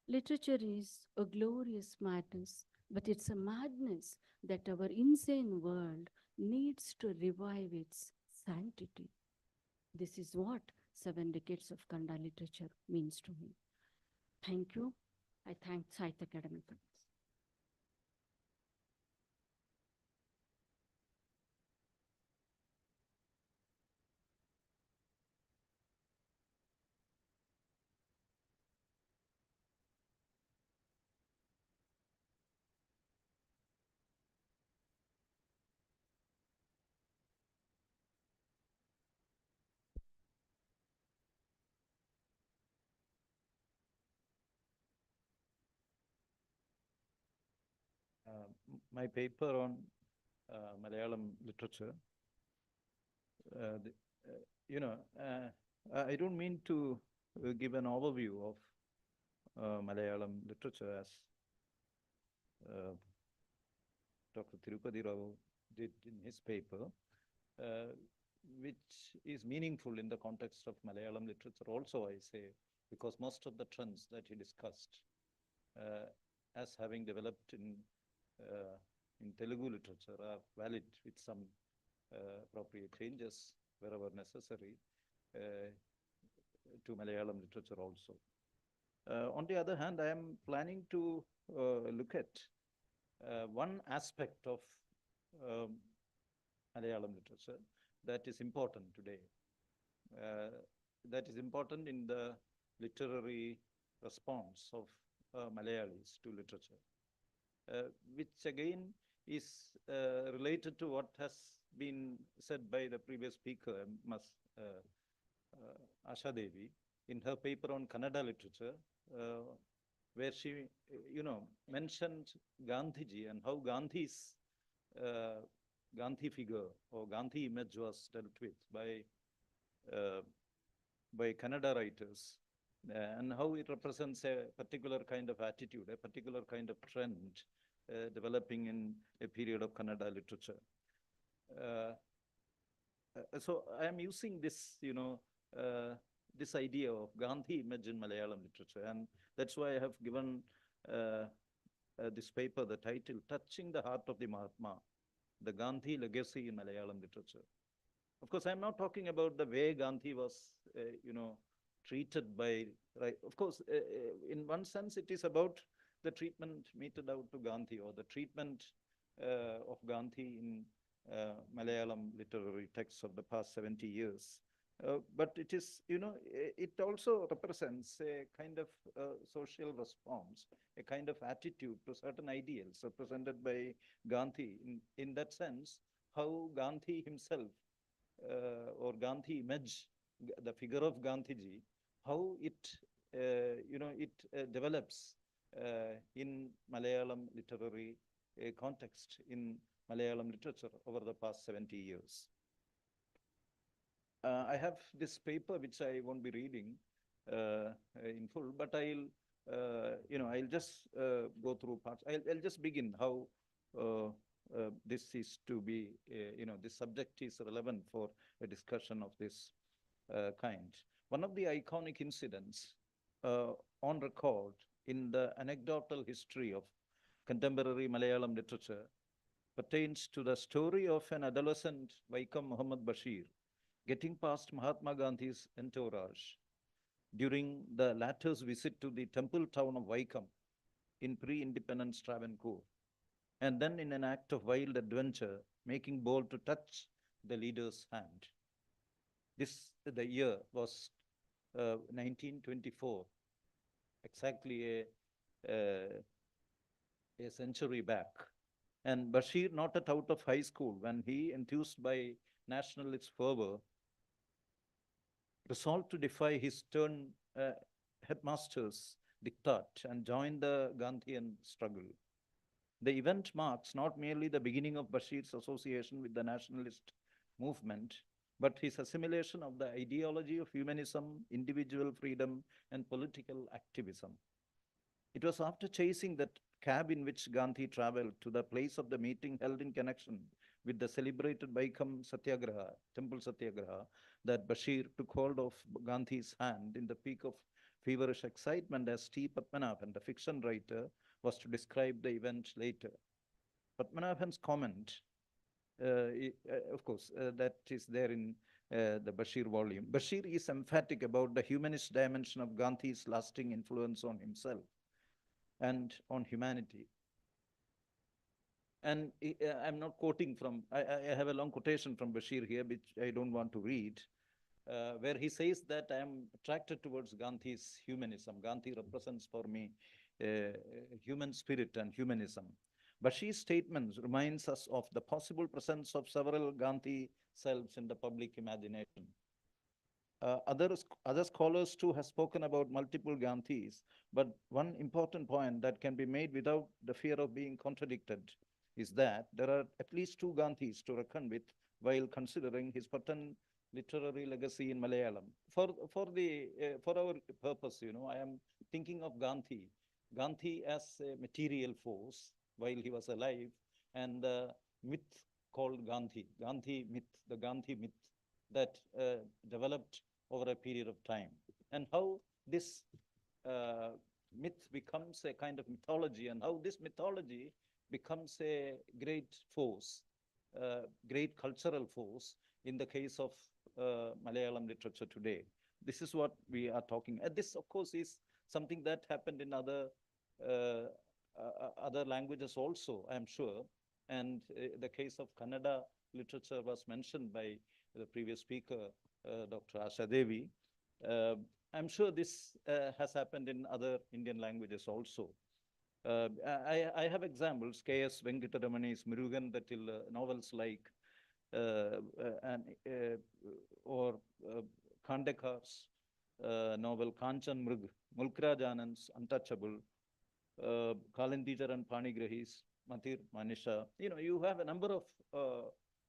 Literature is a glorious madness, but it's a madness that our insane world needs to revive its sanctity. This is what 7 decades of Kannada literature means to me. Thank you. I thank Sahitya Academy for this. My paper on Malayalam literature, I don't mean to give an overview of Malayalam literature as Dr. Tirupati Rao did in his paper, which is meaningful in the context of Malayalam literature also, I say, because most of the trends that he discussed as having developed in Telugu literature are valid with some appropriate changes wherever necessary to Malayalam literature also. On the other hand, I am planning to look at one aspect of Malayalam literature that is important today, that is important in the literary response of Malayalis to literature. which again is related to what has been said by the previous speaker, Asha Devi, in her paper on Kannada literature, where she, mentioned Gandhiji and how Gandhi's Gandhi figure or Gandhi image was dealt with by Kannada writers, and how it represents a particular kind of attitude, a particular kind of trend developing in a period of Kannada literature. So I am using this, this idea of Gandhi image in Malayalam literature, and that's why I have given this paper the title, Touching the Heart of the Mahatma, the Gandhi Legacy in Malayalam Literature. Of course, I'm not talking about the way Gandhi was, treated by, right? Of course, in one sense, it is about the treatment meted out to Gandhi, or the treatment of Gandhi in Malayalam literary texts of the past 70 years. But it is, it also represents a kind of social response, a kind of attitude to certain ideals represented by Gandhi. In that sense, how Gandhi himself, or Gandhi image, the figure of Gandhiji, how it, it develops in Malayalam literary context, in Malayalam literature over the past 70 years. I have this paper which I won't be reading in full, but I'll just go through parts. I'll just begin how this is to be, this subject is relevant for a discussion of this kind. One of the iconic incidents on record in the anecdotal history of contemporary Malayalam literature pertains to the story of an adolescent Vaikam Muhammad Bashir getting past Mahatma Gandhi's entourage during the latter's visit to the temple town of Vaikam in pre-independence Travancore, and then in an act of wild adventure, making bold to touch the leader's hand. The year was 1924, exactly a century back. And Bashir, not out of high school, when he, enthused by nationalist fervor, resolved to defy his stern headmaster's diktat and join the Gandhian struggle. The event marks not merely the beginning of Bashir's association with the nationalist movement, but his assimilation of the ideology of humanism, individual freedom, and political activism. It was after chasing that cab in which Gandhi traveled to the place of the meeting held in connection with the celebrated Vaikam Satyagraha, Temple Satyagraha, that Bashir took hold of Gandhi's hand in the peak of feverish excitement, as T. Padmanabhan, the fiction writer, was to describe the event later. Padmanabhan's comment, of course, that is there in the Bashir volume. Bashir is emphatic about the humanist dimension of Gandhi's lasting influence on himself and on humanity. And I'm not quoting from, I have a long quotation from Bashir here, which I don't want to read, where he says that I am attracted towards Gandhi's humanism. Gandhi represents for me human spirit and humanism. Bashir's statements reminds us of the possible presence of several Gandhi selves in the public imagination. Other scholars too have spoken about multiple Gandhis, but one important point that can be made without the fear of being contradicted is that there are at least two Gandhis to reckon with while considering his potent literary legacy in Malayalam. For our purpose, I am thinking of Gandhi as a material force while he was alive, and the myth called Gandhi myth, the Gandhi myth that developed over a period of time, and how this myth becomes a kind of mythology, and how this mythology becomes a great force, great cultural force in the case of Malayalam literature today. This is what we are talking. And this, of course, is something that happened in other languages also, I'm sure. And the case of Kannada literature was mentioned by the previous speaker, Dr. Asha Devi. I'm sure this has happened in other Indian languages also. I have examples, K.S. Venkataramani's Murugan novels like, or Khandekar's novel Kanchan Mrug, Mulkraj Anand's Untouchable, Kalindijar and Panigrahi's Matir Manisha. You have a number of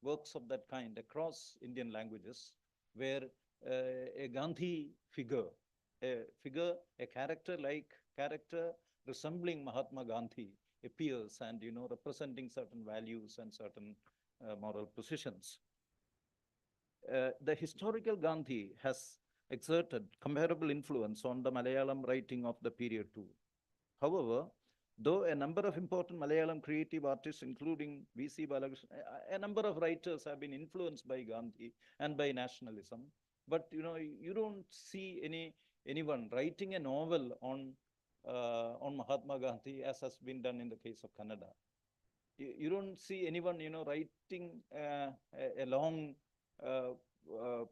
works of that kind across Indian languages where a Gandhi figure, a character resembling Mahatma Gandhi appears and, representing certain values and certain moral positions. The historical Gandhi has exerted comparable influence on the Malayalam writing of the period too. However, though a number of important Malayalam creative artists, including V.C. Balakrishnan, a number of writers have been influenced by Gandhi and by nationalism, but you don't see anyone writing a novel on Mahatma Gandhi as has been done in the case of Kannada. You don't see anyone writing a long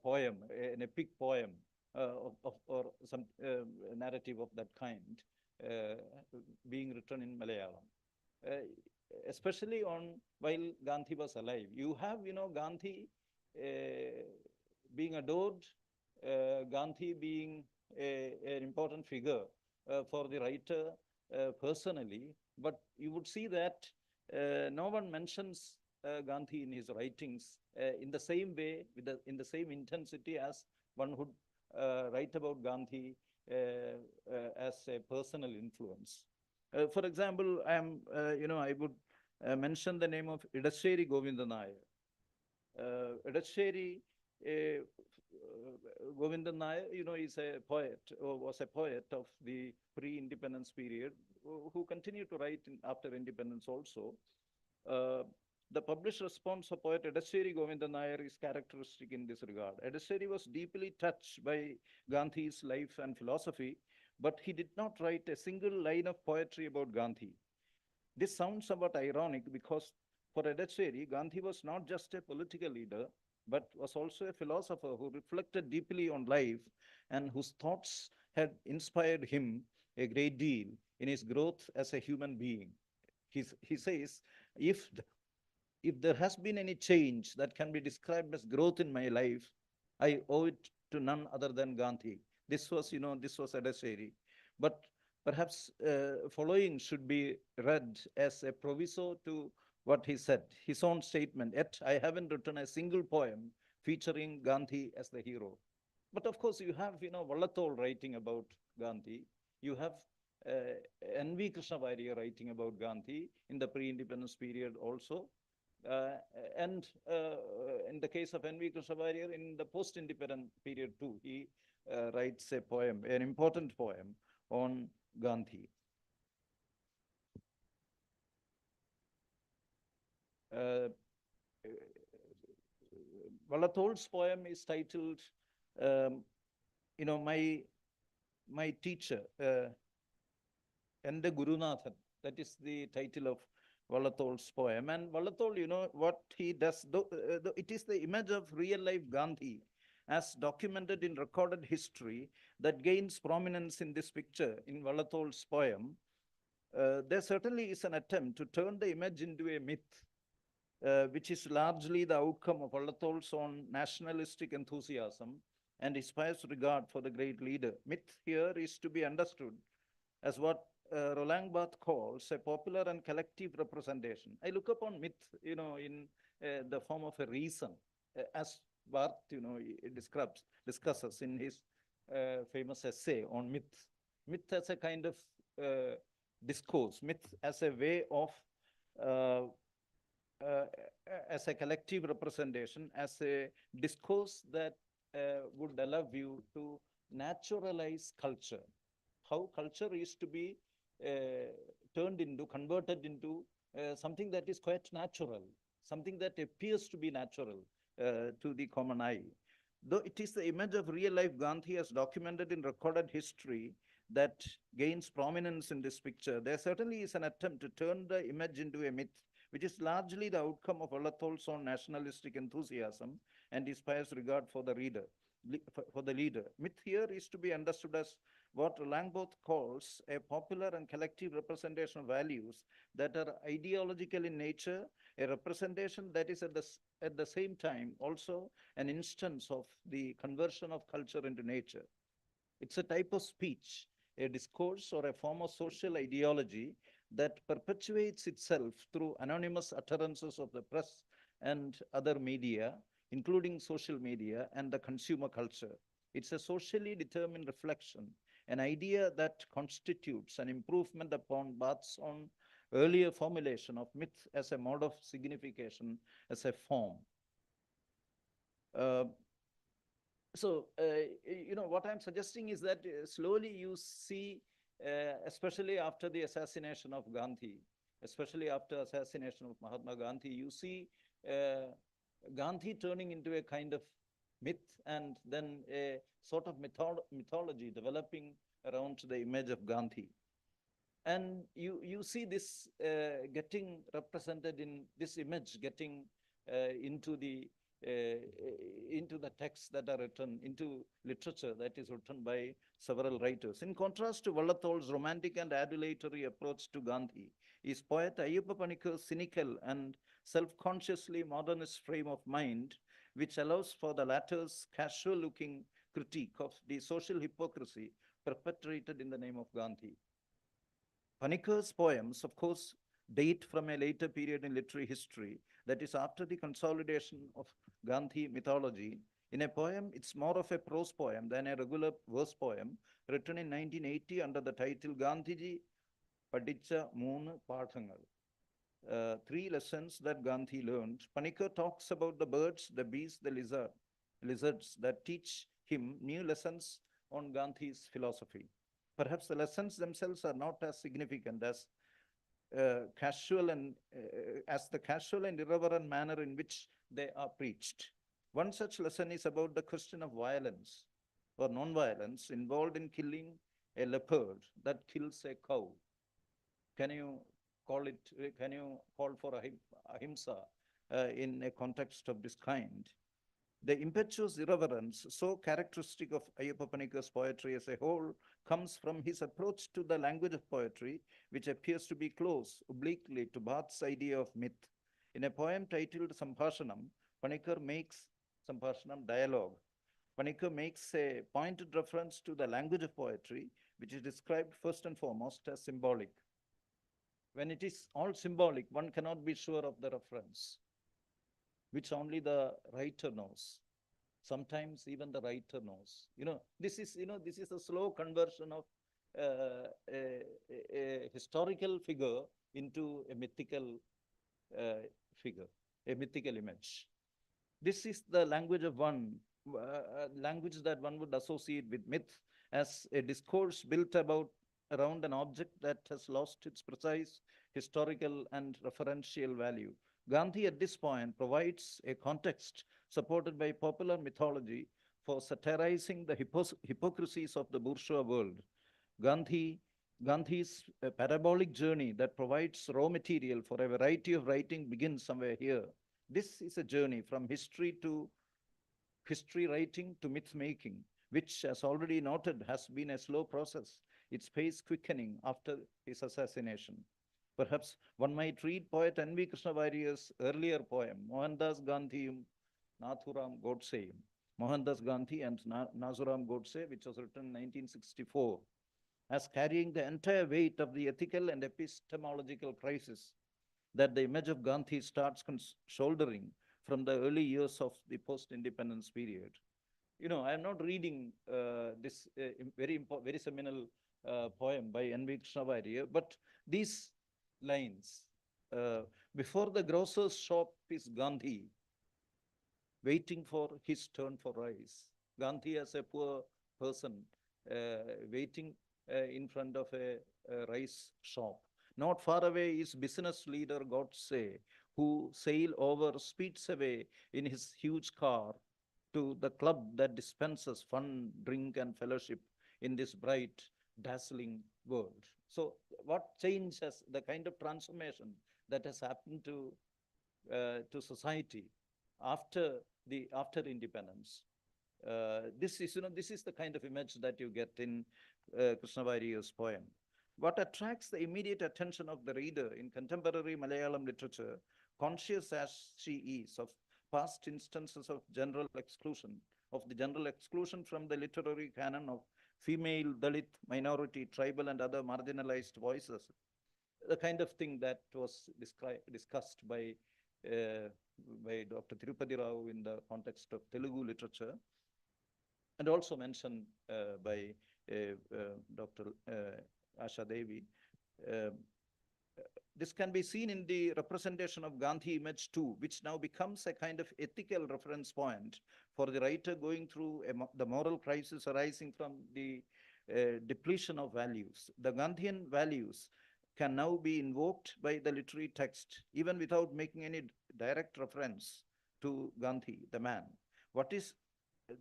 poem, an epic poem or some narrative of that kind being written in Malayalam, especially while Gandhi was alive. You have Gandhi being adored, Gandhi being an important figure for the writer personally, but you would see that no one mentions Gandhi in his writings in the same way, in the same intensity as one would write about Gandhi as a personal influence. For example, I would mention the name of Idasheri Govinda Nair. Idasheri Govinda Nair, is a poet, or was a poet of the pre-independence period, who continued to write after independence also. The published response of poet Idasheri Govinda Nair is characteristic in this regard. Idasheri was deeply touched by Gandhi's life and philosophy, but he did not write a single line of poetry about Gandhi. This sounds somewhat ironic because for Idasheri, Gandhi was not just a political leader, but was also a philosopher who reflected deeply on life and whose thoughts had inspired him a great deal in his growth as a human being. He says, if there has been any change that can be described as growth in my life, I owe it to none other than Gandhi. This was Idasheri. But perhaps following should be read as a proviso to what he said, his own statement. Yet I haven't written a single poem featuring Gandhi as the hero. But of course, you have, Vallathol writing about Gandhi. You have N.V. Krishna Varya writing about Gandhi in the pre-independence period also. And in the case of N.V. Krishna Varya, in the post-independent period too, he writes a poem, an important poem on Gandhi. Vallathol's poem is titled, my teacher, Ende Gurunathan. That is the title of Vallathol's poem. And Vallathol, what he does, it is the image of real life Gandhi as documented in recorded history that gains prominence in this picture in Vallathol's poem. There certainly is an attempt to turn the image into a myth, which is largely the outcome of Vallathol's own nationalistic enthusiasm and his pious regard for the great leader. Myth here is to be understood as what Roland Barthes calls a popular and collective representation. I look upon myth, in the form of a reason, as Barthes, discusses in his famous essay on myth. Myth as a kind of discourse, myth as a way of, as a collective representation, as a discourse that would allow you to naturalize culture. How culture is to be converted into something that is quite natural, something that appears to be natural to the common eye. Though it is the image of real life Gandhi as documented in recorded history that gains prominence in this picture, there certainly is an attempt to turn the image into a myth, which is largely the outcome of Vallathol's own nationalistic enthusiasm and his pious regard for the reader, for the leader. Myth here is to be understood as what Langboth calls a popular and collective representation of values that are ideological in nature, a representation that is at the same time also an instance of the conversion of culture into nature. It's a type of speech, a discourse or a form of social ideology that perpetuates itself through anonymous utterances of the press and other media, including social media and the consumer culture. It's a socially determined reflection, an idea that constitutes an improvement upon Barth's own earlier formulation of myth as a mode of signification, as a form. What I'm suggesting is that slowly you see, especially after the assassination of Gandhi, especially after assassination of Mahatma Gandhi, you see Gandhi turning into a kind of myth, and then a sort of mythology developing around the image of Gandhi. And you see this getting represented in this image, getting into the texts that are written, into literature that is written by several writers. In contrast to Vallathol's romantic and adulatory approach to Gandhi, is poet Ayyappa Panikar's cynical and self-consciously modernist frame of mind, which allows for the latter's casual-looking critique of the social hypocrisy perpetrated in the name of Gandhi. Panikar's poems, of course, date from a later period in literary history, that is after the consolidation of Gandhi mythology. In a poem, it's more of a prose poem than a regular verse poem, written in 1980 under the title Gandhiji Padicha Moonu Paathangal. 3 lessons that Gandhi learned. Panikar talks about the birds, the bees, the lizards that teach him new lessons on Gandhi's philosophy. Perhaps the lessons themselves are not as significant as the casual and irreverent manner in which they are preached. One such lesson is about the question of violence or non-violence involved in killing a leopard that kills a cow. Can you call for ahimsa in a context of this kind? The impetuous irreverence, so characteristic of Ayyappa Panikar's poetry as a whole, comes from his approach to the language of poetry, which appears to be close, obliquely, to Barth's idea of myth. In a poem titled Sambhashanam, Panikar makes Sambhashanam dialogue. Panikar makes a pointed reference to the language of poetry, which is described first and foremost as symbolic. When it is all symbolic, one cannot be sure of the reference, which only the writer knows. Sometimes even the writer knows. This is a slow conversion of a historical figure into a mythical figure, a mythical image. This is the language of language that one would associate with myth as a discourse built around an object that has lost its precise historical and referential value. Gandhi at this point provides a context supported by popular mythology for satirizing the hypocrisies of the bourgeois world. Gandhi's parabolic journey that provides raw material for a variety of writing begins somewhere here. This is a journey from history writing to myth making, which, as already noted, has been a slow process, its pace quickening after his assassination. Perhaps one might read poet N.V. Krishnavariya's earlier poem, Mohandas Gandhiyum Nathuram Godseum, Mohandas Gandhi and Nathuram Godse, which was written in 1964, as carrying the entire weight of the ethical and epistemological crisis that the image of Gandhi starts shouldering from the early years of the post-independence period. I am not reading this very seminal poem by N.V. Krishnavariya, but these lines. Before the grocer's shop is Gandhi, waiting for his turn for rice. Gandhi as a poor person waiting in front of a rice shop. Not far away is business leader Godse, who speeds away in his huge car to the club that dispenses fun, drink, and fellowship in this bright, dazzling world. So what change has the kind of transformation that has happened to society after after independence. This is the kind of image that you get in Krishna Variyar's poem. What attracts the immediate attention of the reader in contemporary Malayalam literature, conscious as she is of past instances of the general exclusion from the literary canon of female, Dalit, minority, tribal, and other marginalized voices, the kind of thing that was discussed by Dr. Tirupati Rao in the context of Telugu literature, and also mentioned by Dr. Asha Devi. This can be seen in the representation of Gandhi image too, which now becomes a kind of ethical reference point for the writer going through the moral crisis arising from the depletion of values. The Gandhian values can now be invoked by the literary text, even without making any direct reference to Gandhi, the man.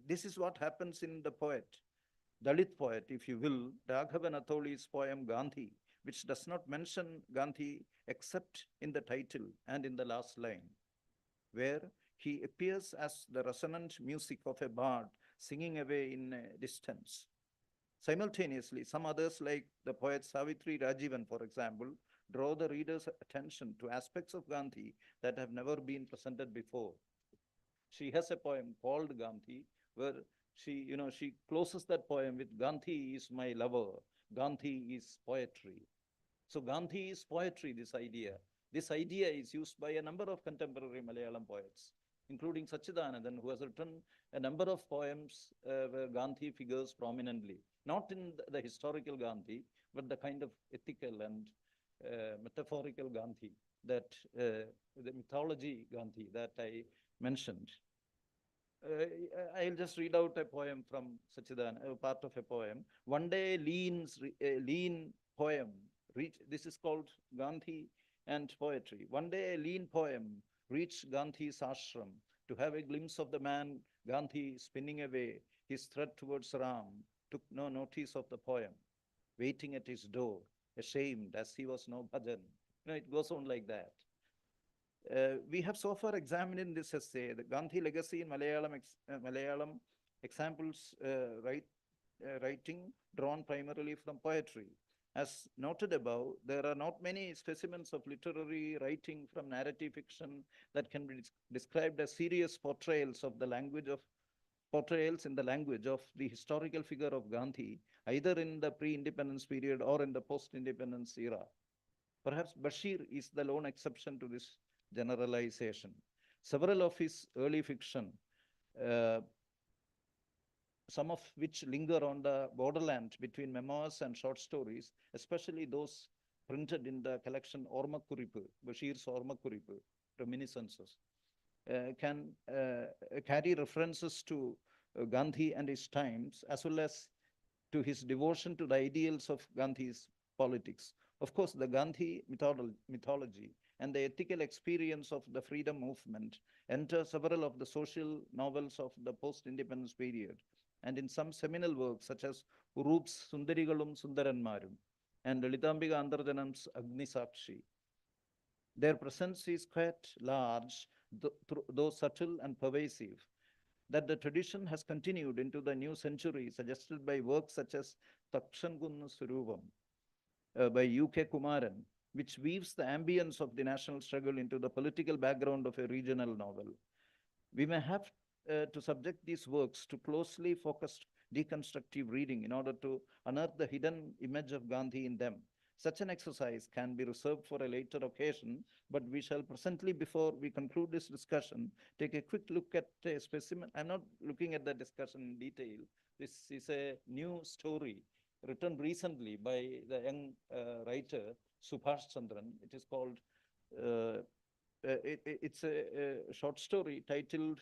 This is what happens in the poet, Dalit poet, if you will, Raghavan Atholi's poem Gandhi, which does not mention Gandhi except in the title and in the last line, where he appears as the resonant music of a bard singing away in distance. Simultaneously, some others, like the poet Savitri Rajivan, for example, draw the reader's attention to aspects of Gandhi that have never been presented before. She has a poem called Gandhi, where she closes that poem with Gandhi is my lover, Gandhi is poetry. So Gandhi is poetry, this idea. This idea is used by a number of contemporary Malayalam poets, including Sachidanandan, who has written a number of poems where Gandhi figures prominently, not in the historical Gandhi, but the kind of ethical and metaphorical Gandhi, that the mythology Gandhi that I mentioned. I'll just read out a poem from Sachidanand, part of a poem. One day lean poem, this is called Gandhi and poetry. One day a lean poem reached Gandhi's ashram to have a glimpse of the man Gandhi spinning away his thread towards Ram, took no notice of the poem, waiting at his door, ashamed as he was no bhajan. It goes on like that. We have so far examined in this essay the Gandhi legacy in Malayalam examples writing drawn primarily from poetry. As noted above, there are not many specimens of literary writing from narrative fiction that can be described as serious portrayals in the language of the historical figure of Gandhi, either in the pre-independence period or in the post-independence era. Perhaps Bashir is the lone exception to this generalization. Several of his early fiction, some of which linger on the borderland between memoirs and short stories, especially those printed in the collection Ormakuripu, Bashir's Ormakuripu, Reminiscences, can carry references to Gandhi and his times, as well as to his devotion to the ideals of Gandhi's politics. Of course, the Gandhi mythology and the ethical experience of the freedom movement enter several of the social novels of the post-independence period, and in some seminal works such as Urup's Sundarigalum Sundaranmarum and Lalitambika Antarjanam's Agni Sakshi. Their presence is quite large, though subtle and pervasive, that the tradition has continued into the new century, suggested by works such as Takshangunnu Surupam by U.K. Kumaran, which weaves the ambience of the national struggle into the political background of a regional novel. We may have to subject these works to closely focused deconstructive reading in order to unearth the hidden image of Gandhi in them. Such an exercise can be reserved for a later occasion, but we shall presently, before we conclude this discussion, take a quick look at a specimen. I'm not looking at the discussion in detail. This is a new story written recently by the young writer Subhash Chandran. It is called, it's a short story titled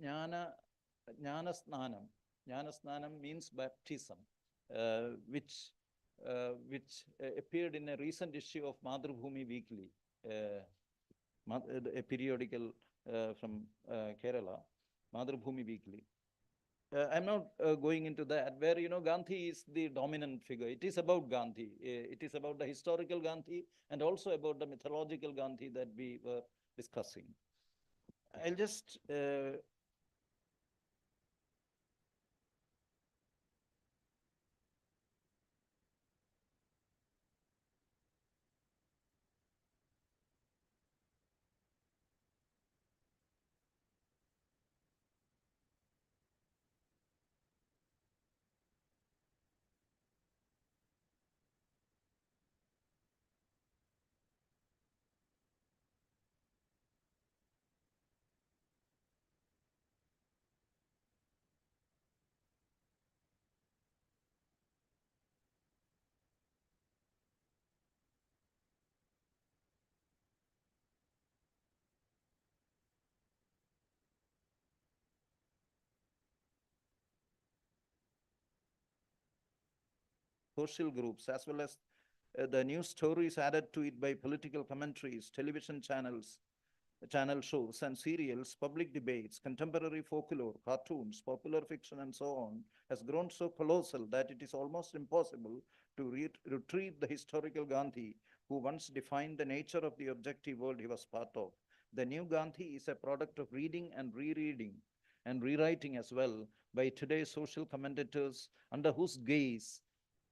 Jnanasnanam. Jnanasnanam means baptism, which appeared in a recent issue of Madhrubhumi Weekly, a periodical from Kerala, Madhrubhumi Weekly. I'm not going into that, where, Gandhi is the dominant figure. It is about Gandhi. It is about the historical Gandhi and also about the mythological Gandhi that we were discussing. I'll just social groups, as well as the news stories added to it by political commentaries, television channels, channel shows and serials, public debates, contemporary folklore, cartoons, popular fiction, and so on, has grown so colossal that it is almost impossible to retrieve the historical Gandhi who once defined the nature of the objective world he was part of. The new Gandhi is a product of reading and rereading and rewriting as well by today's social commentators, under whose gaze,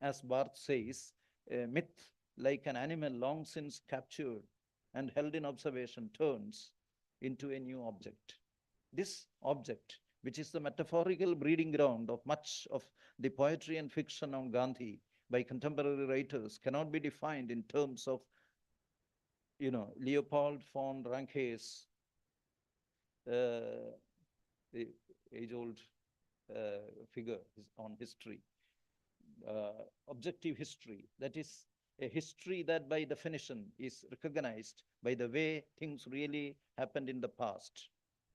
as Barth says, a myth like an animal long since captured and held in observation turns into a new object. This object, which is the metaphorical breeding ground of much of the poetry and fiction on Gandhi by contemporary writers, cannot be defined in terms of, Leopold von Ranke's the age-old figure on history, objective history, that is a history that by definition is recognized by the way things really happened in the past.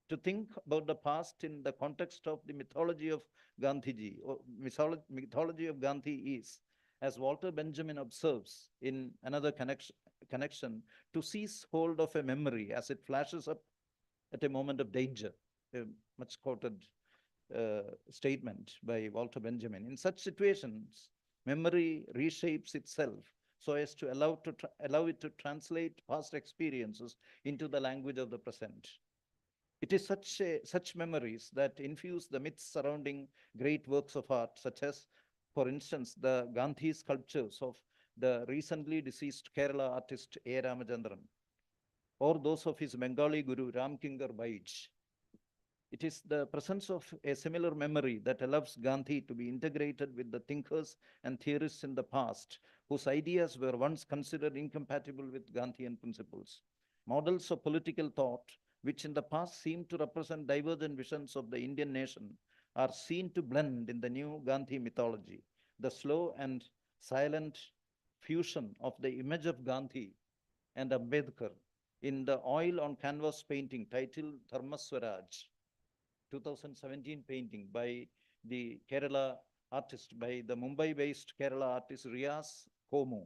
To think about the past in the context of the mythology of Gandhiji, or mythology of Gandhi is, as Walter Benjamin observes in another connection, to seize hold of a memory as it flashes up at a moment of danger, a much quoted statement by Walter Benjamin. In such situations, memory reshapes itself so as to allow it to translate past experiences into the language of the present. It is such memories that infuse the myths surrounding great works of art, such as, for instance, the Gandhi sculptures of the recently deceased Kerala artist A. Ramachandran, or those of his Bengali guru Ramkinkar Baij. It is the presence of a similar memory that allows Gandhi to be integrated with the thinkers and theorists in the past, whose ideas were once considered incompatible with Gandhian principles. Models of political thought, which in the past seemed to represent divergent visions of the Indian nation, are seen to blend in the new Gandhi mythology. The slow and silent fusion of the image of Gandhi and Ambedkar in the oil on canvas painting titled Dharma Swaraj, 2017 painting by the Kerala artist, by the Mumbai-based Kerala artist Riaz Komu,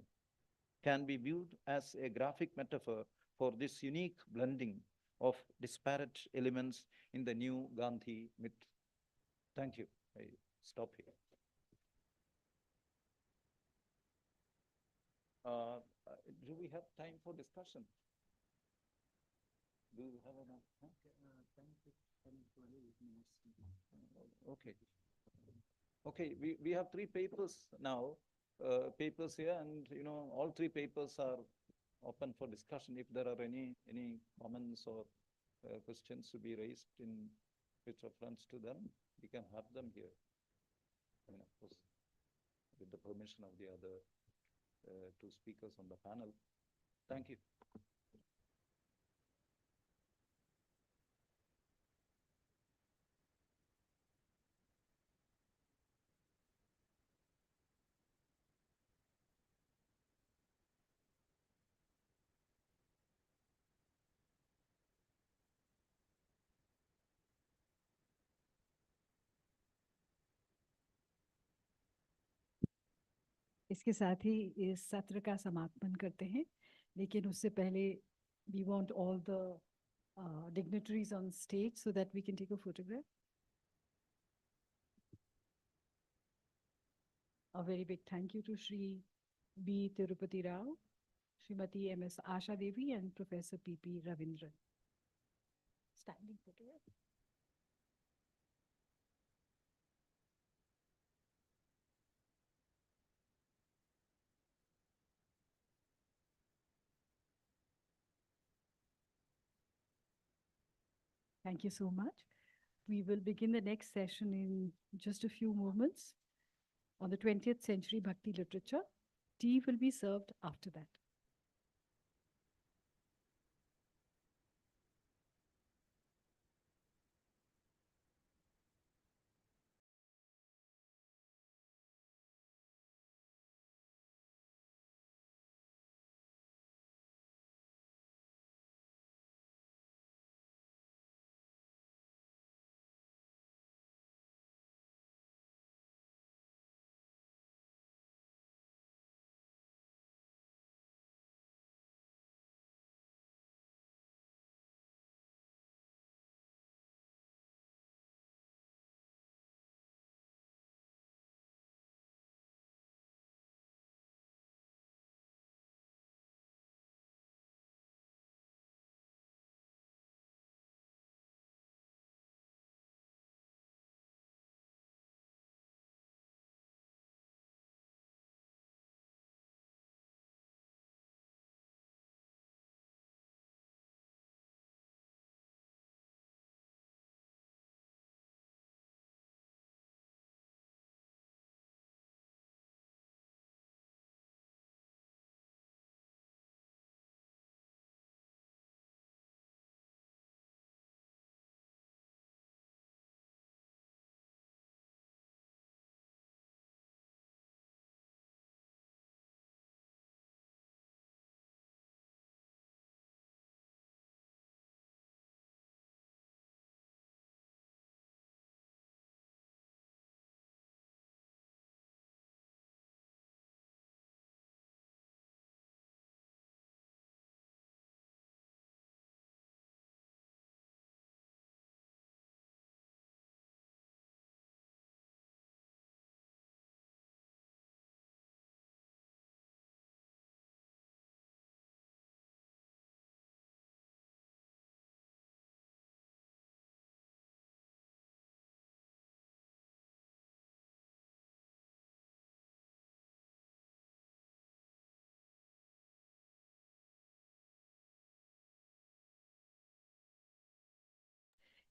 can be viewed as a graphic metaphor for this unique blending of disparate elements in the new Gandhi myth. Thank you. I stop here. Do we have time for discussion? Do you have enough? Okay. Okay, we have 3 papers now, papers here, and all 3 papers are open for discussion. If there are any comments or questions to be raised in with reference to them, we can have them here. I mean, of course, with the permission of the other 2 speakers on the panel. Thank you. इसके साथ ही इस सत्र का समापन करते हैं, लेकिन उससे पहले we want all the dignitaries on stage so that we can take a photograph. A very big thank you to Shri B. Tirupati Rao, Srimati M.S. Asha Devi, and Professor P.P. Ravindran. Standing photograph. Thank you so much. We will begin the next session in just a few moments on the 20th century Bhakti literature. Tea will be served after that.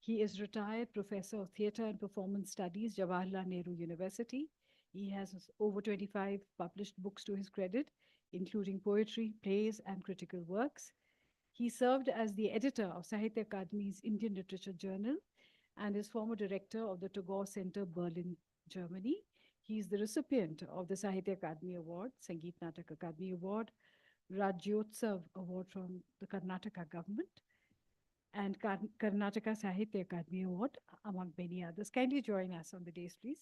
He is retired professor of theatre and performance studies, Jawaharlal Nehru University. He has over 25 published books to his credit, including poetry, plays, and critical works. He served as the editor of Sahitya Akademi's Indian Literature Journal and is former director of the Tagore Center, Berlin, Germany. He is the recipient of the Sahitya Akademi Award, Sangeet Natak Akademi Award, Rajyotsav Award from the Karnataka government, and Karnataka Sahitya Akademi Award, among many others. Kindly join us on the dais, please.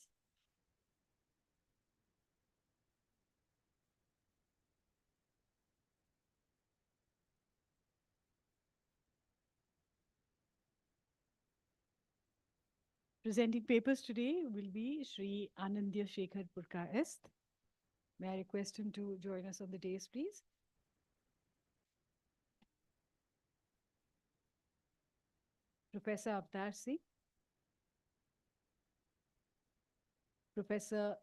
Presenting papers today will be Shri Anandya Shekhar Purkaest. May I request him to join us on the dais, please? Professor Avtar Singh. Professor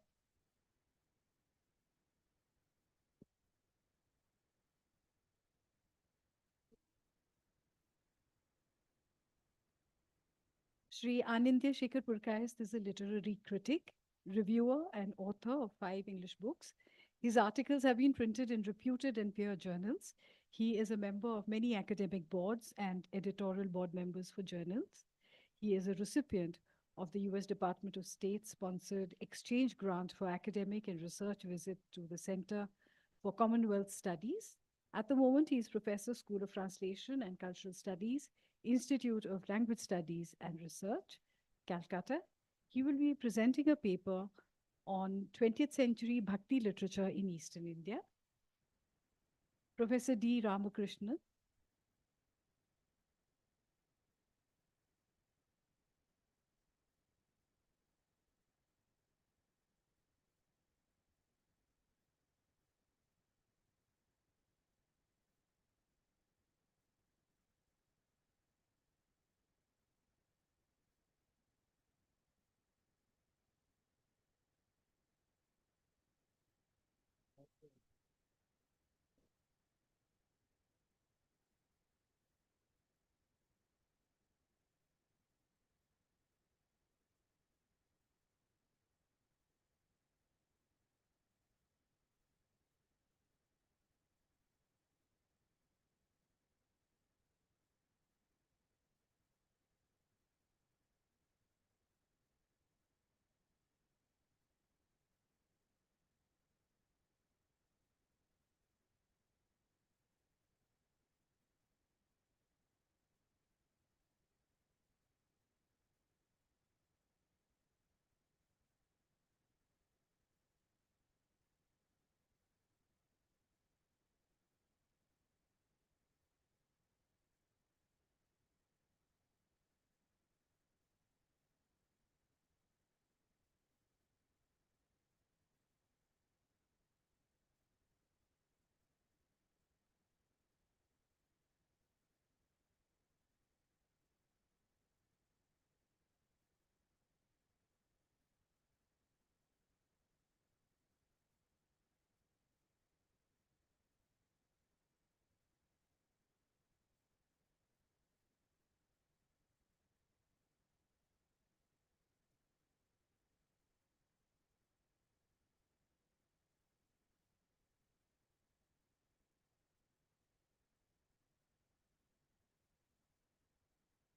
Shri Anindya Shekhar Purkaest is a literary critic, reviewer, and author of 5 English books. His articles have been printed in reputed and peer journals. He is a member of many academic boards and editorial board members for journals. He is a recipient of the US Department of State-sponsored exchange grant for academic and research visit to the Center for Commonwealth Studies. At the moment, he is Professor, School of Translation and Cultural Studies, Institute of Language Studies and Research, Calcutta. He will be presenting a paper on 20th century Bhakti literature in Eastern India. Professor D. Ramakrishnan.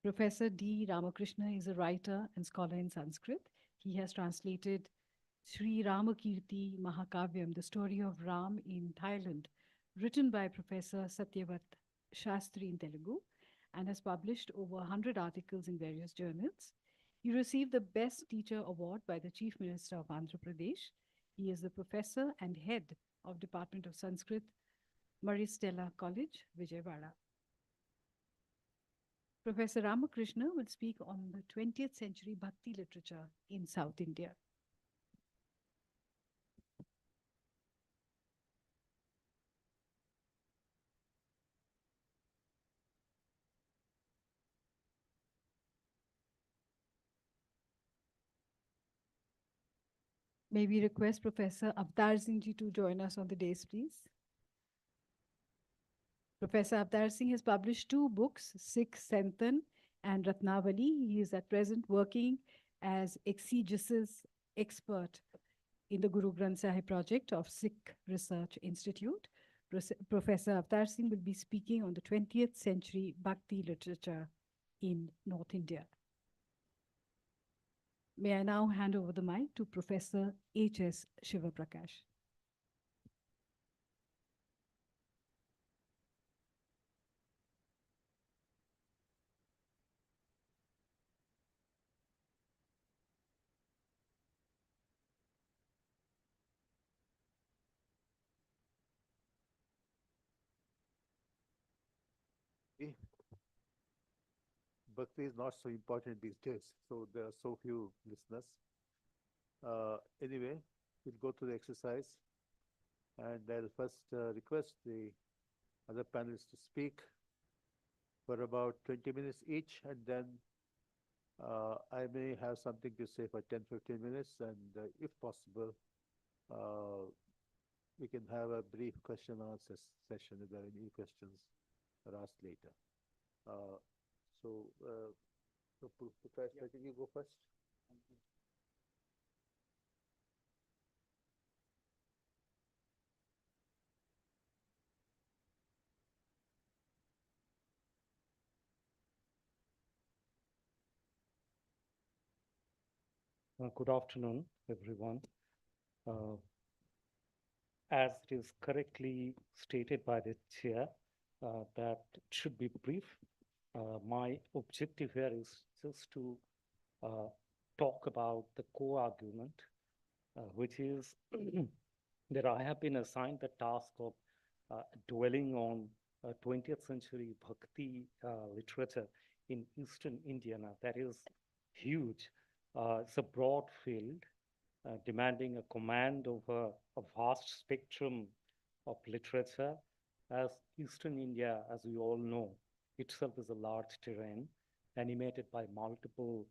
Professor D. Ramakrishna is a writer and scholar in Sanskrit. He has translated Sri Ramakirti Mahakavyam, the story of Ram in Thailand, written by Professor Satyavat Shastri in Telugu, and has published over 100 articles in various journals. He received the Best Teacher Award by the Chief Minister of Andhra Pradesh. He is the professor and head of Department of Sanskrit, Maristella College, Vijayawada. Professor Ramakrishna will speak on the 20th century Bhakti literature in South India. May we request Professor Avtar Singh ji to join us on the dais, please. Professor Avtar Singh has published 2 books, Sikh Sentan and Ratnavali. He is at present working as exegesis expert in the Guru Granth Sahib project of Sikh Research Institute. Professor Avtar Singh will be speaking on the 20th century Bhakti literature in North India. May I now hand over the mic to Professor H.S. Shivaprakash. Bhakti is not so important these days, so there are so few listeners. Anyway, we'll go to the exercise, and I'll first request the other panelists to speak for about 20 minutes each, and then I may have something to say for 10-15 minutes, and if possible, we can have a brief question and answer session if there are any questions are asked later. Professor, can you go first? Good afternoon, everyone. As it is correctly stated by the chair, that it should be brief. My objective here is just to talk about the core argument, which is that I have been assigned the task of dwelling on 20th century Bhakti literature in Eastern India. Now, that is huge. It's a broad field demanding a command over a vast spectrum of literature, as Eastern India, as we all know, itself is a large terrain animated by multiple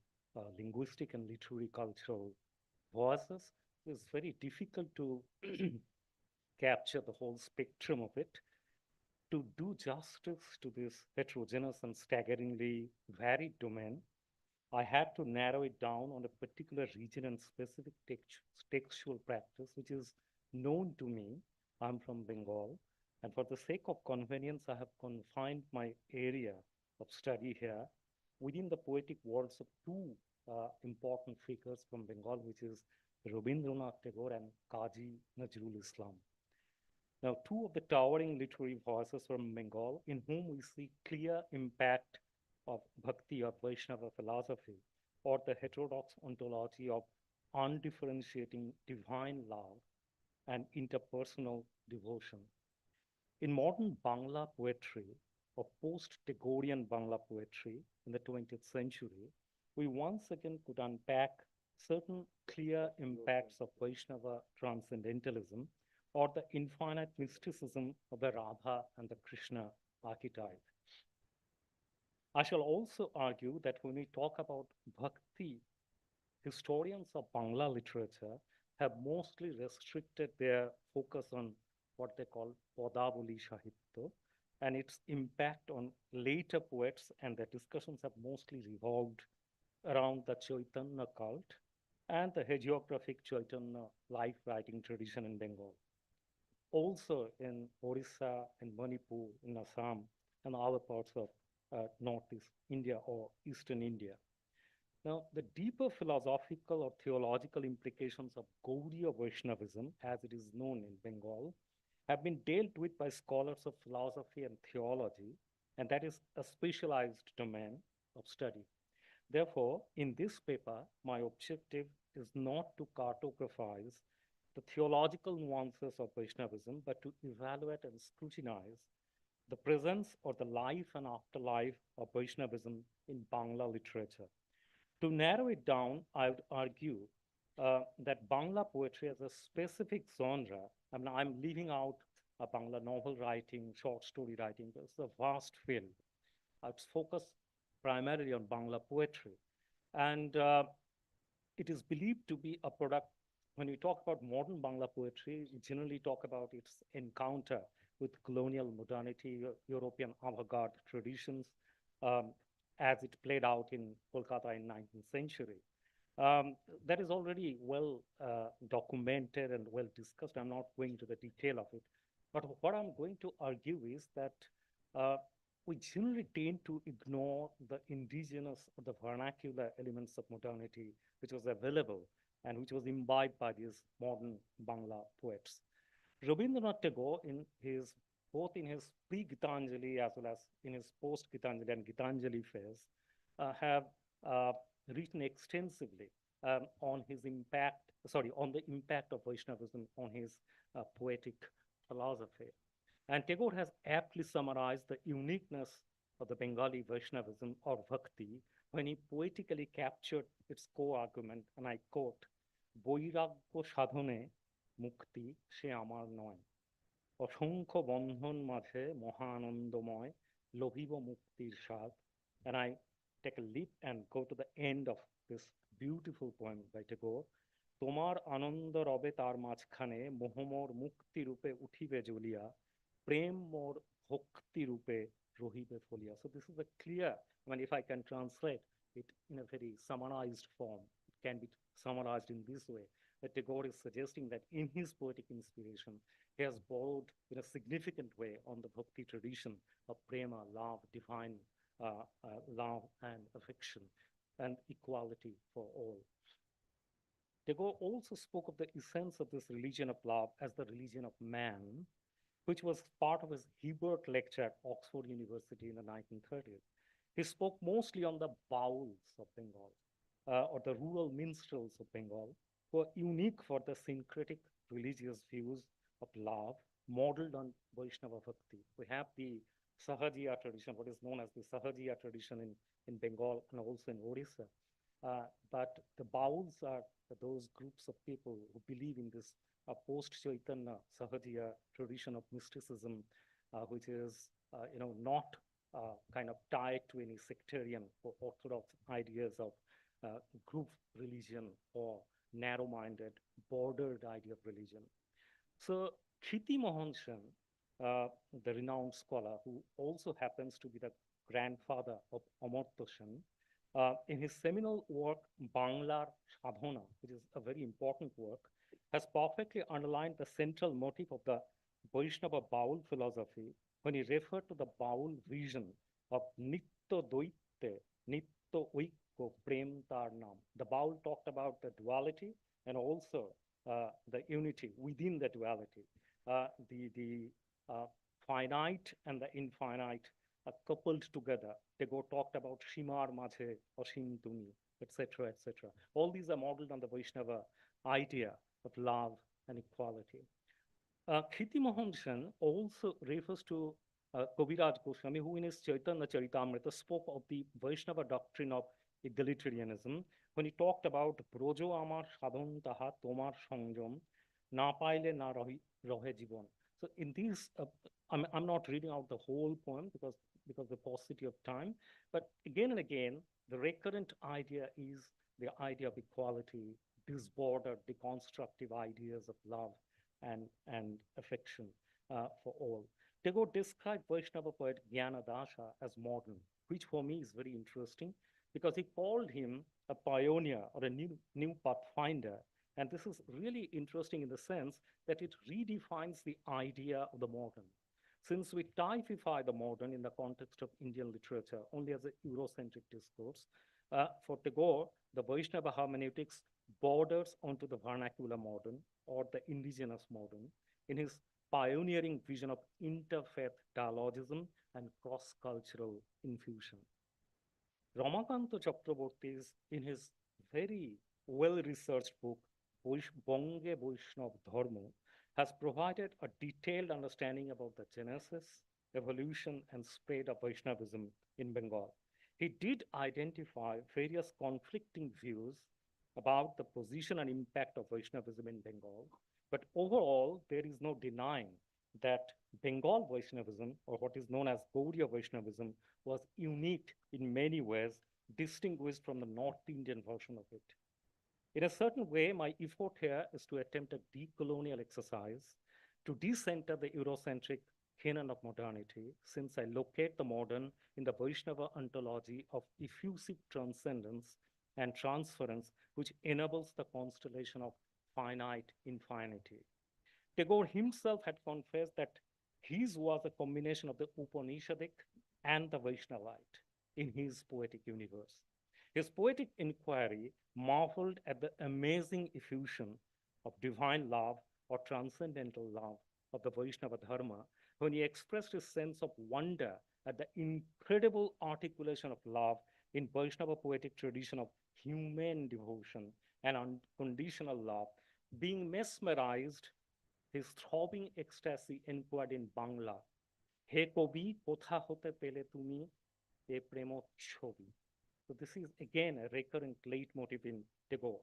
linguistic and literary cultural voices. It's very difficult to capture the whole spectrum of it. To do justice to this heterogeneous and staggeringly varied domain, I had to narrow it down on a particular region and specific textual practice, which is known to me. I'm from Bengal, and for the sake of convenience, I have confined my area of study here within the poetic worlds of 2 important figures from Bengal, which is Rabindranath Tagore and Kazi Nazrul Islam. Now, 2 of the towering literary voices from Bengal, in whom we see clear impact of Bhakti or Vaishnava philosophy, or the heterodox ontology of undifferentiating divine love and interpersonal devotion. In modern Bangla poetry, or post-Tagorian Bangla poetry in the 20th century, we once again could unpack certain clear impacts of Vaishnava transcendentalism, or the infinite mysticism of the Radha and the Krishna archetype. I shall also argue that when we talk about Bhakti, historians of Bangla literature have mostly restricted their focus on what they call Padavali Sahitya and its impact on later poets, and their discussions have mostly revolved around the Chaitanya cult and the hagiographic Chaitanya life writing tradition in Bengal. Also in Orissa and Manipur, in Assam, and other parts of Northeast India or Eastern India. Now, the deeper philosophical or theological implications of Gaudiya Vaishnavism, as it is known in Bengal, have been dealt with by scholars of philosophy and theology, and that is a specialized domain of study. Therefore, in this paper, my objective is not to cartographize the theological nuances of Vaishnavism, but to evaluate and scrutinize the presence or the life and afterlife of Vaishnavism in Bangla literature. To narrow it down, I would argue that Bangla poetry as a specific genre, I mean, I'm leaving out Bangla novel writing, short story writing, it's a vast field. I'd focus primarily on Bangla poetry. And it is believed to be a product, when we talk about modern Bangla poetry, we generally talk about its encounter with colonial modernity, European avant-garde traditions, as it played out in Kolkata in 19th century. That is already well documented and well discussed. I'm not going into the detail of it. But what I'm going to argue is that we generally tend to ignore the indigenous or the vernacular elements of modernity which was available and which was imbibed by these modern Bangla poets. Rabindranath Tagore, both in his pre-Gitanjali as well as in his post-Gitanjali and Gitanjali phase, have written extensively on the impact of Vaishnavism on his poetic philosophy. And Tagore has aptly summarized the uniqueness of the Bengali Vaishnavism or Bhakti when he poetically captured its core argument, and I quote, "Boiragya sadhone mukti she amar noy, অসংখ্য বন্ধন মাঝে মহানন্দময় লোভিব মুক্তির স্বাদ." And I take a leap and go to the end of this beautiful poem by Tagore. তোমার আনন্দ রবে তার মাঝখানে মোহমোর মুক্তি রূপে উঠিবে জ্বলিয়া, প্রেম মোর ভক্তি রূপে রহিবে ফলিয়া. So this is a clear, I mean, if I can translate it in a very summarized form, it can be summarized in this way, that Tagore is suggesting that in his poetic inspiration, he has borrowed in a significant way on the Bhakti tradition of prema, love, divine love and affection and equality for all. Tagore also spoke of the essence of this religion of love as the religion of man, which was part of his Hebert lecture at Oxford University in the 1930s. He spoke mostly on the bauls of Bengal, or the rural minstrels of Bengal, who are unique for the syncretic religious views of love modeled on Vaishnava Bhakti. We have the Sahajiya tradition, what is known as the Sahajiya tradition in Bengal and also in Odisha. But the bauls are those groups of people who believe in this post-Chaitanya Sahajiya tradition of mysticism, which is not kind of tied to any sectarian or orthodox ideas of group religion or narrow-minded, bordered idea of religion. So Kshiti Mohan Sen, the renowned scholar, who also happens to be the grandfather of Amartya Sen, in his seminal work, Banglar Sadhana, which is a very important work, has perfectly underlined the central motive of the Vaishnava Baul philosophy when he referred to the Baul vision of Nitya Dvaite, Nitya Oikko Prem Tar Nam. The Baul talked about the duality and also the unity within the duality, the finite and the infinite coupled together. Tagore talked about Shimar Majhe, Ashim Tumi, etc., etc. All these are modeled on the Vaishnava idea of love and equality. Kshiti Mohan Sen also refers to Kaviraj Goswami, who in his Chaitanya Charitamrita spoke of the Vaishnava doctrine of egalitarianism when he talked about Brojo Amar Sadhan Taha Tomar Sangjom, Na Paile Na Rohe Jibon. So in these, I'm not reading out the whole poem because of the paucity of time, but again and again, the recurrent idea is the idea of equality, disbordered, deconstructive ideas of love and affection for all. Tagore described Vaishnava poet Jnana Dasha as modern, which for me is very interesting because he called him a pioneer or a new pathfinder. And this is really interesting in the sense that it redefines the idea of the modern. Since we typify the modern in the context of Indian literature only as a Eurocentric discourse, for Tagore, the Vaishnava hermeneutics borders onto the vernacular modern or the indigenous modern in his pioneering vision of interfaith dialogism and cross-cultural infusion. Ramakanta Chakraborty is in his very well-researched book, Bonge Vaishnav Dharma, has provided a detailed understanding about the genesis, evolution, and spread of Vaishnavism in Bengal. He did identify various conflicting views about the position and impact of Vaishnavism in Bengal, but overall, there is no denying that Bengal Vaishnavism, or what is known as Gauriya Vaishnavism, was unique in many ways, distinguished from the North Indian version of it. In a certain way, my effort here is to attempt a decolonial exercise to decenter the Eurocentric canon of modernity, since I locate the modern in the Vaishnava ontology of effusive transcendence and transference, which enables the constellation of finite infinity. Tagore himself had confessed that his was a combination of the Upanishadic and the Vaishnavite in his poetic universe. His poetic inquiry marveled at the amazing effusion of divine love or transcendental love of the Vaishnava Dharma when he expressed his sense of wonder at the incredible articulation of love in Vaishnava poetic tradition of humane devotion and unconditional love, being mesmerized, his throbbing ecstasy inquired in Bangla, He Kobi, Kotha Hote Pele Tumi, E Premo Chobi. So this is again a recurrent leitmotif in Tagore.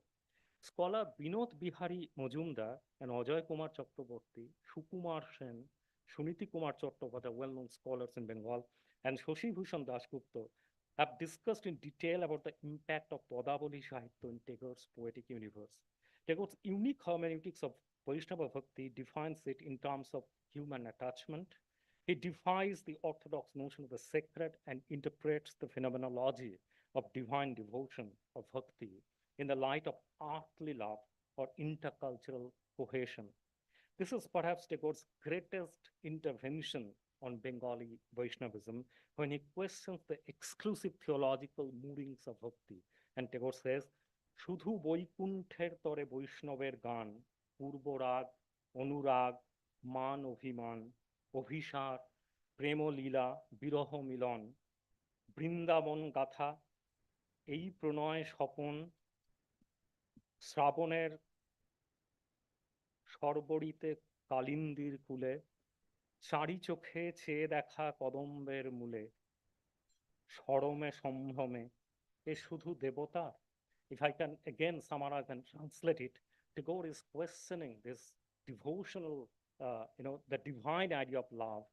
Scholar Binod Bihari Mojumdar and Ajay Kumar Chakraborty, Sukumar Sen, Suniti Kumar Chattopadhyay, well-known scholars in Bengal, and Shashi Bhushan Dasgupta have discussed in detail about the impact of Padavali Sahitya in Tagore's poetic universe. Tagore's unique hermeneutics of Vaishnava Bhakti defines it in terms of human attachment. He defies the orthodox notion of the sacred and interprets the phenomenology of divine devotion of Bhakti in the light of earthly love or intercultural cohesion. This is perhaps Tagore's greatest intervention on Bengali Vaishnavism when he questions the exclusive theological moorings of Bhakti. And Tagore says, Shudhu Boikunther Tore Vaishnaver Gan, Purborag, Onurag, Man Obhiman, Obhishar, Premo Lila, Biroho Milon, Brindavan Gatha, এই প্রণয় স্বপন শ্রাবণের সর্বরিতে কালিন্দির কুলে চারি চোখে চেয়ে দেখা কদম্বের মূলে সরমে সম্ভ্রমে এ শুধু দেবতা. If I can again summarize and translate it, Tagore is questioning this devotional, the divine idea of love,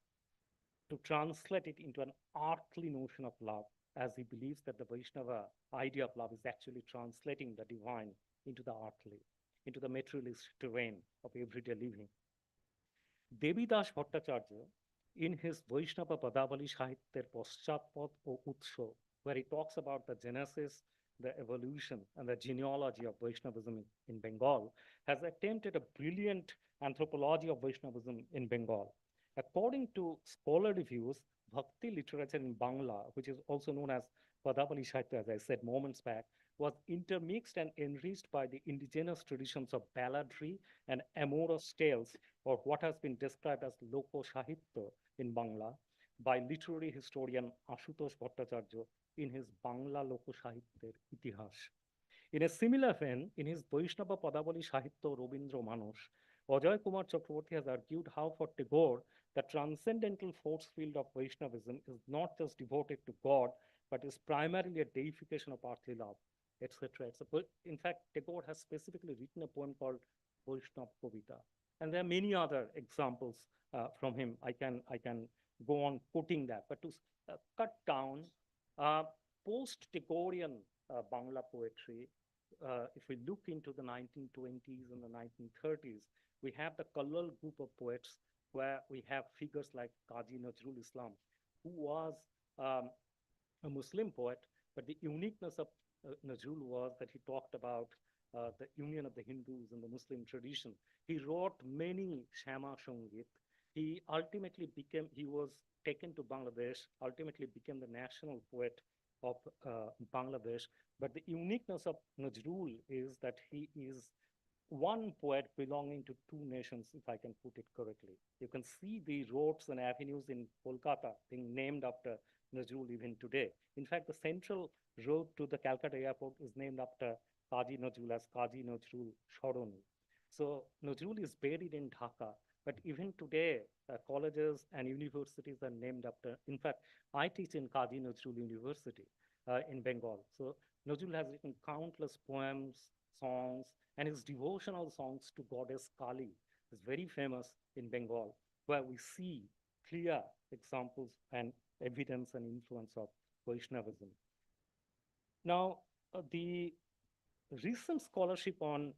to translate it into an earthly notion of love, as he believes that the Vaishnava idea of love is actually translating the divine into the earthly, into the materialist terrain of everyday living. Devidas Bhattacharya, in his Vaishnava Padavali Sahityer Paschatpad o Utsho, where he talks about the genesis, the evolution, and the genealogy of Vaishnavism in Bengal, has attempted a brilliant anthropology of Vaishnavism in Bengal. According to scholarly views, Bhakti literature in Bangla, which is also known as Padavali Sahitya, as I said moments back, was intermixed and enriched by the indigenous traditions of balladry and amorous tales, or what has been described as Loko Sahitya in Bangla by literary historian Ashutosh Bhattacharya in his Bangla Loko Sahityer Itihas. In a similar vein, in his Vaishnava Padavali Sahitya Robindra Manos, Ajay Kumar Chakraborty has argued how for Tagore, the transcendental force field of Vaishnavism is not just devoted to God, but is primarily a deification of earthly love, etc. In fact, Tagore has specifically written a poem called Vaishnav Kavita. And there are many other examples from him. I can go on quoting that. But to cut down, post-Tagorean Bangla poetry, if we look into the 1920s and the 1930s, we have the Kallal group of poets where we have figures like Qazi Nazrul Islam, who was a Muslim poet, but the uniqueness of Nazrul was that he talked about the union of the Hindus and the Muslim tradition. He wrote many Shama Sangit, he ultimately became, he was taken to Bangladesh, ultimately became the national poet of Bangladesh. But the uniqueness of Nazrul is that he is one poet belonging to two nations, if I can put it correctly. You can see the roads and avenues in Kolkata being named after Nazrul even today. In fact, the central road to the Calcutta airport is named after Kazi Nazrul as Kazi Nazrul Shoroni. So Nazrul is buried in Dhaka, but even today, colleges and universities are named after. In fact, I teach in Kazi Nazrul University in Bengal. So Nazrul has written countless poems, songs, and his devotional songs to goddess Kali is very famous in Bengal, where we see clear examples and evidence and influence of Vaishnavism. Now, the recent scholarship on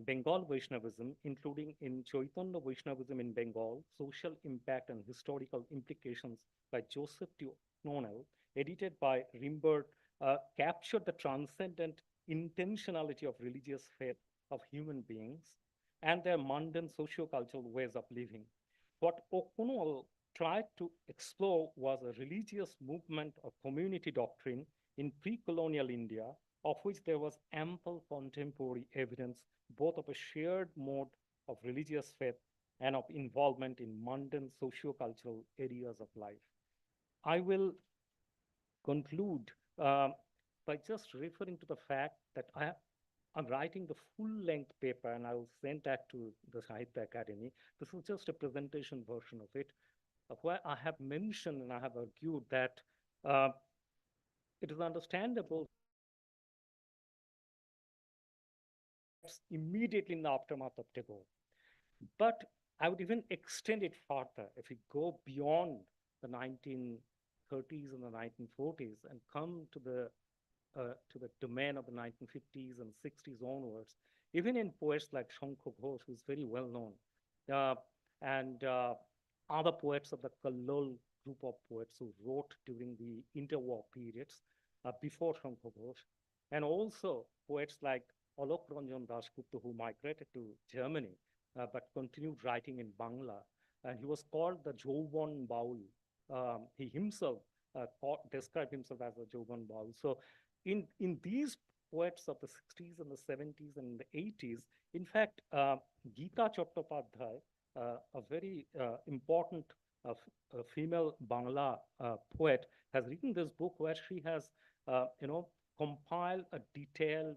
Bengal Vaishnavism, including in Chaitanya Vaishnavism in Bengal, Social Impact and Historical Implications by Joseph T. O'Connell, edited by Rimbert, captured the transcendent intentionality of religious faith of human beings and their mundane socio-cultural ways of living. What O'Connell tried to explore was a religious movement of community doctrine in pre-colonial India, of which there was ample contemporary evidence both of a shared mode of religious faith and of involvement in mundane socio-cultural areas of life. I will conclude by just referring to the fact that I'm writing the full-length paper, and I will send that to the Sahitya Academy. This is just a presentation version of it, where I have mentioned and I have argued that it is understandable immediately in the aftermath of Tagore. But I would even extend it further. If we go beyond the 1930s and the 1940s and come to the domain of the 1950s and 60s onwards, even in poets like Shankha Ghosh, who's very well known, and other poets of the Kallol group of poets who wrote during the interwar periods before Shankha Ghosh, and also poets like Alok Ranjan Dasgupta, who migrated to Germany but continued writing in Bangla. And he was called the Jouban Baul. He himself described himself as a Jouban Baul. So in these poets of the 60s and the 70s and the 80s, in fact, Geeta Chattopadhyay, a very important female Bangla poet, has written this book where she has, compiled a detailed,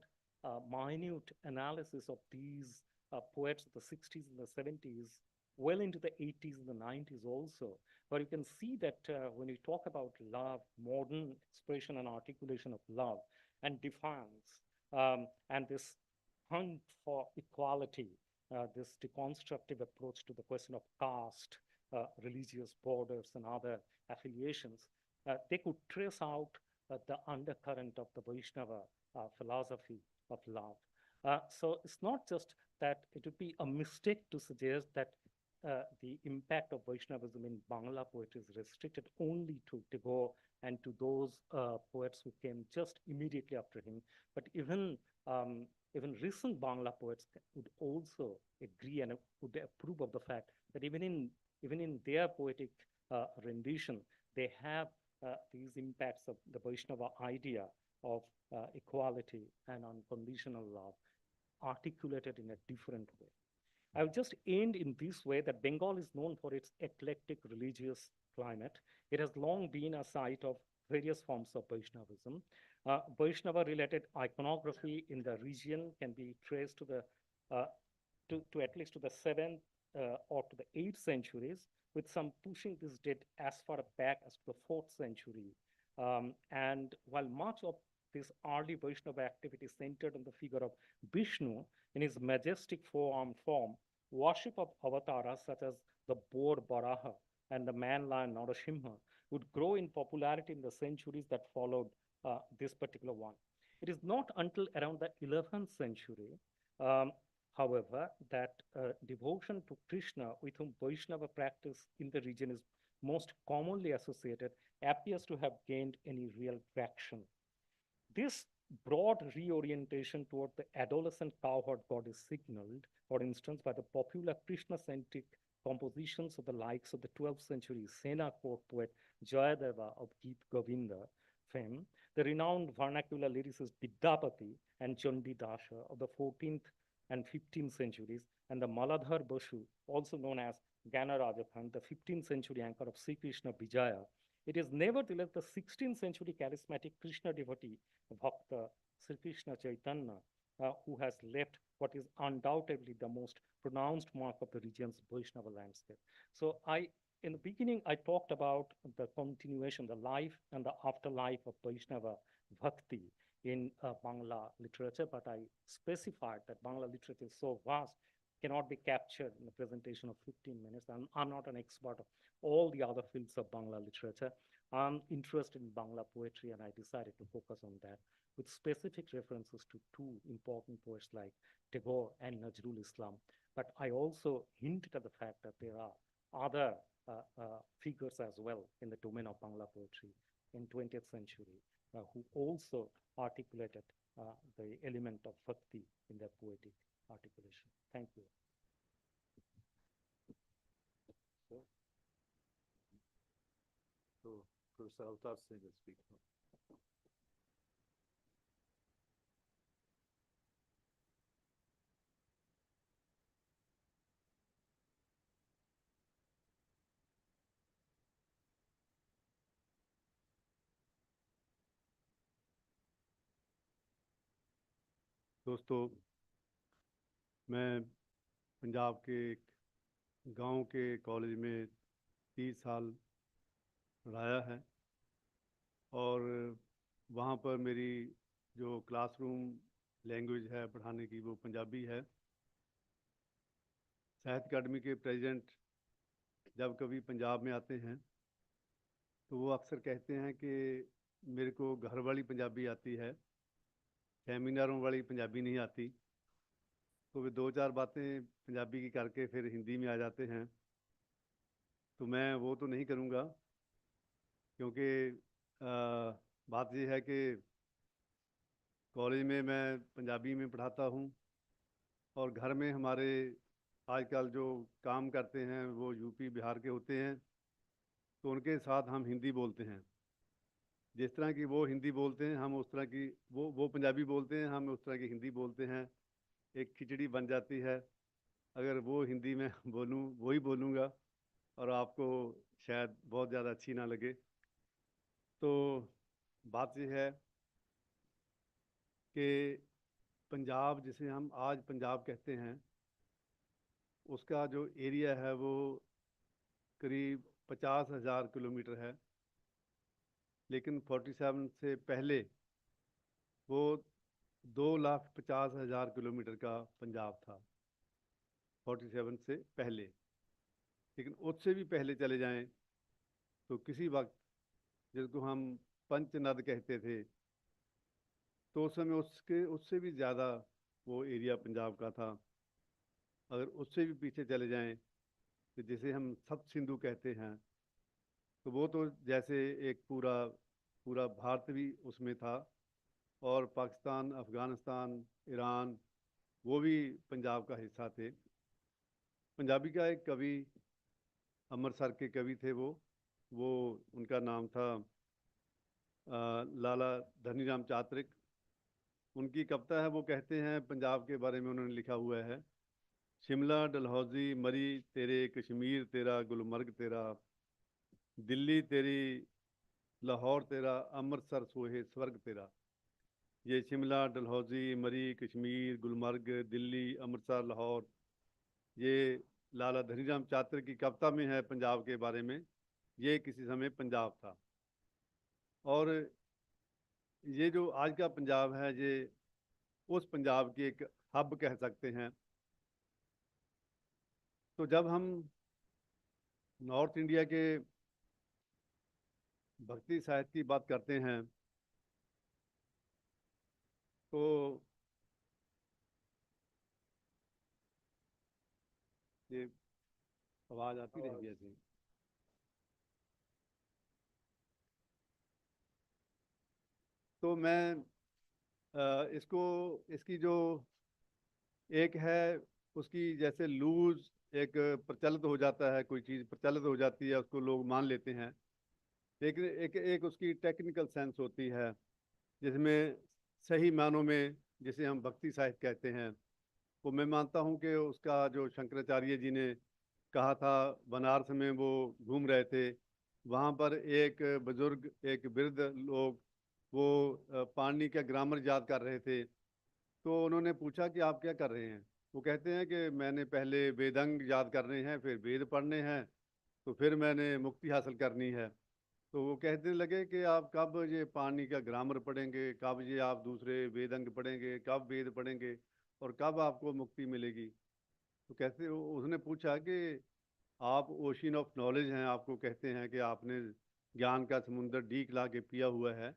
minute analysis of these poets of the 60s and the 70s, well into the 80s and the 90s also, where you can see that when you talk about love, modern expression and articulation of love and defiance, and this hunt for equality, this deconstructive approach to the question of caste, religious borders, and other affiliations, they could trace out the undercurrent of the Vaishnava philosophy of love. So it's not just that it would be a mistake to suggest that the impact of Vaishnavism in Bangla poetry is restricted only to Tagore and to those poets who came just immediately after him. But even recent Bangla poets would also agree and would approve of the fact that even in their poetic rendition, they have these impacts of the Vaishnava idea of equality and unconditional love articulated in a different way. I will just end in this way that Bengal is known for its eclectic religious climate. It has long been a site of various forms of Vaishnavism. Vaishnava-related iconography in the region can be traced to at least to the 7th or to the 8th centuries, with some pushing this date as far back as the 4th century. And while much of this early Vaishnava activity centered on the figure of Vishnu in his majestic four-armed form, worship of avatars such as the boar Varaha and the man-lion Narasimha would grow in popularity in the centuries that followed this particular one. It is not until around the 11th century, however, that devotion to Krishna, with whom Vaishnava practice in the region is most commonly associated, appears to have gained any real traction. This broad reorientation toward the adolescent cowherd god is signaled, for instance, by the popular Krishna-centric compositions of the likes of the 12th century Sena court poet Jayadeva of Geet Govinda fame, the renowned vernacular lyricist Vidyapati and Chandidasa of the 14th and 15th centuries, and the Maladhar Basu, also known as Ganarajaphan, the 15th century anchor of Sri Krishna Vijaya. It is nevertheless the 16th century charismatic Krishna devotee, Bhakta Sri Krishna Chaitanya, who has left what is undoubtedly the most pronounced mark of the region's Vaishnava landscape. So in the beginning, I talked about the continuation, the life and the afterlife of Vaishnava Bhakti in Bangla literature, but I specified that Bangla literature is so vast, cannot be captured in the presentation of 15 minutes. I'm not an expert of all the other fields of Bangla literature. I'm interested in Bangla poetry, and I decided to focus on that with specific references to two important poets like Tagore and Nazrul Islam. But I also hinted at the fact that there are other figures as well in the domain of Bangla poetry in 20th century who also articulated the element of bhakti in their poetic articulation. Thank you. So, Professor Avtar Singh will speak now. दोस्तों, मैं पंजाब के एक गांव के college में 30 साल रहा है और वहाँ पर मेरी जो क्लासरूम लैंग्वेज है पढ़ाने की वो पंजाबी है। साहित्य अकादमी के प्रेसिडेंट जब कभी पंजाब में आते हैं तो वो अक्सर कहते हैं कि मेरे को घर वाली पंजाबी आती है, सेमिनारों वाली पंजाबी नहीं आती। तो वे दो चार बातें पंजाबी की करके फिर हिंदी में आ जाते हैं। तो मैं वो तो नहीं करूँगा, क्योंकि बात ये है कि कॉलेज में मैं पंजाबी में पढ़ाता हूँ और घर में हमारे आजकल जो काम करते हैं वो यूपी बिहार के होते हैं, तो उनके साथ हम हिंदी बोलते हैं। जिस तरह की वो हिंदी बोलते हैं हम उस तरह की वो पंजाबी बोलते हैं, हम उस तरह की हिंदी बोलते हैं। एक खिचड़ी बन जाती है। अगर वो हिंदी में बोलूँ वही बोलूँगा और आपको शायद बहुत ज़्यादा अच्छी ना लगे। तो बात यह है कि पंजाब, जिसे हम आज पंजाब कहते हैं, उसका जो एरिया है वो करीब 50,000 किलोमीटर है, लेकिन 47 से पहले वो 2,50,000 किलोमीटर का पंजाब था, 47 से पहले। लेकिन उससे भी पहले चले जाएं तो किसी वक्त जिसको हम पंचनद कहते थे, तो उस समय उससे भी ज़्यादा वो एरिया पंजाब का था। अगर उससे भी पीछे चले जाएं तो जिसे हम सप्त सिंधु कहते हैं, तो वो तो जैसे एक पूरा भारत भी उसमें था, और पाकिस्तान, अफ़गानिस्तान, ईरान वो भी पंजाब का हिस्सा थे। पंजाबी का एक कवि, अमृतसर के कवि थे वो उनका नाम था लाला धनीराम चातरिक। उनकी कविता है, वो कहते हैं पंजाब के बारे में उन्होंने लिखा हुआ है, शिमला डलहौजी मरी तेरे, कश्मीर तेरा, गुलमर्ग तेरा, दिल्ली तेरी, लाहौर तेरा, अमृतसर सोहे स्वर्ग तेरा। ये शिमला, डलहौजी, मरी, कश्मीर, गुलमर्ग, दिल्ली, अमृतसर, लाहौर, ये लाला धनीराम चातर की कविता में है पंजाब के बारे में। ये किसी समय पंजाब था, और ये जो आज का पंजाब है ये उस पंजाब की एक हब कह सकते हैं। तो जब हम नॉर्थ इंडिया के भक्ति साहित्य की बात करते हैं तो ये आवाज़ आती रहेगी ऐसे। तो मैं इसकी जो एक है उसकी जैसे लूज एक प्रचलित हो जाता है, कोई चीज़ प्रचलित हो जाती है, उसको लोग मान लेते हैं। लेकिन एक उसकी टेक्निकल सेंस होती है जिसमें सही मानों में, जिसे हम भक्ति साहित्य कहते हैं, वो मैं मानता हूँ कि उसका जो शंकराचार्य जी ने कहा था, बनारस में वो घूम रहे थे, वहाँ पर एक बुजुर्ग, एक वृद्ध लोग वो पाणिनि का ग्रामर याद कर रहे थे। तो उन्होंने पूछा कि आप क्या कर रहे हैं? वो कहते हैं कि मैंने पहले वेदांग याद करने हैं, फिर वेद पढ़ने हैं, तो फिर मैंने मुक्ति हासिल करनी है। तो वो कहने लगे कि आप कब ये पाणिनि का ग्रामर पढ़ेंगे, कब ये आप दूसरे वेदांग पढ़ेंगे, कब वेद पढ़ेंगे, और कब आपको मुक्ति मिलेगी? तो कहते, उसने पूछा कि आप ओशियन ऑफ नॉलेज हैं, आपको कहते हैं कि आपने ज्ञान का समुंदर डीक ला के पिया हुआ है,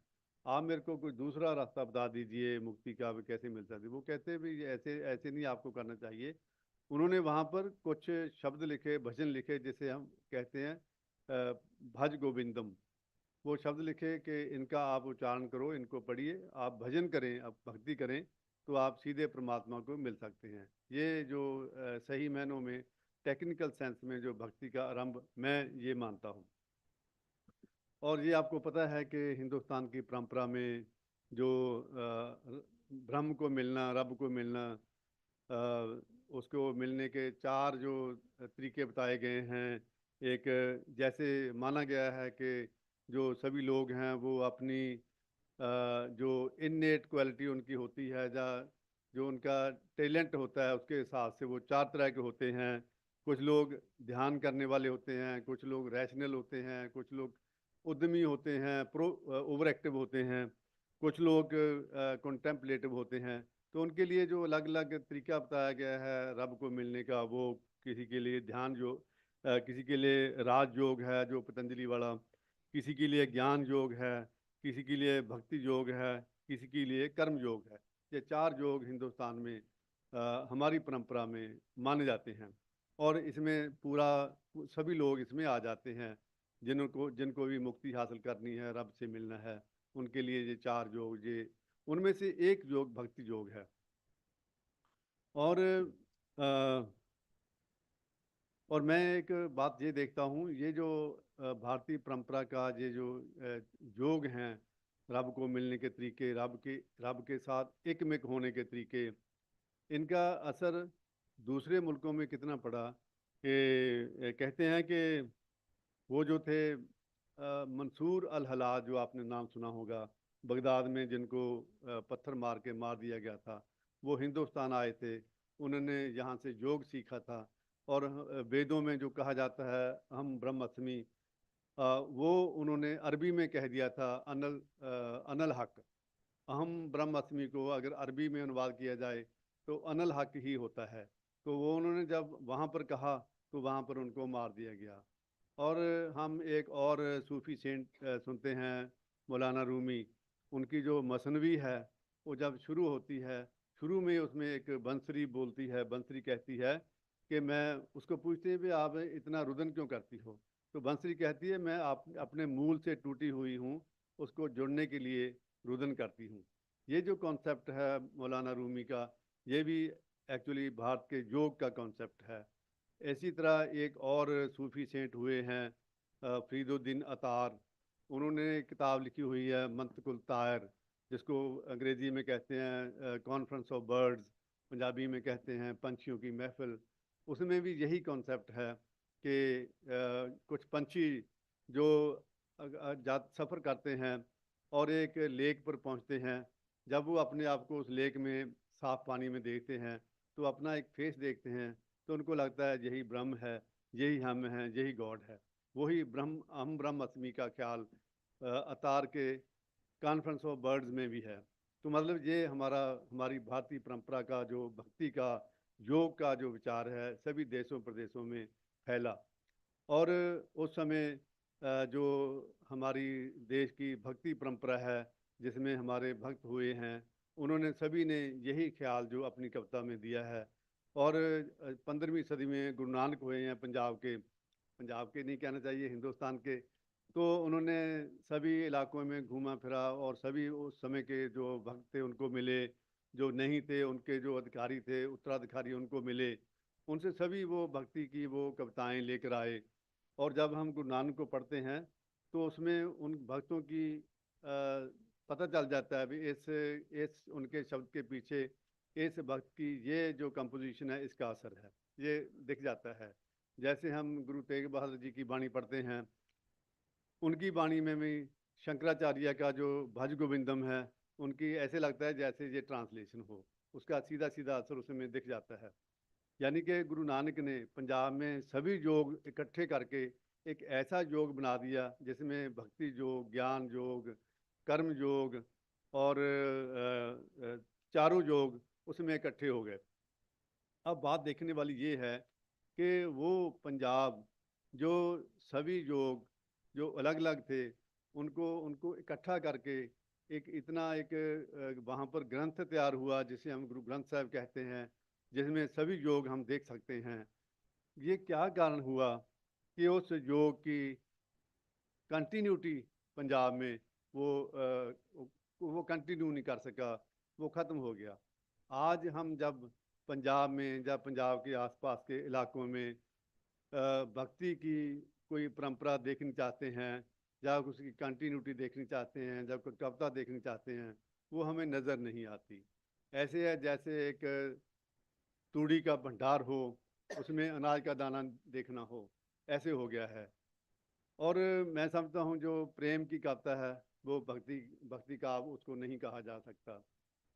आप मेरे को कोई दूसरा रास्ता बता दीजिए मुक्ति का, भी कैसे मिल सकती? वो कहते भी ऐसे ऐसे नहीं आपको करना चाहिए। उन्होंने वहाँ पर कुछ शब्द लिखे, भजन लिखे, जिसे हम कहते हैं भज गोविंदम। वो शब्द लिखे कि इनका आप उच्चारण करो, इनको पढ़िए, आप भजन करें, आप भक्ति करें, तो आप सीधे परमात्मा को मिल सकते हैं। ये जो सही मायनों में, टेक्निकल सेंस में जो भक्ति का आरंभ, मैं ये मानता हूँ। और ये आपको पता है कि हिंदुस्तान की परंपरा में जो ब्रह्म को मिलना, रब को मिलना, उसको मिलने के 4 जो तरीके बताए गए हैं। एक, जैसे माना गया है कि जो सभी लोग हैं वो अपनी जो इननेट क्वालिटी उनकी होती है, जो उनका टैलेंट होता है, उसके हिसाब से वो 4 तरह के होते हैं। कुछ लोग ध्यान करने वाले होते हैं, कुछ लोग रैशनल होते हैं, कुछ लोग उद्यमी होते हैं, ओवर एक्टिव होते हैं, कुछ लोग कॉन्टेम्पलेटिव होते हैं। तो उनके लिए जो अलग अलग तरीका बताया गया है रब को मिलने का, वो किसी के लिए ध्यान योग, किसी के लिए राज योग है जो पतंजलि वाला, किसी के लिए ज्ञान योग है, किसी के लिए भक्ति योग है, किसी के लिए कर्म योग है। ये 4 योग हिंदुस्तान में हमारी परंपरा में माने जाते हैं, और इसमें पूरा सभी लोग इसमें आ जाते हैं। जिनको भी मुक्ति हासिल करनी है, रब से मिलना है, उनके लिए ये 4 योग, ये उनमें से एक योग भक्ति योग है। और मैं एक बात ये देखता हूँ, ये जो भारतीय परंपरा का ये जो योग हैं, रब को मिलने के तरीके, रब के साथ एकमिक होने के तरीके, इनका असर दूसरे मुल्कों में कितना पड़ा कि कहते हैं कि वो जो थे मंसूर अल हलाज, जो आपने नाम सुना होगा, बगदाद में जिनको पत्थर मार के मार दिया गया था, वो हिंदुस्तान आए थे, उन्होंने यहाँ से योग सीखा था। और वेदों में जो कहा जाता है हम ब्रह्मस्मि, वो उन्होंने अरबी में कह दिया था, अनल हक। अहम ब्रह्मस्मि को अगर अरबी में अनुवाद किया जाए तो अनल हक ही होता है। तो वो उन्होंने जब वहाँ पर कहा तो वहाँ पर उनको मार दिया गया। और हम एक और सूफी सेंट सुनते हैं, मौलाना रूमी, उनकी जो मसनवी है, वो जब शुरू होती है, शुरू में उसमें एक बंसरी बोलती है, बंसरी कहती है कि मैं, उसको पूछते हैं भी आप इतना रुदन क्यों करती हो? तो बंसरी कहती है मैं अपने मूल से टूटी हुई हूँ, उसको जुड़ने के लिए रुदन करती हूँ। ये जो कॉन्सेप्ट है मौलाना रूमी का, ये भी एक्चुअली भारत के योग का कॉन्सेप्ट है। इसी तरह एक और सूफी सेंट हुए हैं फरीदुद्दीन अतार, उन्होंने किताब लिखी हुई है मंतकुल तायर, जिसको अंग्रेजी में कहते हैं कॉन्फ्रेंस ऑफ बर्ड्स, पंजाबी में कहते हैं पंछियों की महफिल। उसमें भी यही कॉन्सेप्ट है कि कुछ पंछी जो सफ़र करते हैं और एक लेक पर पहुंचते हैं, जब वो अपने आप को उस लेक में साफ पानी में देखते हैं तो अपना एक फेस देखते हैं, तो उनको लगता है यही ब्रह्म है, यही हम हैं, यही गॉड है। वही ब्रह्म, हम ब्रह्म अस्मि का ख्याल अतार के कॉन्फ्रेंस ऑफ बर्ड्स में भी है। तो मतलब ये हमारी भारतीय परंपरा का जो भक्ति का, योग का जो विचार है, सभी देशों प्रदेशों में फैला। और उस समय जो हमारी देश की भक्ति परंपरा है, जिसमें हमारे भक्त हुए हैं, उन्होंने सभी ने यही ख्याल जो अपनी कविता में दिया है। और 15वीं सदी में गुरु नानक हुए हैं, पंजाब के नहीं कहना चाहिए, हिंदुस्तान के। तो उन्होंने सभी इलाकों में घूमा फिरा और सभी उस समय के जो भक्त थे उनको मिले, जो नहीं थे उनके जो अधिकारी थे, उत्तराधिकारी, उनको मिले। उनसे सभी वो भक्ति की वो कविताएं लेकर आए। और जब हम गुरु नानक को पढ़ते हैं तो उसमें उन भक्तों की पता चल जाता है भी इस उनके शब्द के पीछे इस भक्त की ये जो कंपोजिशन है इसका असर है, ये दिख जाता है। जैसे हम गुरु तेग बहादुर जी की वाणी पढ़ते हैं, उनकी वाणी में भी शंकराचार्य का जो भज गोविंदम है, उनकी ऐसे लगता है जैसे ये ट्रांसलेशन हो, उसका सीधा सीधा असर उसमें दिख जाता है। यानी कि गुरु नानक ने पंजाब में सभी योग इकट्ठे करके एक ऐसा योग बना दिया जिसमें भक्ति योग, ज्ञान योग, कर्म योग और चारों योग उसमें इकट्ठे हो गए। अब बात देखने वाली ये है कि वो पंजाब जो सभी योग जो अलग अलग थे उनको उनको इकट्ठा करके एक इतना एक वहाँ पर ग्रंथ तैयार हुआ जिसे हम गुरु ग्रंथ साहिब कहते हैं, जिसमें सभी योग हम देख सकते हैं। ये क्या कारण हुआ कि उस योग की कंटिन्यूटी पंजाब में वो कंटिन्यू नहीं कर सका, वो ख़त्म हो गया। आज हम जब पंजाब में या पंजाब के आसपास के इलाकों में भक्ति की कोई परंपरा देखनी चाहते हैं या उसकी कंटिन्यूटी देखनी चाहते हैं, जब कोई कविता देखनी चाहते हैं, वो हमें नज़र नहीं आती। ऐसे है जैसे एक तूड़ी का भंडार हो, उसमें अनाज का दाना देखना हो, ऐसे हो गया है। और मैं समझता हूँ जो प्रेम की कविता है वो भक्ति काव्य उसको नहीं कहा जा सकता।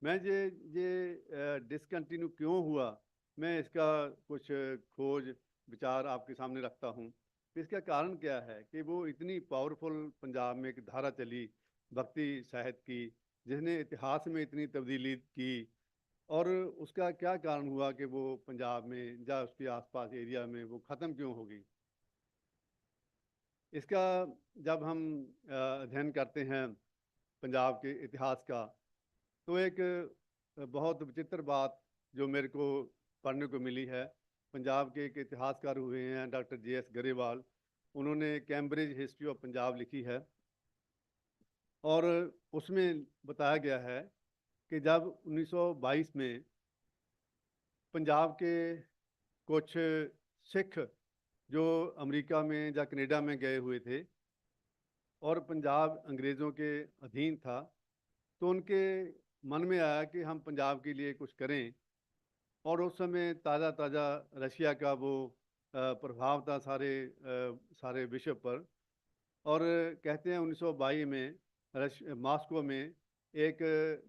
मैं ये डिसकंटिन्यू क्यों हुआ, मैं इसका कुछ खोज विचार आपके सामने रखता हूँ। इसका कारण क्या है कि वो इतनी पावरफुल पंजाब में एक धारा चली भक्ति साहित्य की, जिसने इतिहास में इतनी तब्दीली की, और उसका क्या कारण हुआ कि वो पंजाब में या उसके आसपास एरिया में वो ख़त्म क्यों हो गई। इसका जब हम अध्ययन करते हैं पंजाब के इतिहास का, तो एक बहुत विचित्र बात जो मेरे को पढ़ने को मिली है। पंजाब के एक इतिहासकार हुए हैं डॉक्टर J.S. गरेवाल, उन्होंने कैम्ब्रिज हिस्ट्री ऑफ पंजाब लिखी है और उसमें बताया गया है कि जब 1922 में पंजाब के कुछ सिख जो अमेरिका में या कनाडा में गए हुए थे और पंजाब अंग्रेज़ों के अधीन था, तो उनके मन में आया कि हम पंजाब के लिए कुछ करें। और उस समय ताज़ा ताज़ा रशिया का वो प्रभाव था सारे विश्व पर। और कहते हैं 1922 में मॉस्को में एक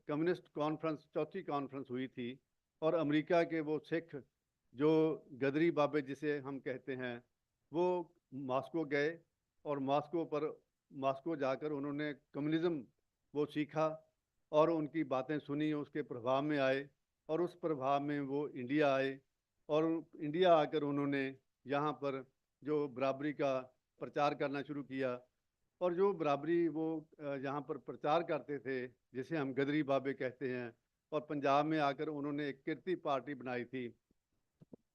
कम्युनिस्ट कॉन्फ्रेंस, चौथी कॉन्फ्रेंस हुई थी, और अमेरिका के वो सिख जो गदरी बाबे जिसे हम कहते हैं, वो मॉस्को गए और मॉस्को जाकर उन्होंने कम्युनिज़्म वो सीखा और उनकी बातें सुनी, उसके प्रभाव में आए और उस प्रभाव में वो इंडिया आए। और इंडिया आकर उन्होंने यहाँ पर जो बराबरी का प्रचार करना शुरू किया, और जो बराबरी वो यहाँ पर प्रचार करते थे जिसे हम गदरी बाबे कहते हैं, और पंजाब में आकर उन्होंने एक कीर्ति पार्टी बनाई थी।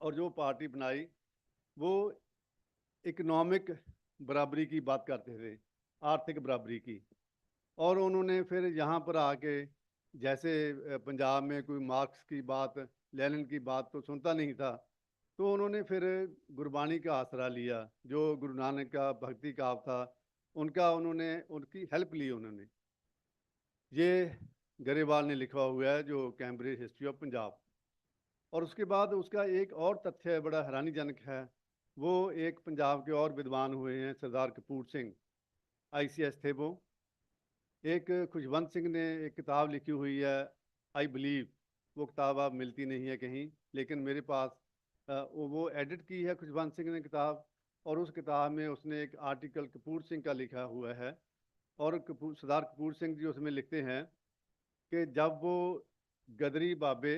और जो पार्टी बनाई वो इकोनॉमिक बराबरी की बात करते थे, आर्थिक बराबरी की। और उन्होंने फिर यहाँ पर आके जैसे पंजाब में कोई मार्क्स की बात, लेनिन की बात तो सुनता नहीं था, तो उन्होंने फिर गुरबाणी का आसरा लिया, जो गुरु नानक का भक्ति काव्य था उनका, उन्होंने उनकी हेल्प ली। उन्होंने ये गरेवाल ने लिखा हुआ है जो कैम्ब्रिज हिस्ट्री ऑफ पंजाब। और उसके बाद उसका एक और तथ्य है, बड़ा हैरानीजनक है। वो एक पंजाब के और विद्वान हुए हैं सरदार कपूर सिंह, ICS थे वो। एक खुशवंत सिंह ने एक किताब लिखी हुई है आई बिलीव, वो किताब अब मिलती नहीं है कहीं, लेकिन मेरे पास वो एडिट की है खुशवंत सिंह ने किताब, और उस किताब में उसने एक आर्टिकल कपूर सिंह का लिखा हुआ है। और सरदार कपूर सिंह जी उसमें लिखते हैं कि जब वो गदरी बाबे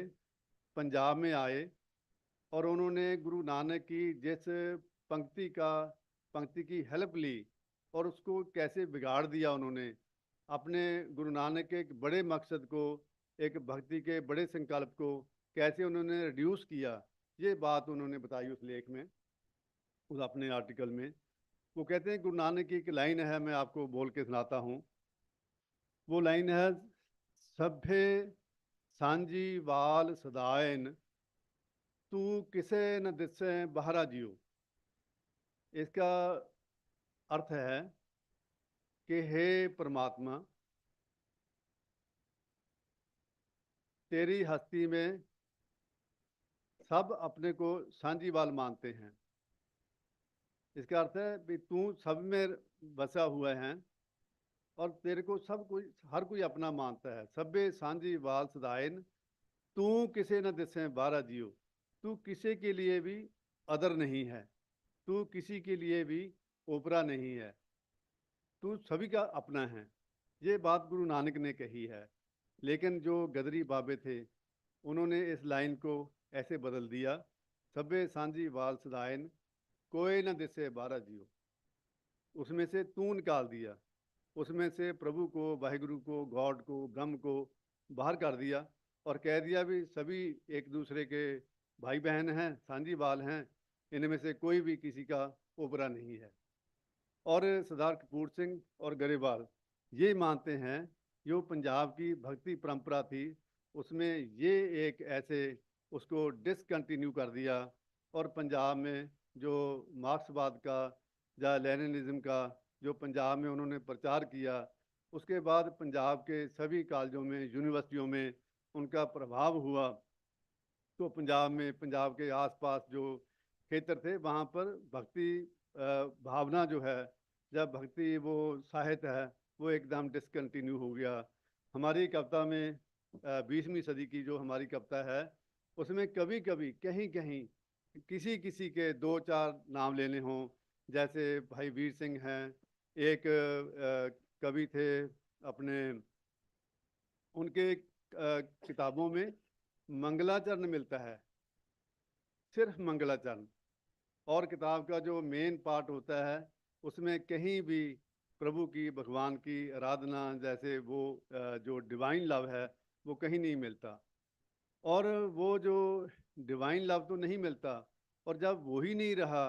पंजाब में आए और उन्होंने गुरु नानक की जिस पंक्ति की हेल्प ली और उसको कैसे बिगाड़ दिया उन्होंने, अपने गुरु नानक के एक बड़े मकसद को, एक भक्ति के बड़े संकल्प को कैसे उन्होंने रिड्यूस किया, ये बात उन्होंने बताई उस लेख में, उस अपने आर्टिकल में। वो कहते हैं गुरु नानक की एक लाइन है, मैं आपको बोल के सुनाता हूँ। वो लाइन है, सभ्य सांझी वाल सदायन तू किसे न दिसे बाहरा जियो। इसका अर्थ है कि हे परमात्मा, तेरी हस्ती में सब अपने को साझीवाल मानते हैं। इसका अर्थ है कि तू सब में बसा हुआ है और तेरे को सब कोई हर कोई अपना मानता है। सभे साझीवाल सदायन, तू किसे न दिसे बाहरा जियो। तू किसी के लिए भी अदर नहीं है, तू किसी के लिए भी ओपरा नहीं है, तू सभी का अपना है। ये बात गुरु नानक ने कही है, लेकिन जो गदरी बाबे थे उन्होंने इस लाइन को ऐसे बदल दिया, सभे सांझी वाल सदायन, कोई न दिसे बाहरा जियो। उसमें से तू निकाल दिया, उसमें से प्रभु को, वाहिगुरु को, गॉड को, ब्रह्म को बाहर कर दिया और कह दिया भी सभी एक दूसरे के भाई बहन हैं, सांझी वाल हैं, इनमें से कोई भी किसी का ओपरा नहीं है। और सरदार कपूर सिंह और गरेवाल ये मानते हैं, जो पंजाब की भक्ति परंपरा थी उसमें ये एक ऐसे उसको डिसकंटिन्यू कर दिया और पंजाब में जो मार्क्सवाद का या लेनिनिज्म का जो पंजाब में उन्होंने प्रचार किया, उसके बाद पंजाब के सभी कॉलेजों में, यूनिवर्सिटियों में उनका प्रभाव हुआ। तो पंजाब में, पंजाब के आसपास जो क्षेत्र थे वहाँ पर भक्ति भावना जो है, जब भक्ति वो साहित्य है वो एकदम डिसकंटिन्यू हो गया। हमारी कविता में 20वीं सदी की जो हमारी कविता है उसमें कभी कभी कहीं कहीं किसी किसी के 2-4 नाम लेने हों, जैसे भाई वीर सिंह हैं, एक कवि थे अपने, उनके किताबों में मंगलाचरण मिलता है, सिर्फ मंगलाचरण, और किताब का जो मेन पार्ट होता है उसमें कहीं भी प्रभु की, भगवान की आराधना जैसे वो जो डिवाइन लव है वो कहीं नहीं मिलता। और वो जो डिवाइन लव तो नहीं मिलता, और जब वो ही नहीं रहा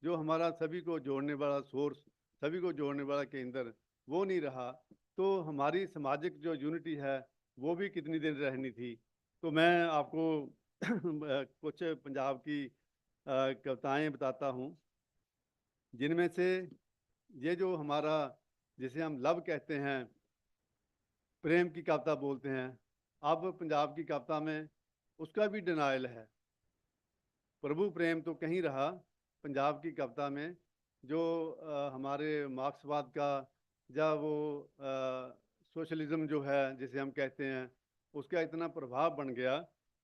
जो हमारा सभी को जोड़ने वाला सोर्स, सभी को जोड़ने वाला केंद्र, वो नहीं रहा, तो हमारी सामाजिक जो यूनिटी है वो भी कितनी दिन रहनी थी। तो मैं आपको कुछ पंजाब की कविताएं बताता हूँ, जिनमें से ये जो हमारा, जिसे हम लव कहते हैं, प्रेम की कविता बोलते हैं, अब पंजाब की कविता में उसका भी डिनायल है। प्रभु प्रेम तो कहीं रहा, पंजाब की कविता में जो हमारे मार्क्सवाद का या वो सोशलिज्म जो है जिसे हम कहते हैं, उसका इतना प्रभाव बन गया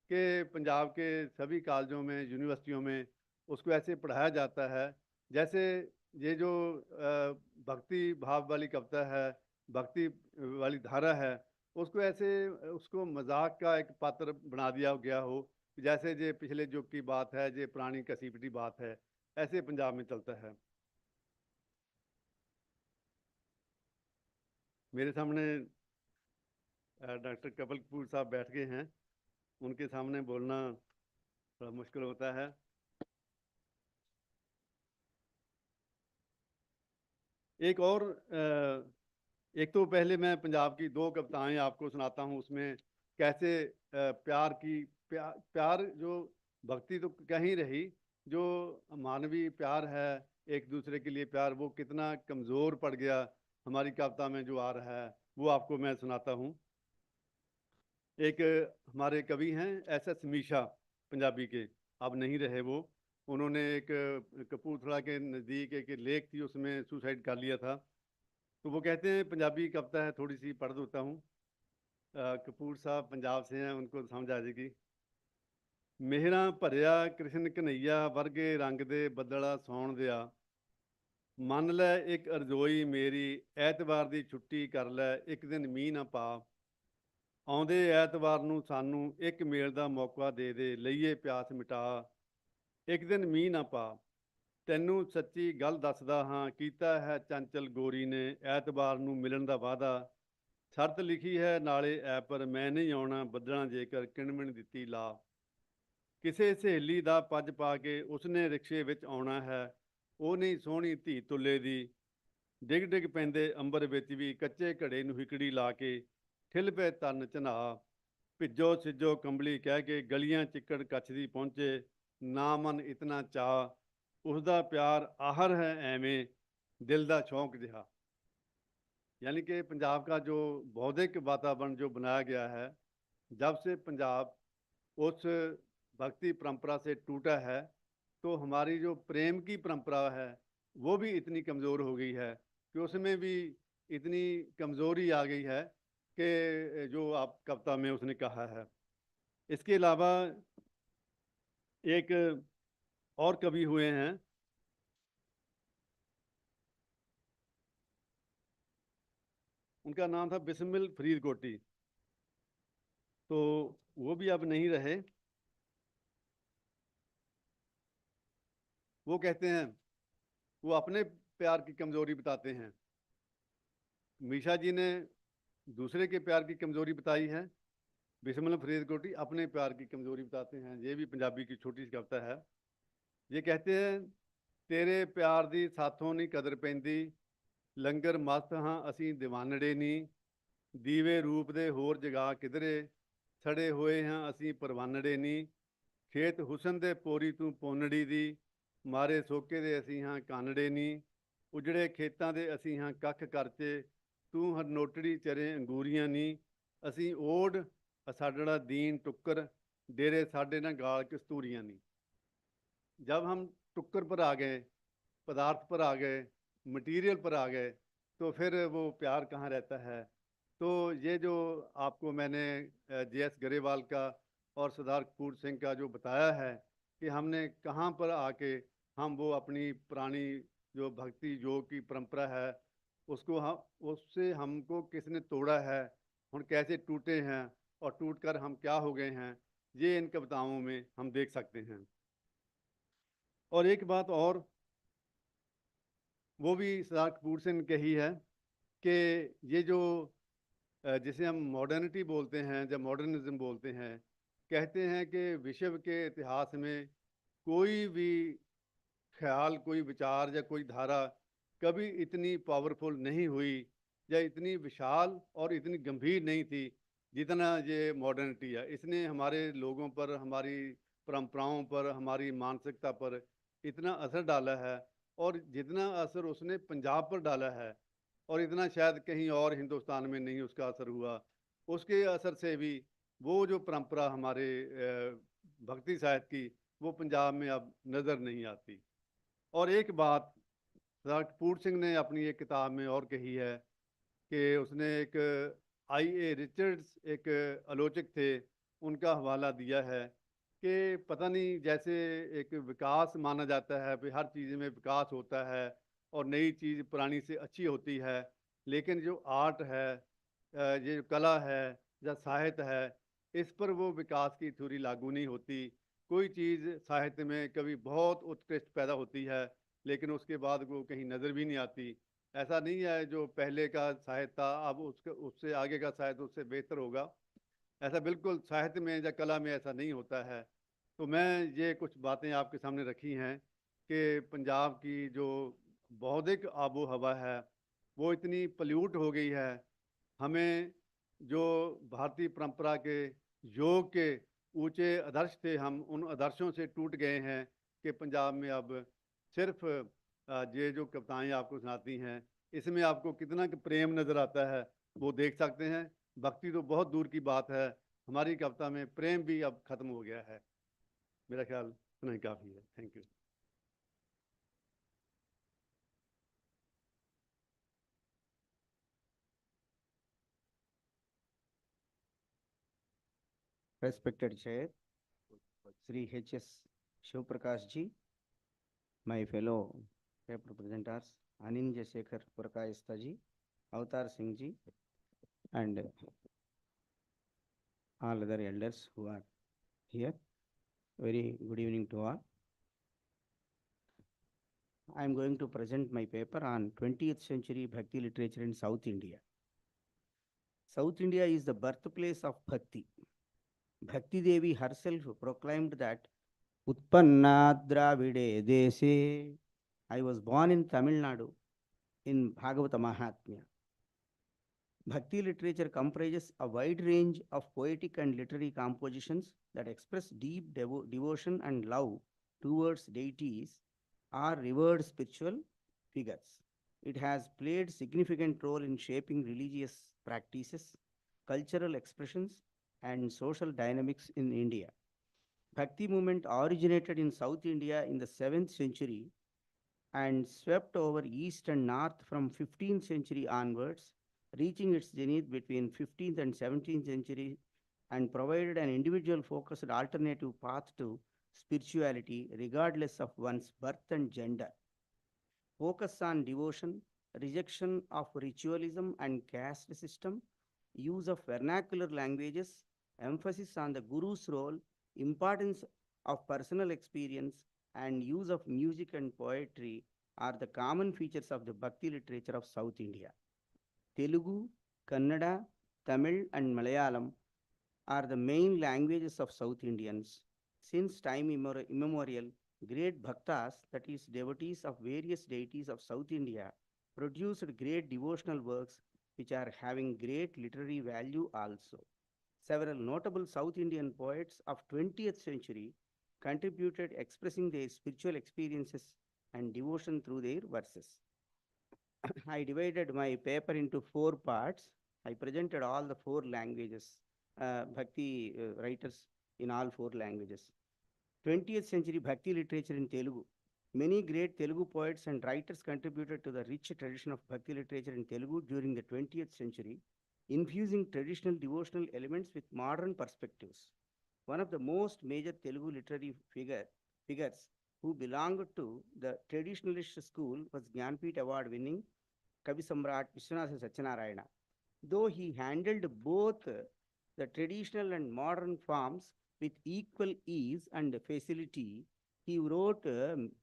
कि पंजाब के सभी कॉलेजों में, यूनिवर्सिटियों में उसको ऐसे पढ़ाया जाता है जैसे ये जो भक्ति भाव वाली कविता है, भक्ति वाली धारा है, उसको ऐसे उसको मजाक का एक पात्र बना दिया गया हो, जैसे ये पिछले युग की बात है, ये पुरानी कसीपटी बात है, ऐसे पंजाब में चलता है। मेरे सामने डॉक्टर कपिल कपूर साहब बैठ गए हैं, उनके सामने बोलना थोड़ा मुश्किल होता है। एक तो पहले मैं पंजाब की 2 कविताएं आपको सुनाता हूँ, उसमें कैसे प्यार जो भक्ति तो कहीं रही, जो मानवीय प्यार है, एक दूसरे के लिए प्यार, वो कितना कमज़ोर पड़ गया हमारी कविता में जो आ रहा है, वो आपको मैं सुनाता हूँ। एक हमारे कवि हैं SS मीशा, पंजाबी के, अब नहीं रहे वो, उन्होंने एक कपूरथला के नज़दीक एक लेक थी उसमें सुसाइड कर लिया था। तो वो कहते हैं, पंजाबी कविता है, थोड़ी सी पढ़ देता हूँ। कपूर साहब पंजाब से हैं, उनको समझ आ जाएगी। मेहरा भरिया कृष्ण कन्हैया वर्गे रंग दे बदला सौण दिया, मन लै एक अरजोई मेरी ऐतवार दी छुट्टी कर लै, एक दिन मीह ना पा, आउंदे ऐतवार नूं सानू एक मेल दा मौका दे दे, लईए प्यास मिटा, एक दिन मीह ना पा, तैनू सच्ची गल दसदा हाँ, कीता है चंचल गोरी ने ऐतवार नूं मिलन दा वादा, शर्त लिखी है नाले ऐ पर मैं नहीं आउणा, बदलना जेकर किणमिण दित्ती ला, किसे सहेली दा पज पा के उसने रिक्शे विच आउणा है, ਉਹ ਨਹੀਂ ਸੋਹਣੀ ਧੀ ਤੁੱਲੇ ਦੀ, ਡਿੱਗ ਡਿੱਗ ਪੈਂਦੇ ਅੰਬਰ ਵਿੱਚ ਵੀ ਕੱਚੇ ਘੜੇ ਨੂੰ ਹਿਕੜੀ ਲਾ ਕੇ, ਠਿਲ ਪਏ ਤਨ ਝਨਾ, ਭਿੱਜੋ ਸਿੱਜੋ ਕੰਬਲੀ ਕਹਿ ਕੇ ਗਲੀਆਂ ਚਿੱਕੜ ਕੱਛਦੀ ਪਹੁੰਚੇ, ਨਾ ਮਨ ਇਤਨਾ ਚਾਹ ਉਸਦਾ ਪਿਆਰ ਆਹਰ ਹੈ ਐਵੇਂ दिल दा शौक जिहा। यानी कि पंजाब का जो बौद्धिक वातावरण जो बनाया गया है, जब से पंजाब उस भक्ति परंपरा से टूटा है तो हमारी जो प्रेम की परंपरा है वो भी इतनी कमज़ोर हो गई है कि उसमें भी इतनी कमज़ोरी आ गई है कि जो आप कविता में उसने कहा है। इसके अलावा एक और कवि हुए हैं, उनका नाम था बिस्मिल फरीदकोटी, तो वो भी अब नहीं रहे। वो कहते हैं, वो अपने प्यार की कमज़ोरी बताते हैं। मीशा जी ने दूसरे के प्यार की कमज़ोरी बताई है, बिस्मिल फरीदकोटी अपने प्यार की कमज़ोरी बताते हैं। ये भी पंजाबी की छोटी सी कविता है। ये कहते हैं, तेरे प्यार दी साथों नहीं कदर पैंदी, लंगर मस्त हाँ असीं दीवानड़े नहीं, दीवे रूप दे होर जगा किधरे, सड़े होए हाँ असीं परवानड़े नहीं, खेत हुसन दे पोरी तू पोनड़ी दी, मारे सोके दे असीं हाँ कानड़े नहीं, उजड़े खेतां दे असीं हाँ कख करचे, तू हरनोटड़ी चरे अंगूरियां नहीं, असीं ओढ़ असाडड़ा दीन टुक्कर, डेरे साडे ना गाल कस्तूरियां नहीं। जब हम टुक्कर पर आ गए, पदार्थ पर आ गए, मटेरियल पर आ गए, तो फिर वो प्यार कहाँ रहता है। तो ये जो आपको मैंने JS गरेवाल का और सरदार कपूर सिंह का जो बताया है कि हमने कहाँ पर आके हम वो अपनी पुरानी जो भक्ति योग की परंपरा है उसको हम उससे हमको किसने तोड़ा है, हम कैसे टूटे हैं और टूटकर हम क्या हो गए हैं, ये इन कविताओं में हम देख सकते हैं। और एक बात और वो भी सरदार कपूर सिंह ने कही है कि ये जो जिसे हम मॉडर्निटी बोलते हैं, जब मॉडर्निज्म बोलते हैं, कहते हैं कि विश्व के इतिहास में कोई भी ख्याल, कोई विचार या कोई धारा कभी इतनी पावरफुल नहीं हुई या इतनी विशाल और इतनी गंभीर नहीं थी जितना ये मॉडर्निटी है। इसने हमारे लोगों पर, हमारी परंपराओं पर, हमारी मानसिकता पर इतना असर डाला है, और जितना असर उसने पंजाब पर डाला है और इतना शायद कहीं और हिंदुस्तान में नहीं उसका असर हुआ, उसके असर से भी वो जो परंपरा हमारे भक्ति साहित्य की वो पंजाब में अब नज़र नहीं आती। और एक बात सरदार कपूर सिंह ने अपनी एक किताब में और कही है कि उसने एक I.A. रिचर्ड्स एक आलोचक थे, उनका हवाला दिया है कि पता नहीं जैसे एक विकास माना जाता है, हर चीज़ में विकास होता है और नई चीज़ पुरानी से अच्छी होती है, लेकिन जो आर्ट है, ये जो कला है या साहित्य है, इस पर वो विकास की थ्योरी लागू नहीं होती। कोई चीज़ साहित्य में कभी बहुत उत्कृष्ट पैदा होती है लेकिन उसके बाद वो कहीं नज़र भी नहीं आती। ऐसा नहीं है जो पहले का साहित्य था अब उससे आगे का साहित्य उससे बेहतर होगा, ऐसा बिल्कुल साहित्य में या कला में ऐसा नहीं होता है। तो मैं ये कुछ बातें आपके सामने रखी हैं कि पंजाब की जो बौद्धिक आबो हवा है वो इतनी पल्यूट हो गई है। हमें जो भारतीय परंपरा के योग के ऊंचे आदर्श थे, हम उन आदर्शों से टूट गए हैं कि पंजाब में अब सिर्फ ये जो कविताएं आपको सुनाती हैं इसमें आपको कितना प्रेम नज़र आता है वो देख सकते हैं। भक्ति तो बहुत दूर की बात है, हमारी कविता में प्रेम भी अब खत्म हो गया है। मेरा ख्याल इतना ही काफ़ी है। Thank you. Respected Chair, Sri H.S. Shivprakash ji, my fellow paper presenters, Aninja Shekhar Prakayastha ji, Avatar Singh ji, and all other elders who are here. Very good evening to all. I am going to present my paper on 20th century Bhakti literature in South India. South India is the birthplace of Bhakti. Bhakti Devi herself proclaimed that Utpanna Dravide Dese. I was born in Tamil Nadu in Bhagavata Mahatmya. Bhakti literature comprises a wide range of poetic and literary compositions that express deep devotion and love towards deities or revered spiritual figures. It has played significant role in shaping religious practices, cultural expressions, and social dynamics in India. Bhakti movement originated in South India in the 7th century and swept over east and north from 15th century onwards, reaching its zenith between 15th and 17th century, and provided an individual focused alternative path to spirituality regardless of one's birth and gender. Focus on devotion, rejection of ritualism and caste system, use of vernacular languages, emphasis on the guru's role, importance of personal experience, and use of music and poetry are the common features of the Bhakti literature of South India. Telugu, Kannada, Tamil, and Malayalam are the main languages of South Indians. Since time immemorial, great bhaktas, that is, devotees of various deities of South India, produced great devotional works which are having great literary value also. Several notable South Indian poets of 20th century contributed expressing their spiritual experiences and devotion through their verses. I divided my paper into 4 parts. I presented all the 4 languages, Bhakti writers in all 4 languages. 20th century Bhakti literature in Telugu. Many great Telugu poets and writers contributed to the rich tradition of Bhakti literature in Telugu during the 20th century, infusing traditional devotional elements with modern perspectives. One of the most major Telugu literary figures who belonged to the traditionalist school was Jnanpith Award-winning Kavi Samrat Vishwanatha Satyanarayana. Though he handled both the traditional and modern forms with equal ease and facility, he wrote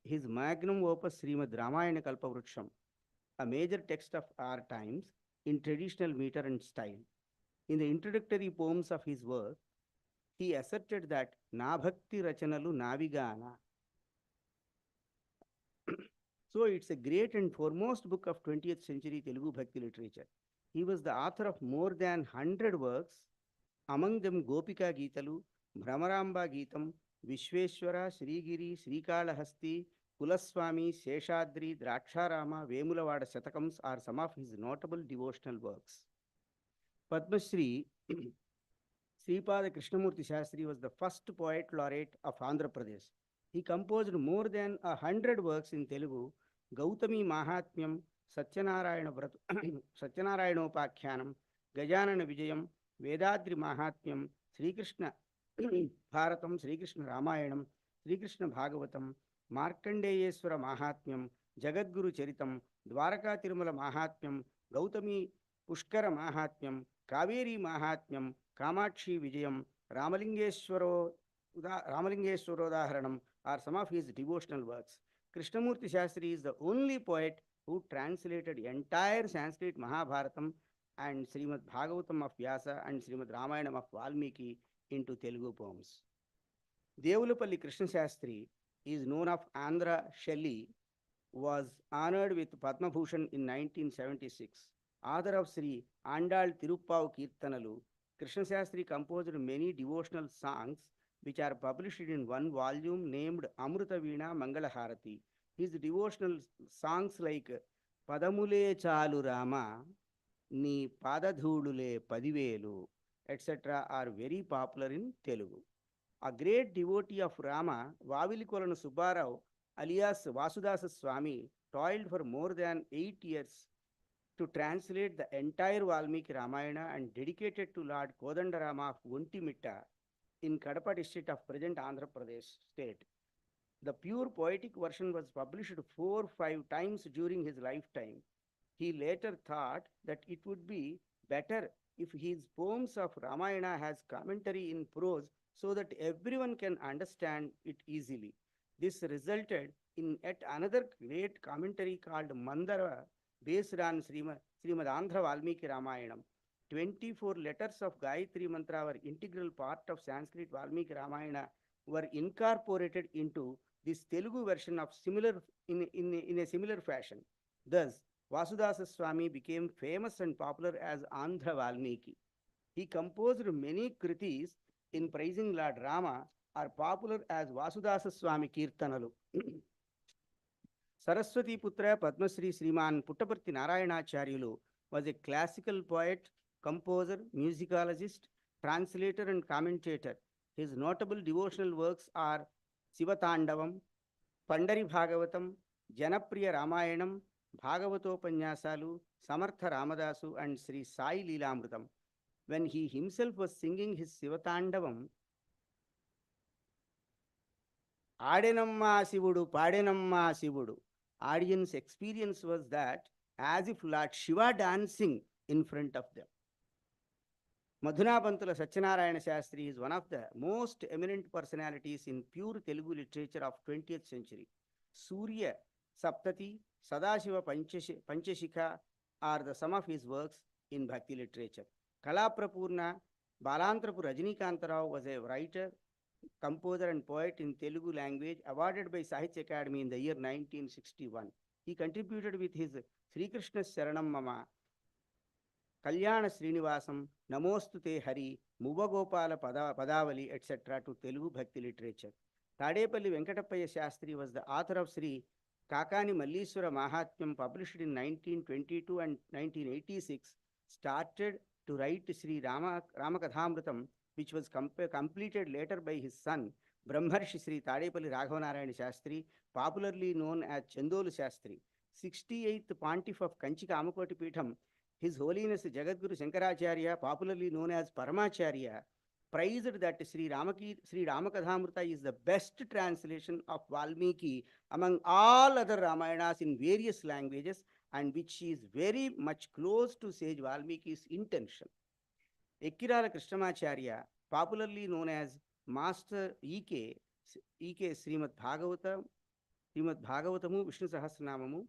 his magnum opus Srimad Ramayana Kalpavruksham, a major text of our times, in traditional meter and style. In the introductory poems of his work, he asserted that Na Bhakti Rachanalu Navigana. So it's a great and foremost book of 20th century Telugu Bhakti literature. He was the author of more than 100 works, among them Gopika Geetalu, Brahmaramba Geetam, Vishweshwara, Srigiri, Srikalahasti, Kulaswami, Seshadri, Draksharama, Vemulavada Shatakams are some of his notable devotional works. Padma Shri Sripada Krishnamurti Shastri was the first poet laureate of Andhra Pradesh. He composed more than 100 works in Telugu: Gautami Mahatmyam, Satyanarayanopakhyanam, Gajanana Vijayam, Vedadri Mahatmyam, Sri Krishna Bharatam, Sri Krishna Ramayanam, Sri Krishna Bhagavatam, Markandeyeswara Mahatmyam, Jagadguru Charitam, Dwaraka Tirumala Mahatmyam, Gautami Pushkara Mahatmyam, Kaveri Mahatmyam, Kamakshi Vijayam, Ramalingeshwarodaharanam are some of his devotional works. Krishnamurti Shastri is the only poet who translated entire Sanskrit Mahabharatam and Srimad Bhagavatam of Vyasa and Srimad Ramayanam of Valmiki into Telugu poems. Devulapalli Krishna Shastri is known of Andhra Shelly, was honored with Padma Bhushan in 1976. Author of Sri Andal Tiruppavu Kirtanalu, Krishna Shastri composed many devotional songs which are published in one volume named Amruta Veena Mangala Harati. His devotional songs like Padamule Chalu Rama, Ni Padadhudule Padivelu, etc. are very popular in Telugu. A great devotee of Rama, Vavilikolana Subbarao, alias Vasudasa Swami, toiled for more than 8 years to translate the entire Valmiki Ramayana and dedicated to Lord Kodandarama of Guntimitta in Kadapa district of present Andhra Pradesh state. The pure poetic version was published 4 or 5 times during his lifetime. He later thought that it would be better if his poems of Ramayana has commentary in prose so that everyone can understand it easily. This resulted in yet another great commentary called Mandara, based on Srimad Andhra Valmiki Ramayanam. 24 letters of Gayatri Mantra were integral part of Sanskrit Valmiki Ramayana, were incorporated into this Telugu version of in a similar fashion. Thus, Vasudasa Swami became famous and popular as Andhra Valmiki. He composed many kritis in praising Lord Rama are popular as Vasudasa Swami Kirtanalu. Saraswati Putra Padmasri Sriman Puttaparthi Narayanacharyalu was a classical poet, composer, musicologist, translator and commentator. His notable devotional works are Sivatandavam, Pandari Bhagavatam, Janapriya Ramayanam, Bhagavatopanyasalu, Samartha Ramadasu and Sri Sai Leelamrutam. When he himself was singing his Sivatandavam, Adenamma Sivudu, Padenamma Sivudu, audience experience was that as if Lord Shiva dancing in front of them. Madhunapantula Satyanarayana Shastri is one of the most eminent personalities in pure Telugu literature of 20th century. Surya, Saptati, Sadashiva Panchashika are the some of his works in Bhakti literature. Kalaprapurna Balantrapu Rajinikanth Rao was a writer, composer and poet in Telugu language, awarded by Sahitya Academy in the year 1961. He contributed with his Sri Krishna Saranam Mama, Kalyana Srinivasam, Namostu Te Hari, Muvagopala Padavali, etc. to Telugu Bhakti literature. Tadepalli Venkatapaya Shastri was the author of Sri Kakani Malleswara Mahatmyam, published in 1922 and 1986, started to write Sri Ramakathamritam, which was completed later by his son, Brahmarshi Sri Tadepalli Raghavanarayana Shastri, popularly known as Chandolu Shastri. 68th Pontiff of Kanchika Amakoti Peetham, His Holiness Jagadguru Shankaracharya, popularly known as Paramacharya, praised that Sri Ramakathamrita is the best translation of Valmiki among all other Ramayanas in various languages, and which is very much close to Sage Valmiki's intention. Ekkirala Krishnamacharya, popularly known as Master E.K. Srimad Bhagavatamu, Vishnu Sahasranamamu,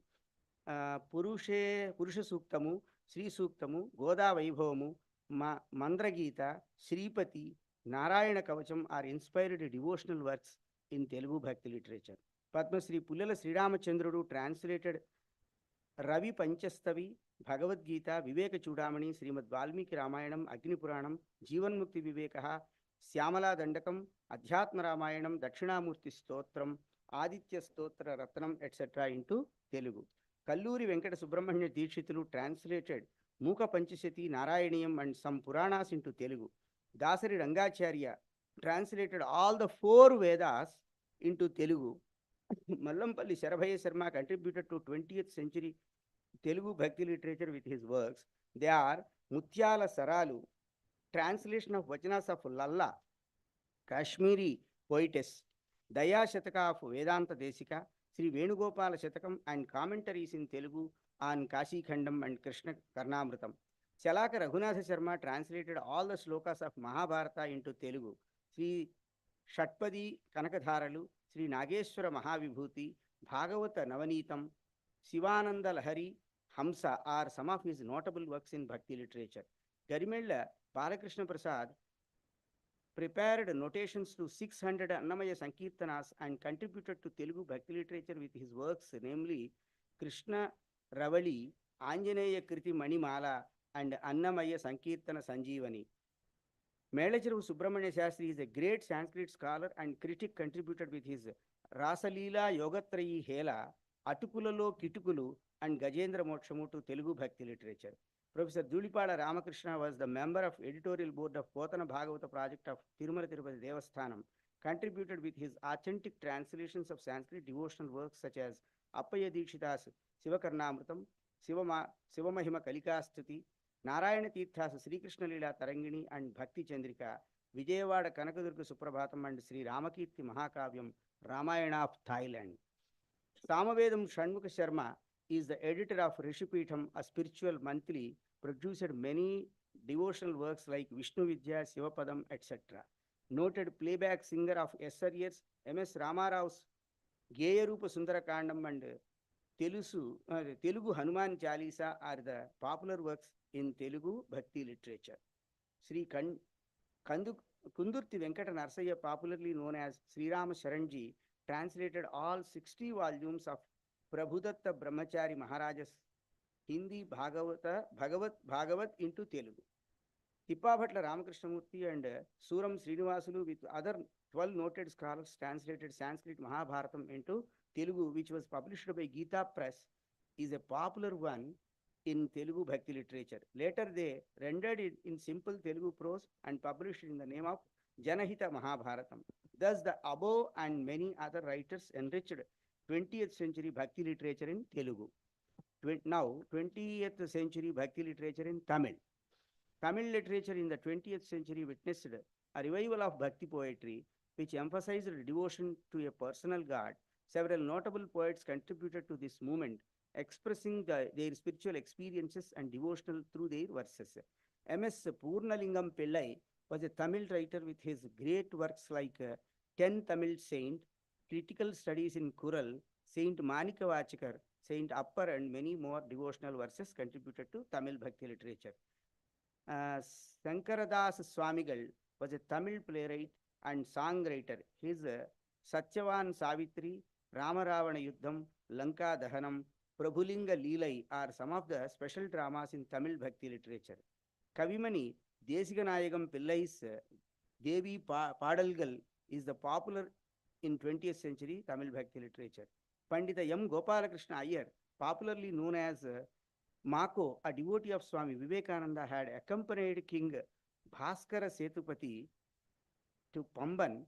Purusha Suktamu, Sri Suktamu, Goda Vaibhavamu, Mandragita, Sripati, Narayana Kavacham are inspired devotional works in Telugu Bhakti literature. Padma Sri Pullala Sri Ramachandrudu translated Ravi Panchastavi, Bhagavad Gita, Viveka Chudamani, Srimad Valmiki Ramayanam, Agni Puranam, Jivan Mukti Vivekaha, Syamala Dandakam, Adhyatma Ramayanam, Dakshinamurti Stotram, Aditya Stotra Ratnam, etc. into Telugu. Kalluri Venkata Subramanya Dikshitulu translated Muka Panchashati, Narayaniyam and some Puranas into Telugu. Dasari Rangacharya translated all the 4 Vedas into Telugu. Mallampalli Sharabhaya Sharma contributed to 20th century Telugu Bhakti literature with his works. They are Mutyala Saralu, translation of Vachanas of Lalla, Kashmiri poetess, Daya Shataka of Vedanta Desika, Sri Venugopala Shatakam, and commentaries in Telugu on Kashi Khandam and Krishna Karnamritam. Chalaka Raghunatha Sharma translated all the slokas of Mahabharata into Telugu. Sri Shatpadi Kanakadharalu, Sri Nageshwara Mahavibhuti, Bhagavata Navanitam, Sivananda Lahari, Hamsa are some of his notable works in Bhakti literature. Garimella Balakrishna Prasad prepared notations to 600 Annamaya Sankirtanas and contributed to Telugu Bhakti literature with his works, namely Krishna Ravali, Anjaneya Kriti Manimala, and Annamaya Sankirtana Sanjeevani. Melacharu Subramanya Shastri is a great Sanskrit scholar and critic, contributed with his Rasalila Yogatrayi Hela, Atukulalo Kitukulu, and Gajendra Mokshamu to Telugu Bhakti literature. Professor Dhulipada Ramakrishna was the member of editorial board of Potana Bhagavata project of Tirumala Tirupati Devasthanam, contributed with his authentic translations of Sanskrit devotional works such as Appaya Dikshita's Sivakarnamritam, Sivamahima Kalikastuti, Narayana Tirtha's Sri Krishna Lila Tarangini and Bhakti Chandrika, Vijayawada Kanakadurga Suprabhatam and Sri Ramakirti Mahakavyam, Ramayana of Thailand. Samavedam Shanmukha Sharma is the editor of Rishipitham, a spiritual monthly, produced many devotional works like Vishnu Vidya, Sivapadam, etc. Noted playback singer of yesteryears, M.S. Ramarau's Geyarupa Sundarakandam and Telugu Hanuman Chalisa are the popular works in Telugu Bhakti literature. Sri Kundurti Venkata Narsaya, popularly known as Sri Rama Sharanji, translated all 60 volumes of Prabhudatta Brahmachari Maharaja's Hindi Bhagavat into Telugu. Tippabhatla Ramakrishnamoorthy and Suram Srinivasulu with other 12 noted scholars translated Sanskrit Mahabharatam into Telugu, which was published by Geeta Press, is a popular one in Telugu Bhakti literature. Later they rendered it in simple Telugu prose and published it in the name of Janahita Mahabharatam. Thus the above and many other writers enriched 20th century Bhakti literature in Telugu. Now 20th century Bhakti literature in Tamil. Tamil literature in the 20th century witnessed a revival of Bhakti poetry, which emphasized devotion to a personal God. Several notable poets contributed to this movement, expressing their spiritual experiences and devotional through their verses. M.S. Purnalingam Pillai was a Tamil writer with his great works like 10 Tamil Saint, Critical Studies in Kural, Saint Manikavachakar, Saint Appar, and many more devotional verses contributed to Tamil Bhakti literature. Sankaradas Swamigal was a Tamil playwright and songwriter. His Satyavan Savitri, Ramaravana Yuddham, Lanka Dahanam, Prabhulinga Leelai are some of the special dramas in Tamil Bhakti literature. Kavimani Desiganayagam Pillai's Devi Padalgal is the popular in 20th century Tamil Bhakti literature. Pandita M. Gopalakrishna Iyer, popularly known as Mako, a devotee of Swami Vivekananda, had accompanied King Bhaskara Setupati to Pamban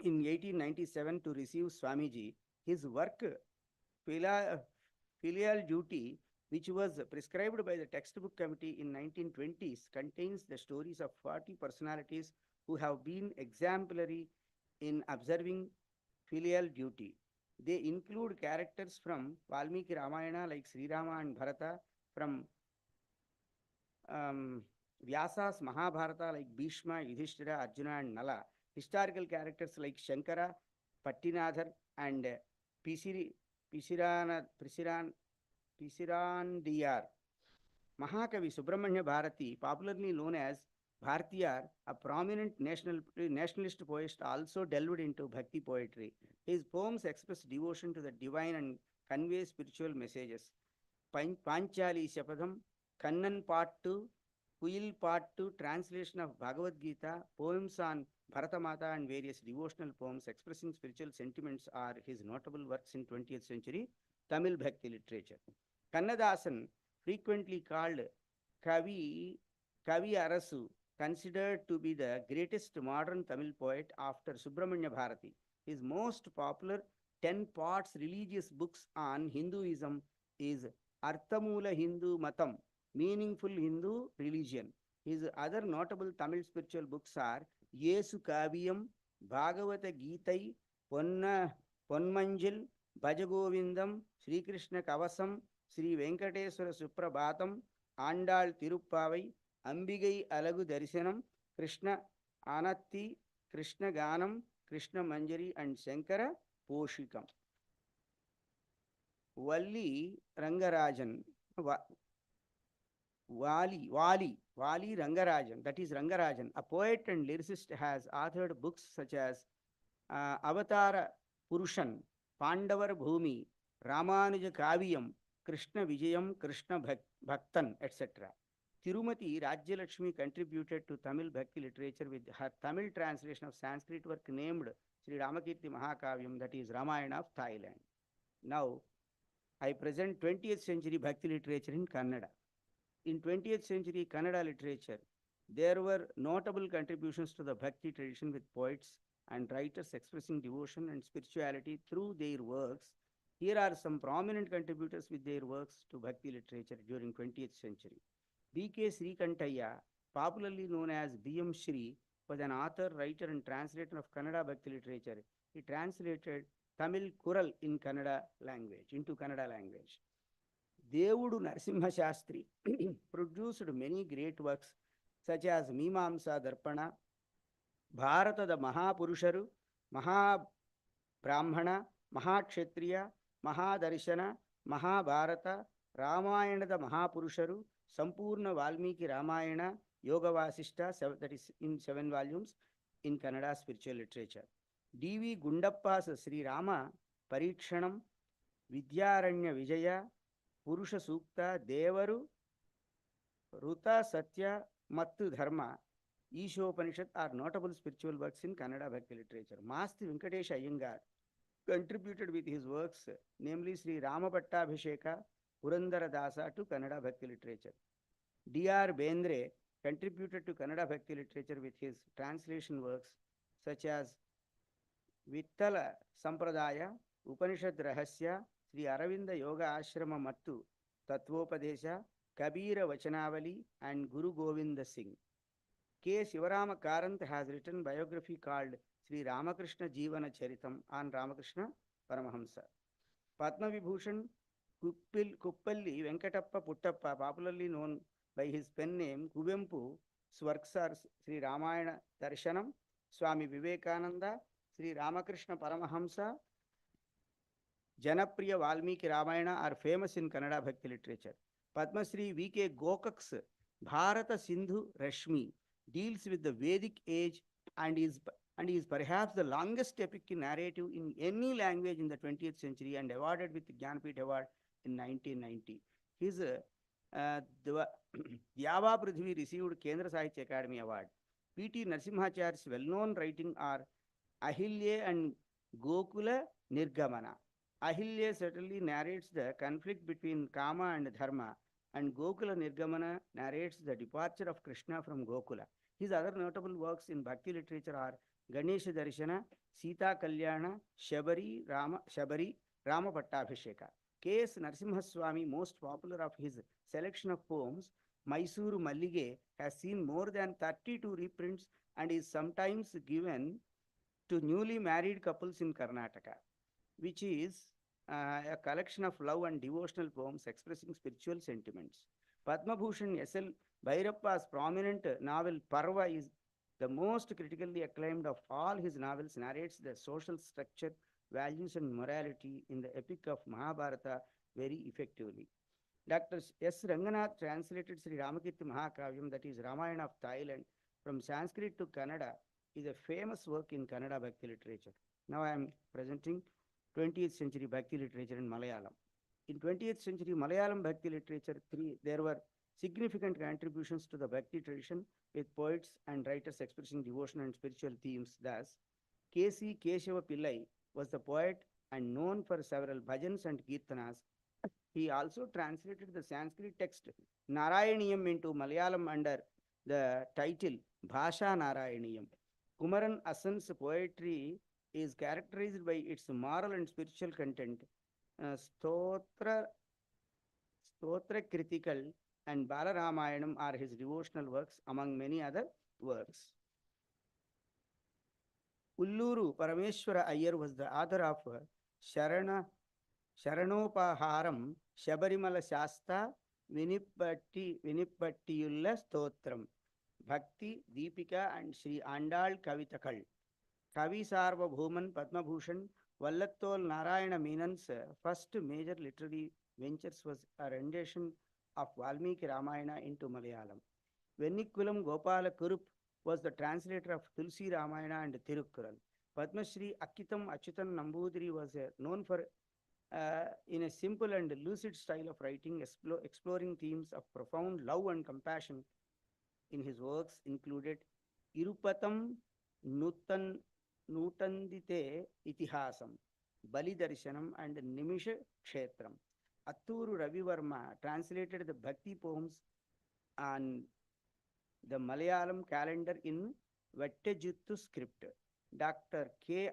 in 1897 to receive Swamiji. His work, Filial Duty, which was prescribed by the textbook committee in 1920s, contains the stories of 40 personalities who have been exemplary in observing filial duty. They include characters from Valmiki Ramayana like Sri Rama and Bharata, from Vyasa's Mahabharata like Bhishma, Yudhishthira, Arjuna, and Nala, historical characters like Shankara, Pattinadhar, and Pisirandiyar. Mahakavi Subramanya Bharati, popularly known as Bharatiyar, a prominent nationalist poet, also delved into Bhakti poetry. His poems express devotion to the divine and convey spiritual messages. Panchali Shapadam, Kannan Part 2, Kuyil Part 2, translation of Bhagavad Gita, poems on Bharatamata and various devotional poems expressing spiritual sentiments are his notable works in 20th century Tamil Bhakti literature. Kannadasan, frequently called Kavi Arasu, considered to be the greatest modern Tamil poet after Subramanya Bharati. His most popular 10 parts religious books on Hinduism is Arthamula Hindu Matam, meaningful Hindu religion. His other notable Tamil spiritual books are Yesu Kaviyam, Bhagavata Geetai, Ponmanjil, Bhajagovindam, Sri Krishna Kavasam, Sri Venkateswara Suprabhatam, Andal Tiruppavai, Ambigai Alagu Darisanam, Krishna Anatti, Krishna Ganam, Krishna Manjari, and Shankara Poshikam. Valli Rangarajan, Vali Rangarajan, that is Rangarajan, a poet and lyricist, has authored books such as Avatara Purushan, Pandavar Bhumi, Ramanuja Kaviyam, Krishna Vijayam, Krishna Bhaktan, etc. Tirumati Rajyalakshmi contributed to Tamil Bhakti literature with her Tamil translation of Sanskrit work named Sri Ramakirti Mahakavyam, that is Ramayana of Thailand. Now, I present 20th century Bhakti literature in Kannada. In 20th century Kannada literature, there were notable contributions to the Bhakti tradition with poets and writers expressing devotion and spirituality through their works. Here are some prominent contributors with their works to Bhakti literature during 20th century. B.K. Srikantayya, popularly known as B.M. Shri, was an author, writer, and translator of Kannada Bhakti literature. He translated Tamil Kural in Kannada language, into Kannada language. Devudu Narasimha Shastri produced many great works such as Mimamsa Darpana, Bharatada Mahapurusharu, Mahabrahmana, Mahakshatriya, Mahadarshana, Mahabharata, Ramayanada Mahapurusharu, Sampurna Valmiki Ramayana, Yoga Vasishta, that is in 7 volumes in Kannada spiritual literature. D.V. Gundappa's Sri Rama Parikshanam, Vidyaranya Vijaya, Purusha Sukta, Devaru, Ruta Satya, Mattu Dharma, Ishopanishad are notable spiritual works in Kannada Bhakti literature. Masti Venkatesh Iyengar contributed with his works, namely Sri Ramapattabhisheka, Purandara Dasa to Kannada Bhakti literature. D.R. Bendre contributed to Kannada Bhakti literature with his translation works such as Vittala Sampradaya, Upanishad Rahasya, Sri Aravinda Yoga Ashrama Mattu, Tattvopadesha, Kabira Vachanavali, and Guru Govinda Singh. K. Sivarama Karant has written biography called Sri Ramakrishna Jivana Charitam on Ramakrishna Paramahamsa. Padma Vibhushan Kuppalli Venkatappa Puttappa, popularly known by his pen name Kuvempu, Swarksar Sri Ramayana Darshanam, Swami Vivekananda, Sri Ramakrishna Paramahamsa, Janapriya Valmiki Ramayana are famous in Kannada Bhakti literature. Padma Shri V.K. Gokak's Bharata Sindhu Rashmi deals with the Vedic age and is perhaps the longest epic narrative in any language in the 20th century and awarded with the Jnanpith Award in 1990. His Dyava Prithvi received Kendra Sahitya Academy Award. P.T. Narasimhacharya's well-known writing are Ahilya and Gokula Nirgamana. Ahilya certainly narrates the conflict between Kama and Dharma, and Gokula Nirgamana narrates the departure of Krishna from Gokula. His other notable works in Bhakti literature are Ganesha Darshana, Sita Kalyana, Shabari, Rama Pattabhisheka. K.S. Narasimhaswamy, most popular of his selection of poems, Mysuru Mallige, has seen more than 32 reprints and is sometimes given to newly married couples in Karnataka, which is a collection of love and devotional poems expressing spiritual sentiments. Padma Bhushan S.L. Bhairappa's prominent novel Parva is the most critically acclaimed of all his novels, narrates the social structure, values and morality in the epic of Mahabharata very effectively. Dr. S. Ranganath translated Sri Ramakirti Mahakavyam, that is Ramayana of Thailand, from Sanskrit to Kannada, is a famous work in Kannada Bhakti literature. Now I am presenting 20th century Bhakti literature in Malayalam. In 20th century Malayalam Bhakti literature, there were significant contributions to the Bhakti tradition, with poets and writers expressing devotion and spiritual themes. Thus, K.C. Keshava Pillai was the poet and known for several bhajans and kirtanas. He also translated the Sanskrit text Narayaniyam into Malayalam under the title Bhasha Narayaniyam. Kumaran Asan's poetry is characterized by its moral and spiritual content. Stotra Critical and Balaramayanam are his devotional works, among many other works. Ulluru Parameshwara Iyer was the author of Sharanopaharam, Shabarimala Shasta, Vinipattiyulla Stotram, Bhakti, Deepika and Sri Andal Kavitakal. Kavi Sarva Bhuman Padma Bhushan, Vallattol Narayana Menon's first major literary ventures was a rendition of Valmiki Ramayana into Malayalam. Vennikulam Gopala Kurup was the translator of Tulsi Ramayana and Tirukkural. Padma Shri Akkitam Achyutan Nambudiri was known for in a simple and lucid style of writing, exploring themes of profound love and compassion. In his works included Irupatam Nutandite Itihasam, Bali Darshanam and Nimisha Kshetram. Atturu Ravivarma translated the Bhakti poems on the Malayalam calendar in Vettejuttu script. Dr. K.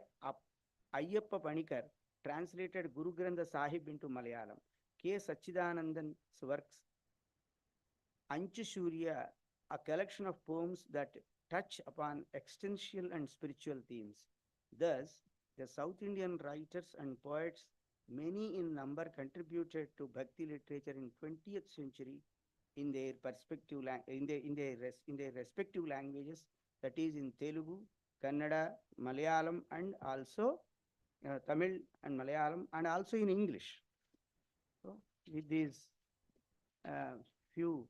Ayyappa Panikar translated Guru Grantha Sahib into Malayalam. K. Sachidanandan's works Anchu Surya, a collection of poems that touch upon existential and spiritual themes. Thus, the South Indian writers and poets, many in number, contributed to Bhakti literature in 20th century in their respective languages, that is in Telugu, Kannada, Malayalam, and also Tamil and Malayalam, and also in English. So, with these few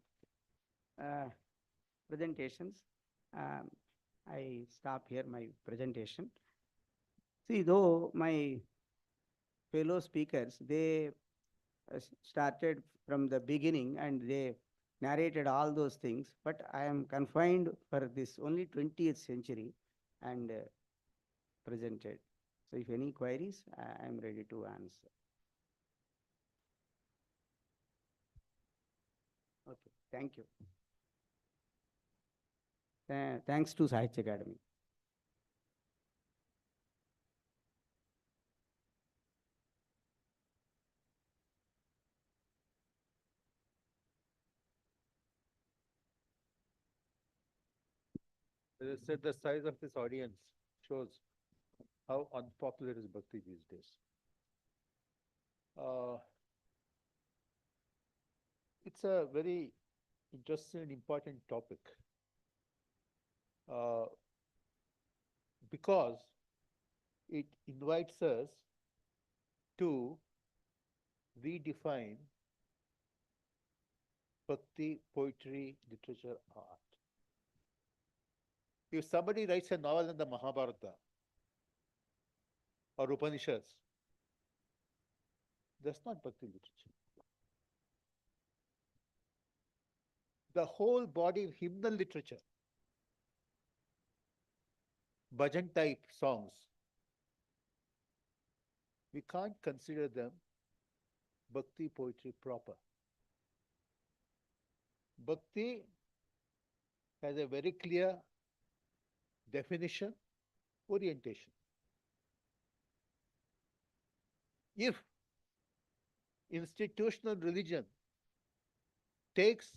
presentations, I stop here my presentation. See, though my fellow speakers, they started from the beginning and they narrated all those things, but I am confined for this only 20th century and presented. So if any queries, I am ready to answer. Okay, thank you. Thanks to Sahitya Academy. As I said, the size of this audience shows how unpopular is bhakti these days. It's a very interesting and important topic because it invites us to redefine bhakti, poetry, literature, art. If somebody writes a novel in the Mahabharata or Upanishads, that's not bhakti literature. The whole body of hymnal literature, bhajan type songs, we can't consider them bhakti poetry proper. Bhakti has a very clear definition, orientation. If institutional religion takes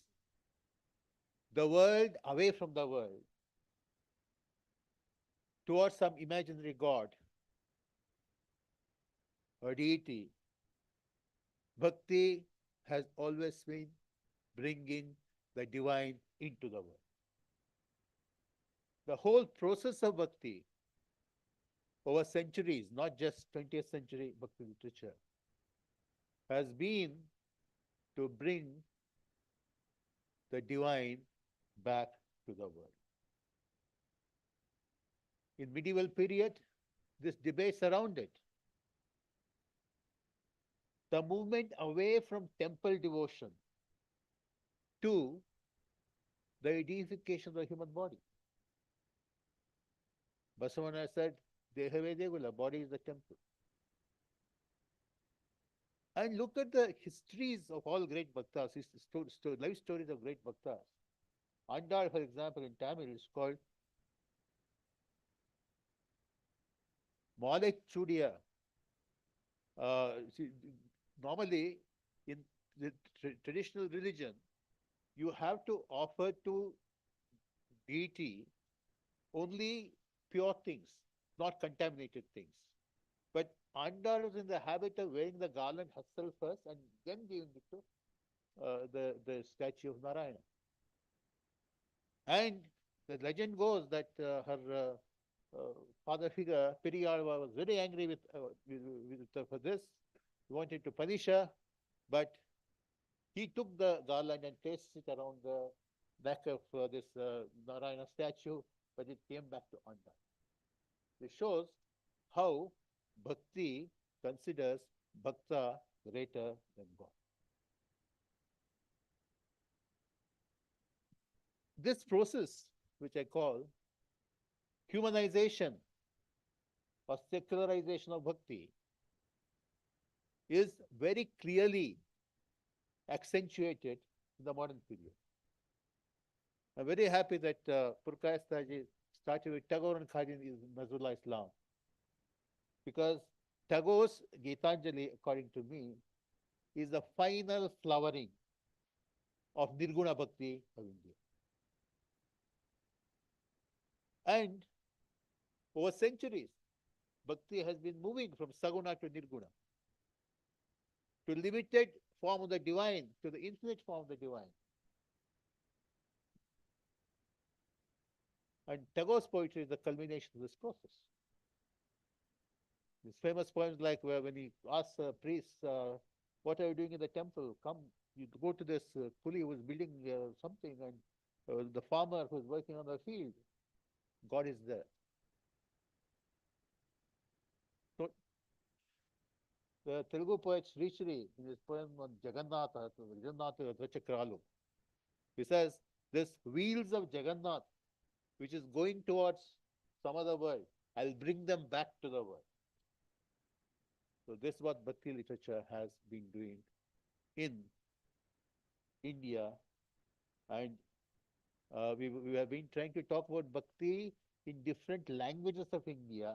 the world away from the world towards some imaginary god or deity, bhakti has always been bringing the divine into the world. The whole process of bhakti over centuries, not just 20th century bhakti literature, has been to bring the divine back to the world. In medieval period, this debate surrounded the movement away from temple devotion to the deification of the human body. Basavana said, Dehave Degula, body is the temple. And look at the histories of all great bhaktas, life stories of great bhaktas. Andal, for example, in Tamil is called Malek Chudia. Normally, in the traditional religion, you have to offer to deity only pure things, not contaminated things. But Andal was in the habit of wearing the garland herself first and then giving it to the statue of Narayana. And the legend goes that her father figure, Periyalva, was very angry with her for this. He wanted to punish her, but he took the garland and placed it around the neck of this Narayana statue, but it came back to Andal. This shows how bhakti considers bhakta greater than God. This process, which I call humanization or secularization of bhakti, is very clearly accentuated in the modern period. I'm very happy that Purkayastaji started with Tagore and Khadim in Nazrullah Islam, because Tagore's Gitanjali, according to me, is the final flowering of Nirguna Bhakti of India. And over centuries, Bhakti has been moving from Saguna to Nirguna, to limited form of the divine, to the infinite form of the divine. And Tagore's poetry is the culmination of this process. These famous poems like where when he asks priests, what are you doing in the temple? Come, you go to this kuli who is building something, and the farmer who is working on the field. God is there. So the Telugu poet Sri Sri, in his poem on Jagannatha Dvachakralu, He says, this wheels of Jagannath, which is going towards some other world, I'll bring them back to the world. So this is what Bhakti literature has been doing in India, and we have been trying to talk about Bhakti in different languages of India,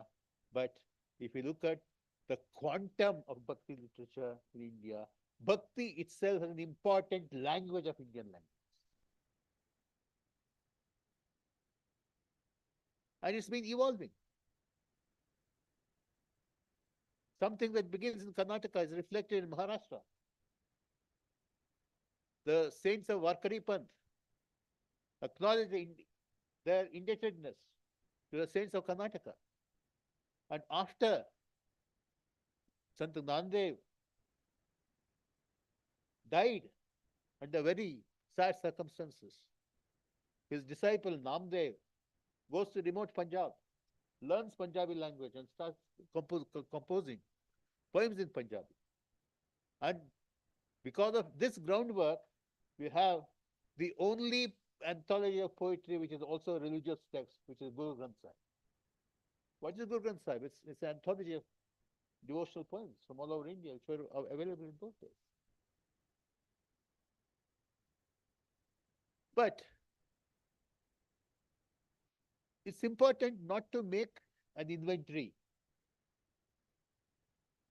but if you look at the quantum of Bhakti literature in India, Bhakti itself is an important language of Indian language. And it's been evolving. Something that begins in Karnataka is reflected in Maharashtra. The saints of Varkari Panth acknowledge their indebtedness to the saints of Karnataka. And after Sant Nandev died under very sad circumstances, his disciple Namdev goes to remote Punjab, learns Punjabi language and starts composing poems in Punjabi. And because of this groundwork, we have the only anthology of poetry which is also a religious text, which is Guru Granth Sahib. What is Guru Granth Sahib? It's an anthology of devotional poems from all over India, which were available in those days. But it's important not to make an inventory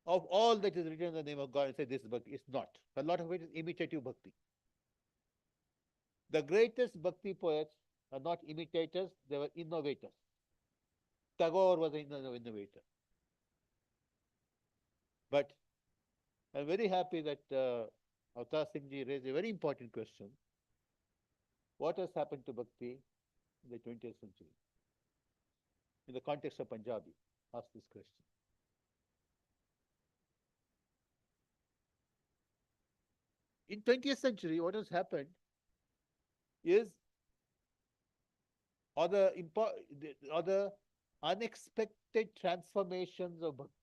of all that is written in the name of God and say this is Bhakti. It's not. A lot of it is imitative Bhakti. The greatest Bhakti poets are not imitators, they were innovators. Tagore was an innovator. But I'm very happy that Avtar Singh ji raised a very important question. What has happened to Bhakti in the 20th century? In the context of Punjabi, ask this question. In 20th century, what has happened is the unexpected transformations of Bhakti.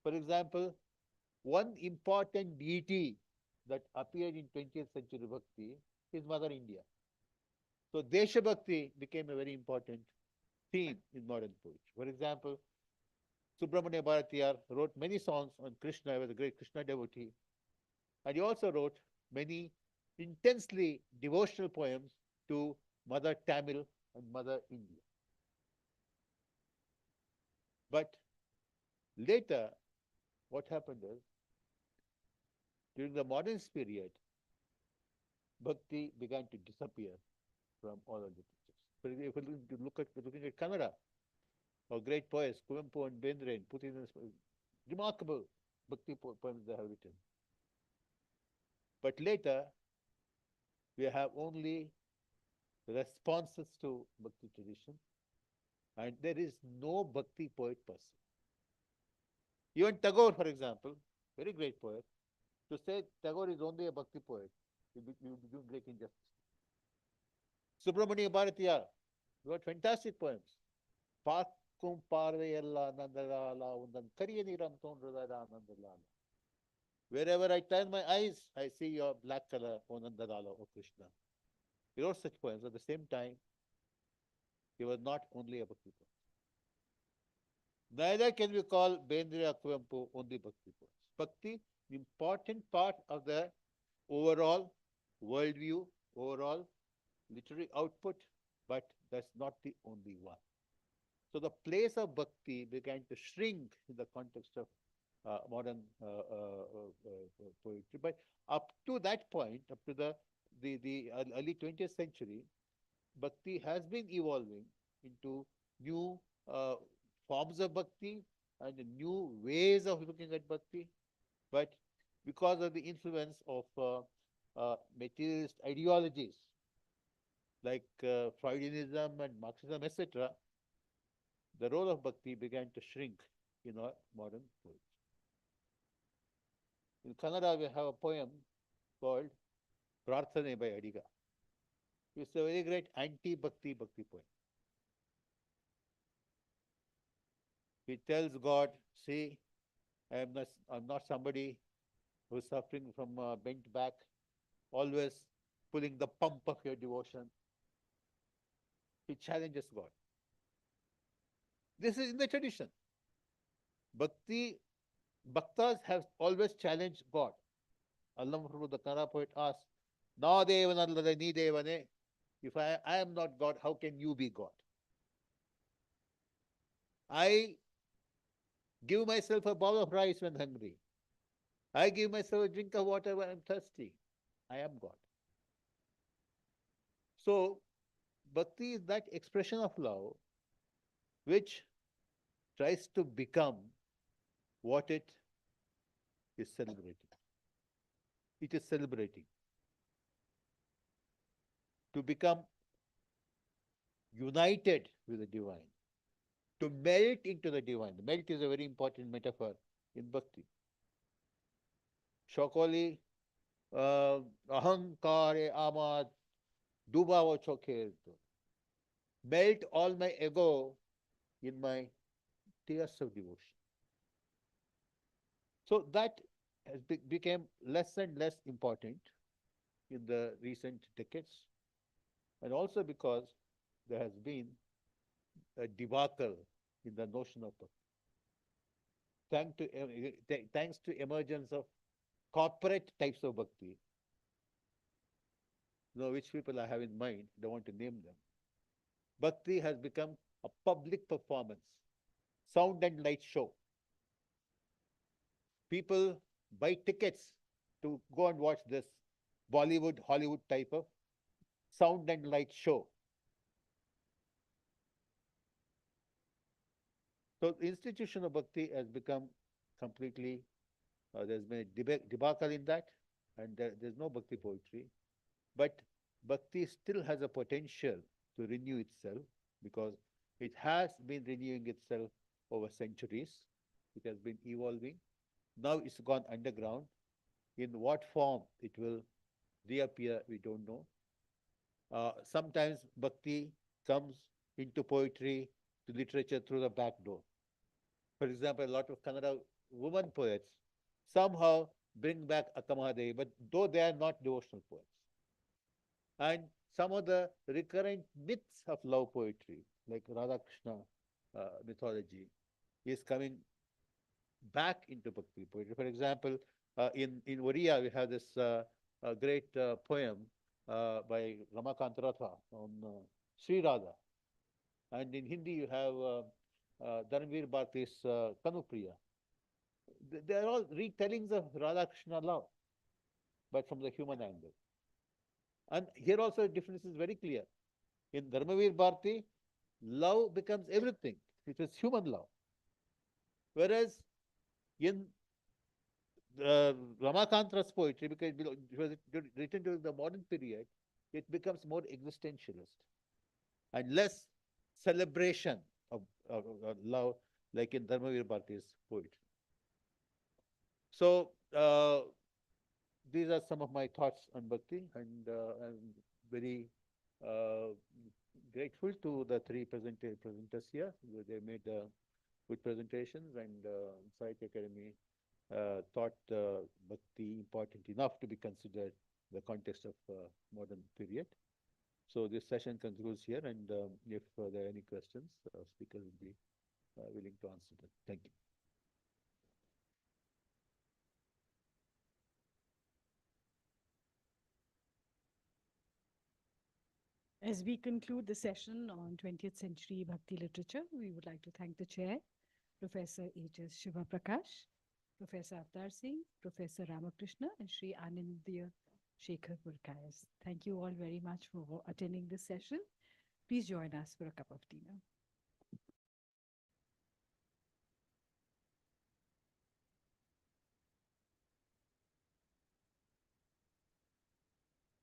For example, one important deity that appeared in 20th century Bhakti is Mother India. So Desha Bhakti became a very important theme in modern poetry. For example, Subramanya Bharatiyar wrote many songs on Krishna. He was a great Krishna devotee. And he also wrote many intensely devotional poems to Mother Tamil and Mother India. But later, what happened is, during the modern period, Bhakti began to disappear from all of the literatures. If you looking at Kannada, our great poets, Kuvempu and Bendre, and put in remarkable Bhakti poems they have written. But later, we have only responses to Bhakti tradition, and there is no Bhakti poet per se. Even Tagore, for example, very great poet, to say Tagore is only a Bhakti poet, you would be doing great injustice. Subramanya Bharatiyar wrote fantastic poems. Parkum Parveyalla Nandalala Undan Kariyaniram Tondradala Nandalala. Wherever I turn my eyes, I see your black color, O Nandalala, O Krishna. He wrote such poems. At the same time, he was not only a Bhakti poet. Neither can we call Bendre or Kuvempu only Bhakti poets. Bhakti, the important part of the overall worldview, overall literary output, but that's not the only one. So the place of Bhakti began to shrink in the context of modern poetry. But up to that point, up to the early 20th century, Bhakti has been evolving into new forms of Bhakti and new ways of looking at Bhakti. But because of the influence of materialist ideologies like Freudianism and Marxism, etc., the role of Bhakti began to shrink in our modern poetry. In Kannada, we have a poem called Prarthane by Adiga. It's a very great anti-Bhakti poem. He tells God, see, I'm not somebody who's suffering from bent back, always pulling the pump of your devotion. He challenges God. This is in the tradition. Bhaktas have always challenged God. Allah, the Kannada poet asks, Na devanallade ni devane. If I am not God, how can you be God? I give myself a bowl of rice when hungry. I give myself a drink of water when I'm thirsty. I am God. So, bhakti is that expression of love which tries to become what it is celebrating. It is celebrating. To become united with the divine. To melt into the divine. Melt is a very important metaphor in bhakti. Shokoli, ahankare amad, dubavo chokhe. Melt all my ego in my tears of devotion. So that has become less and less important in the recent decades, and also because there has been a debacle in the notion of bhakti. Thanks to emergence of corporate types of bhakti, which people I have in mind, don't want to name them. Bhakti has become a public performance, sound and light show. People buy tickets to go and watch this Bollywood, Hollywood type of sound and light show. So the institution of bhakti has become completely, there's been a debacle in that, and there's no bhakti poetry. But bhakti still has a potential to renew itself, because it has been renewing itself over centuries. It has been evolving. Now it's gone underground. In what form it will reappear, we don't know. Sometimes bhakti comes into poetry, to literature through the back door. For example, a lot of Kannada women poets somehow bring back Akkamahadevi, but though they are not devotional poets. And some of the recurrent myths of love poetry, like Radha Krishna mythology, is coming back into bhakti poetry. For example, in Oriya, we have this great poem by Ramakant Ratha on Sri Radha. And in Hindi, you have Dhanvir Bharti's Kanupriya. They are all retellings of Radha Krishna love, but from the human angle. And here also the difference is very clear. In Dharmavir Bharti, love becomes everything. It is human love. Whereas in Ramakantra's poetry, because it was written during the modern period, it becomes more existentialist and less celebration of love, like in Dharmavir Bharti's poetry. So these are some of my thoughts on bhakti, and I'm very grateful to the three presenters here. They made good presentations, and Sahitya Academy thought bhakti important enough to be considered in the context of modern period. So this session concludes here, and if there are any questions, speakers will be willing to answer them. Thank you. As we conclude the session on 20th century Bhakti literature, we would like to thank the chair, Professor H.S. Shiva Prakash, Professor Avtar Singh, Professor Ramakrishna, and Sri Anindya Shekhar Purkayas. Thank you all very much for attending this session. Please join us for a cup of tea now.